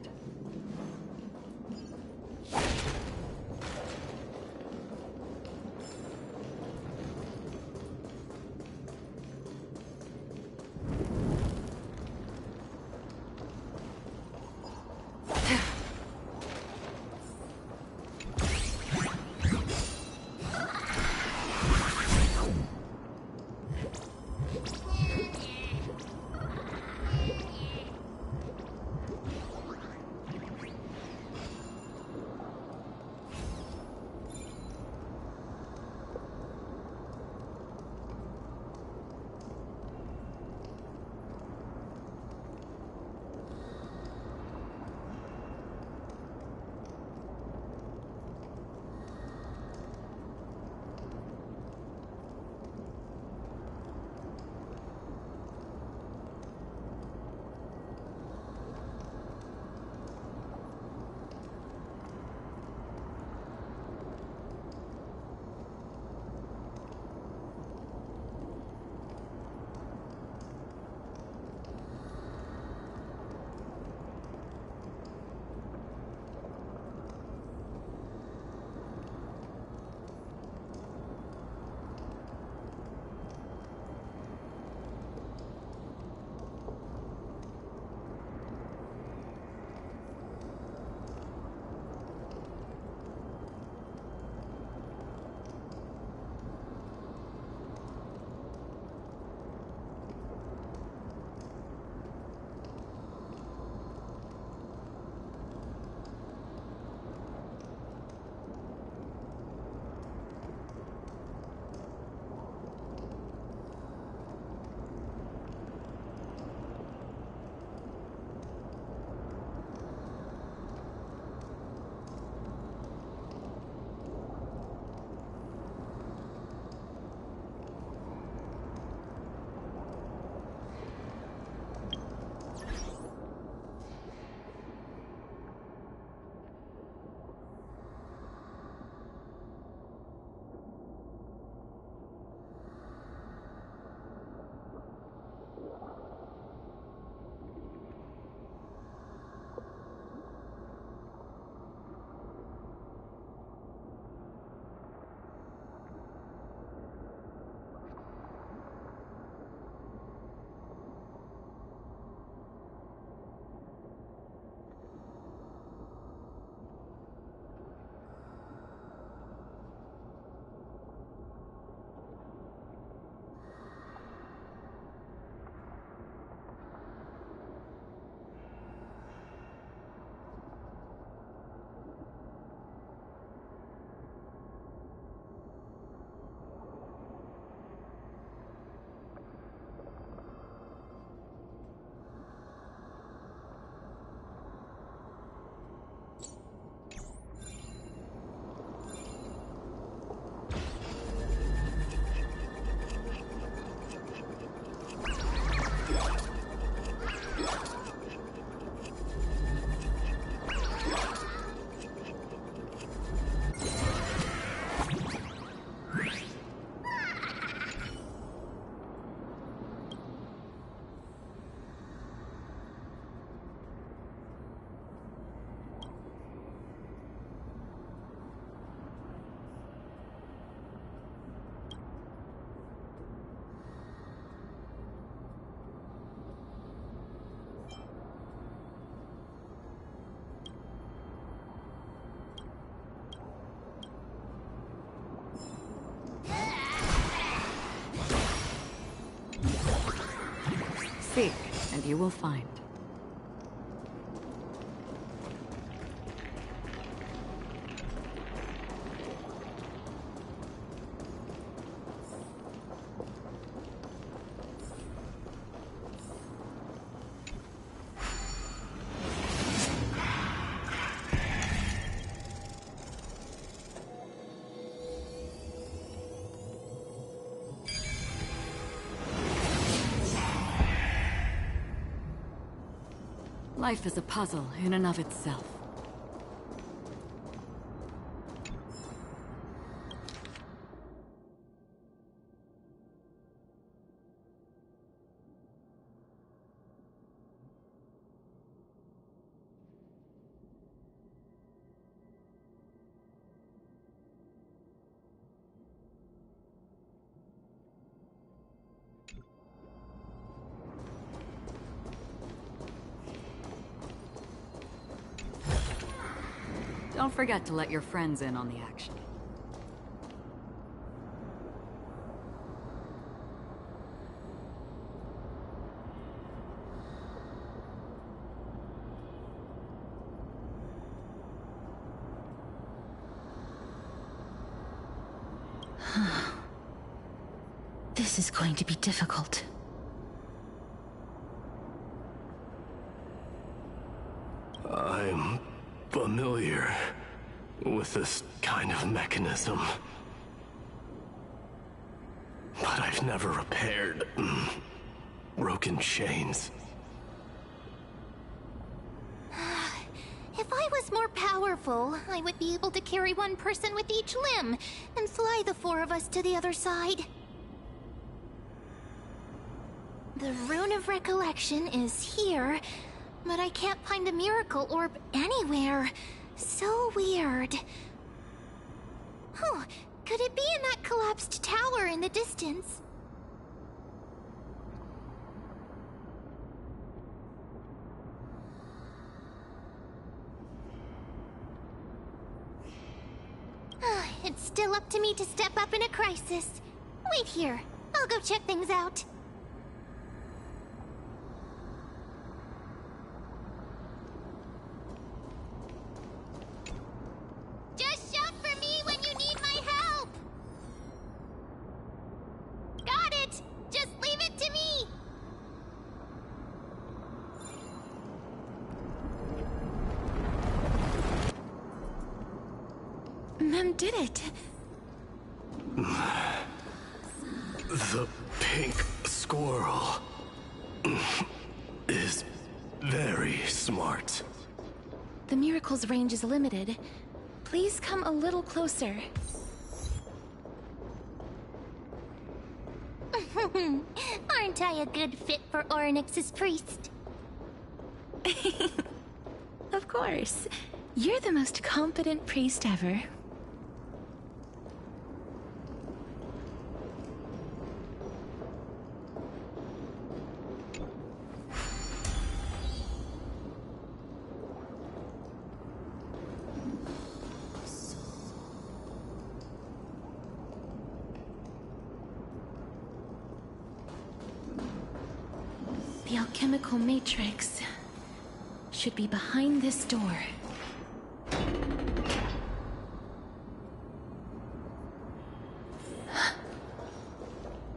Speak, and you will find. Life is a puzzle in and of itself. Don't forget to let your friends in on the action. This is going to be difficult. I'm familiar with this kind of mechanism. But I've never repaired broken chains. If I was more powerful, I would be able to carry one person with each limb and fly the four of us to the other side. The Rune of Recollection is here, but I can't find a miracle orb anywhere. So weird. Oh, could it be in that collapsed tower in the distance? It's still up to me to step up in a crisis. Wait here. I'll go check things out. Just shout for me when you need my help! Got it! Just leave it to me! Mem did it. The pink squirrel is very smart. The miracle's range is limited. Please come a little closer. Aren't I a good fit for Ornyx's priest? Of course. You're the most competent priest ever. The alchemical matrix should be behind this door.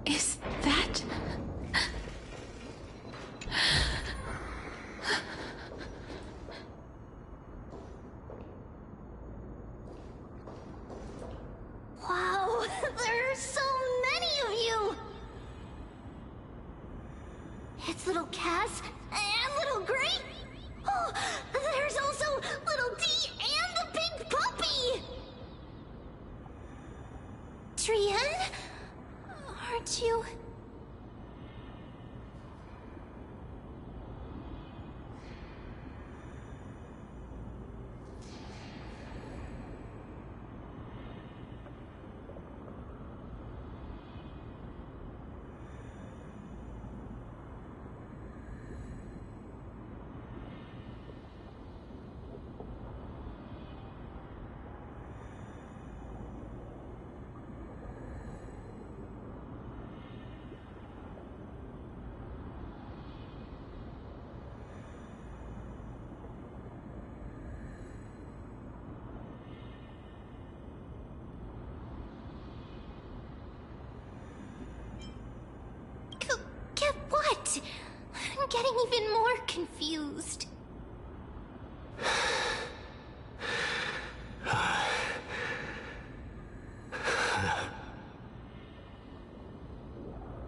Is that... Wow, there are so many of you! It's little Cass and little Grape. Oh, there's also little D and the pink puppy! Trienne? Aren't you... getting even more confused.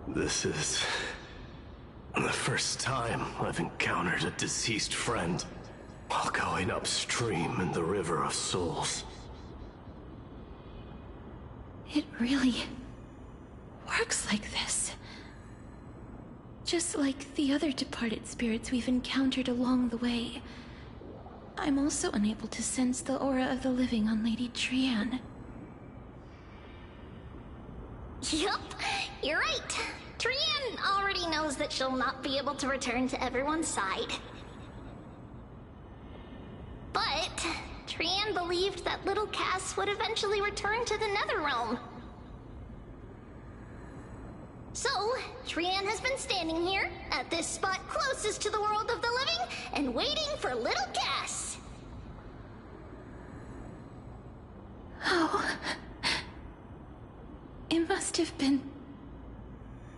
This is the first time I've encountered a deceased friend while going upstream in the River of Souls. It really works like this. Just like the other departed spirits we've encountered along the way. I'm also unable to sense the aura of the living on Lady Trian. Yup, you're right. Trian already knows that she'll not be able to return to everyone's side. But Trian believed that little Cass would eventually return to the Netherrealm. So, Trian has been standing here, at this spot closest to the world of the living, and waiting for little Cass. Oh. It must have been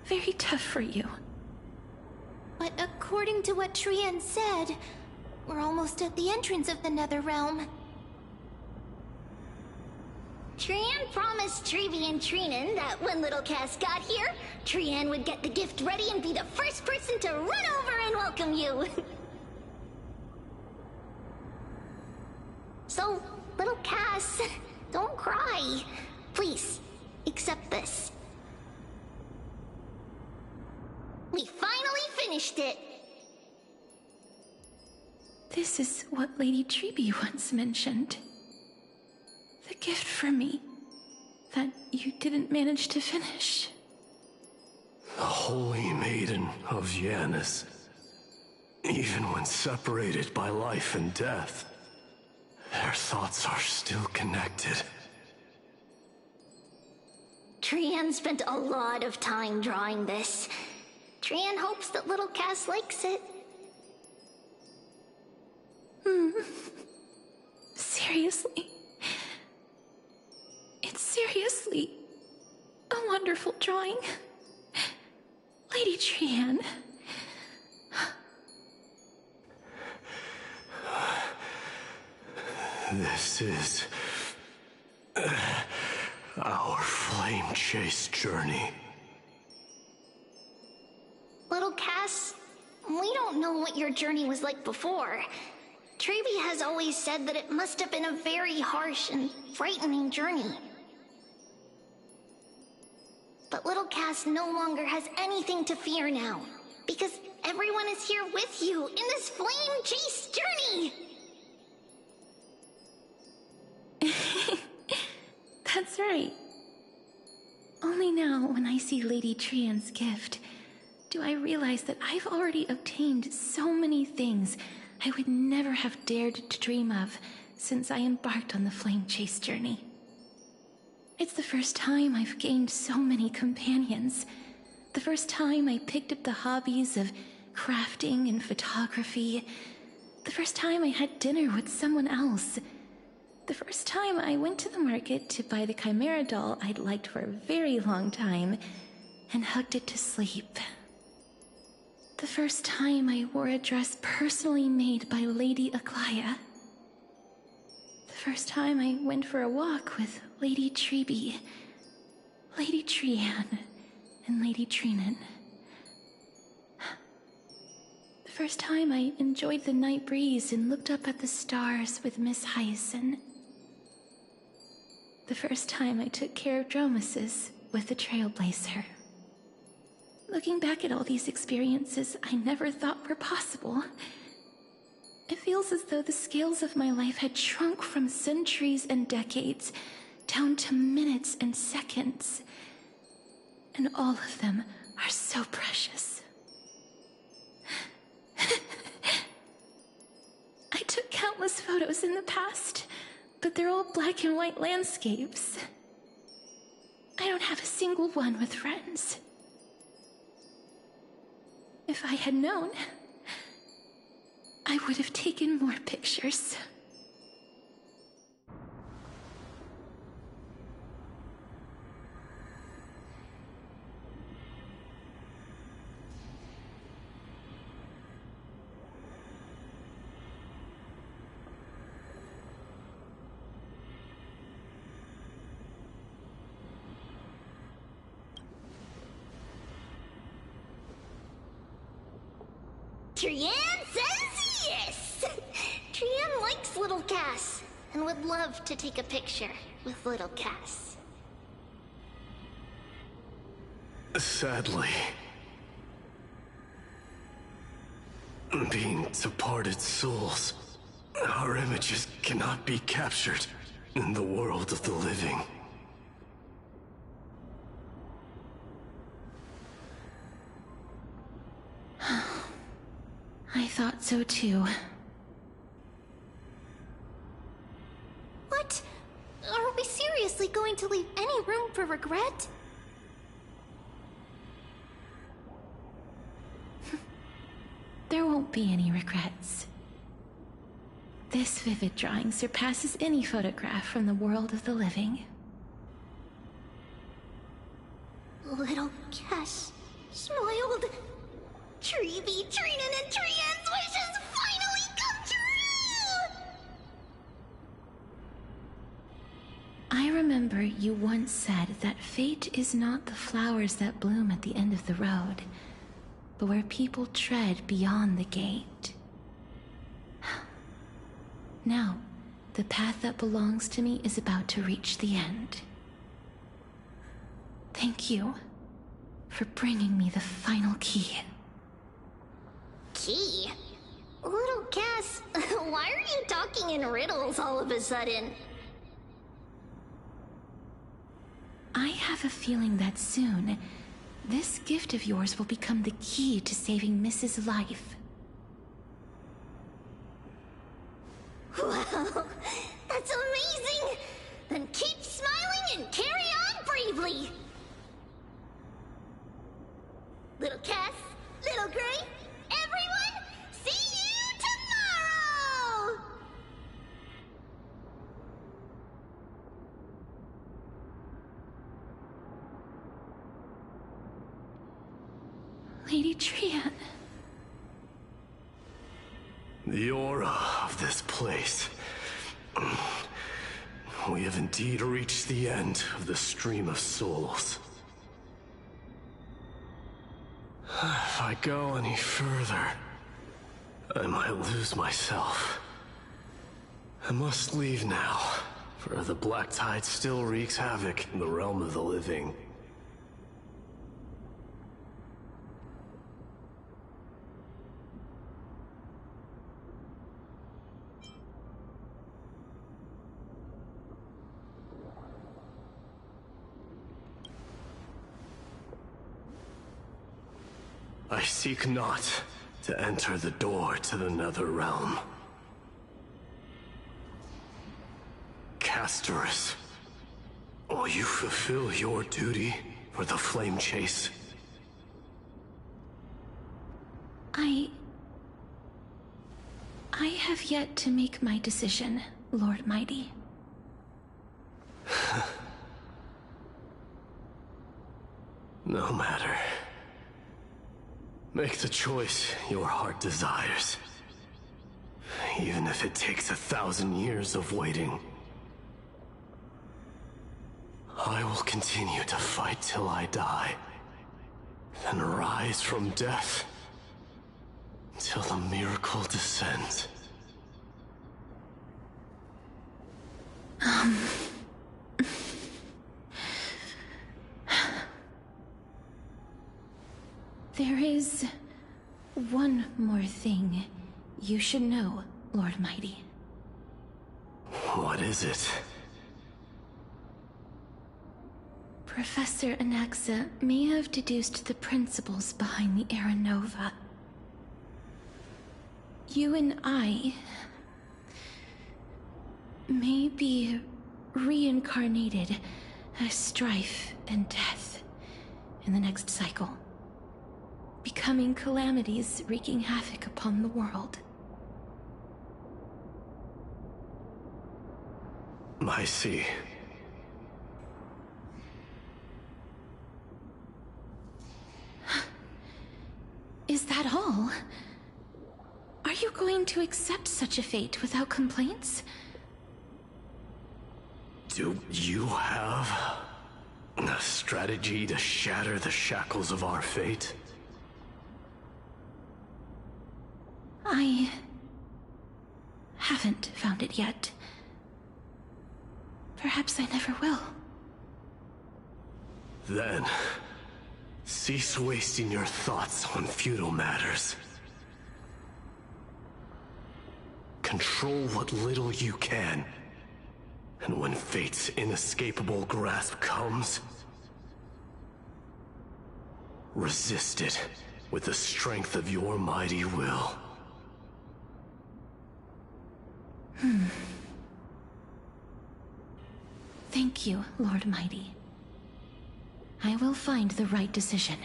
very tough for you. But according to what Trian said, we're almost at the entrance of the Netherrealm. Trian promised Trevi and Trinan that when little Cass got here, Trian would get the gift ready and be the first person to run over and welcome you. So, little Cass, don't cry. Please, accept this. We finally finished it! This is what Lady Trebi once mentioned. The gift for me that you didn't manage to finish. The Holy Maiden of Yanis. Even when separated by life and death, their thoughts are still connected. Trian spent a lot of time drawing this. Trian hopes that little Cass likes it. Seriously? It's seriously a wonderful drawing. Lady Trian. This is our flame chase journey. Little Cass, we don't know what your journey was like before. Trevi has always said that it must have been a very harsh and frightening journey. But little Cass no longer has anything to fear now, because everyone is here with you in this flame chase journey! That's right. Only now, when I see Lady Trian's gift, do I realize that I've already obtained so many things I would never have dared to dream of since I embarked on the flame chase journey. It's the first time I've gained so many companions. The first time I picked up the hobbies of crafting and photography. The first time I had dinner with someone else. The first time I went to the market to buy the Chimera doll I'd liked for a very long time and hugged it to sleep. The first time I wore a dress personally made by Lady Aglaya. The first time I went for a walk with Lady Trebi, Lady Trian, and Lady Trinan. The first time I enjoyed the night breeze and looked up at the stars with Miss Hyacinth. The first time I took care of Dromesis with the Trailblazer. Looking back at all these experiences I never thought were possible, it feels as though the scales of my life had shrunk from centuries and decades down to minutes and seconds. And all of them are so precious. I took countless photos in the past, but they're all black and white landscapes. I don't have a single one with friends. If I had known, I would have taken more pictures. Trian says yes! Trian likes little Cass, and would love to take a picture with little Cass. Sadly, being departed souls, our images cannot be captured in the world of the living. I thought so too. What? Are we seriously going to leave any room for regret? There won't be any regrets. This vivid drawing surpasses any photograph from the world of the living. Little Cass smiled. Treevee, Trinan, and Trian's wishes finally come true! I remember you once said that fate is not the flowers that bloom at the end of the road, but where people tread beyond the gate. Now, the path that belongs to me is about to reach the end. Thank you for bringing me the final key. Key? Little Cass, why are you talking in riddles all of a sudden? I have a feeling that soon, this gift of yours will become the key to saving Mrs. Life. Wow, that's amazing! Then keep smiling and carry on bravely! Little Cass, Little Gray, everyone, see you tomorrow! Lady Trian. The aura of this place. We have indeed reached the end of the stream of souls. If I go any further, I might lose myself. I must leave now, for the black tide still wreaks havoc in the realm of the living. I seek not to enter the door to the nether realm. Castorice, will you fulfill your duty for the flame chase? I have yet to make my decision, Lord Mighty. No matter. Make the choice your heart desires. Even if it takes 1,000 years of waiting. I will continue to fight till I die. Then rise from death. Till the miracle descends. There is one more thing you should know, Lord Mighty. What is it? Professor Anaxa may have deduced the principles behind the Era Nova. You and I may be reincarnated as strife and death in the next cycle, becoming calamities wreaking havoc upon the world. I see. Is that all? Are you going to accept such a fate without complaints? Do you have a strategy to shatter the shackles of our fate? I haven't found it yet. Perhaps I never will. Then, cease wasting your thoughts on futile matters. Control what little you can. And when fate's inescapable grasp comes, resist it with the strength of your mighty will. Thank you, Lord Mighty. I will find the right decision.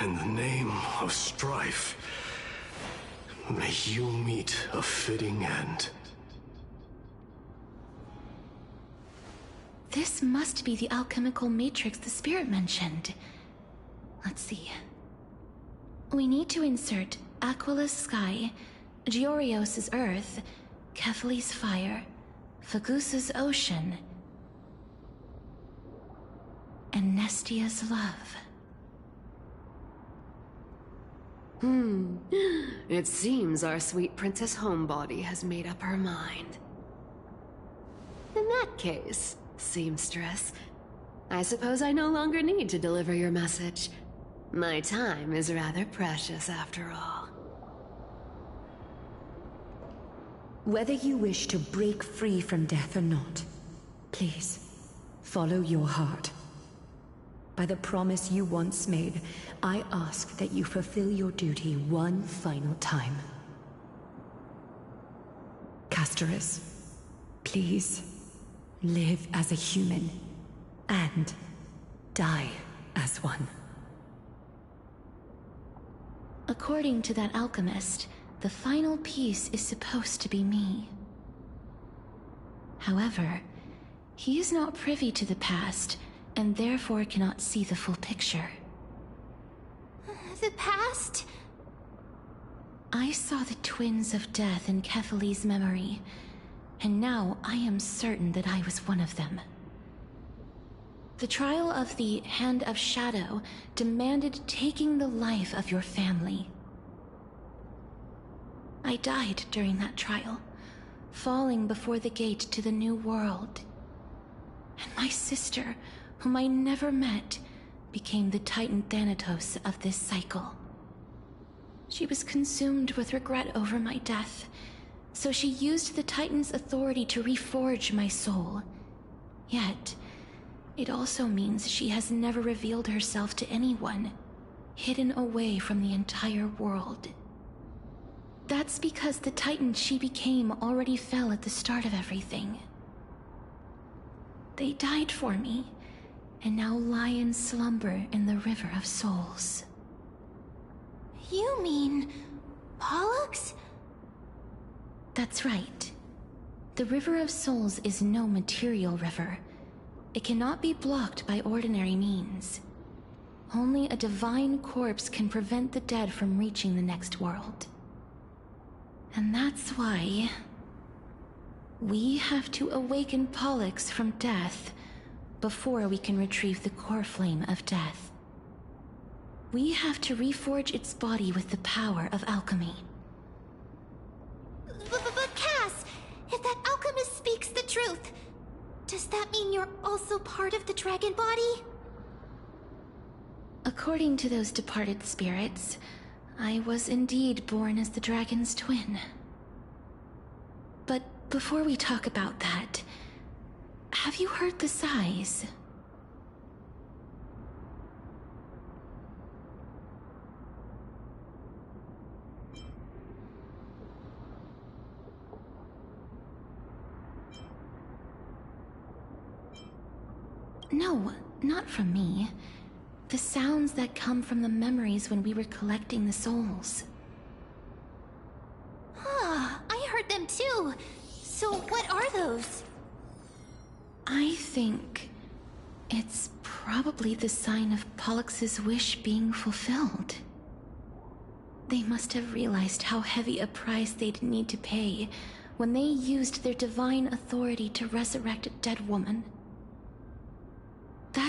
In the name of strife, may you meet a fitting end. This must be the alchemical matrix the spirit mentioned. Let's see. We need to insert Aquila's sky, Giorios' earth, Kethali's fire, Fagusa's ocean, and Nestia's love. It seems our sweet Princess Homebody has made up her mind. In that case, seamstress, I suppose I no longer need to deliver your message. My time is rather precious after all. Whether you wish to break free from death or not, please, follow your heart. By the promise you once made, I ask that you fulfill your duty one final time. Castorice, please, live as a human, and die as one. According to that alchemist, the final piece is supposed to be me. However, he is not privy to the past, and therefore cannot see the full picture. The past? I saw the twins of death in Kethali's memory, and now I am certain that I was one of them. The trial of the Hand of Shadow demanded taking the life of your family. I died during that trial, falling before the gate to the new world. And my sister, whom I never met, became the Titan Thanatos of this cycle. She was consumed with regret over my death, so she used the Titan's authority to reforge my soul. Yet, it also means she has never revealed herself to anyone, hidden away from the entire world. That's because the Titan she became already fell at the start of everything. They died for me, and now lie in slumber in the River of Souls. You mean... Pollux? That's right. The River of Souls is no material river. It cannot be blocked by ordinary means. Only a divine corpse can prevent the dead from reaching the next world. And that's why... we have to awaken Pollux from death before we can retrieve the core flame of death. We have to reforge its body with the power of alchemy. But Cass, if that alchemist speaks the truth, does that mean you're also part of the dragon body? According to those departed spirits, I was indeed born as the dragon's twin. But before we talk about that, have you heard the sighs? No, not from me. The sounds that come from the memories when we were collecting the souls. Ah, I heard them too. So what are those? I think it's probably the sign of Pollux's wish being fulfilled. They must have realized how heavy a price they'd need to pay when they used their divine authority to resurrect a dead woman.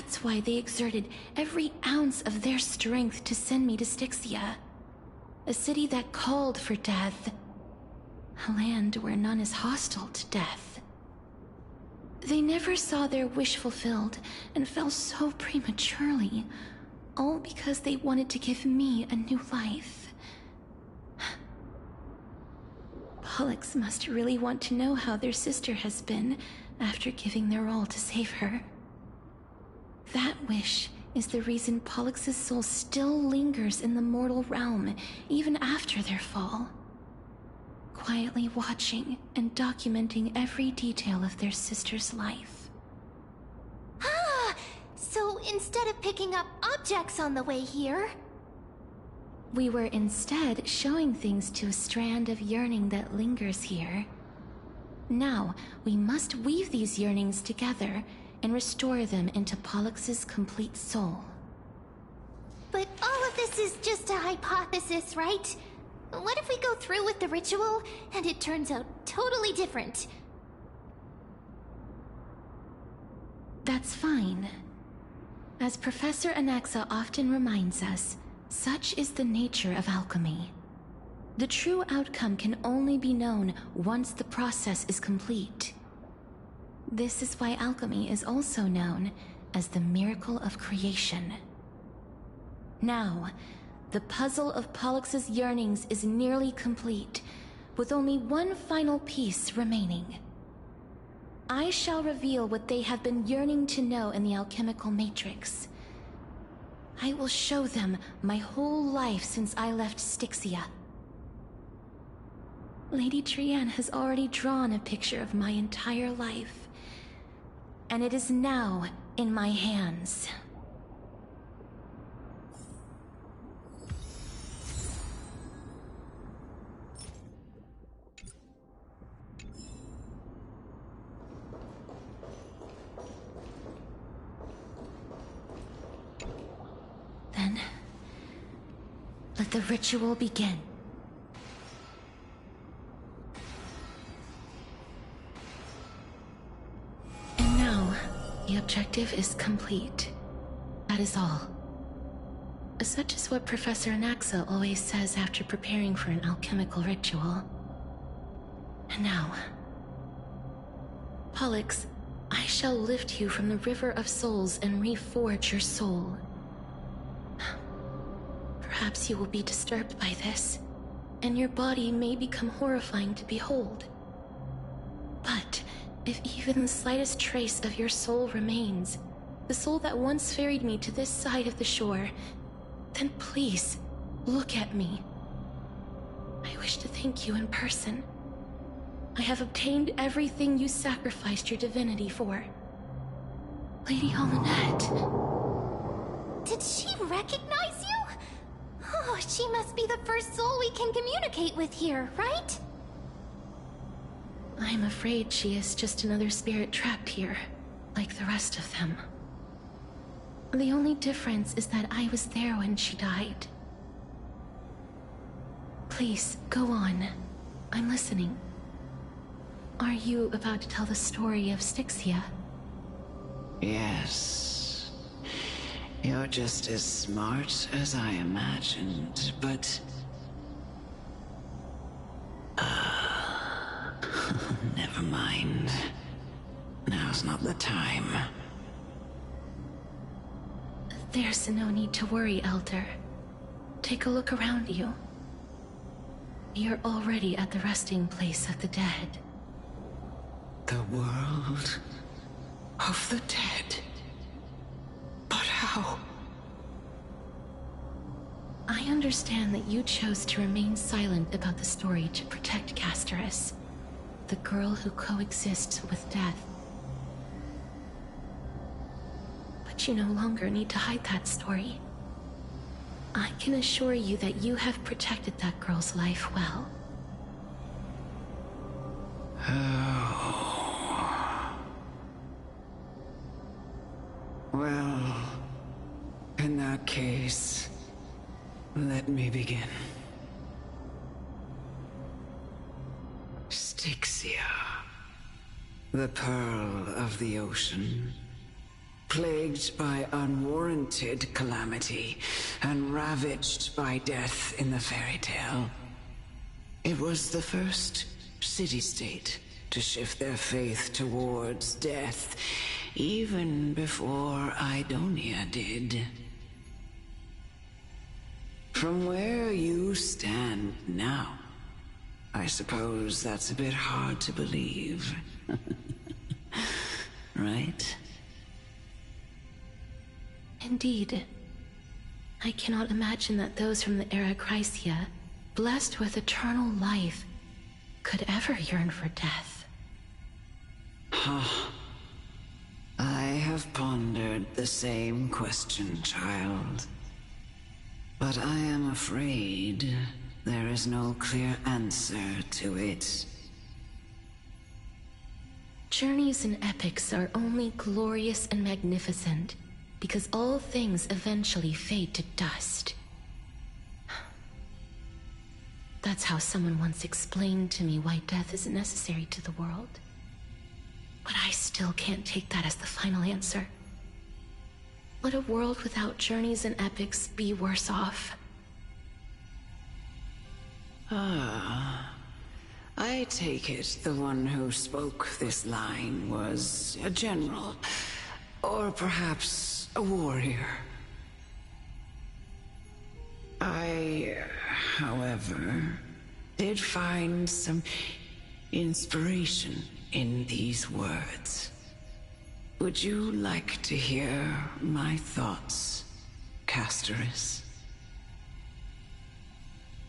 That's why they exerted every ounce of their strength to send me to Styxia. A city that called for death. A land where none is hostile to death. They never saw their wish fulfilled and fell so prematurely, all because they wanted to give me a new life. Pollux must really want to know how their sister has been after giving their all to save her. That wish is the reason Pollux's soul still lingers in the mortal realm, even after their fall. Quietly watching and documenting every detail of their sister's life. Ah! So instead of picking up objects on the way here... We were instead showing things to a strand of yearning that lingers here. Now, we must weave these yearnings together and restore them into Pollux's complete soul. But all of this is just a hypothesis, right? What if we go through with the ritual and it turns out totally different? That's fine. As Professor Anaxa often reminds us, such is the nature of alchemy. The true outcome can only be known once the process is complete. This is why alchemy is also known as the miracle of creation. Now, the puzzle of Pollux's yearnings is nearly complete, with only one final piece remaining. I shall reveal what they have been yearning to know in the alchemical matrix. I will show them my whole life since I left Styxia. Lady Trianne has already drawn a picture of my entire life, and it is now in my hands. Then, let the ritual begin. And now, the objective is complete. That is all. Such is what Professor Anaxa always says after preparing for an alchemical ritual. And now, Pollux, I shall lift you from the River of Souls and reforge your soul. Perhaps you will be disturbed by this, and your body may become horrifying to behold. But if even the slightest trace of your soul remains, the soul that once ferried me to this side of the shore, then please, look at me. I wish to thank you in person. I have obtained everything you sacrificed your divinity for. Lady Almanette. Did she recognize you? Oh, she must be the first soul we can communicate with here, right? I'm afraid she is just another spirit trapped here, like the rest of them. The only difference is that I was there when she died. Please, go on. I'm listening. Are you about to tell the story of Styxia? Yes. You're just as smart as I imagined, but... never mind. Now's not the time. There's no need to worry, Elder. Take a look around you. You're already at the resting place of the dead. The world of the dead? But how? I understand that you chose to remain silent about the story to protect Castorice, the girl who coexists with death. But you no longer need to hide that story. I can assure you that you have protected that girl's life well. Oh. Well, in that case, let me begin. Styxia, the pearl of the ocean, plagued by unwarranted calamity and ravaged by death in the fairy tale. It was the first city-state to shift their faith towards death, even before Idonia did. From where you stand now, I suppose that's a bit hard to believe. Right? Indeed. I cannot imagine that those from the Era Chrysia, blessed with eternal life, could ever yearn for death. I have pondered the same question, child. But I am afraid there is no clear answer to it. Journeys and epics are only glorious and magnificent because all things eventually fade to dust. That's how someone once explained to me why death is necessary to the world. But I still can't take that as the final answer. Would a world without journeys and epics be worse off? I take it the one who spoke this line was a general, or perhaps a warrior. I, however, did find some inspiration in these words. Would you like to hear my thoughts, Castorice?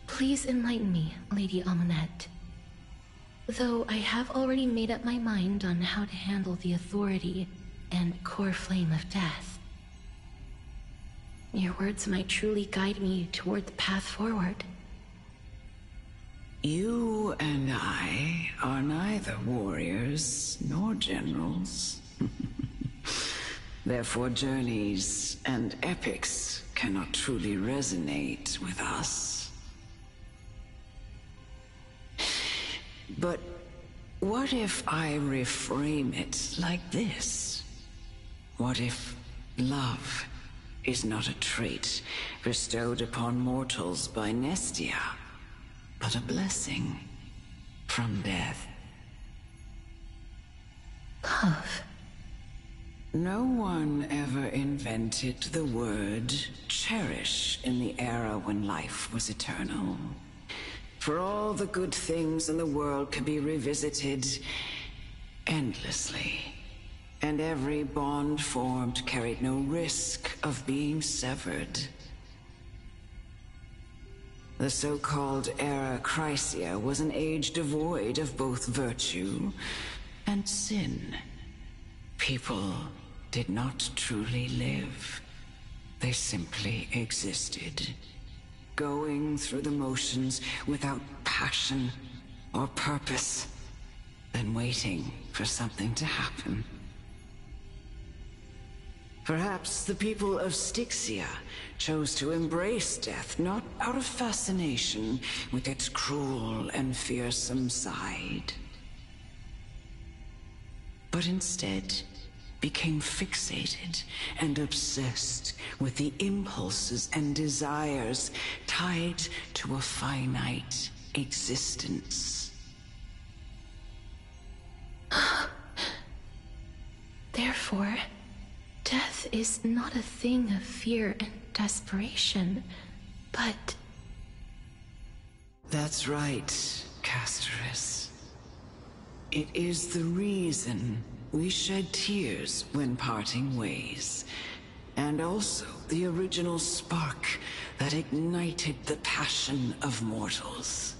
Please enlighten me, Lady Amunet. Though I have already made up my mind on how to handle the authority and core flame of death. Your words might truly guide me toward the path forward. You and I are neither warriors nor generals. Therefore, journeys and epics cannot truly resonate with us. But what if I reframe it like this? What if love is not a trait bestowed upon mortals by Nestia, but a blessing from death? Love. No one ever invented the word cherish in the era when life was eternal. For all the good things in the world can be revisited endlessly, and every bond formed carried no risk of being severed. The so-called Era Chrysia was an age devoid of both virtue and sin. People did not truly live. They simply existed, going through the motions without passion or purpose, then waiting for something to happen. Perhaps the people of Styxia chose to embrace death not out of fascination with its cruel and fearsome side, but instead became fixated and obsessed with the impulses and desires tied to a finite existence. Therefore, death is not a thing of fear and desperation, but... That's right, Castorice. It is the reason we shed tears when parting ways, and also the original spark that ignited the passion of mortals.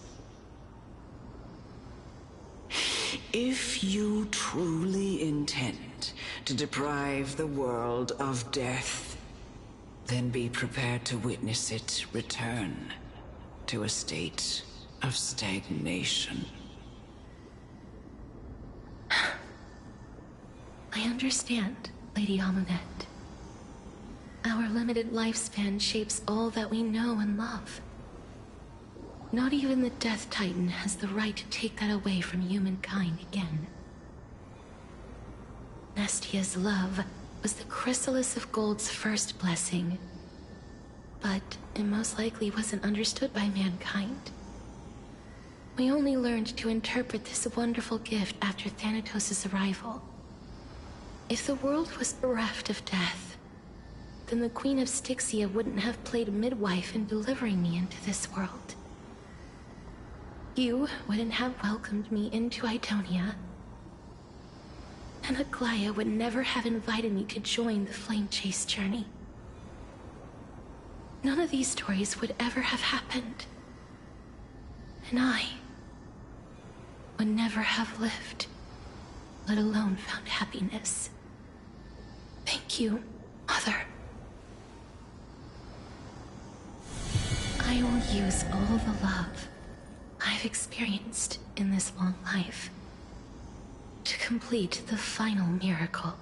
If you truly intend to deprive the world of death, then be prepared to witness it return to a state of stagnation. I understand, Lady Amunet. Our limited lifespan shapes all that we know and love. Not even the Death Titan has the right to take that away from humankind again. Nestia's love was the chrysalis of gold's first blessing, but it most likely wasn't understood by mankind. We only learned to interpret this wonderful gift after Thanatos' arrival. If the world was bereft of death, then the Queen of Styxia wouldn't have played midwife in delivering me into this world. You wouldn't have welcomed me into Idonia, and Aglaya would never have invited me to join the Flame Chase journey. None of these stories would ever have happened, and I would never have lived, let alone found happiness. Thank you, Mother. I will use all the love I've experienced in this long life to complete the final miracle.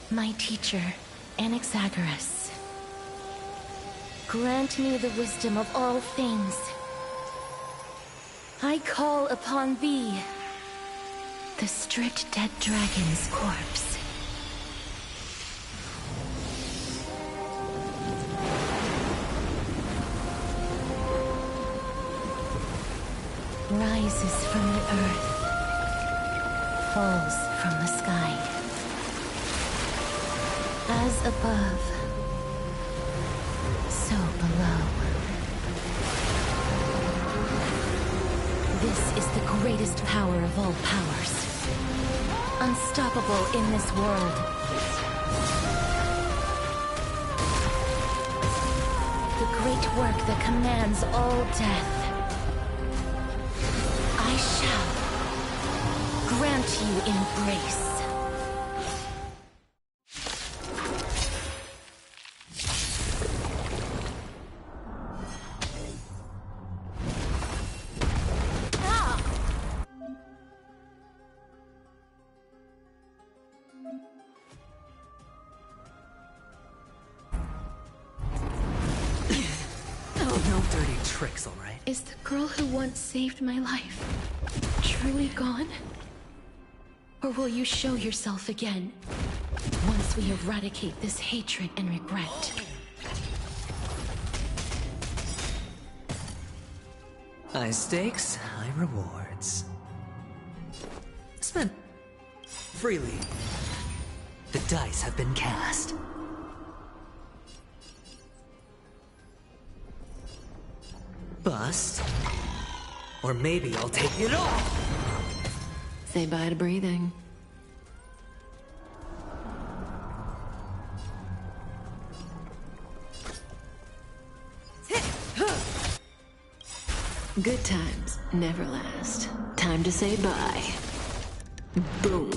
My teacher, Anaxagoras, grant me the wisdom of all things. I call upon thee, the stripped dead dragon's corpse. Rises from the earth, falls from the sky. As above, so below. This is the greatest power of all powers. Unstoppable in this world. The great work that commands all death. I shall grant you embrace. Is the girl who once saved my life truly gone? Or will you show yourself again, once we eradicate this hatred and regret? High stakes, high rewards. Spent freely. The dice have been cast. Bust. Or maybe I'll take it all! Say bye to breathing. Good times never last. Time to say bye. Boom.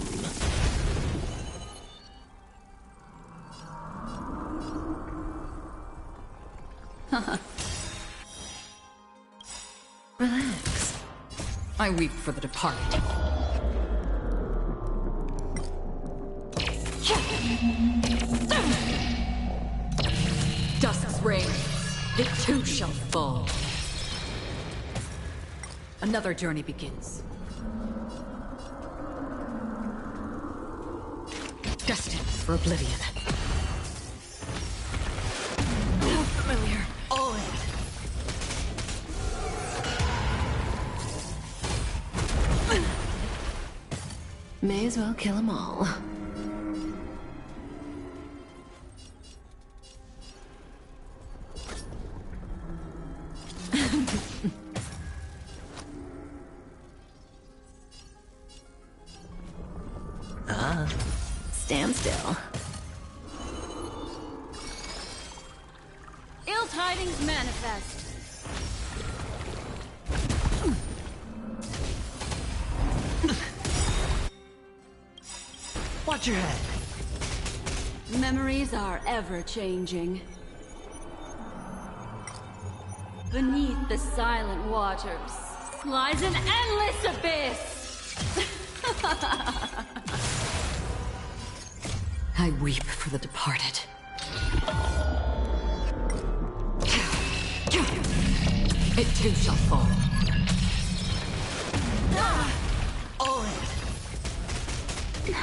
Relax. I weep for the departed. Dusk's reign. It too shall fall. Another journey begins. Destined for oblivion. How familiar. All in. May as well kill them all. Stand still. Ill tidings manifest. Watch your head. Memories are ever-changing. Beneath the silent waters lies an endless abyss! I weep for the departed. It too shall fall. All in.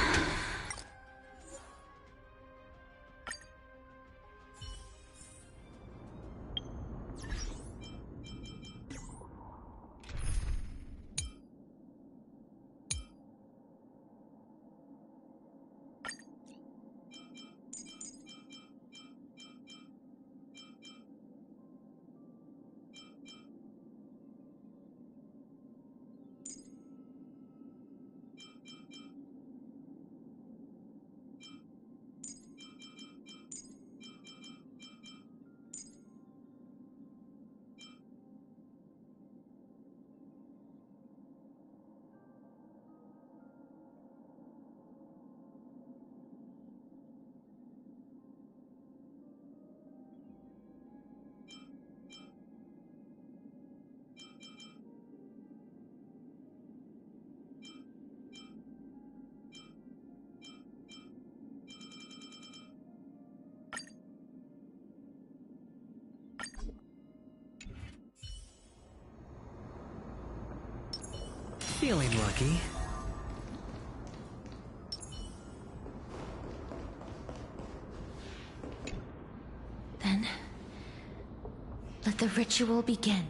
Feeling lucky. Then, let the ritual begin.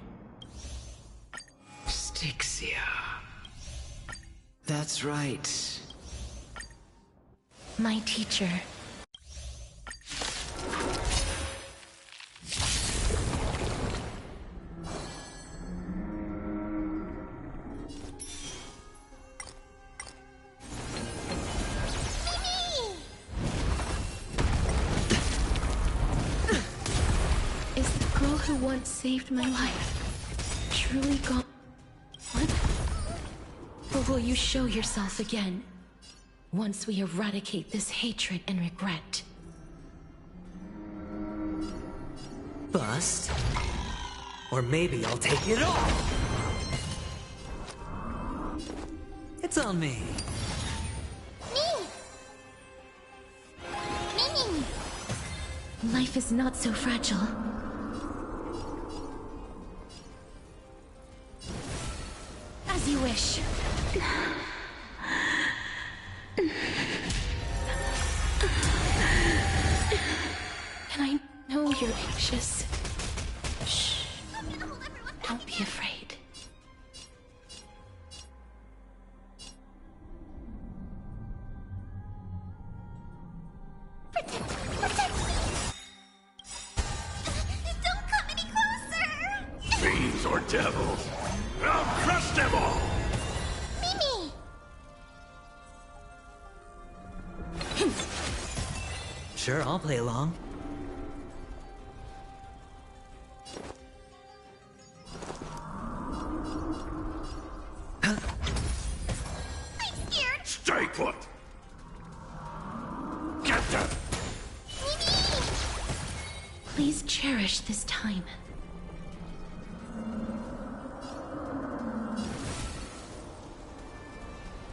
Styxia. That's right. My teacher. Is the girl who once saved my life truly gone? Or will you show yourself again? Once we eradicate this hatred and regret. Bust. Or maybe I'll take it all! It's on me. Life is not so fragile. As you wish. And I know you're anxious. Shh. Don't be afraid. Don't come any closer! Fiends or devils, I'll crush them all! Sure, I'll play along. I'm scared! Stay put! Get them! Please cherish this time.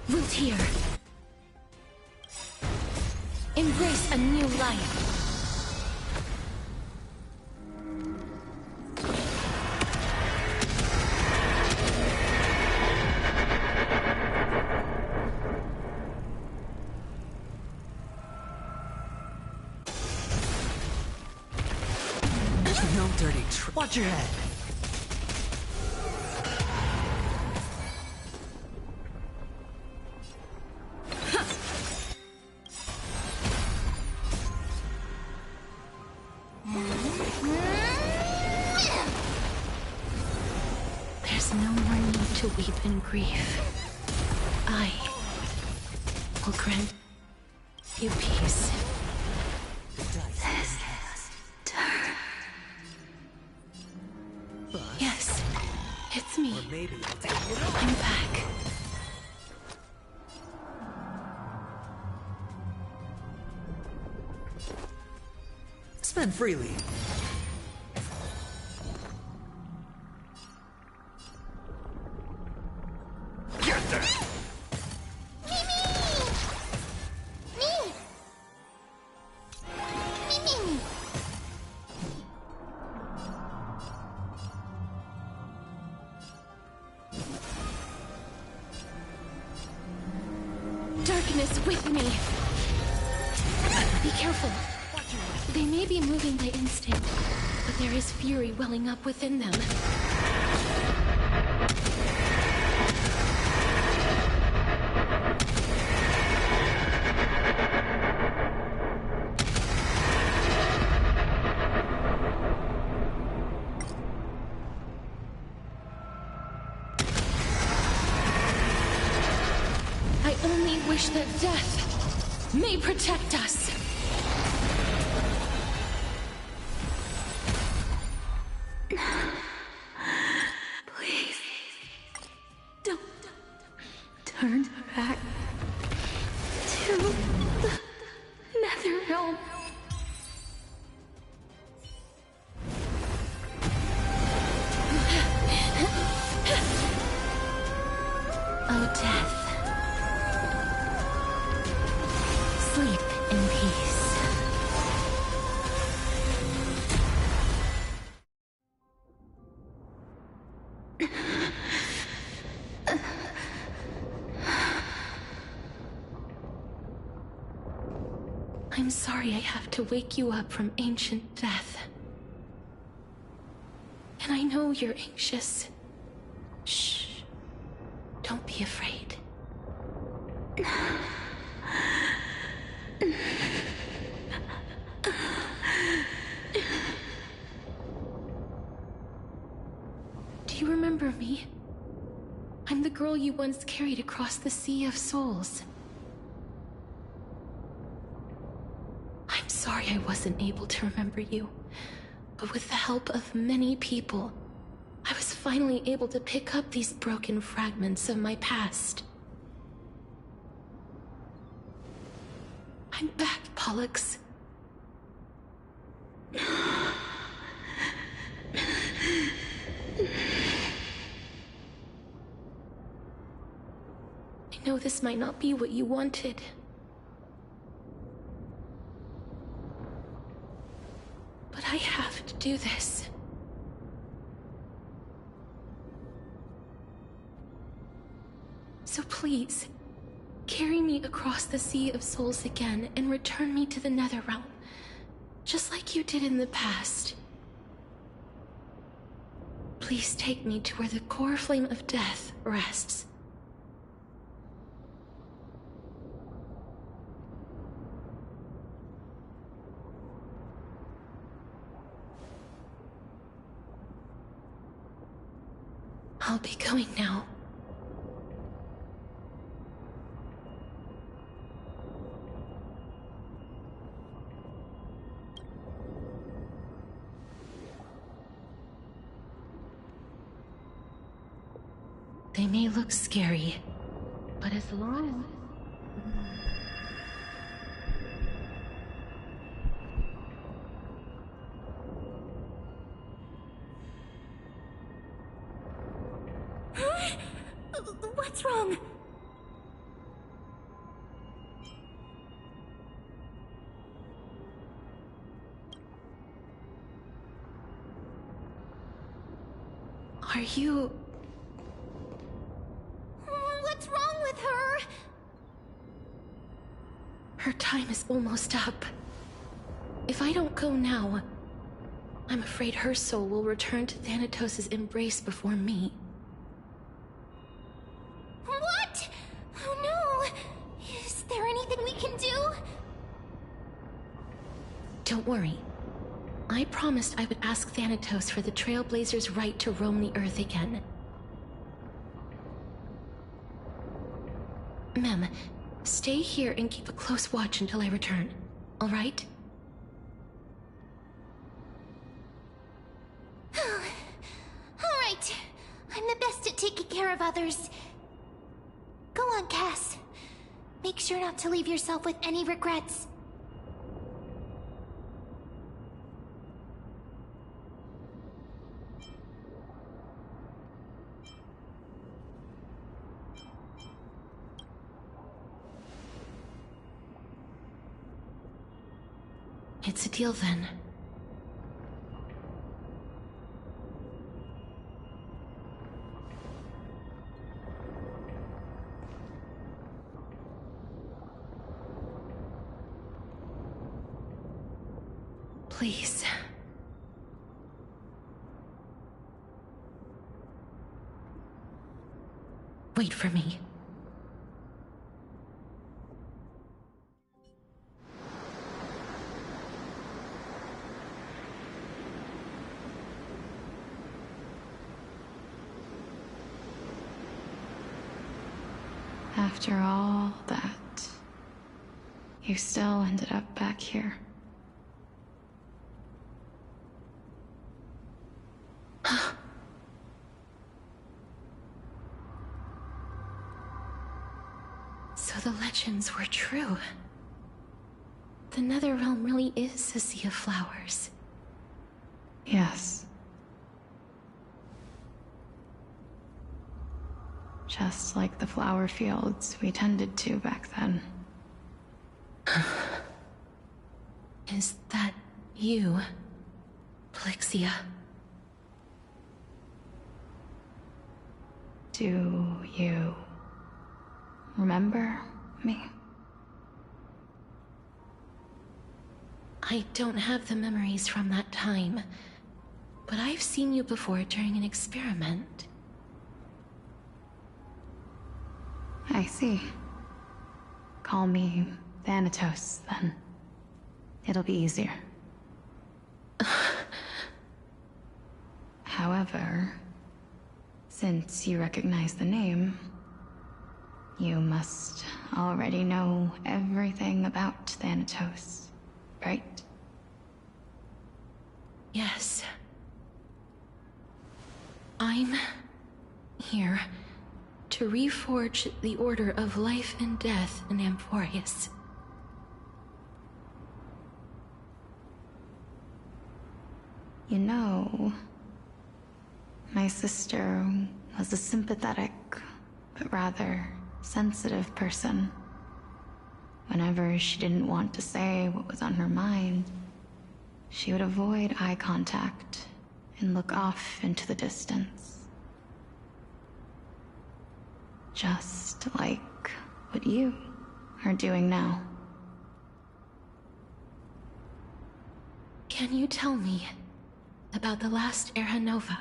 Routier. Embrace a new life. No dirty watch your head. There's no more need to weep in grief. I will grant you peace. Yes, it's me. I'm back. Spend freely. Get them! Darkness with me. Be careful. They may be moving by instinct, but there is fury welling up within them. I only wish that death may protect us. Please, don't turn back to the Nether Realm. Oh, death. Sleep in peace. I'm sorry I have to wake you up from ancient death. And I know you're anxious. Shh. Don't be afraid. Do you remember me? I'm the girl you once carried across the Sea of Souls. I'm sorry I wasn't able to remember you, but with the help of many people, I was finally able to pick up these broken fragments of my past. I'm back, Pollux. I know this might not be what you wanted. But I have to do this. So please, carry me across the Sea of Souls again and return me to the Netherrealm, just like you did in the past. Please take me to where the core flame of death rests. I'll be going now. They may look scary, but as long What's wrong? Are you... What's wrong with her? Her time is almost up. If I don't go now, I'm afraid her soul will return to Thanatos' embrace before me. What? Oh no! Is there anything we can do? Don't worry. I promised I would ask Thanatos for the Trailblazers' right to roam the Earth again. Mem, stay here and keep a close watch until I return, all right? All right. I'm the best at taking care of others. Go on, Cass. Make sure not to leave yourself with any regrets. It's a deal then. Please. Wait for me. After all that, you still ended up back here. So the legends were true. The Netherrealm really is a sea of flowers. Yes. Just like the flower fields we tended to back then. Is that you, Plixia? Do you remember me? I don't have the memories from that time, but I've seen you before during an experiment. I see. Call me Thanatos, then. It'll be easier. However, since you recognize the name, you must already know everything about Thanatos, right? Yes. I'm here to reforge the order of life and death in Amphorius. You know, my sister was a sympathetic, but rather sensitive person. Whenever she didn't want to say what was on her mind, she would avoid eye contact and look off into the distance. Just like what you are doing now. Can you tell me about the last Era Nova?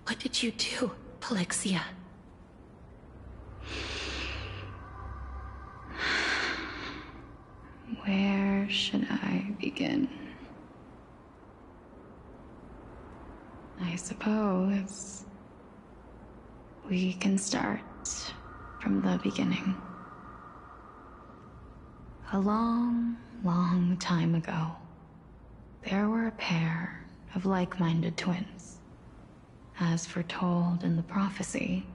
What did you do, Polixia? Where should I begin? I suppose we can start from the beginning. A long, long time ago, there were a pair of like-minded twins. As foretold in the prophecy,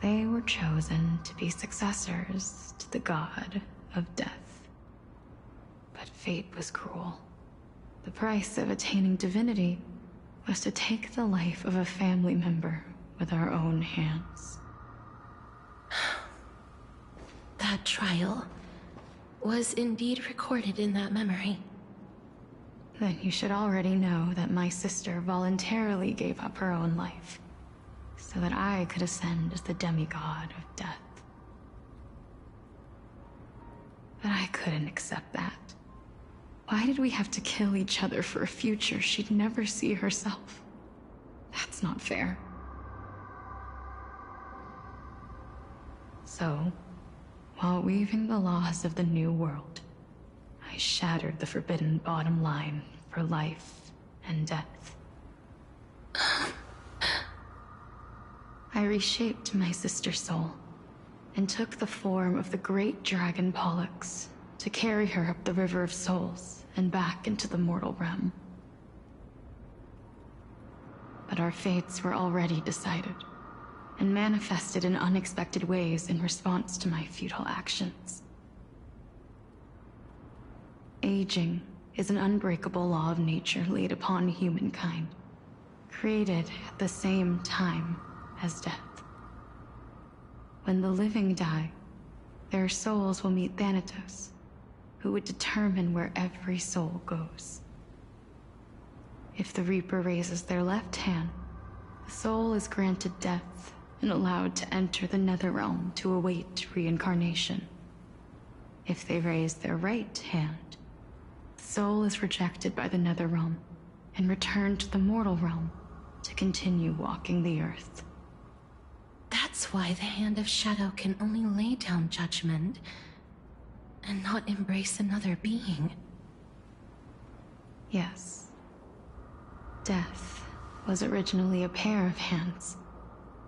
they were chosen to be successors to the god of death. But fate was cruel. The price of attaining divinity was to take the life of a family member with our own hands. That trial was indeed recorded in that memory. Then you should already know that my sister voluntarily gave up her own life, so that I could ascend as the demigod of death. But I couldn't accept that. Why did we have to kill each other for a future she'd never see herself? That's not fair. So, while weaving the laws of the new world, I shattered the forbidden bottom line for life and death. I reshaped my sister's soul and took the form of the great dragon Pollux to carry her up the River of Souls and back into the mortal realm. But our fates were already decided and manifested in unexpected ways in response to my futile actions. Aging is an unbreakable law of nature laid upon humankind, created at the same time as death. When the living die, their souls will meet Thanatos, who would determine where every soul goes. If the Reaper raises their left hand, the soul is granted death and allowed to enter the Netherrealm to await reincarnation. If they raise their right hand, the soul is rejected by the Netherrealm and returned to the mortal realm to continue walking the earth. That's why the Hand of Shadow can only lay down judgment and not embrace another being. Yes. Death was originally a pair of hands,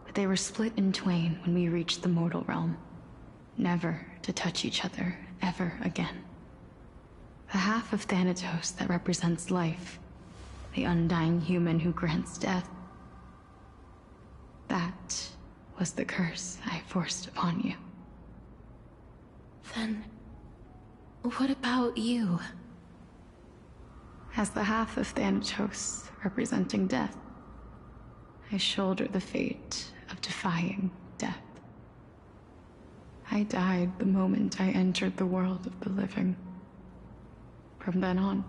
but they were split in twain when we reached the mortal realm, never to touch each other ever again. The half of Thanatos that represents life, the undying human who grants death, that was the curse I forced upon you. Then, what about you? As the half of Thanatos representing death, I shoulder the fate of defying death. I died the moment I entered the world of the living. From then on,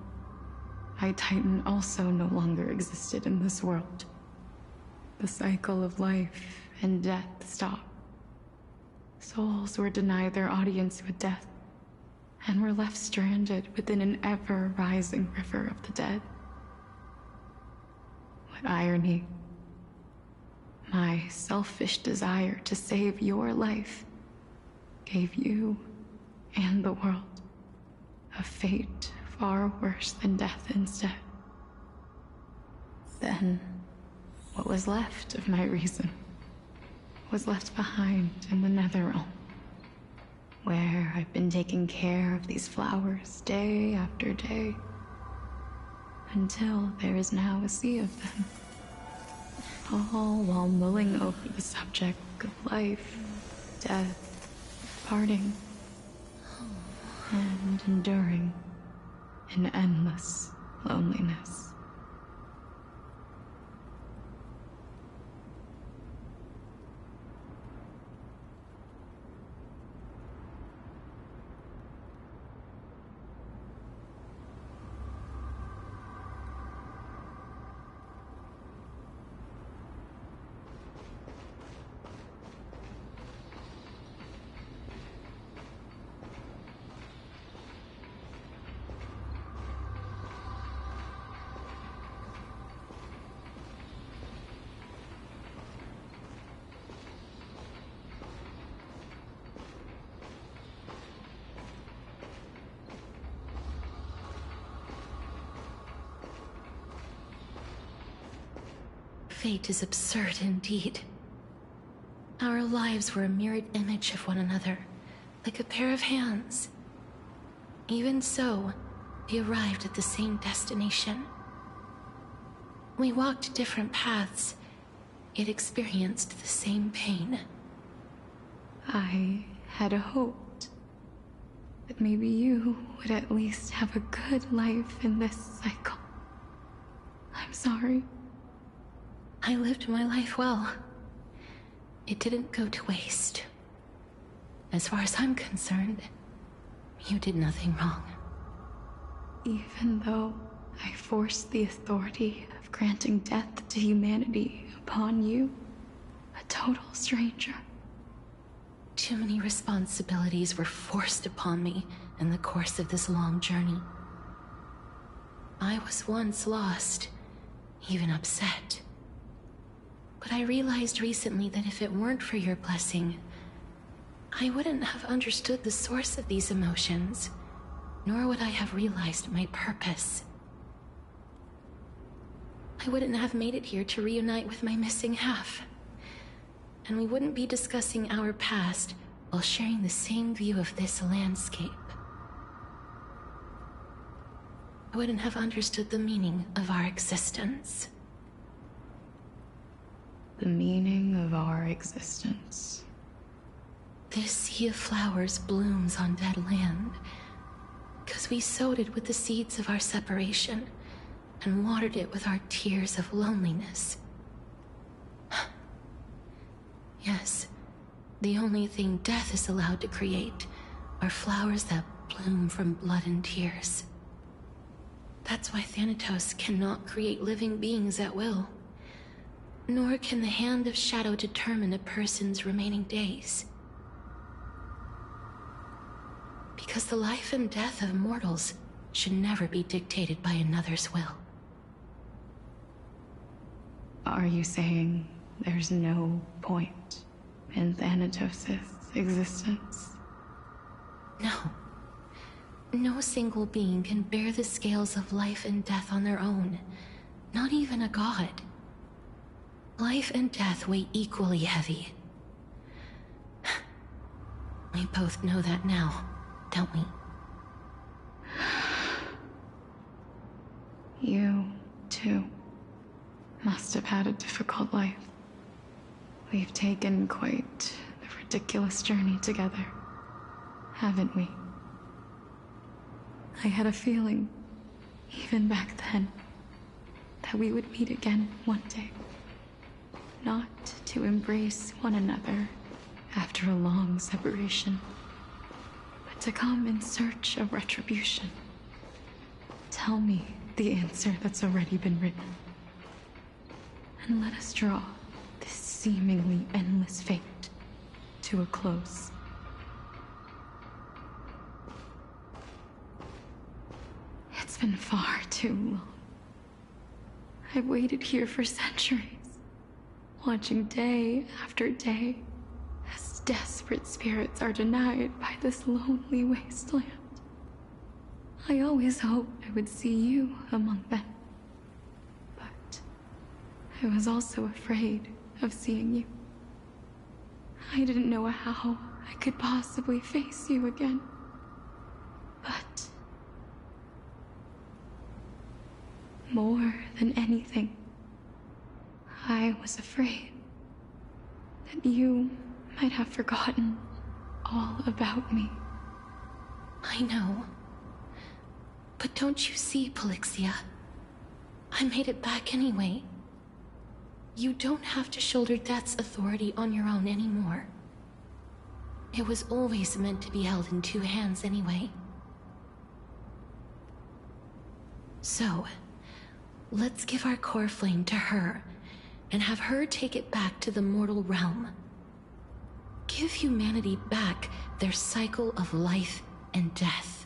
I Titan also no longer existed in this world. The cycle of life and death stopped. Souls were denied their audience with death, and were left stranded within an ever-rising river of the dead. What irony. My selfish desire to save your life gave you and the world a fate far worse than death instead. Then, what was left of my reason was left behind in the Netherrealm, where I've been taking care of these flowers day after day, until there is now a sea of them, all while mulling over the subject of life, death, parting, and enduring in endless loneliness. Fate is absurd indeed. Our lives were a mirrored image of one another, like a pair of hands. Even so, we arrived at the same destination. We walked different paths, yet experienced the same pain. I had hoped that maybe you would at least have a good life in this cycle. I'm sorry. I lived my life well. It didn't go to waste. As far as I'm concerned, you did nothing wrong. Even though I forced the authority of granting death to humanity upon you, a total stranger. Too many responsibilities were forced upon me in the course of this long journey. I was once lost, even upset. But I realized recently that if it weren't for your blessing, I wouldn't have understood the source of these emotions, nor would I have realized my purpose. I wouldn't have made it here to reunite with my missing half. And we wouldn't be discussing our past while sharing the same view of this landscape. I wouldn't have understood the meaning of our existence. The meaning of our existence. This sea of flowers blooms on dead land, because we sowed it with the seeds of our separation, and watered it with our tears of loneliness. Yes, the only thing death is allowed to create are flowers that bloom from blood and tears. That's why Thanatos cannot create living beings at will. Nor can the hand of shadow determine a person's remaining days. Because the life and death of mortals should never be dictated by another's will. Are you saying there's no point in Thanatos' existence? No. No single being can bear the scales of life and death on their own. Not even a god. Life and death weigh equally heavy. We both know that now, don't we? You, too, must have had a difficult life. We've taken quite the ridiculous journey together, haven't we? I had a feeling, even back then, that we would meet again one day. Not to embrace one another after a long separation, but to come in search of retribution. Tell me the answer that's already been written, and let us draw this seemingly endless fate to a close. been far too long. I've waited here for centuries, watching day after day as desperate spirits are denied by this lonely wasteland. I always hoped I would see you among them. But I was also afraid of seeing you. I didn't know how I could possibly face you again. But more than anything, I was afraid that you might have forgotten all about me. I know. But don't you see, Polixia? I made it back anyway. You don't have to shoulder death's authority on your own anymore. It was always meant to be held in two hands anyway. So, let's give our core flame to her, and have her take it back to the mortal realm. Give humanity back their cycle of life and death.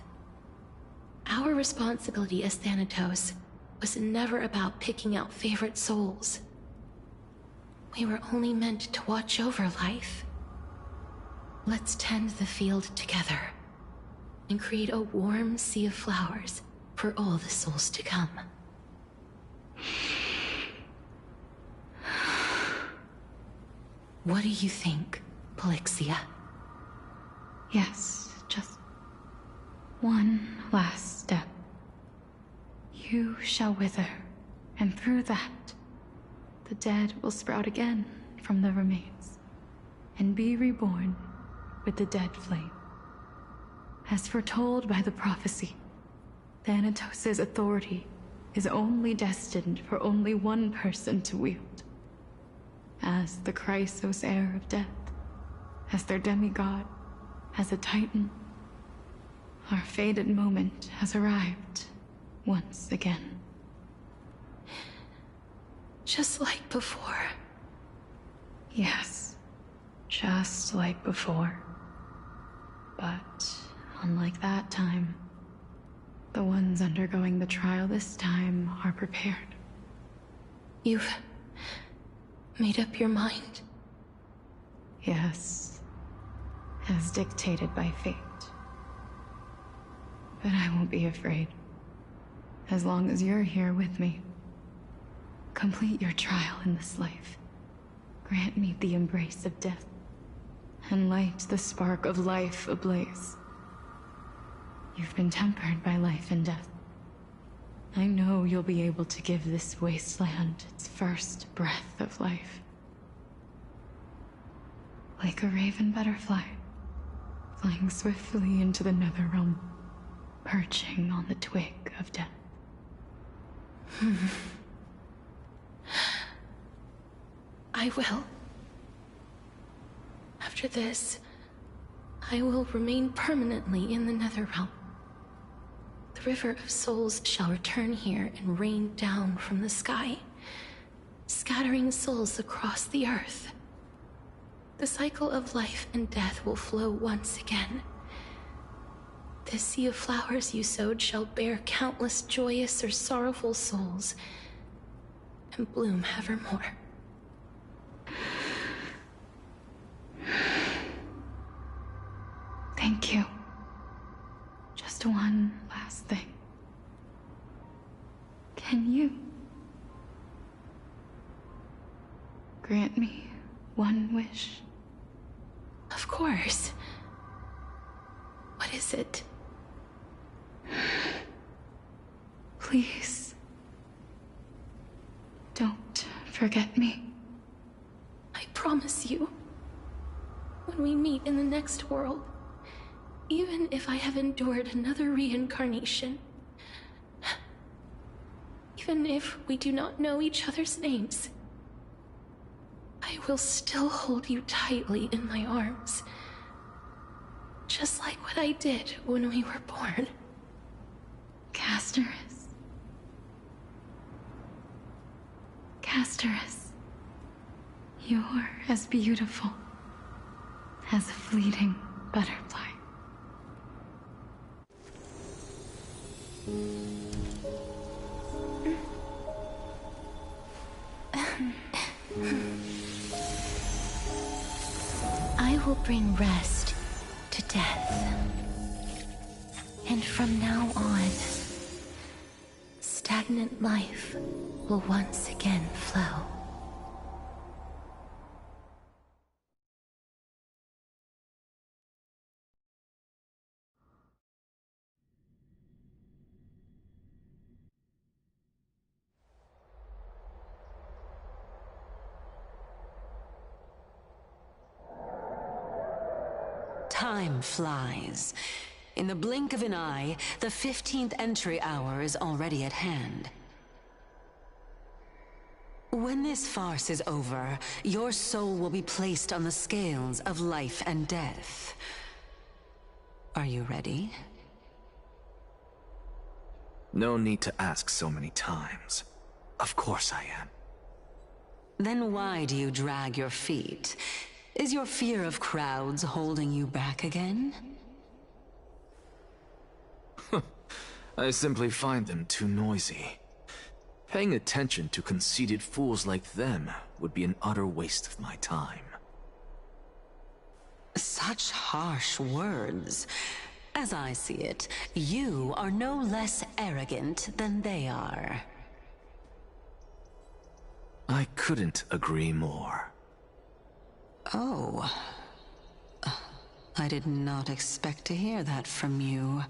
Our responsibility as Thanatos was never about picking out favorite souls. We were only meant to watch over life. Let's tend the field together, and create a warm sea of flowers for all the souls to come. What do you think, Polixia? Yes, just one last step. You shall wither, and through that, the dead will sprout again from the remains, and be reborn with the dead flame. As foretold by the prophecy, Thanatos' authority is only destined for only one person to wield. As the Chrysos heir of death, as their demigod, as a titan, our fated moment has arrived once again. Just like before. Yes, just like before. But unlike that time, the ones undergoing the trial this time are prepared. You've made up your mind? Yes, as dictated by fate. But I won't be afraid. As long as you're here with me. Complete your trial in this life. Grant me the embrace of death, and light the spark of life ablaze. You've been tempered by life and death. I know you'll be able to give this wasteland its first breath of life. Like a raven butterfly, flying swiftly into the netherrealm, perching on the twig of death. I will. After this, I will remain permanently in the Netherrealm. The River of Souls shall return here and rain down from the sky, scattering souls across the earth. The cycle of life and death will flow once again. The sea of flowers you sowed shall bear countless joyous or sorrowful souls, and bloom evermore. Thank you. Just one last thing. Can you grant me one wish? Of course. What is it? Please, don't forget me. I promise you, when we meet in the next world, even if I have endured another reincarnation, even if we do not know each other's names, I will still hold you tightly in my arms, just like what I did when we were born. Castorice. Castorice. You're as beautiful as a fleeting butterfly. will bring rest to death. And from now on, stagnant life will once again flow. Time flies. In the blink of an eye, the 15th entry hour is already at hand. When this farce is over, your soul will be placed on the scales of life and death. Are you ready? No need to ask so many times. Of course I am. Then why do you drag your feet? Is your fear of crowds holding you back again? I simply find them too noisy. Paying attention to conceited fools like them would be an utter waste of my time. Such harsh words. As I see it, you are no less arrogant than they are. I couldn't agree more. Oh. I did not expect to hear that from you.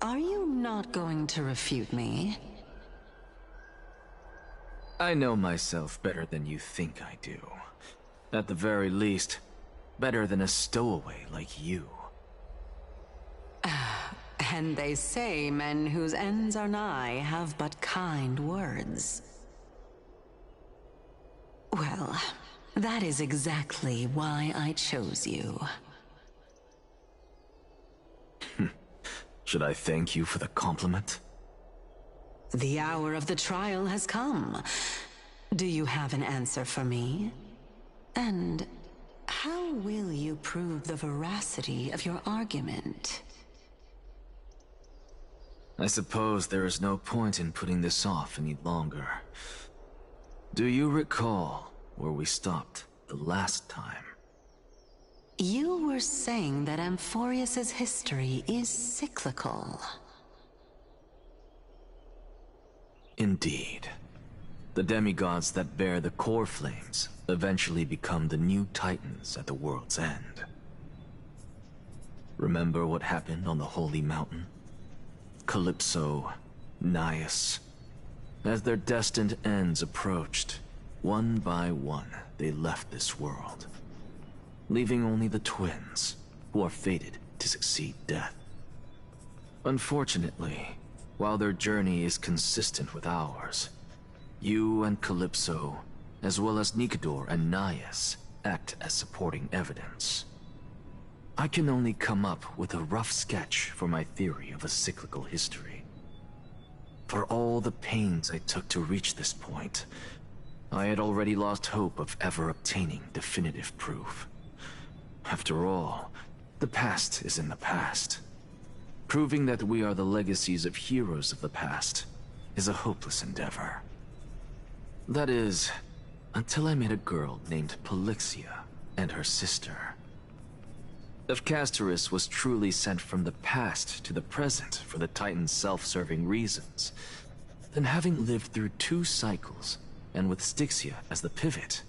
Are you not going to refute me? I know myself better than you think I do. At the very least, better than a stowaway like you. And they say men whose ends are nigh have but kind words. Well, that is exactly why I chose you. Should I thank you for the compliment? The hour of the trial has come. Do you have an answer for me? And how will you prove the veracity of your argument? I suppose there is no point in putting this off any longer. Do you recall where we stopped the last time? You were saying that Amphorius's history is cyclical. Indeed. The demigods that bear the core flames eventually become the new titans at the world's end. Remember what happened on the Holy Mountain? Calypso, Naias. As their destined ends approached, one by one they left this world, leaving only the twins, who are fated to succeed death. Unfortunately, while their journey is consistent with ours, you and Calypso, as well as Nicodor and Naias, act as supporting evidence. I can only come up with a rough sketch for my theory of a cyclical history. For all the pains I took to reach this point, I had already lost hope of ever obtaining definitive proof. After all, the past is in the past. Proving that we are the legacies of heroes of the past is a hopeless endeavor. That is, until I met a girl named Polixia and her sister. If Castorice was truly sent from the past to the present for the Titan's self-serving reasons, then having lived through 2 cycles, and with Styxia as the pivot,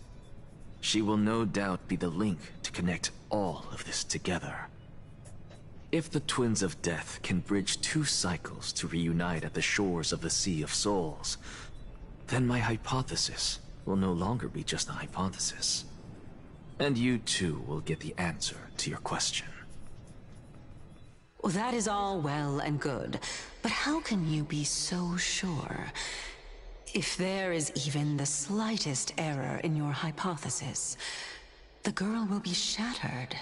she will no doubt be the link to connect all of this together. If the Twins of Death can bridge 2 cycles to reunite at the shores of the Sea of Souls, then my hypothesis will no longer be just a hypothesis. And you too will get the answer to your question. Well, that is all well and good, but how can you be so sure? If there is even the slightest error in your hypothesis, the girl will be shattered.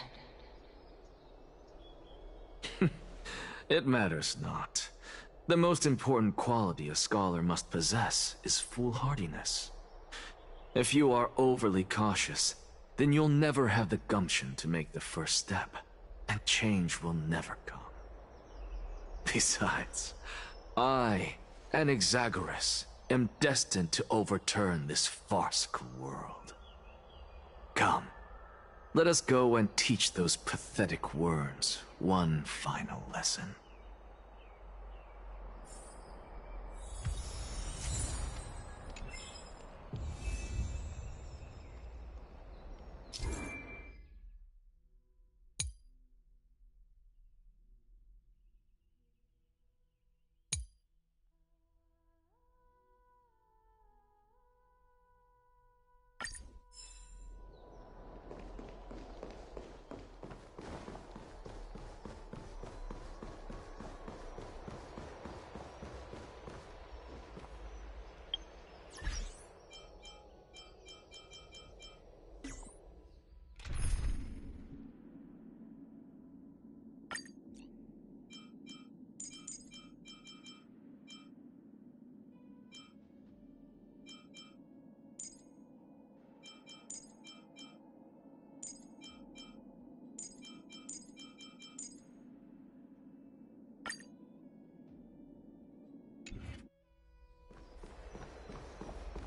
It matters not. The most important quality a scholar must possess is foolhardiness. If you are overly cautious, then you'll never have the gumption to make the first step, and change will never come. Besides, I, an Exagoras, am destined to overturn this farcical world. Come, Let us go and teach those pathetic worms one final lesson.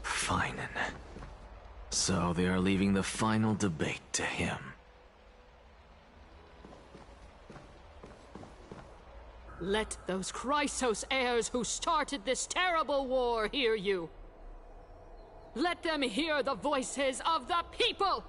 Feinen. So they are leaving the final debate to him. Let those Chrysos heirs who started this terrible war hear you. Let them hear the voices of the people!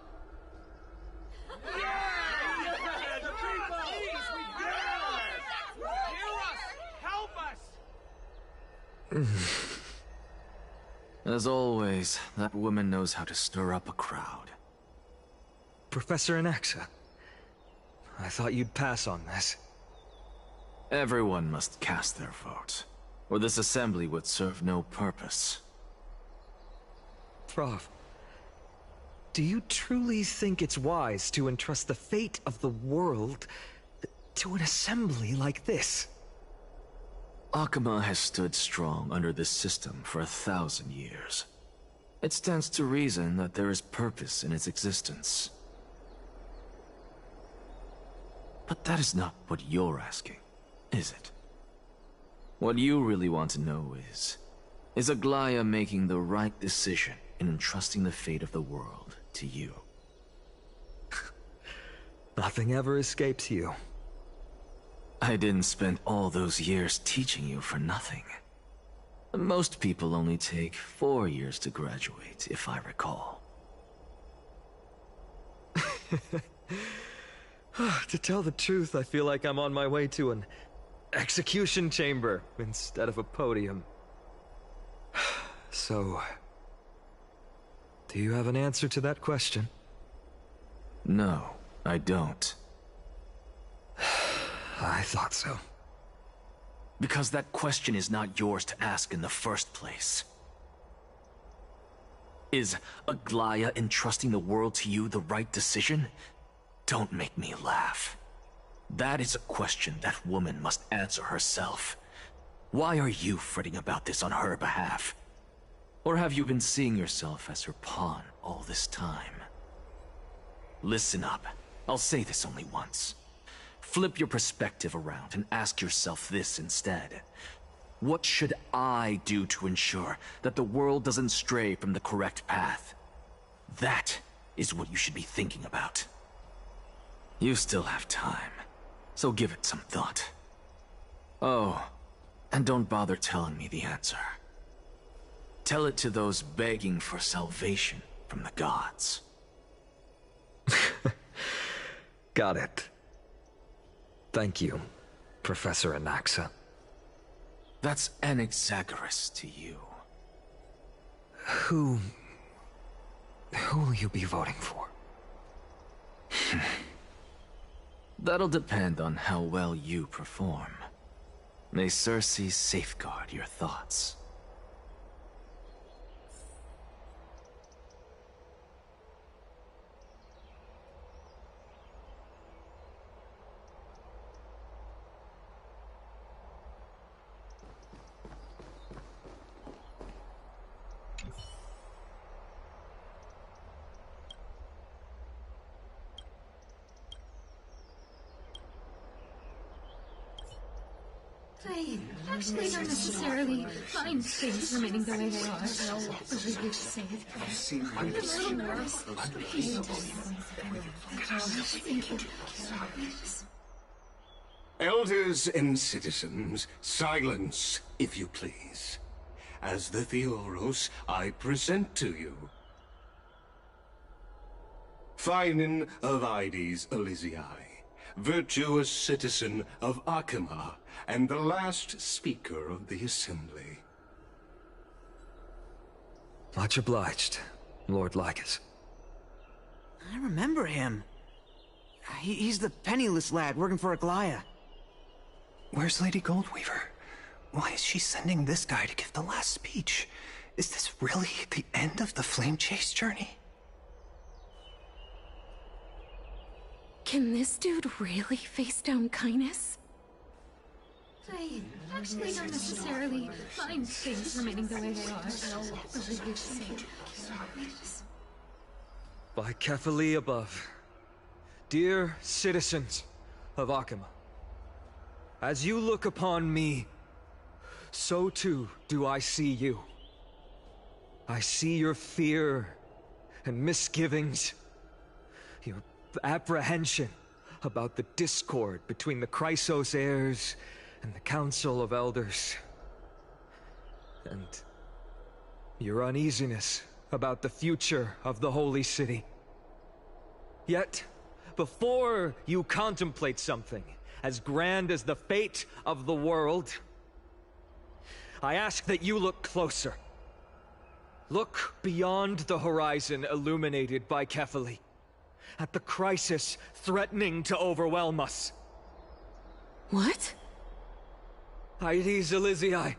As always, that woman knows how to stir up a crowd. Professor Anaxa, I thought you'd pass on this. Everyone must cast their vote, or this assembly would serve no purpose. Prof, do you truly think it's wise to entrust the fate of the world to an assembly like this? Akama has stood strong under this system for 1,000 years. It stands to reason that there is purpose in its existence. But that is not what you're asking, is it? What you really want to know is Aglaya making the right decision in entrusting the fate of the world to you? Nothing ever escapes you. I didn't spend all those years teaching you for nothing. Most people only take 4 years to graduate, if I recall. To tell the truth, I feel like I'm on my way to an execution chamber instead of a podium. So, do you have an answer to that question? No, I don't. I thought so. Because that question is not yours to ask in the first place. Is Aglaya entrusting the world to you the right decision? Don't make me laugh. That is a question that woman must answer herself. Why are you fretting about this on her behalf? Or have you been seeing yourself as her pawn all this time? Listen up. I'll say this only once. Flip your perspective around and ask yourself this instead. What should I do to ensure that the world doesn't stray from the correct path? That is what you should be thinking about. You still have time, so give it some thought. Oh, and don't bother telling me the answer. Tell it to those begging for salvation from the gods. Got it. Thank you, Professor Anaxa. That's Anaxagoras to you. Who will you be voting for? That'll depend on how well you perform. May Circe safeguard your thoughts. I actually don't necessarily mind things remaining the way they are. I'll save. I'm a little nervous. Elders and citizens, silence, if you please. As the Theoros, I present to you Finan of Ides Elysiae, virtuous citizen of Akima, and the last speaker of the Assembly. Much obliged, Lord Lycus. I remember him. He's the penniless lad working for Aglaya. Where's Lady Goldweaver? Why is she sending this guy to give the last speech? Is this really the end of the Flame Chase journey? Can this dude really face down kindness? I actually don't necessarily mind things remaining the way they are. I'll save. By Kefali above, dear citizens of Akima, as you look upon me, so too do I see you. I see your fear and misgivings, your apprehension about the discord between the Chrysos heirs and the Council of Elders, and your uneasiness about the future of the Holy City. Yet, before you contemplate something as grand as the fate of the world, I ask that you look closer. Look beyond the horizon illuminated by Kefali, at the crisis threatening to overwhelm us. What? Ides Elysiae,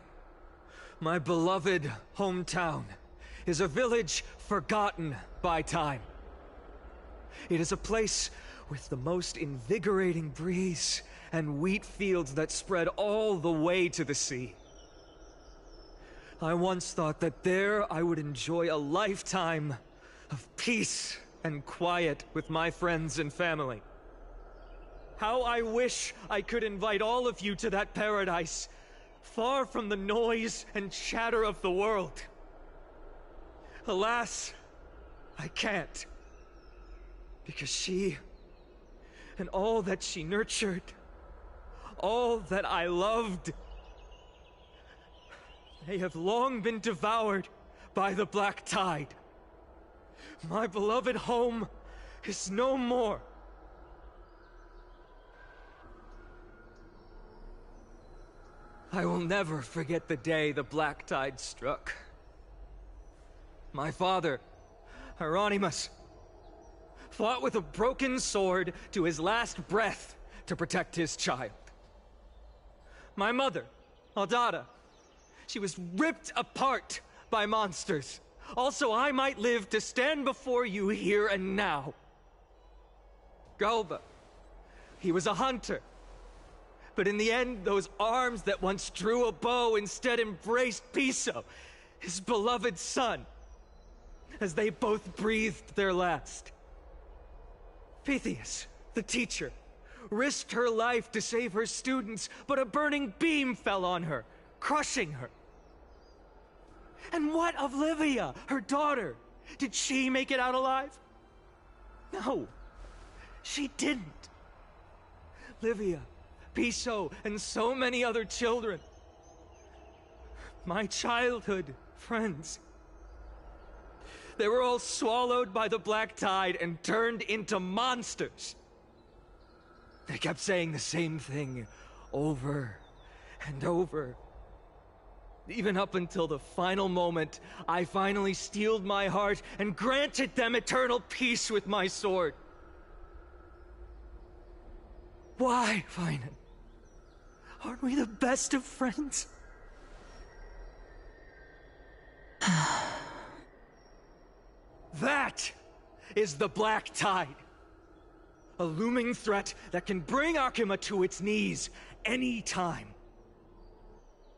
my beloved hometown, is a village forgotten by time. It is a place with the most invigorating breeze and wheat fields that spread all the way to the sea. I once thought that there I would enjoy a lifetime of peace and quiet with my friends and family. How I wish I could invite all of you to that paradise, far from the noise and chatter of the world. Alas, I can't. Because she, and all that she nurtured, all that I loved, they have long been devoured by the black tide. My beloved home is no more. I will never forget the day the black tide struck. My father, Hieronymus, fought with a broken sword to his last breath to protect his child. My mother, Aldada, she was ripped apart by monsters. Also, I might live to stand before you here and now. Galba, he was a hunter. But in the end, those arms that once drew a bow instead embraced Piso, his beloved son, as they both breathed their last. Pythias, the teacher, risked her life to save her students, but a burning beam fell on her, crushing her. And what of Livia, her daughter? Did she make it out alive? No, she didn't. Livia, Piso, and so many other children. My childhood friends. They were all swallowed by the black tide and turned into monsters. They kept saying the same thing over and over. Even up until the final moment, I finally steeled my heart and granted them eternal peace with my sword. Why, Finan? Aren't we the best of friends? That is the black tide. A looming threat that can bring Akima to its knees any time.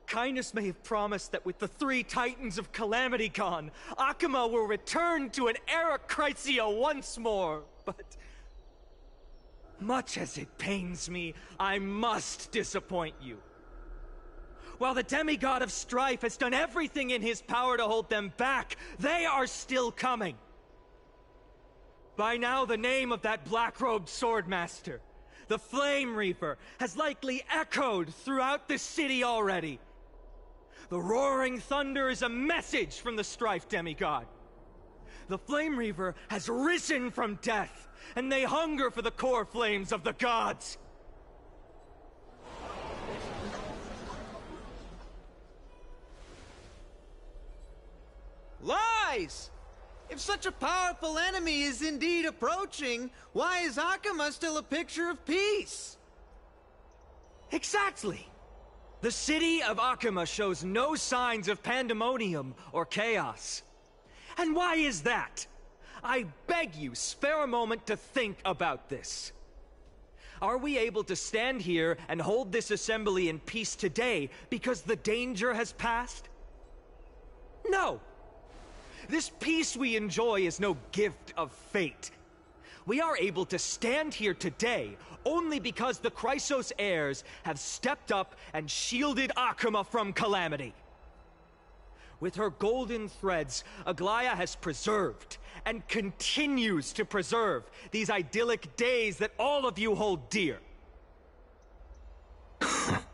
Kindness may have promised that with the 3 Titans of Calamity gone, Akima will return to an era Chrysia once more, but much as it pains me, I must disappoint you. While the demigod of strife has done everything in his power to hold them back, they are still coming. By now, the name of that black-robed swordmaster, the Flame Reaper, has likely echoed throughout the city already. The roaring thunder is a message from the strife demigod. The Flame Reaper has risen from death, and they hunger for the core flames of the gods. Lies! If such a powerful enemy is indeed approaching, why is Akama still a picture of peace? Exactly! The city of Akama shows no signs of pandemonium or chaos. And why is that? I beg you, spare a moment to think about this. Are we able to stand here and hold this assembly in peace today because the danger has passed? No! This peace we enjoy is no gift of fate. We are able to stand here today only because the Chrysos heirs have stepped up and shielded Akama from calamity. With her golden threads, Aglaya has preserved and continues to preserve these idyllic days that all of you hold dear. The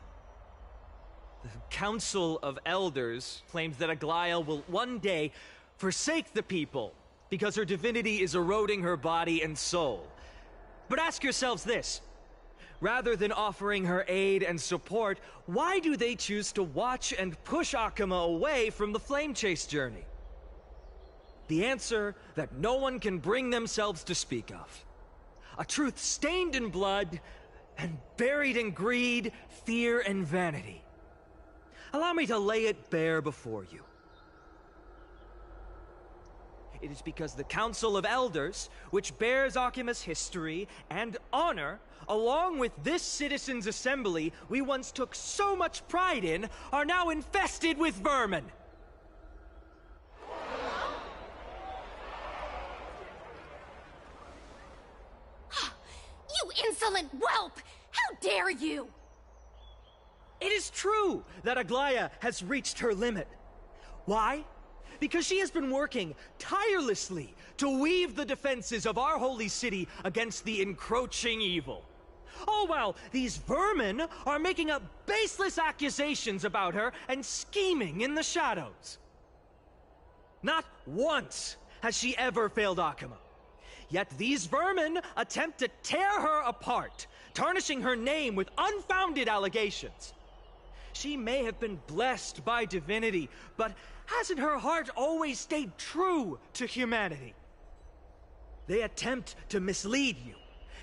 Council of Elders claims that Aglaya will one day forsake the people because her divinity is eroding her body and soul. But ask yourselves this. Rather than offering her aid and support, why do they choose to watch and push Akama away from the Flame Chase journey? The answer that no one can bring themselves to speak of. A truth stained in blood and buried in greed, fear, and vanity. Allow me to lay it bare before you. It is because the Council of Elders, which bears Akima's history and honor, along with this citizens' assembly we once took so much pride in, are now infested with vermin. You insolent whelp! How dare you! It is true that Aglaya has reached her limit. Why? Because she has been working tirelessly to weave the defenses of our holy city against the encroaching evil. All while these vermin are making up baseless accusations about her and scheming in the shadows. Not once has she ever failed Akama. Yet these vermin attempt to tear her apart, tarnishing her name with unfounded allegations. She may have been blessed by divinity, but hasn't her heart always stayed true to humanity? They attempt to mislead you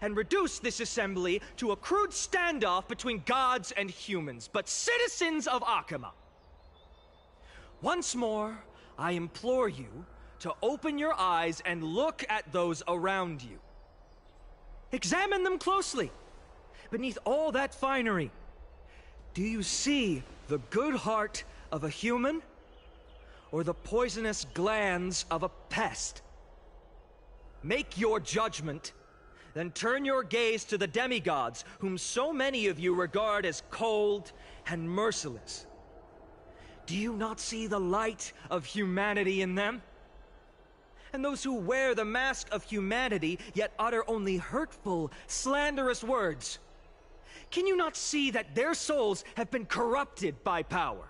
and reduce this assembly to a crude standoff between gods and humans, but citizens of Akama. Once more, I implore you to open your eyes and look at those around you. Examine them closely. Beneath all that finery, do you see the good heart of a human or the poisonous glands of a pest? Make your judgment, then turn your gaze to the demigods whom so many of you regard as cold and merciless. Do you not see the light of humanity in them? And those who wear the mask of humanity yet utter only hurtful, slanderous words. Can you not see that their souls have been corrupted by power?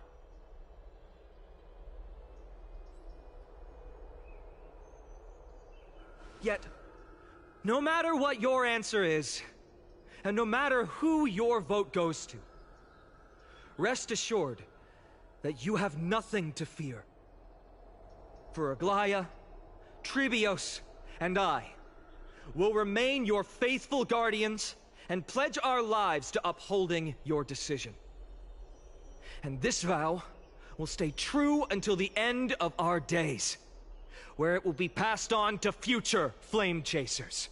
Yet, no matter what your answer is, and no matter who your vote goes to, rest assured that you have nothing to fear. For Aglaya, Tribios, and I will remain your faithful guardians and pledge our lives to upholding your decision. And this vow will stay true until the end of our days, where it will be passed on to future flame chasers.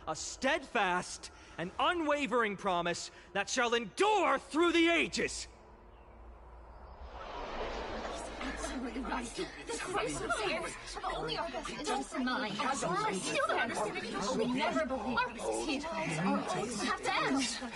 A steadfast and unwavering promise that shall endure through the ages. Absolutely right. The Chrysos heirs have only our best interests in mind. I still don't understand it. We never believe our peace times are always have to end. So,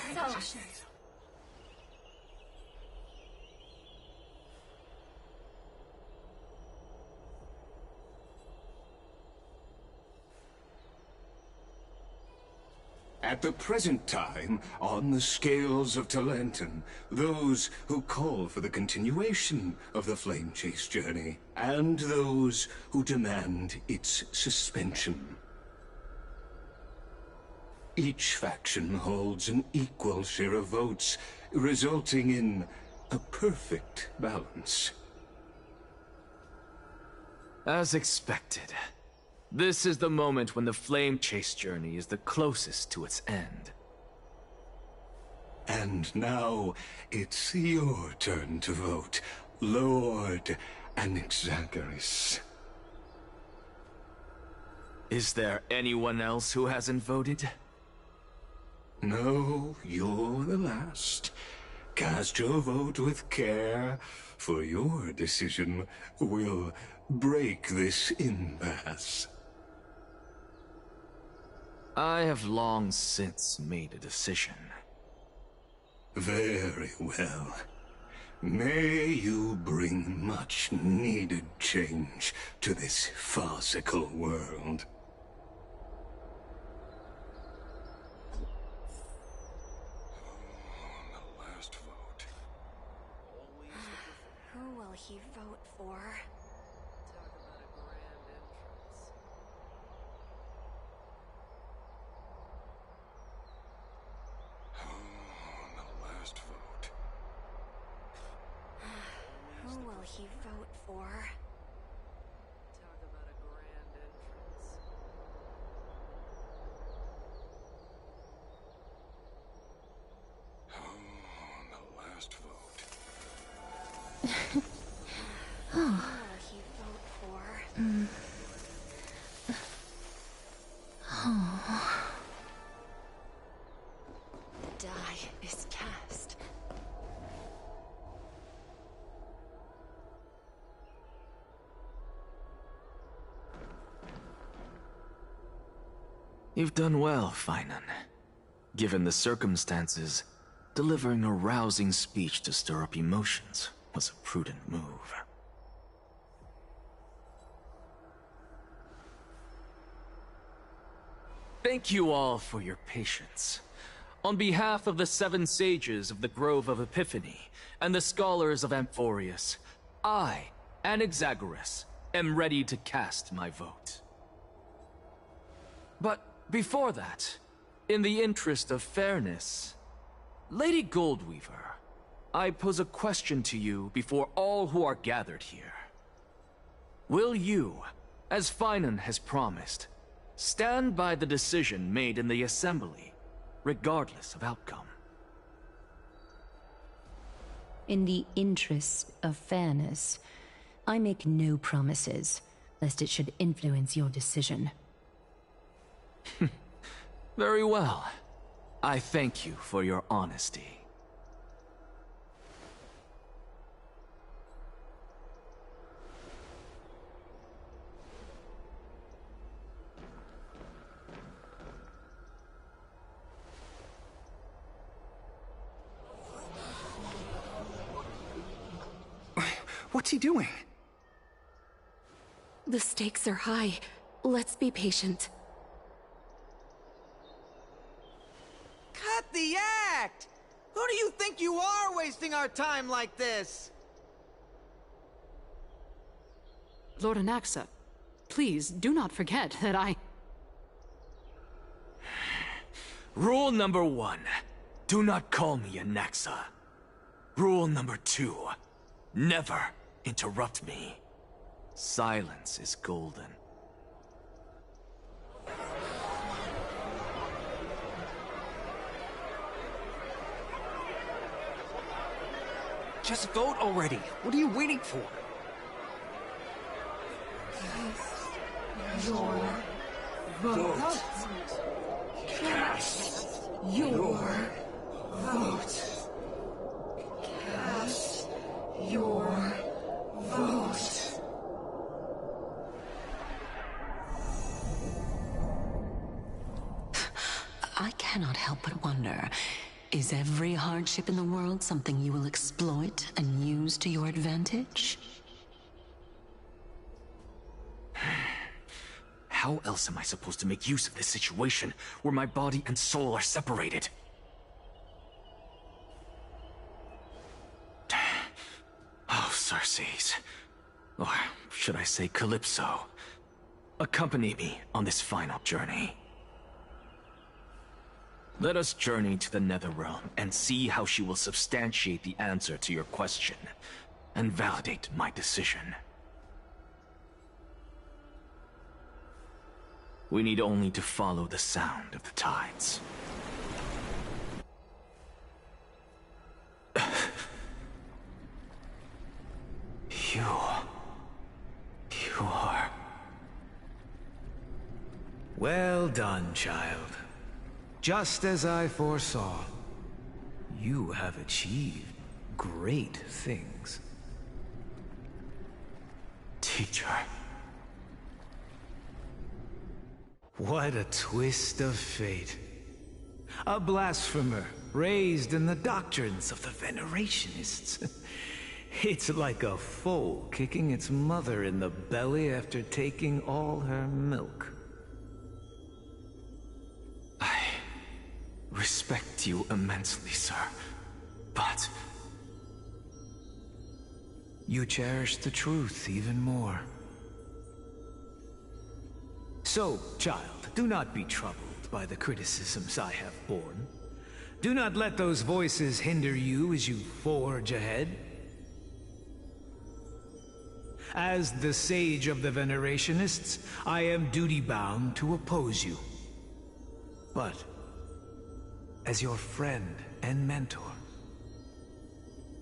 At the present time, on the scales of Talenton, those who call for the continuation of the Flame Chase journey, and those who demand its suspension. Each faction holds an equal share of votes, resulting in a perfect balance. As expected. This is the moment when the Flame Chase journey is the closest to its end. And now, it's your turn to vote, Lord Anaxagoras. Is there anyone else who hasn't voted? No, you're the last. Cast your vote with care, for your decision will break this impasse. I have long since made a decision. Very well. May you bring much-needed change to this farcical world. Who will he vote for? Who will he vote for? Talk about a grand entrance. Oh, the last vote. Who will he vote for? The die is cast. You've done well, Finan. Given the circumstances, delivering a rousing speech to stir up emotions was a prudent move. Thank you all for your patience. On behalf of the 7 sages of the Grove of Epiphany and the scholars of Amphorius, I, Anaxagoras, am ready to cast my vote. But before that, in the interest of fairness, Lady Goldweaver, I pose a question to you before all who are gathered here. Will you, as Finan has promised, stand by the decision made in the Assembly, regardless of outcome? In the interest of fairness, I make no promises, lest it should influence your decision. Very well. I thank you for your honesty. What's he doing? The stakes are high. Let's be patient. Cut the act! Who do you think you are wasting our time like this? Lord Anaxa, please do not forget that I... Rule number 1. Do not call me Anaxa. Rule number 2. Never interrupt me. Silence is golden. Just vote already. What are you waiting for? Your vote. Cast your vote. Cast your vote. I cannot help but wonder, is every hardship in the world something you will exploit and use to your advantage? how else am I supposed to make use of this situation where my body and soul are separated? Oh, Circes. Or should I say Calypso? Accompany me on this final journey. Let us journey to the Netherrealm and see how she will substantiate the answer to your question and validate my decision. We need only to follow the sound of the tides. You are... Well done, child. Just as I foresaw, you have achieved great things. Teacher. What a twist of fate. A blasphemer raised in the doctrines of the Venerationists. It's like a foal kicking its mother in the belly after taking all her milk. I respect you immensely, sir, but... You cherish the truth even more. So, child, do not be troubled by the criticisms I have borne. Do not let those voices hinder you as you forge ahead. As the sage of the Venerationists, I am duty-bound to oppose you. But, as your friend and mentor,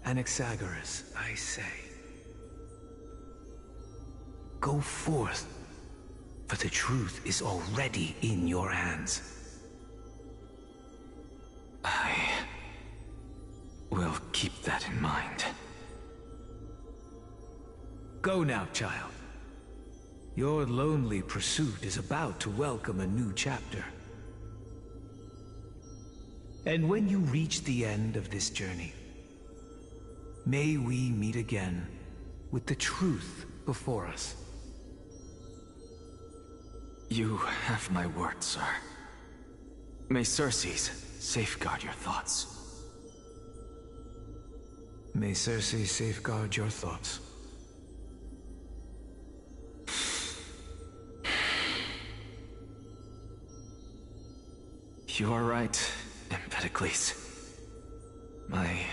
Anaxagoras, I say, go forth, for the truth is already in your hands. I will keep that in mind. Go now, child. Your lonely pursuit is about to welcome a new chapter. And when you reach the end of this journey, may we meet again with the truth before us. You have my word, sir. May Circes safeguard your thoughts. May Circes safeguard your thoughts. You are right, Empedocles. My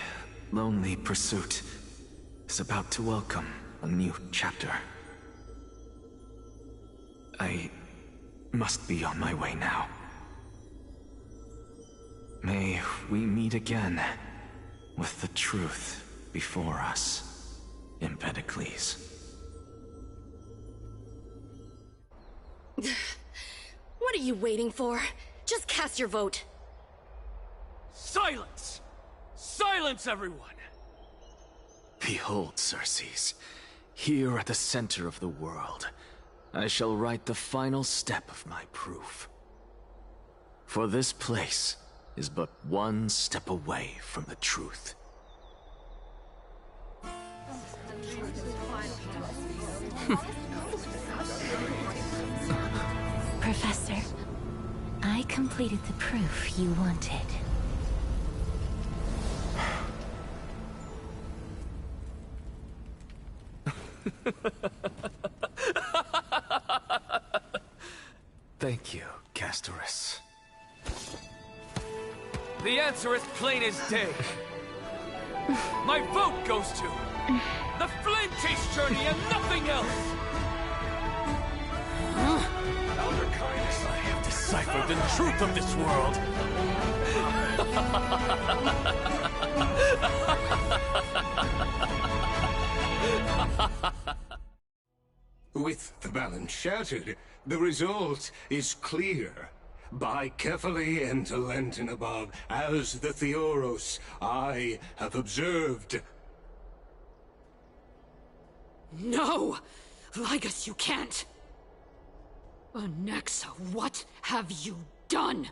lonely pursuit is about to welcome a new chapter. I must be on my way now. May we meet again with the truth before us, Empedocles. What are you waiting for? Just cast your vote. Silence! Silence, everyone! Behold, Circes, here at the center of the world, I shall write the final step of my proof. For this place is but one step away from the truth. Professor, I completed the proof you wanted. Thank you, Castorice. The answer is plain as day. My vote goes to the Flame Chase journey and nothing else! Elder Kindness, I have deciphered the truth of this world! With the balance shattered, the result is clear. By carefully enter Lenten above, as the Theoros I have observed. No! Ligus, you can't! Anaxa, what have you done?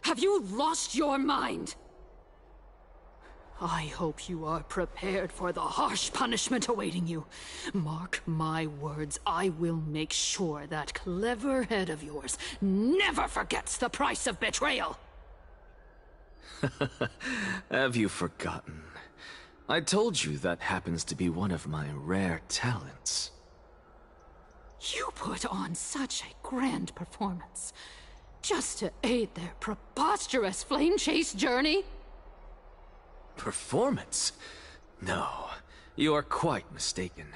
Have you lost your mind? I hope you are prepared for the harsh punishment awaiting you. Mark my words, I will make sure that clever head of yours never forgets the price of betrayal. Have you forgotten? I told you that happens to be one of my rare talents. You put on such a grand performance, just to aid their preposterous flame chase journey? Performance? No, you are quite mistaken.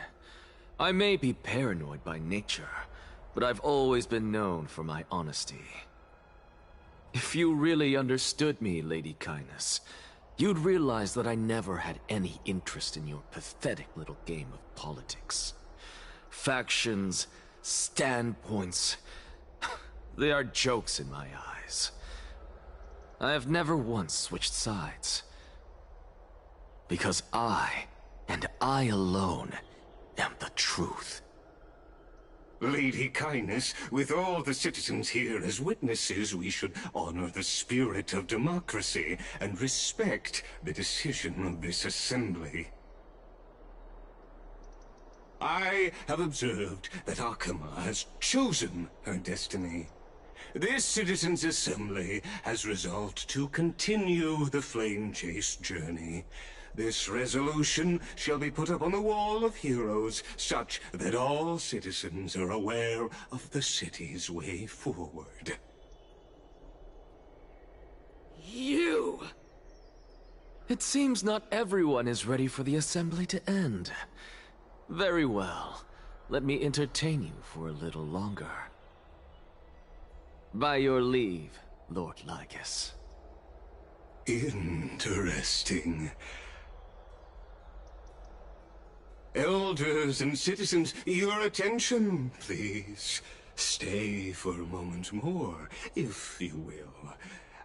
I may be paranoid by nature, but I've always been known for my honesty. If you really understood me, Lady Kindness, you'd realize that I never had any interest in your pathetic little game of politics. Factions, standpoints, they are jokes in my eyes. I have never once switched sides. Because I, and I alone, am the truth. Lady Kindness, with all the citizens here as witnesses, we should honor the spirit of democracy and respect the decision of this assembly. I have observed that Akama has chosen her destiny. This citizens' assembly has resolved to continue the flame chase journey. This resolution shall be put up on the Wall of Heroes, such that all citizens are aware of the city's way forward. You! It seems not everyone is ready for the assembly to end. Very well. Let me entertain you for a little longer. By your leave, Lord Lygus. Interesting. Elders and citizens, your attention, please. Stay for a moment more, if you will.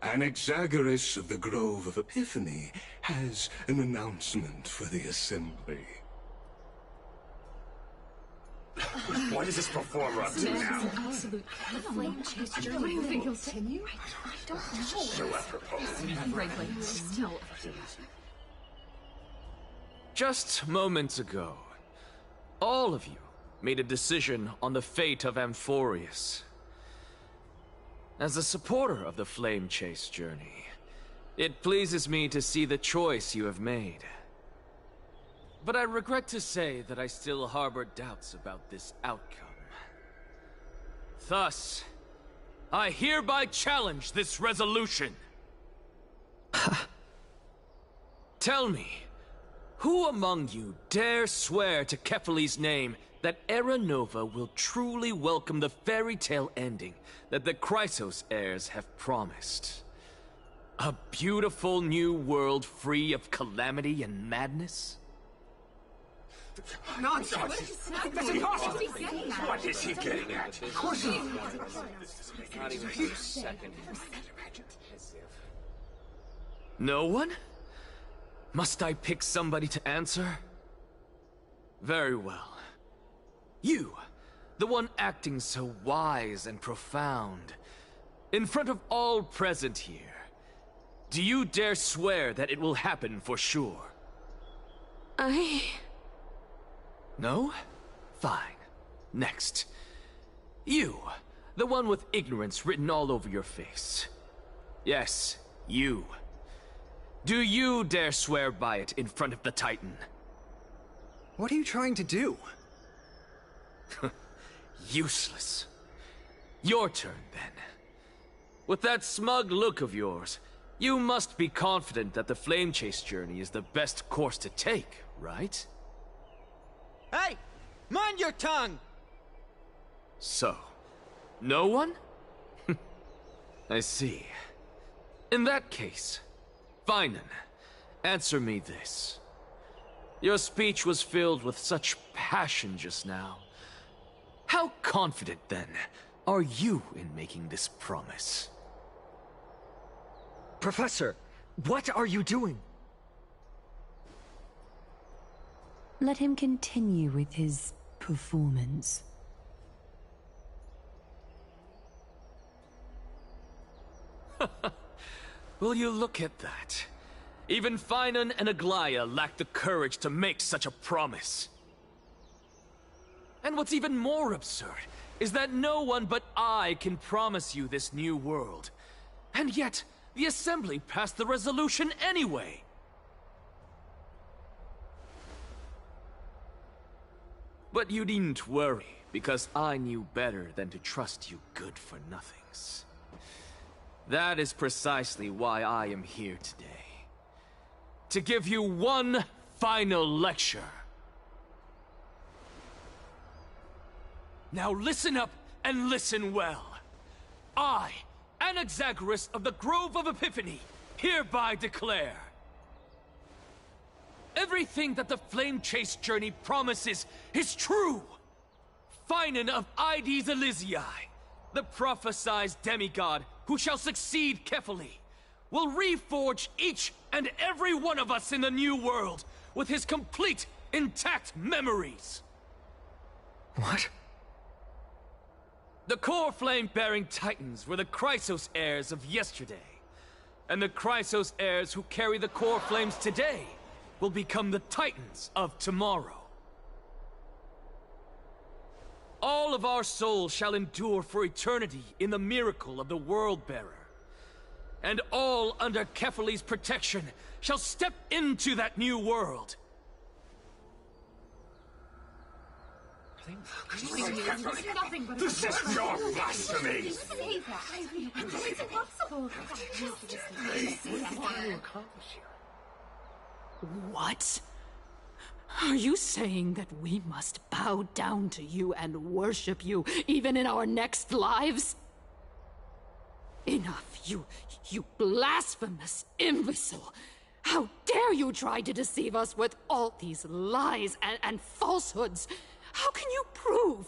Anaxagoras of the Grove of Epiphany has an announcement for the assembly. What is this performer up to now? Absolute flame chase journey. Do you think he'll continue? I don't know. So apropos. Frankly, still. Just moments ago, all of you made a decision on the fate of Amphorius. As a supporter of the Flame Chase journey, it pleases me to see the choice you have made. But I regret to say that I still harbor doubts about this outcome. Thus, I hereby challenge this resolution. Tell me, who among you dare swear to Kefali's name that Era Nova will truly welcome the fairy tale ending that the Chrysos heirs have promised? A beautiful new world free of calamity and madness? Nonsense! That's impossible! What is he getting at? Of course not! Not even for a second. No one? Must I pick somebody to answer? Very well. You, the one acting so wise and profound, in front of all present here, do you dare swear that it will happen for sure? No? Fine. Next. You, the one with ignorance written all over your face. Yes, you. Do you dare swear by it in front of the Titan? What are you trying to do? Useless. Your turn, then. With that smug look of yours, you must be confident that the Flame Chase journey is the best course to take, right? Hey! Mind your tongue! So, no one? I see. In that case, fine then. Answer me this. Your speech was filled with such passion just now. How confident, then, are you in making this promise? Professor, what are you doing? Let him continue with his performance. Will you look at that? Even Finan and Aglaya lacked the courage to make such a promise. And what's even more absurd is that no one but I can promise you this new world. And yet, the Assembly passed the resolution anyway. But you needn't worry, because I knew better than to trust you good-for-nothings. That is precisely why I am here today. To give you one final lecture. Now listen up and listen well. I, Anaxagoras of the Grove of Epiphany, hereby declare everything that the Flame Chase journey promises is true. Finan of Ides Elysiae, the prophesied demigod who shall succeed Kefali, will reforge each and every one of us in the new world with his complete, intact memories. What? The core flame-bearing titans were the Chrysos heirs of yesterday, and the Chrysos heirs who carry the core flames today will become the titans of tomorrow. All of our souls shall endure for eternity in the miracle of the World-Bearer. And all under Kefali's protection shall step into that new world. This is pure blasphemy! It's impossible. What? Are you saying that we must bow down to you and worship you, even in our next lives? Enough, you blasphemous imbecile! How dare you try to deceive us with all these lies and falsehoods? How can you prove?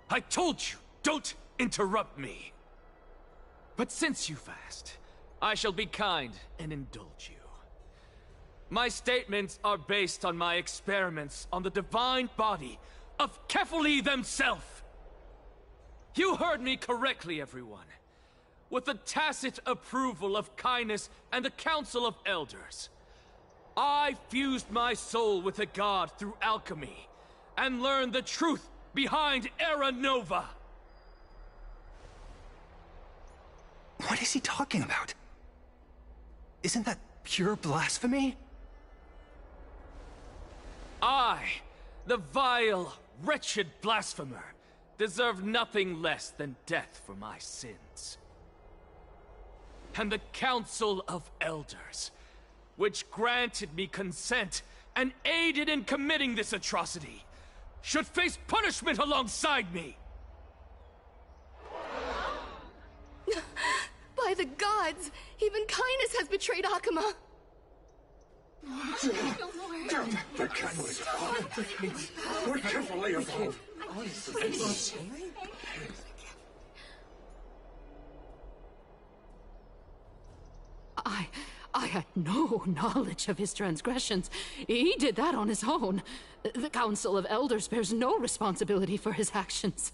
I told you, don't interrupt me. But since you've asked, I shall be kind and indulge you. My statements are based on my experiments on the divine body of Kefali themselves. You heard me correctly, everyone. With the tacit approval of Kindness and the Council of Elders, I fused my soul with a god through alchemy, and learned the truth behind Era Nova. What is he talking about? Isn't that pure blasphemy? I, the vile, wretched blasphemer, deserve nothing less than death for my sins. And the Council of Elders, which granted me consent and aided in committing this atrocity, should face punishment alongside me! By the gods! Even Kindness has betrayed Akama! The Kindness God! We're carefully involved! I had no knowledge of his transgressions. He did that on his own. The Council of Elders bears no responsibility for his actions.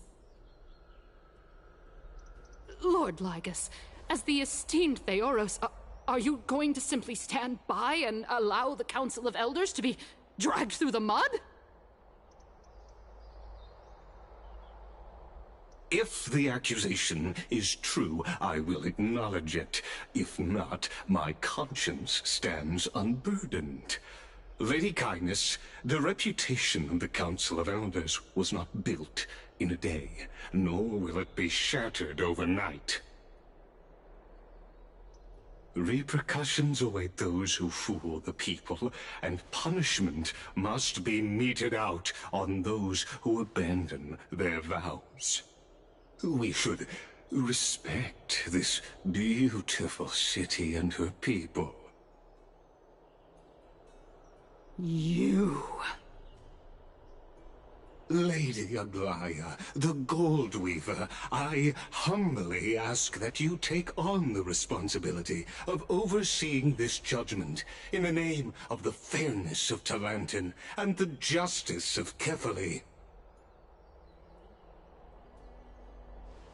Lord Lygus, as the esteemed Theoros, are you going to simply stand by and allow the Council of Elders to be dragged through the mud? If the accusation is true, I will acknowledge it. If not, my conscience stands unburdened. Lady Kindness, the reputation of the Council of Elders was not built in a day, nor will it be shattered overnight. Repercussions await those who fool the people, and punishment must be meted out on those who abandon their vows. We should respect this beautiful city and her people. You... Lady Aglaya, the Gold Weaver, I humbly ask that you take on the responsibility of overseeing this judgment in the name of the fairness of Talantin and the justice of Kefali.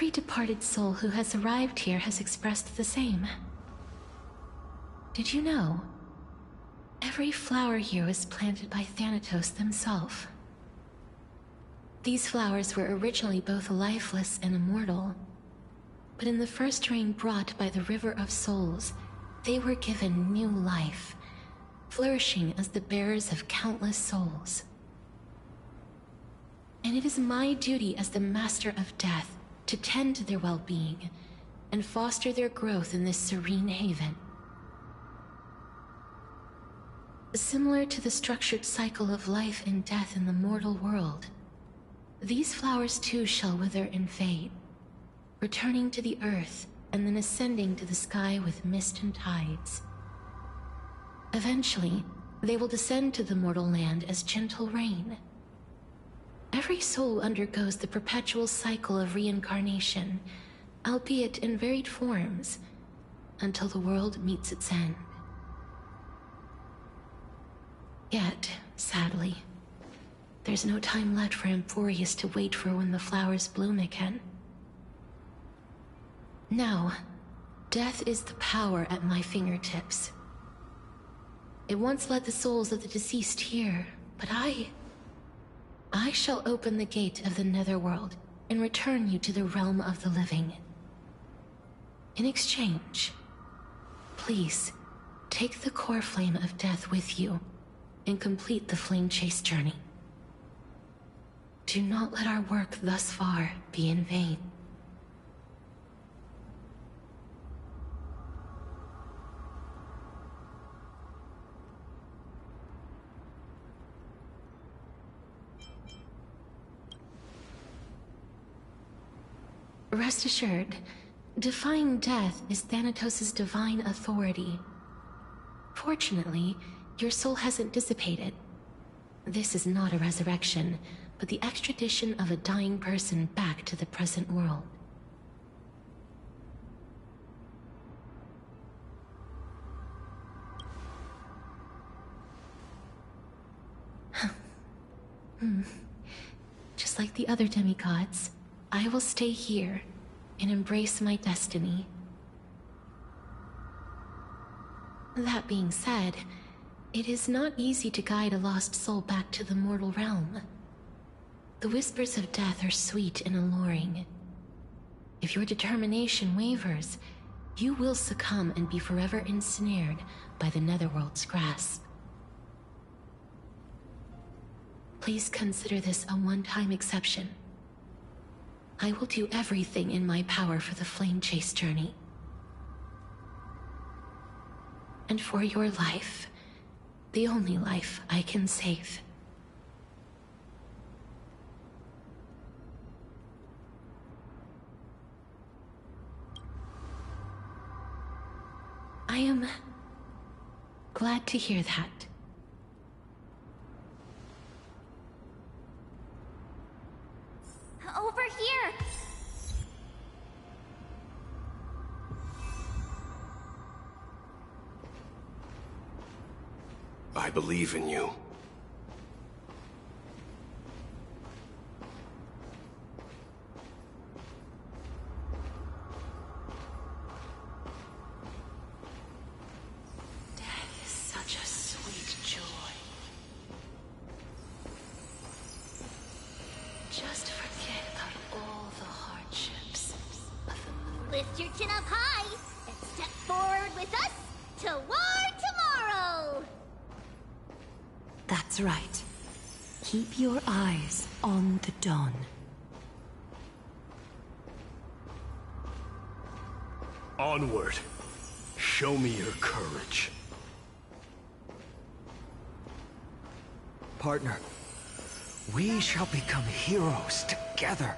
Every departed soul who has arrived here has expressed the same. Did you know? Every flower here was planted by Thanatos themselves. These flowers were originally both lifeless and immortal, but in the first rain brought by the River of Souls, they were given new life, flourishing as the bearers of countless souls. And it is my duty as the Master of Death to tend to their well-being and foster their growth in this serene haven. Similar to the structured cycle of life and death in the mortal world, these flowers too shall wither and fade, returning to the earth and then ascending to the sky with mist and tides. Eventually, they will descend to the mortal land as gentle rain. Every soul undergoes the perpetual cycle of reincarnation, albeit in varied forms, until the world meets its end. Yet, sadly, there's no time left for Emporius to wait for when the flowers bloom again. Now, death is the power at my fingertips. It once led the souls of the deceased here, but I shall open the gate of the Netherworld and return you to the realm of the living. In exchange, please, take the core flame of death with you and complete the flame chase journey. Do not let our work thus far be in vain. Rest assured, defying death is Thanatos' divine authority. Fortunately, your soul hasn't dissipated. This is not a resurrection, but the extradition of a dying person back to the present world. Just like the other demigods, I will stay here and embrace my destiny. That being said, it is not easy to guide a lost soul back to the mortal realm. The whispers of death are sweet and alluring. If your determination wavers, you will succumb and be forever ensnared by the Netherworld's grasp. Please consider this a one-time exception. I will do everything in my power for the flame chase journey. And for your life, the only life I can save. I am glad to hear that. Over here! I believe in you. Death is such a sweet joy. Just forget about all the hardships of the Lift your chin up high and step forward with us toward tomorrow! That's right. Keep your eyes on the dawn. Onward. Show me your courage. Partner, we shall become heroes together.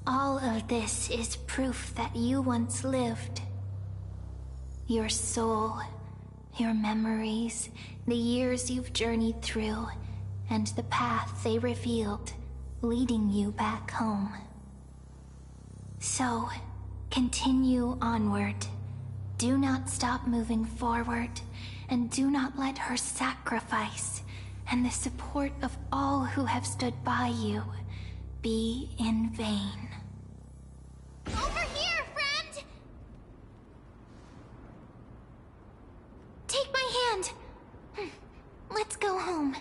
All of this is proof that you once lived. Your soul, your memories, the years you've journeyed through, and the path they revealed, leading you back home. So, continue onward. Do not stop moving forward, and do not let her sacrifice and the support of all who have stood by you be in vain. Over here, friend! Take my hand. Let's go home.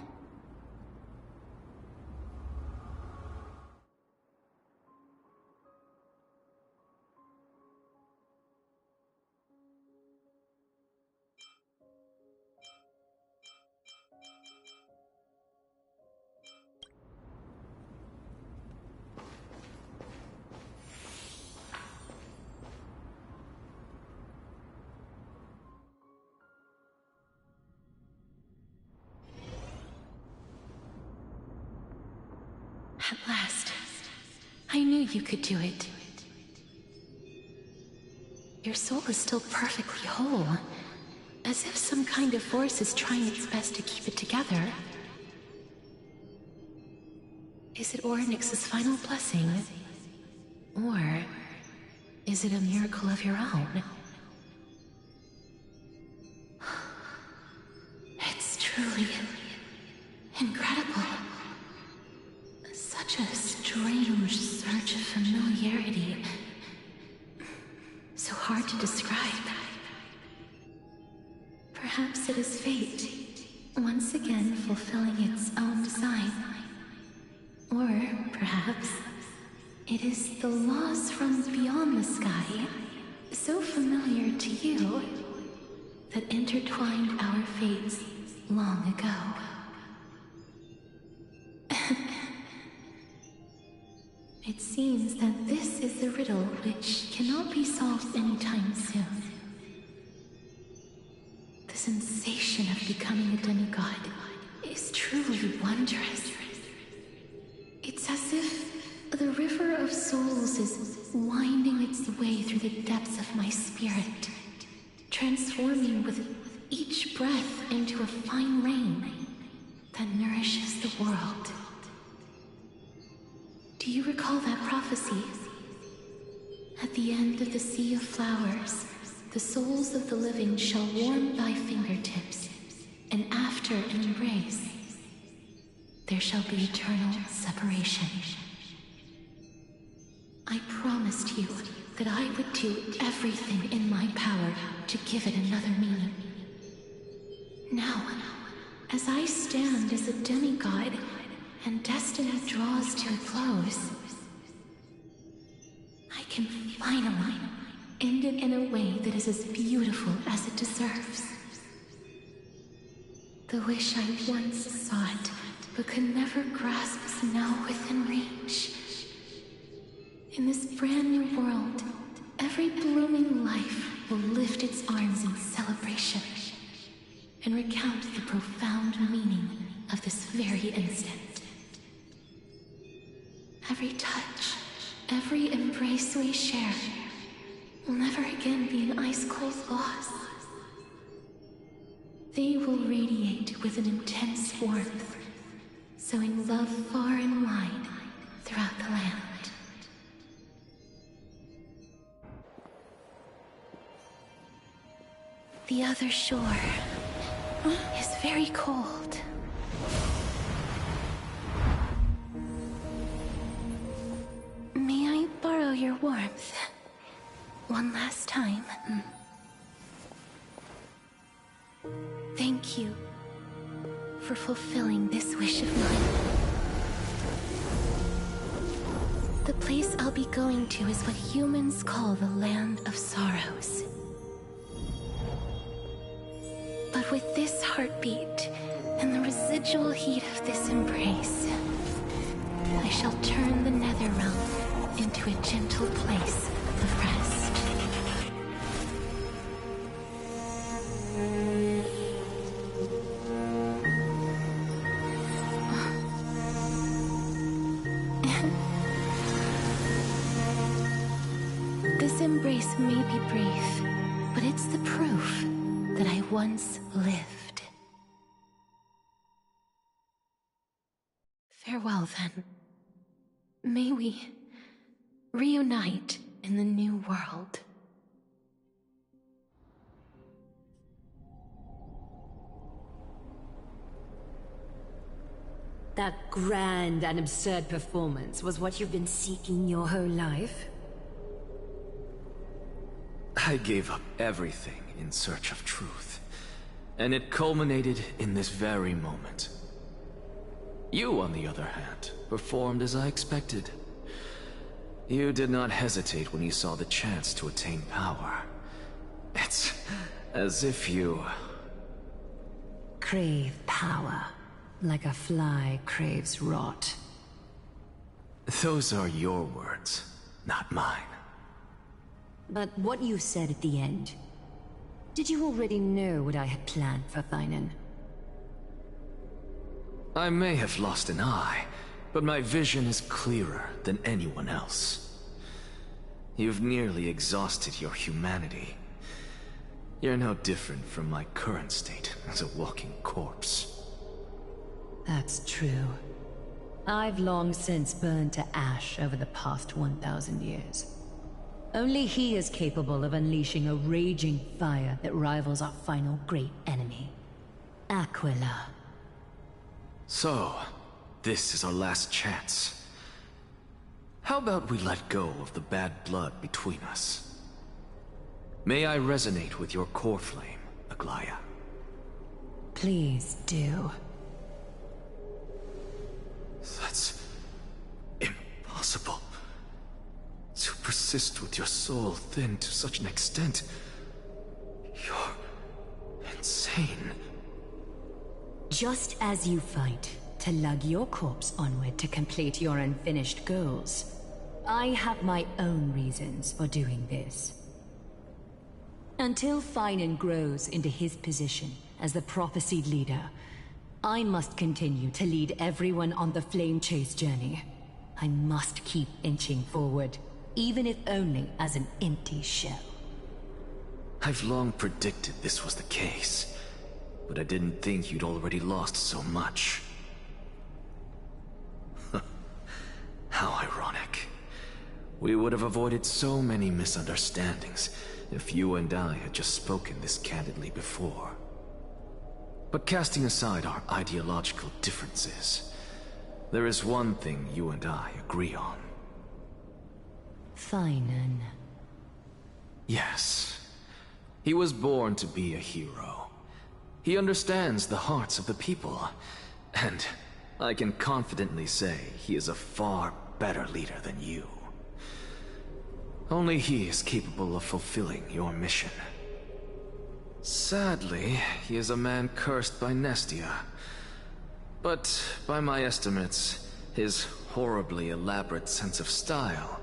At last, I knew you could do it. Your soul is still perfectly whole, as if some kind of force is trying its best to keep it together. Is it Orynyx's final blessing? Or is it a miracle of your own? It's truly incredible. Such a strange surge of familiarity. So hard to describe. Perhaps it is fate, once again fulfilling its own design. Or perhaps it is the laws from beyond the sky, so familiar to you, that intertwined our fates long ago. It seems that this is the riddle which cannot be solved anytime soon. The sensation of becoming a demigod is truly wondrous. It's as if the river of souls is winding its way through the depths of my spirit, transforming with each breath into a fine rain that nourishes the world. Do you recall that prophecy? At the end of the Sea of Flowers, the souls of the living shall warm thy fingertips, and after an embrace, there shall be eternal separation. I promised you that I would do everything in my power to give it another meaning. Now, as I stand as a demigod, and destiny draws to a close, I can finally end it in a way that is as beautiful as it deserves. The wish I once sought, but could never grasp, is now within reach. In this brand new world, every blooming life will lift its arms in celebration and recount the profound meaning of this very instant. Every touch, every embrace we share will never again be an ice-cold loss. They will radiate with an intense warmth, sowing love far and wide throughout the land. The other shore is very cold. May I borrow your warmth? One last time. Thank you for fulfilling this wish of mine. The place I'll be going to is what humans call the Land of Sorrows. But with this heartbeat and the residual heat of this embrace, I shall turn the Netherrealm into a gentle place of rest. This embrace may be brief, but it's the proof that I once lived. Farewell, then. May we reunite in the new world. That grand and absurd performance was what you've been seeking your whole life? I gave up everything in search of truth, and it culminated in this very moment. You, on the other hand, performed as I expected. You did not hesitate when you saw the chance to attain power. It's as if you... crave power, like a fly craves rot. Those are your words, not mine. But what you said at the end, did you already know what I had planned for Thainan? I may have lost an eye, but my vision is clearer than anyone else. You've nearly exhausted your humanity. You're no different from my current state as a walking corpse. That's true. I've long since burned to ash over the past 1,000 years. Only he is capable of unleashing a raging fire that rivals our final great enemy, Aquila. So, this is our last chance. How about we let go of the bad blood between us? May I resonate with your core flame, Aglaya? Please do. That's impossible. To persist with your soul thinned to such an extent. You're insane. Just as you fight to lug your corpse onward to complete your unfinished goals, I have my own reasons for doing this. Until Thainan grows into his position as the prophesied leader, I must continue to lead everyone on the flame chase journey. I must keep inching forward, even if only as an empty shell. I've long predicted this was the case, but I didn't think you'd already lost so much. How ironic. We would have avoided so many misunderstandings if you and I had just spoken this candidly before. But casting aside our ideological differences, there is one thing you and I agree on. Thainan. Yes. He was born to be a hero. He understands the hearts of the people, and I can confidently say he is a far better leader than you. Only he is capable of fulfilling your mission. Sadly, he is a man cursed by Nestia. But by my estimates, his horribly elaborate sense of style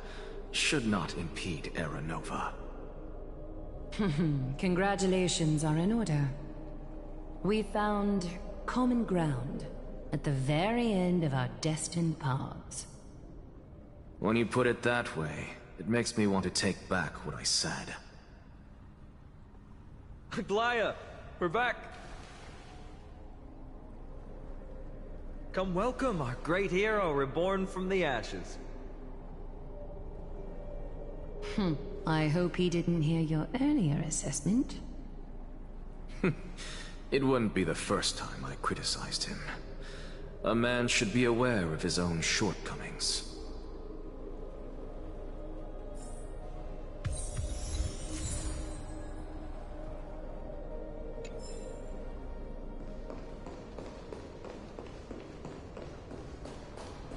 should not impede Era Nova. Congratulations are in order. We found common ground at the very end of our destined paths. When you put it that way, it makes me want to take back what I said. Aglaya, we're back. Come welcome our great hero reborn from the ashes. I hope he didn't hear your earlier assessment. It wouldn't be the first time I criticized him. A man should be aware of his own shortcomings.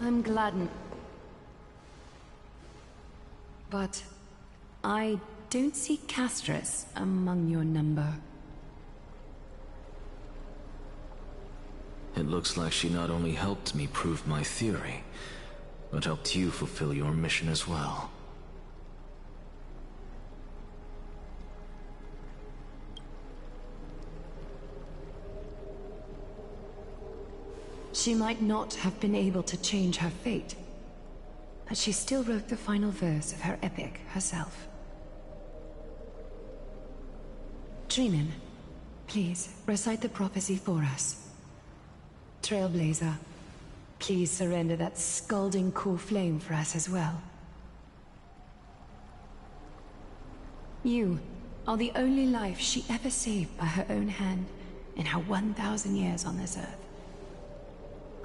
I'm glad. But I don't see Castorice among your number. It looks like she not only helped me prove my theory, but helped you fulfill your mission as well. She might not have been able to change her fate, but she still wrote the final verse of her epic herself. Trinan, please, recite the prophecy for us. Trailblazer, please surrender that scalding cool flame for us as well. You are the only life she ever saved by her own hand in her 1,000 years on this earth.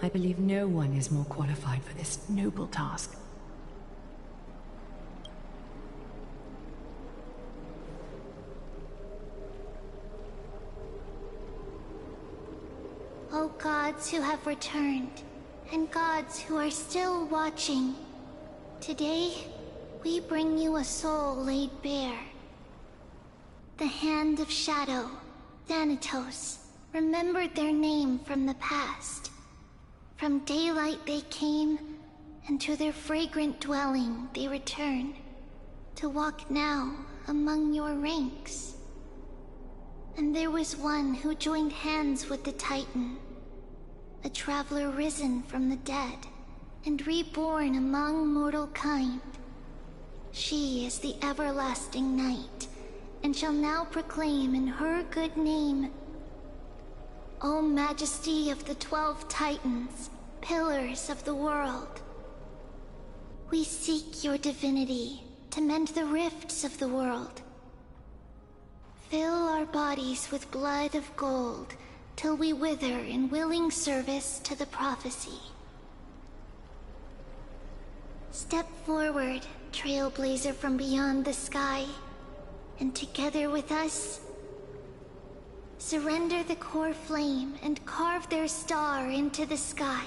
I believe no one is more qualified for this noble task. O gods who have returned, and gods who are still watching, today we bring you a soul laid bare. The Hand of Shadow, Thanatos, remembered their name from the past. From daylight they came, and to their fragrant dwelling they return, to walk now among your ranks. And there was one who joined hands with the Titan, a traveler risen from the dead, and reborn among mortal kind. She is the everlasting night, and shall now proclaim in her good name, O Majesty of the 12 Titans, pillars of the world. We seek your divinity to mend the rifts of the world. Fill our bodies with blood of gold, till we wither in willing service to the prophecy. Step forward, trailblazer from beyond the sky, and together with us, surrender the core flame and carve their star into the sky.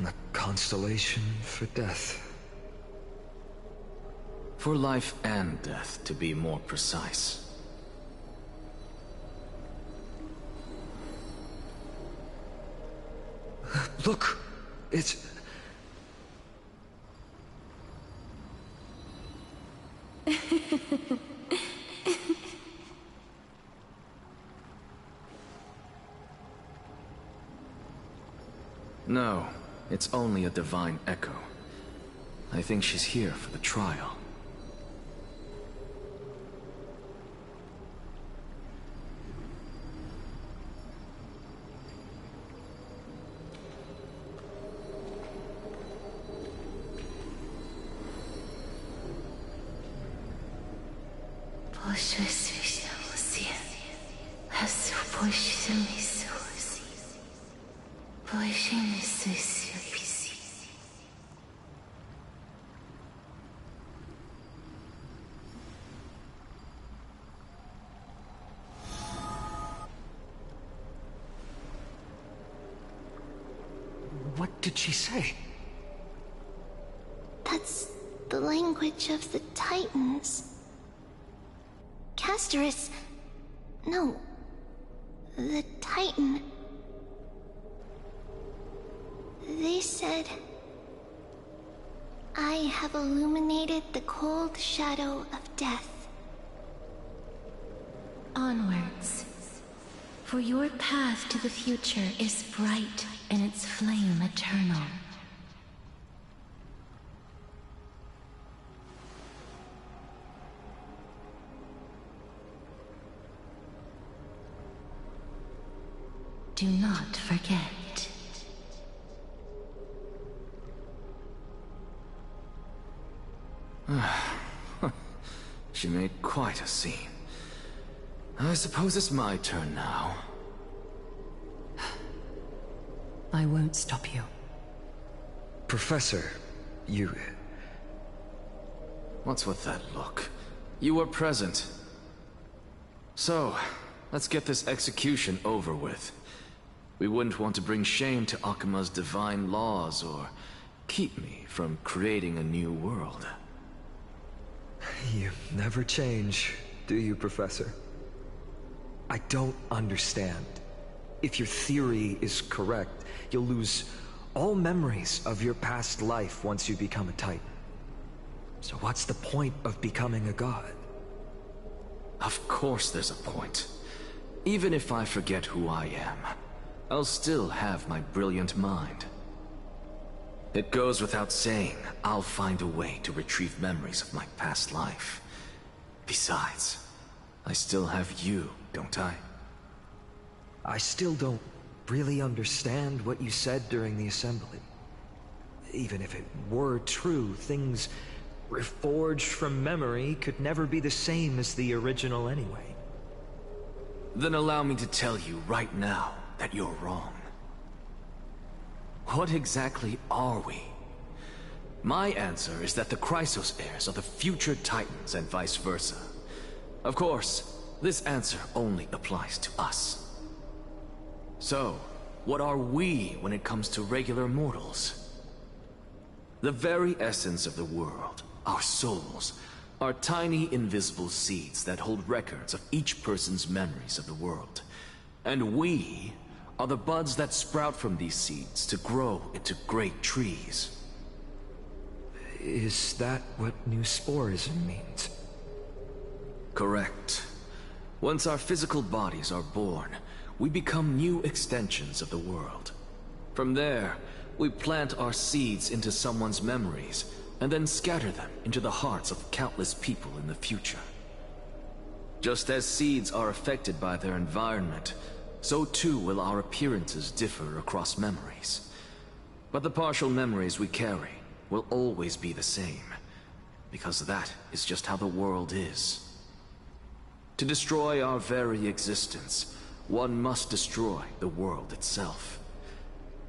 A constellation for death. For life and death, to be more precise. Look! It's... No, it's only a divine echo. I think she's here for the trial. What did she say? That's the language of the Titans. Castorice... No. The Titan. They said... I have illuminated the cold shadow of death. Onwards. For your path to the future is bright and its flame eternal. Do not forget. She made quite a scene. I suppose it's my turn now. I won't stop you. Professor, you... What's with that look? You were present. So, let's get this execution over with. We wouldn't want to bring shame to Akima's divine laws or keep me from creating a new world. You never change, do you, Professor? I don't understand. If your theory is correct, you'll lose all memories of your past life once you become a Titan. So what's the point of becoming a god? Of course there's a point. Even if I forget who I am, I'll still have my brilliant mind. It goes without saying, I'll find a way to retrieve memories of my past life. Besides, I still have you, don't I? I still don't really understand what you said during the assembly. Even if it were true, things reforged from memory could never be the same as the original anyway. Then allow me to tell you right now that you're wrong. What exactly are we? My answer is that the Chrysos heirs are the future Titans and vice versa. Of course, this answer only applies to us. So, what are we when it comes to regular mortals? The very essence of the world, our souls, are tiny invisible seeds that hold records of each person's memories of the world. And we are the buds that sprout from these seeds to grow into great trees. Is that what new sporism means? Correct. Once our physical bodies are born, we become new extensions of the world. From there, we plant our seeds into someone's memories, and then scatter them into the hearts of countless people in the future. Just as seeds are affected by their environment, so too will our appearances differ across memories. But the partial memories we carry will always be the same, because that is just how the world is. To destroy our very existence, one must destroy the world itself.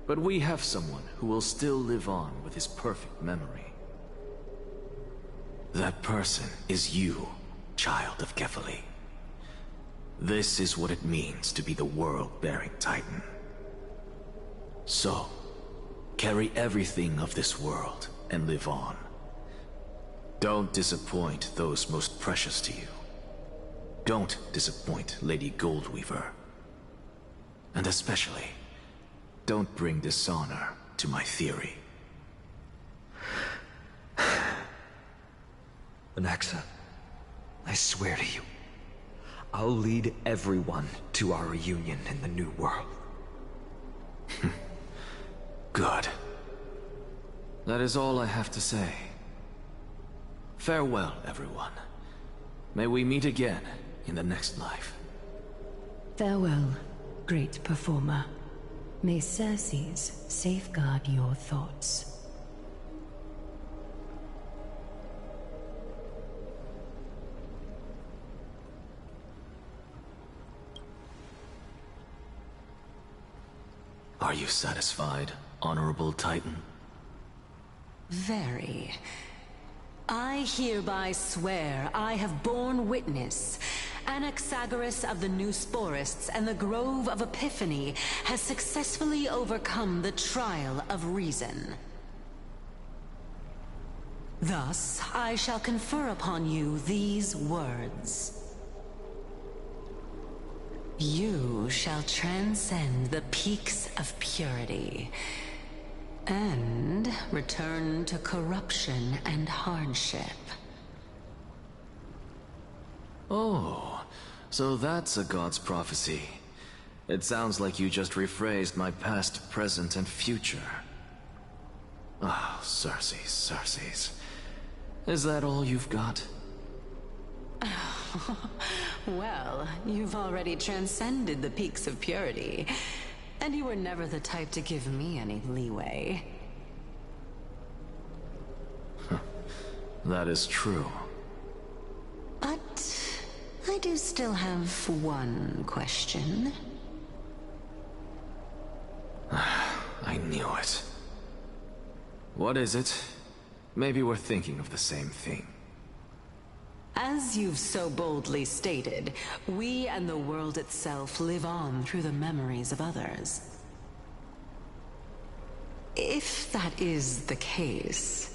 But we have someone who will still live on with his perfect memory. That person is you, child of Kefali. This is what it means to be the world-bearing Titan. So, carry everything of this world and live on. Don't disappoint those most precious to you. Don't disappoint Lady Goldweaver. And especially, don't bring dishonor to my theory. Anaxa, I swear to you, I'll lead everyone to our reunion in the new world. Good. That is all I have to say. Farewell, everyone. May we meet again in the next life. Farewell, great performer. May Circes safeguard your thoughts. Are you satisfied, Honorable Titan? Very. I hereby swear I have borne witness. Anaxagoras of the New Sporists and the Grove of Epiphany has successfully overcome the trial of reason. Thus, I shall confer upon you these words. You shall transcend the peaks of purity and return to corruption and hardship. Oh, so that's a god's prophecy. It sounds like you just rephrased my past, present, and future. Oh, Circes. Is that all you've got? Well, you've already transcended the peaks of purity, and you were never the type to give me any leeway. That is true. But I do still have one question. I knew it. What is it? Maybe we're thinking of the same thing. As you've so boldly stated, we and the world itself live on through the memories of others. If that is the case,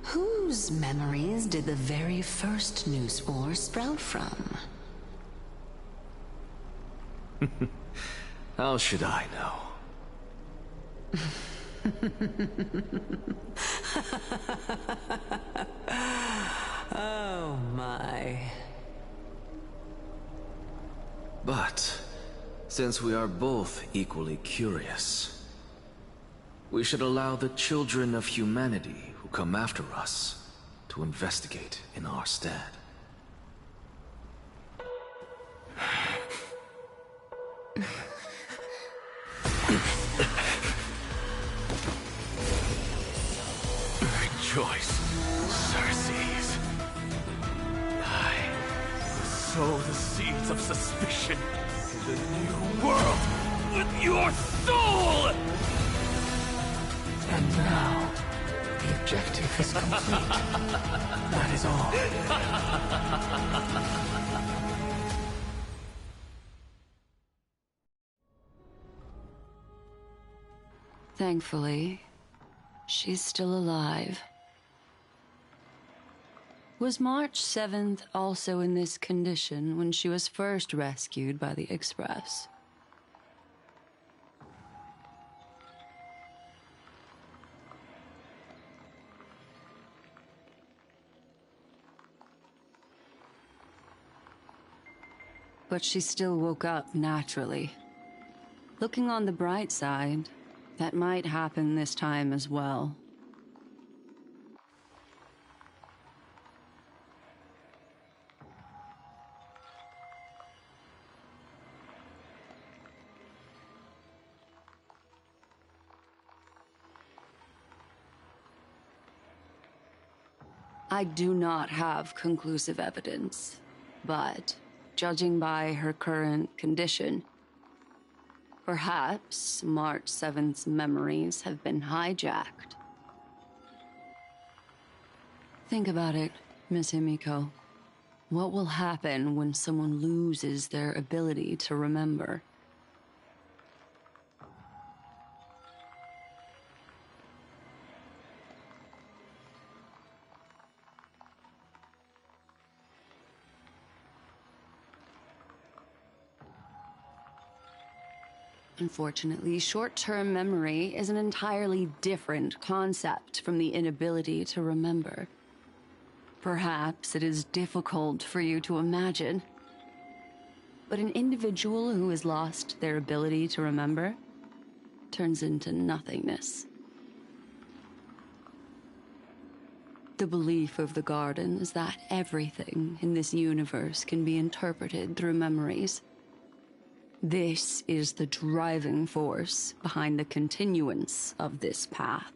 whose memories did the very first new spore sprout from? How should I know? Oh my. But, since we are both equally curious, we should allow the children of humanity who come after us to investigate in our stead. Rejoice, Circes. I sow the seeds of suspicion in the new world with your soul! And now, the objective is complete. That is all. Thankfully, she's still alive. Was March 7th also in this condition when she was first rescued by the Express? But she still woke up naturally. Looking on the bright side, that might happen this time as well. I do not have conclusive evidence, but judging by her current condition, perhaps March 7th's memories have been hijacked. Think about it, Miss Himiko. What will happen when someone loses their ability to remember? Unfortunately, short-term memory is an entirely different concept from the inability to remember. Perhaps it is difficult for you to imagine, but an individual who has lost their ability to remember turns into nothingness. The belief of the Garden is that everything in this universe can be interpreted through memories. This is the driving force behind the continuance of this path.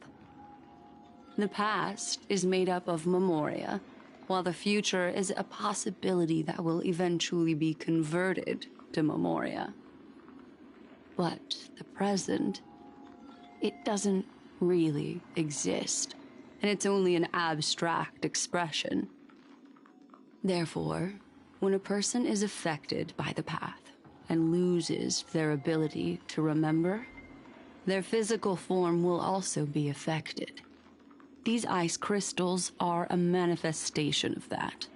The past is made up of memoria, while the future is a possibility that will eventually be converted to memoria. But the present, it doesn't really exist, and it's only an abstract expression. Therefore, when a person is affected by the path, and loses their ability to remember, their physical form will also be affected. These ice crystals are a manifestation of that.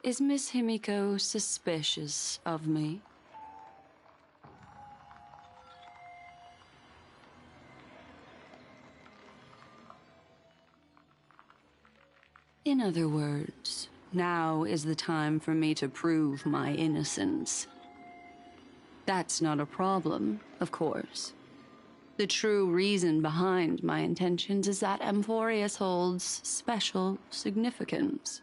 Is Miss Himiko suspicious of me? In other words, now is the time for me to prove my innocence. That's not a problem, of course. The true reason behind my intentions is that Amphorius holds special significance.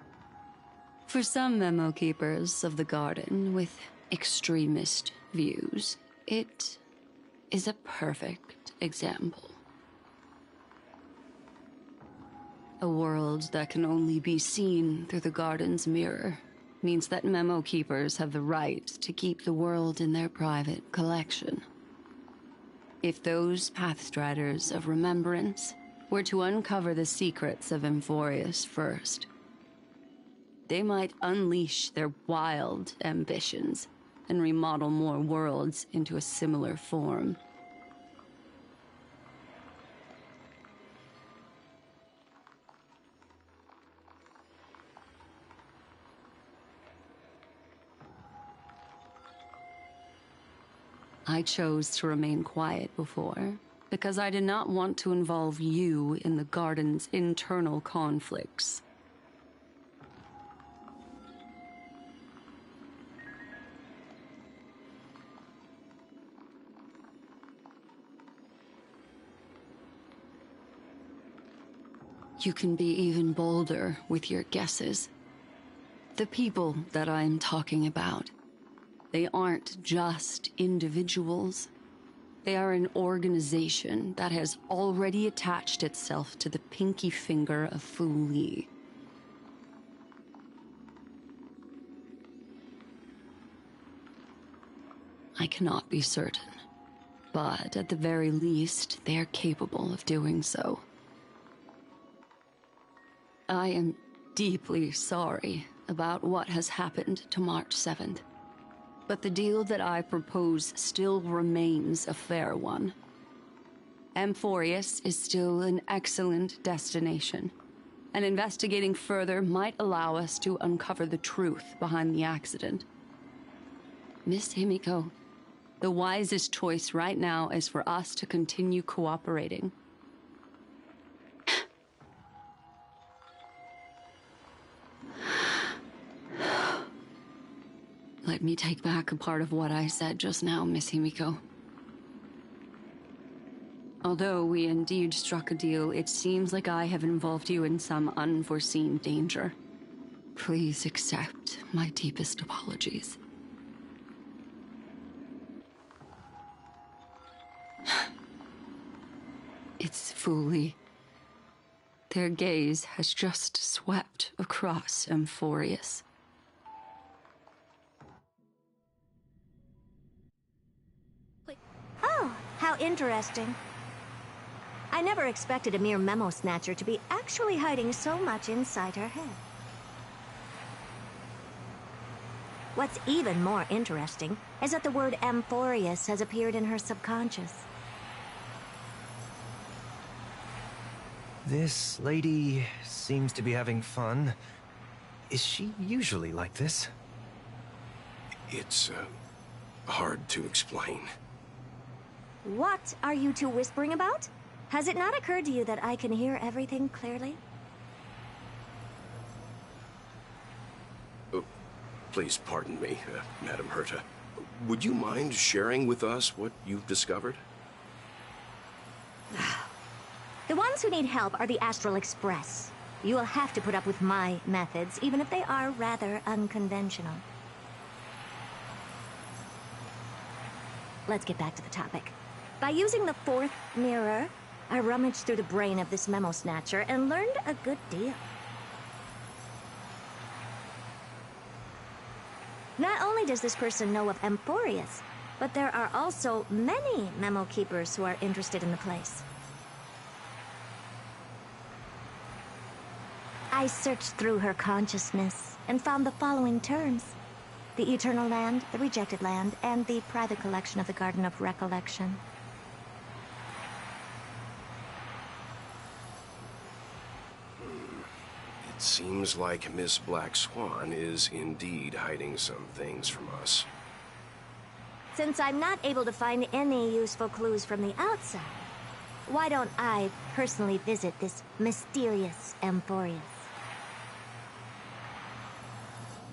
For some memo keepers of the Garden with extremist views, it is a perfect example. A world that can only be seen through the Garden's mirror means that memo keepers have the right to keep the world in their private collection. If those Pathstriders of Remembrance were to uncover the secrets of Amphorius first, they might unleash their wild ambitions and remodel more worlds into a similar form. I chose to remain quiet before, because I did not want to involve you in the Garden's internal conflicts. You can be even bolder with your guesses. The people that I'm talking about, they aren't just individuals. They are an organization that has already attached itself to the pinky finger of Fu Li. I cannot be certain, but at the very least, they are capable of doing so. I am deeply sorry about what has happened to March 7th. But the deal that I propose still remains a fair one. Amphorius is still an excellent destination, and investigating further might allow us to uncover the truth behind the accident. Miss Himiko, the wisest choice right now is for us to continue cooperating. Let me take back a part of what I said just now, Miss Himiko. Although we indeed struck a deal, it seems like I have involved you in some unforeseen danger. Please accept my deepest apologies. It's Fu Li. Their gaze has just swept across Amphorius. Oh, how interesting. I never expected a mere memo snatcher to be actually hiding so much inside her head. What's even more interesting is that the word Amphorius has appeared in her subconscious. This lady seems to be having fun. Is she usually like this? It's, hard to explain. What are you two whispering about? Has it not occurred to you that I can hear everything clearly? Oh, please pardon me, Madam Herta. Would you mind sharing with us what you've discovered? The ones who need help are the Astral Express. You will have to put up with my methods, even if they are rather unconventional. Let's get back to the topic. By using the fourth mirror, I rummaged through the brain of this memo snatcher and learned a good deal. Not only does this person know of Amphorius, but there are also many memo keepers who are interested in the place. I searched through her consciousness and found the following terms: the Eternal Land, the Rejected Land, and the private collection of the Garden of Recollection. It seems like Miss Black Swan is indeed hiding some things from us. Since I'm not able to find any useful clues from the outside, why don't I personally visit this mysterious Amphorius?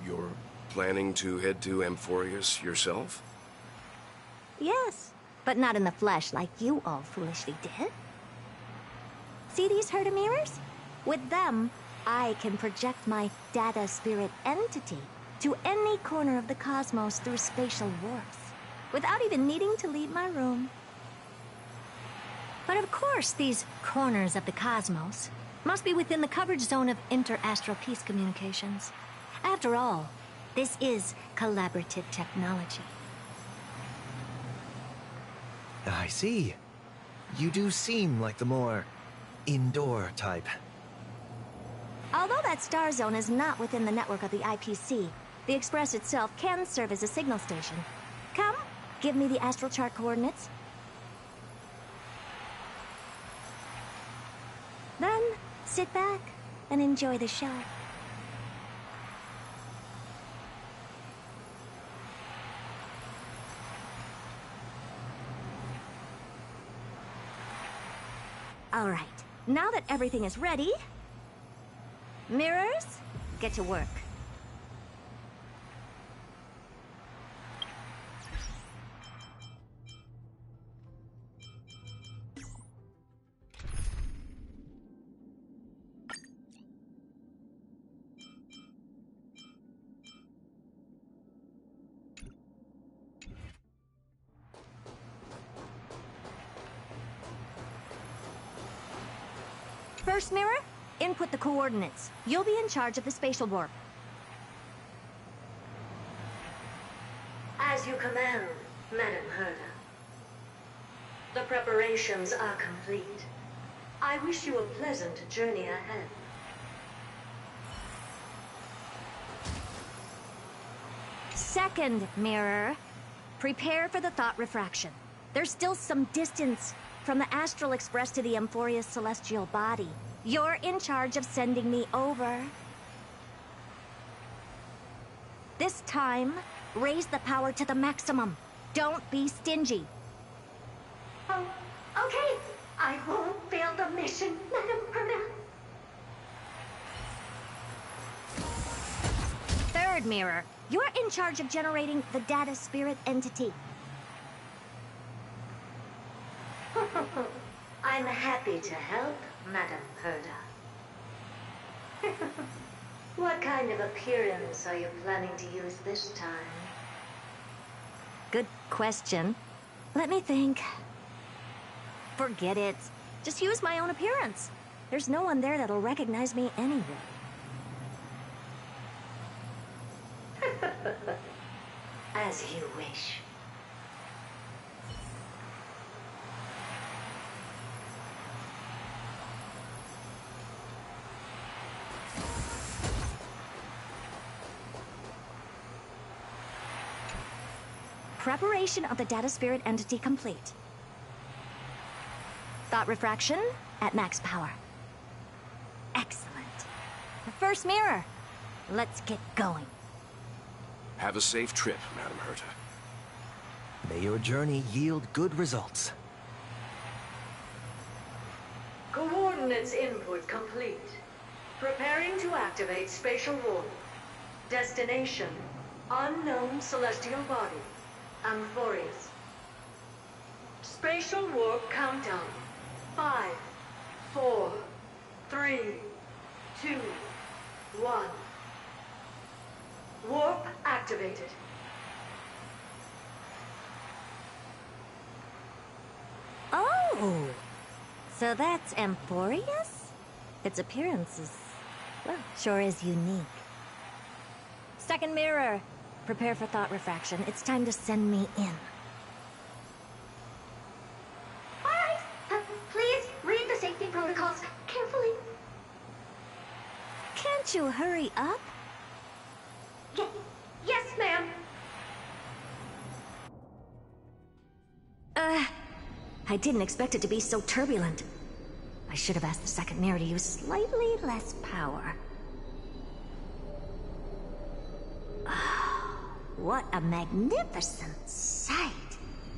You're planning to head to Amphorius yourself? Yes, but not in the flesh like you all foolishly did. See these Herta mirrors? With them, I can project my data spirit entity to any corner of the cosmos through spatial warps, without even needing to leave my room. But of course, these corners of the cosmos must be within the coverage zone of inter-astral peace communications. After all, This is collaborative technology. I see. You do seem like the more indoor type. Although that star zone is not within the network of the IPC, the Express itself can serve as a signal station. Come, give me the astral chart coordinates. Then, sit back and enjoy the show. All right, now that everything is ready, mirrors, get to work. First mirror, input the coordinates. You'll be in charge of the spatial warp. As you command, Madam Herda. The preparations are complete. I wish you a pleasant journey ahead. Second mirror, prepare for the thought refraction. There's still some distance from the Astral Express to the Amphoria's celestial body. You're in charge of sending me over. This time, raise the power to the maximum. Don't be stingy. Oh, okay. I won't fail the mission, Madam Herda. Third mirror, you're in charge of generating the data spirit entity. I'm happy to help, Madam Herda. What kind of appearance are you planning to use this time? Good question. Let me think. Forget it. Just use my own appearance. There's no one there that'll recognize me anyway. As you wish. Preparation of the data spirit entity complete. Thought refraction at max power. Excellent. The first mirror. Let's get going. Have a safe trip, Madam Herta. May your journey yield good results. Coordinates input complete. Preparing to activate spatial warp. Destination, unknown celestial body. Amphorius. Spatial warp countdown. 5, 4, 3, 2, 1. Warp activated. Oh! So that's Amphorius? Its appearance is, well, sure is unique. Second mirror. Prepare for thought refraction. It's time to send me in. Alright, please read the safety protocols carefully. Can't you hurry up? Yes, ma'am. I didn't expect it to be so turbulent. I should have asked the second mirror to use slightly less power. What a magnificent sight!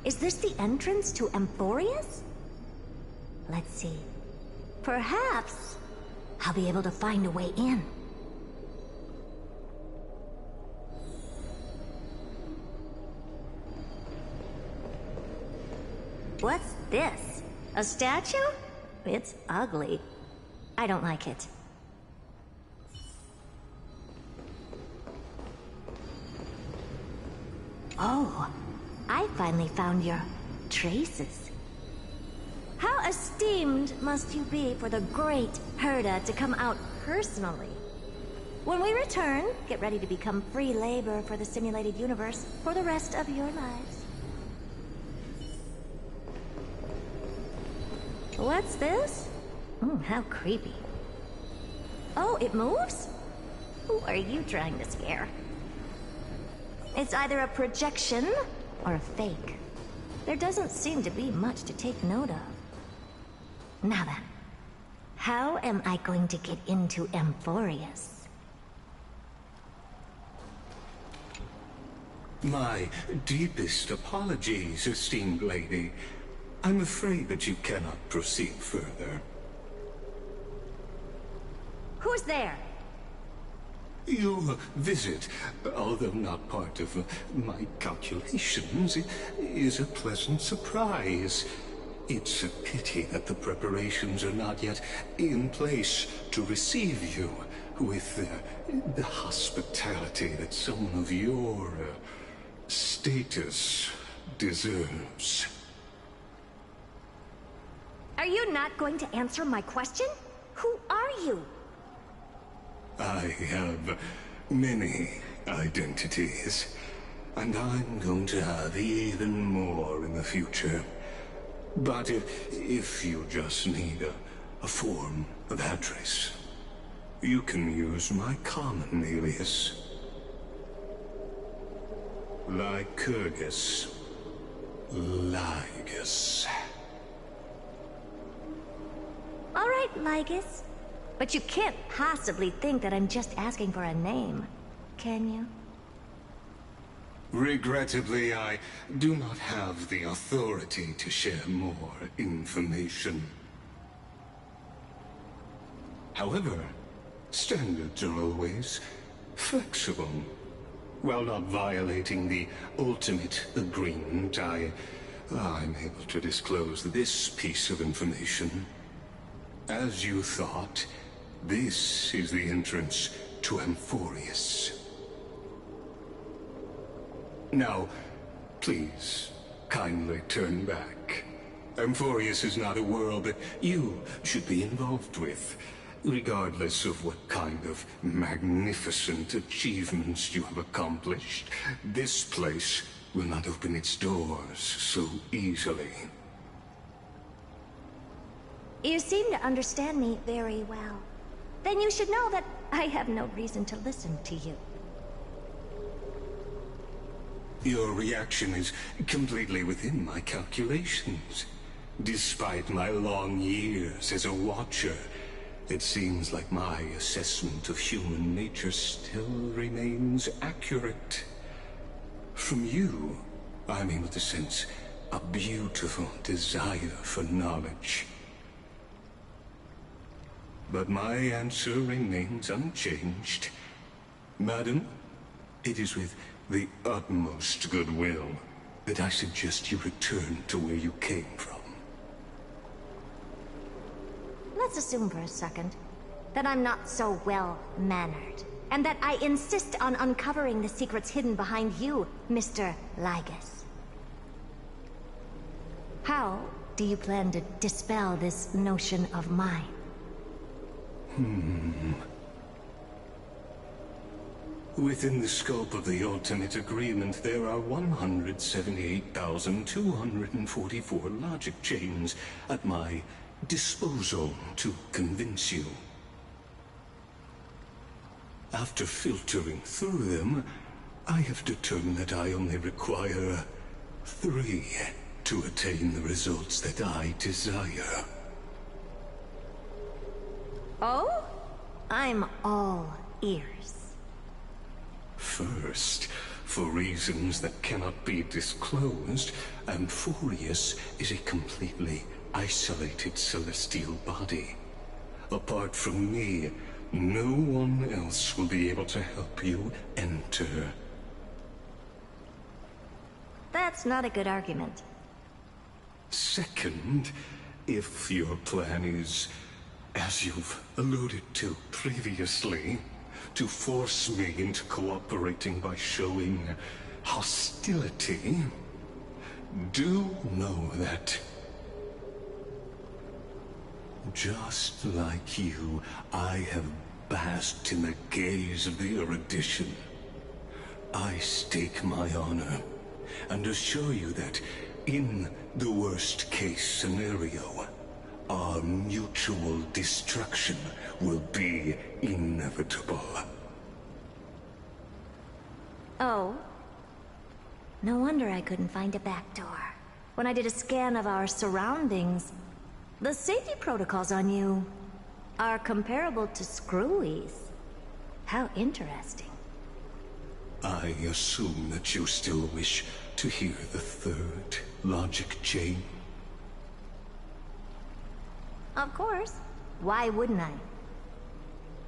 Is this the entrance to Amphorius? Let's see. Perhaps I'll be able to find a way in. What's this? A statue? It's ugly. I don't like it. Oh, I finally found your traces. How esteemed must you be for the great Herda to come out personally? When we return, get ready to become free labor for the simulated universe for the rest of your lives. What's this? How creepy. Oh, it moves? Who are you trying to scare? It's either a projection or a fake. There doesn't seem to be much to take note of. Now then, how am I going to get into Amphorius? My deepest apologies, esteemed lady. I'm afraid that you cannot proceed further. Who's there? Your visit, although not part of my calculations, is a pleasant surprise. It's a pity that the preparations are not yet in place to receive you with the hospitality that someone of your status deserves. Are you not going to answer my question? Who are you? I have many identities, and I'm going to have even more in the future. But if you just need a form of address, you can use my common alias. Lycurgus. Lygus. All right, Lygus. But you can't possibly think that I'm just asking for a name, can you? Regrettably, I do not have the authority to share more information. However, standards are always flexible. While not violating the ultimate agreement, I'm able to disclose this piece of information. As you thought, this is the entrance to Amphorius. Now, please, kindly turn back. Amphorius is not a world that you should be involved with, regardless of what kind of magnificent achievements you have accomplished. This place will not open its doors so easily. You seem to understand me very well. Then you should know that I have no reason to listen to you. Your reaction is completely within my calculations. Despite my long years as a Watcher, it seems like my assessment of human nature still remains accurate. From you, I'm able to sense a beautiful desire for knowledge. But my answer remains unchanged. Madam, it is with the utmost goodwill that I suggest you return to where you came from. Let's assume for a second that I'm not so well-mannered, and that I insist on uncovering the secrets hidden behind you, Mr. Lygus. How do you plan to dispel this notion of mine? Within the scope of the ultimate agreement, there are 178,244 logic chains at my disposal to convince you. After filtering through them, I have determined that I only require 3 to attain the results that I desire. Oh? I'm all ears. First, for reasons that cannot be disclosed, Amphorius is a completely isolated celestial body. Apart from me, no one else will be able to help you enter. That's not a good argument. Second, if your plan is, as you've alluded to previously, to force me into cooperating by showing hostility, do know that, just like you, I have basked in the gaze of the erudition. I stake my honor and assure you that in the worst-case scenario, our mutual destruction will be inevitable. Oh? No wonder I couldn't find a back door. When I did a scan of our surroundings, the safety protocols on you are comparable to Screwy's. How interesting. I assume that you still wish to hear the third logic chain? Of course. Why wouldn't I?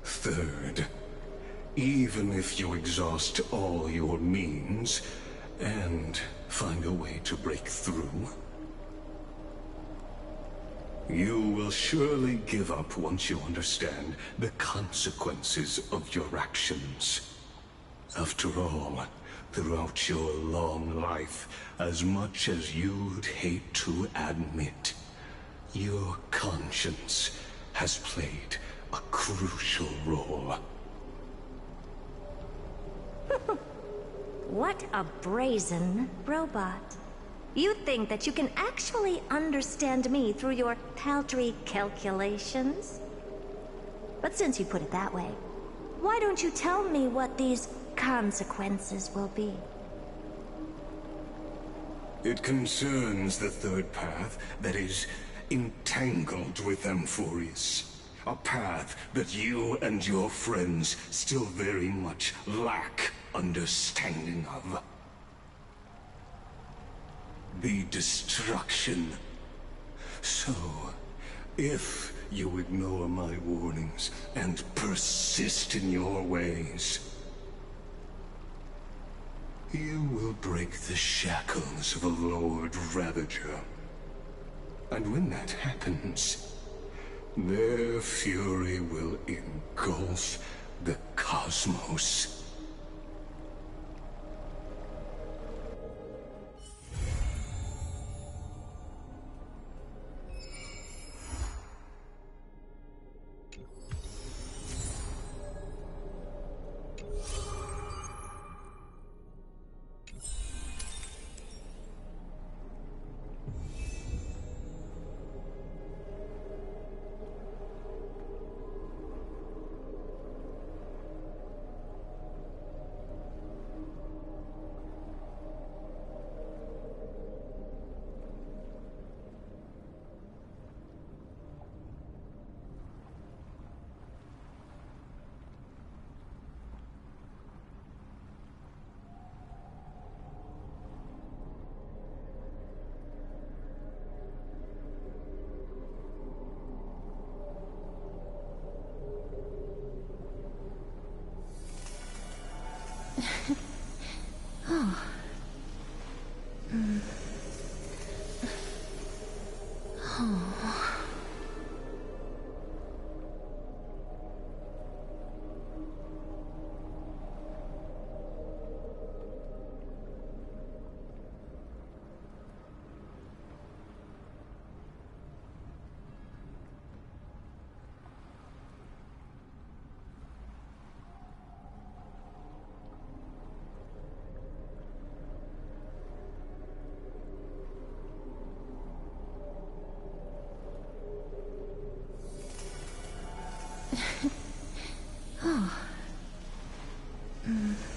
Third, even if you exhaust all your means and find a way to break through, you will surely give up once you understand the consequences of your actions. After all, throughout your long life, as much as you'd hate to admit, your conscience has played a crucial role. What a brazen robot. You think that you can actually understand me through your paltry calculations? But since you put it that way, why don't you tell me what these consequences will be? It concerns the third path that is entangled with Amphoreus. A path that you and your friends still very much lack understanding of. The destruction. So, if you ignore my warnings and persist in your ways, you will break the shackles of a Lord Ravager. And when that happens, their fury will engulf the cosmos. Oh. Oh. Oh.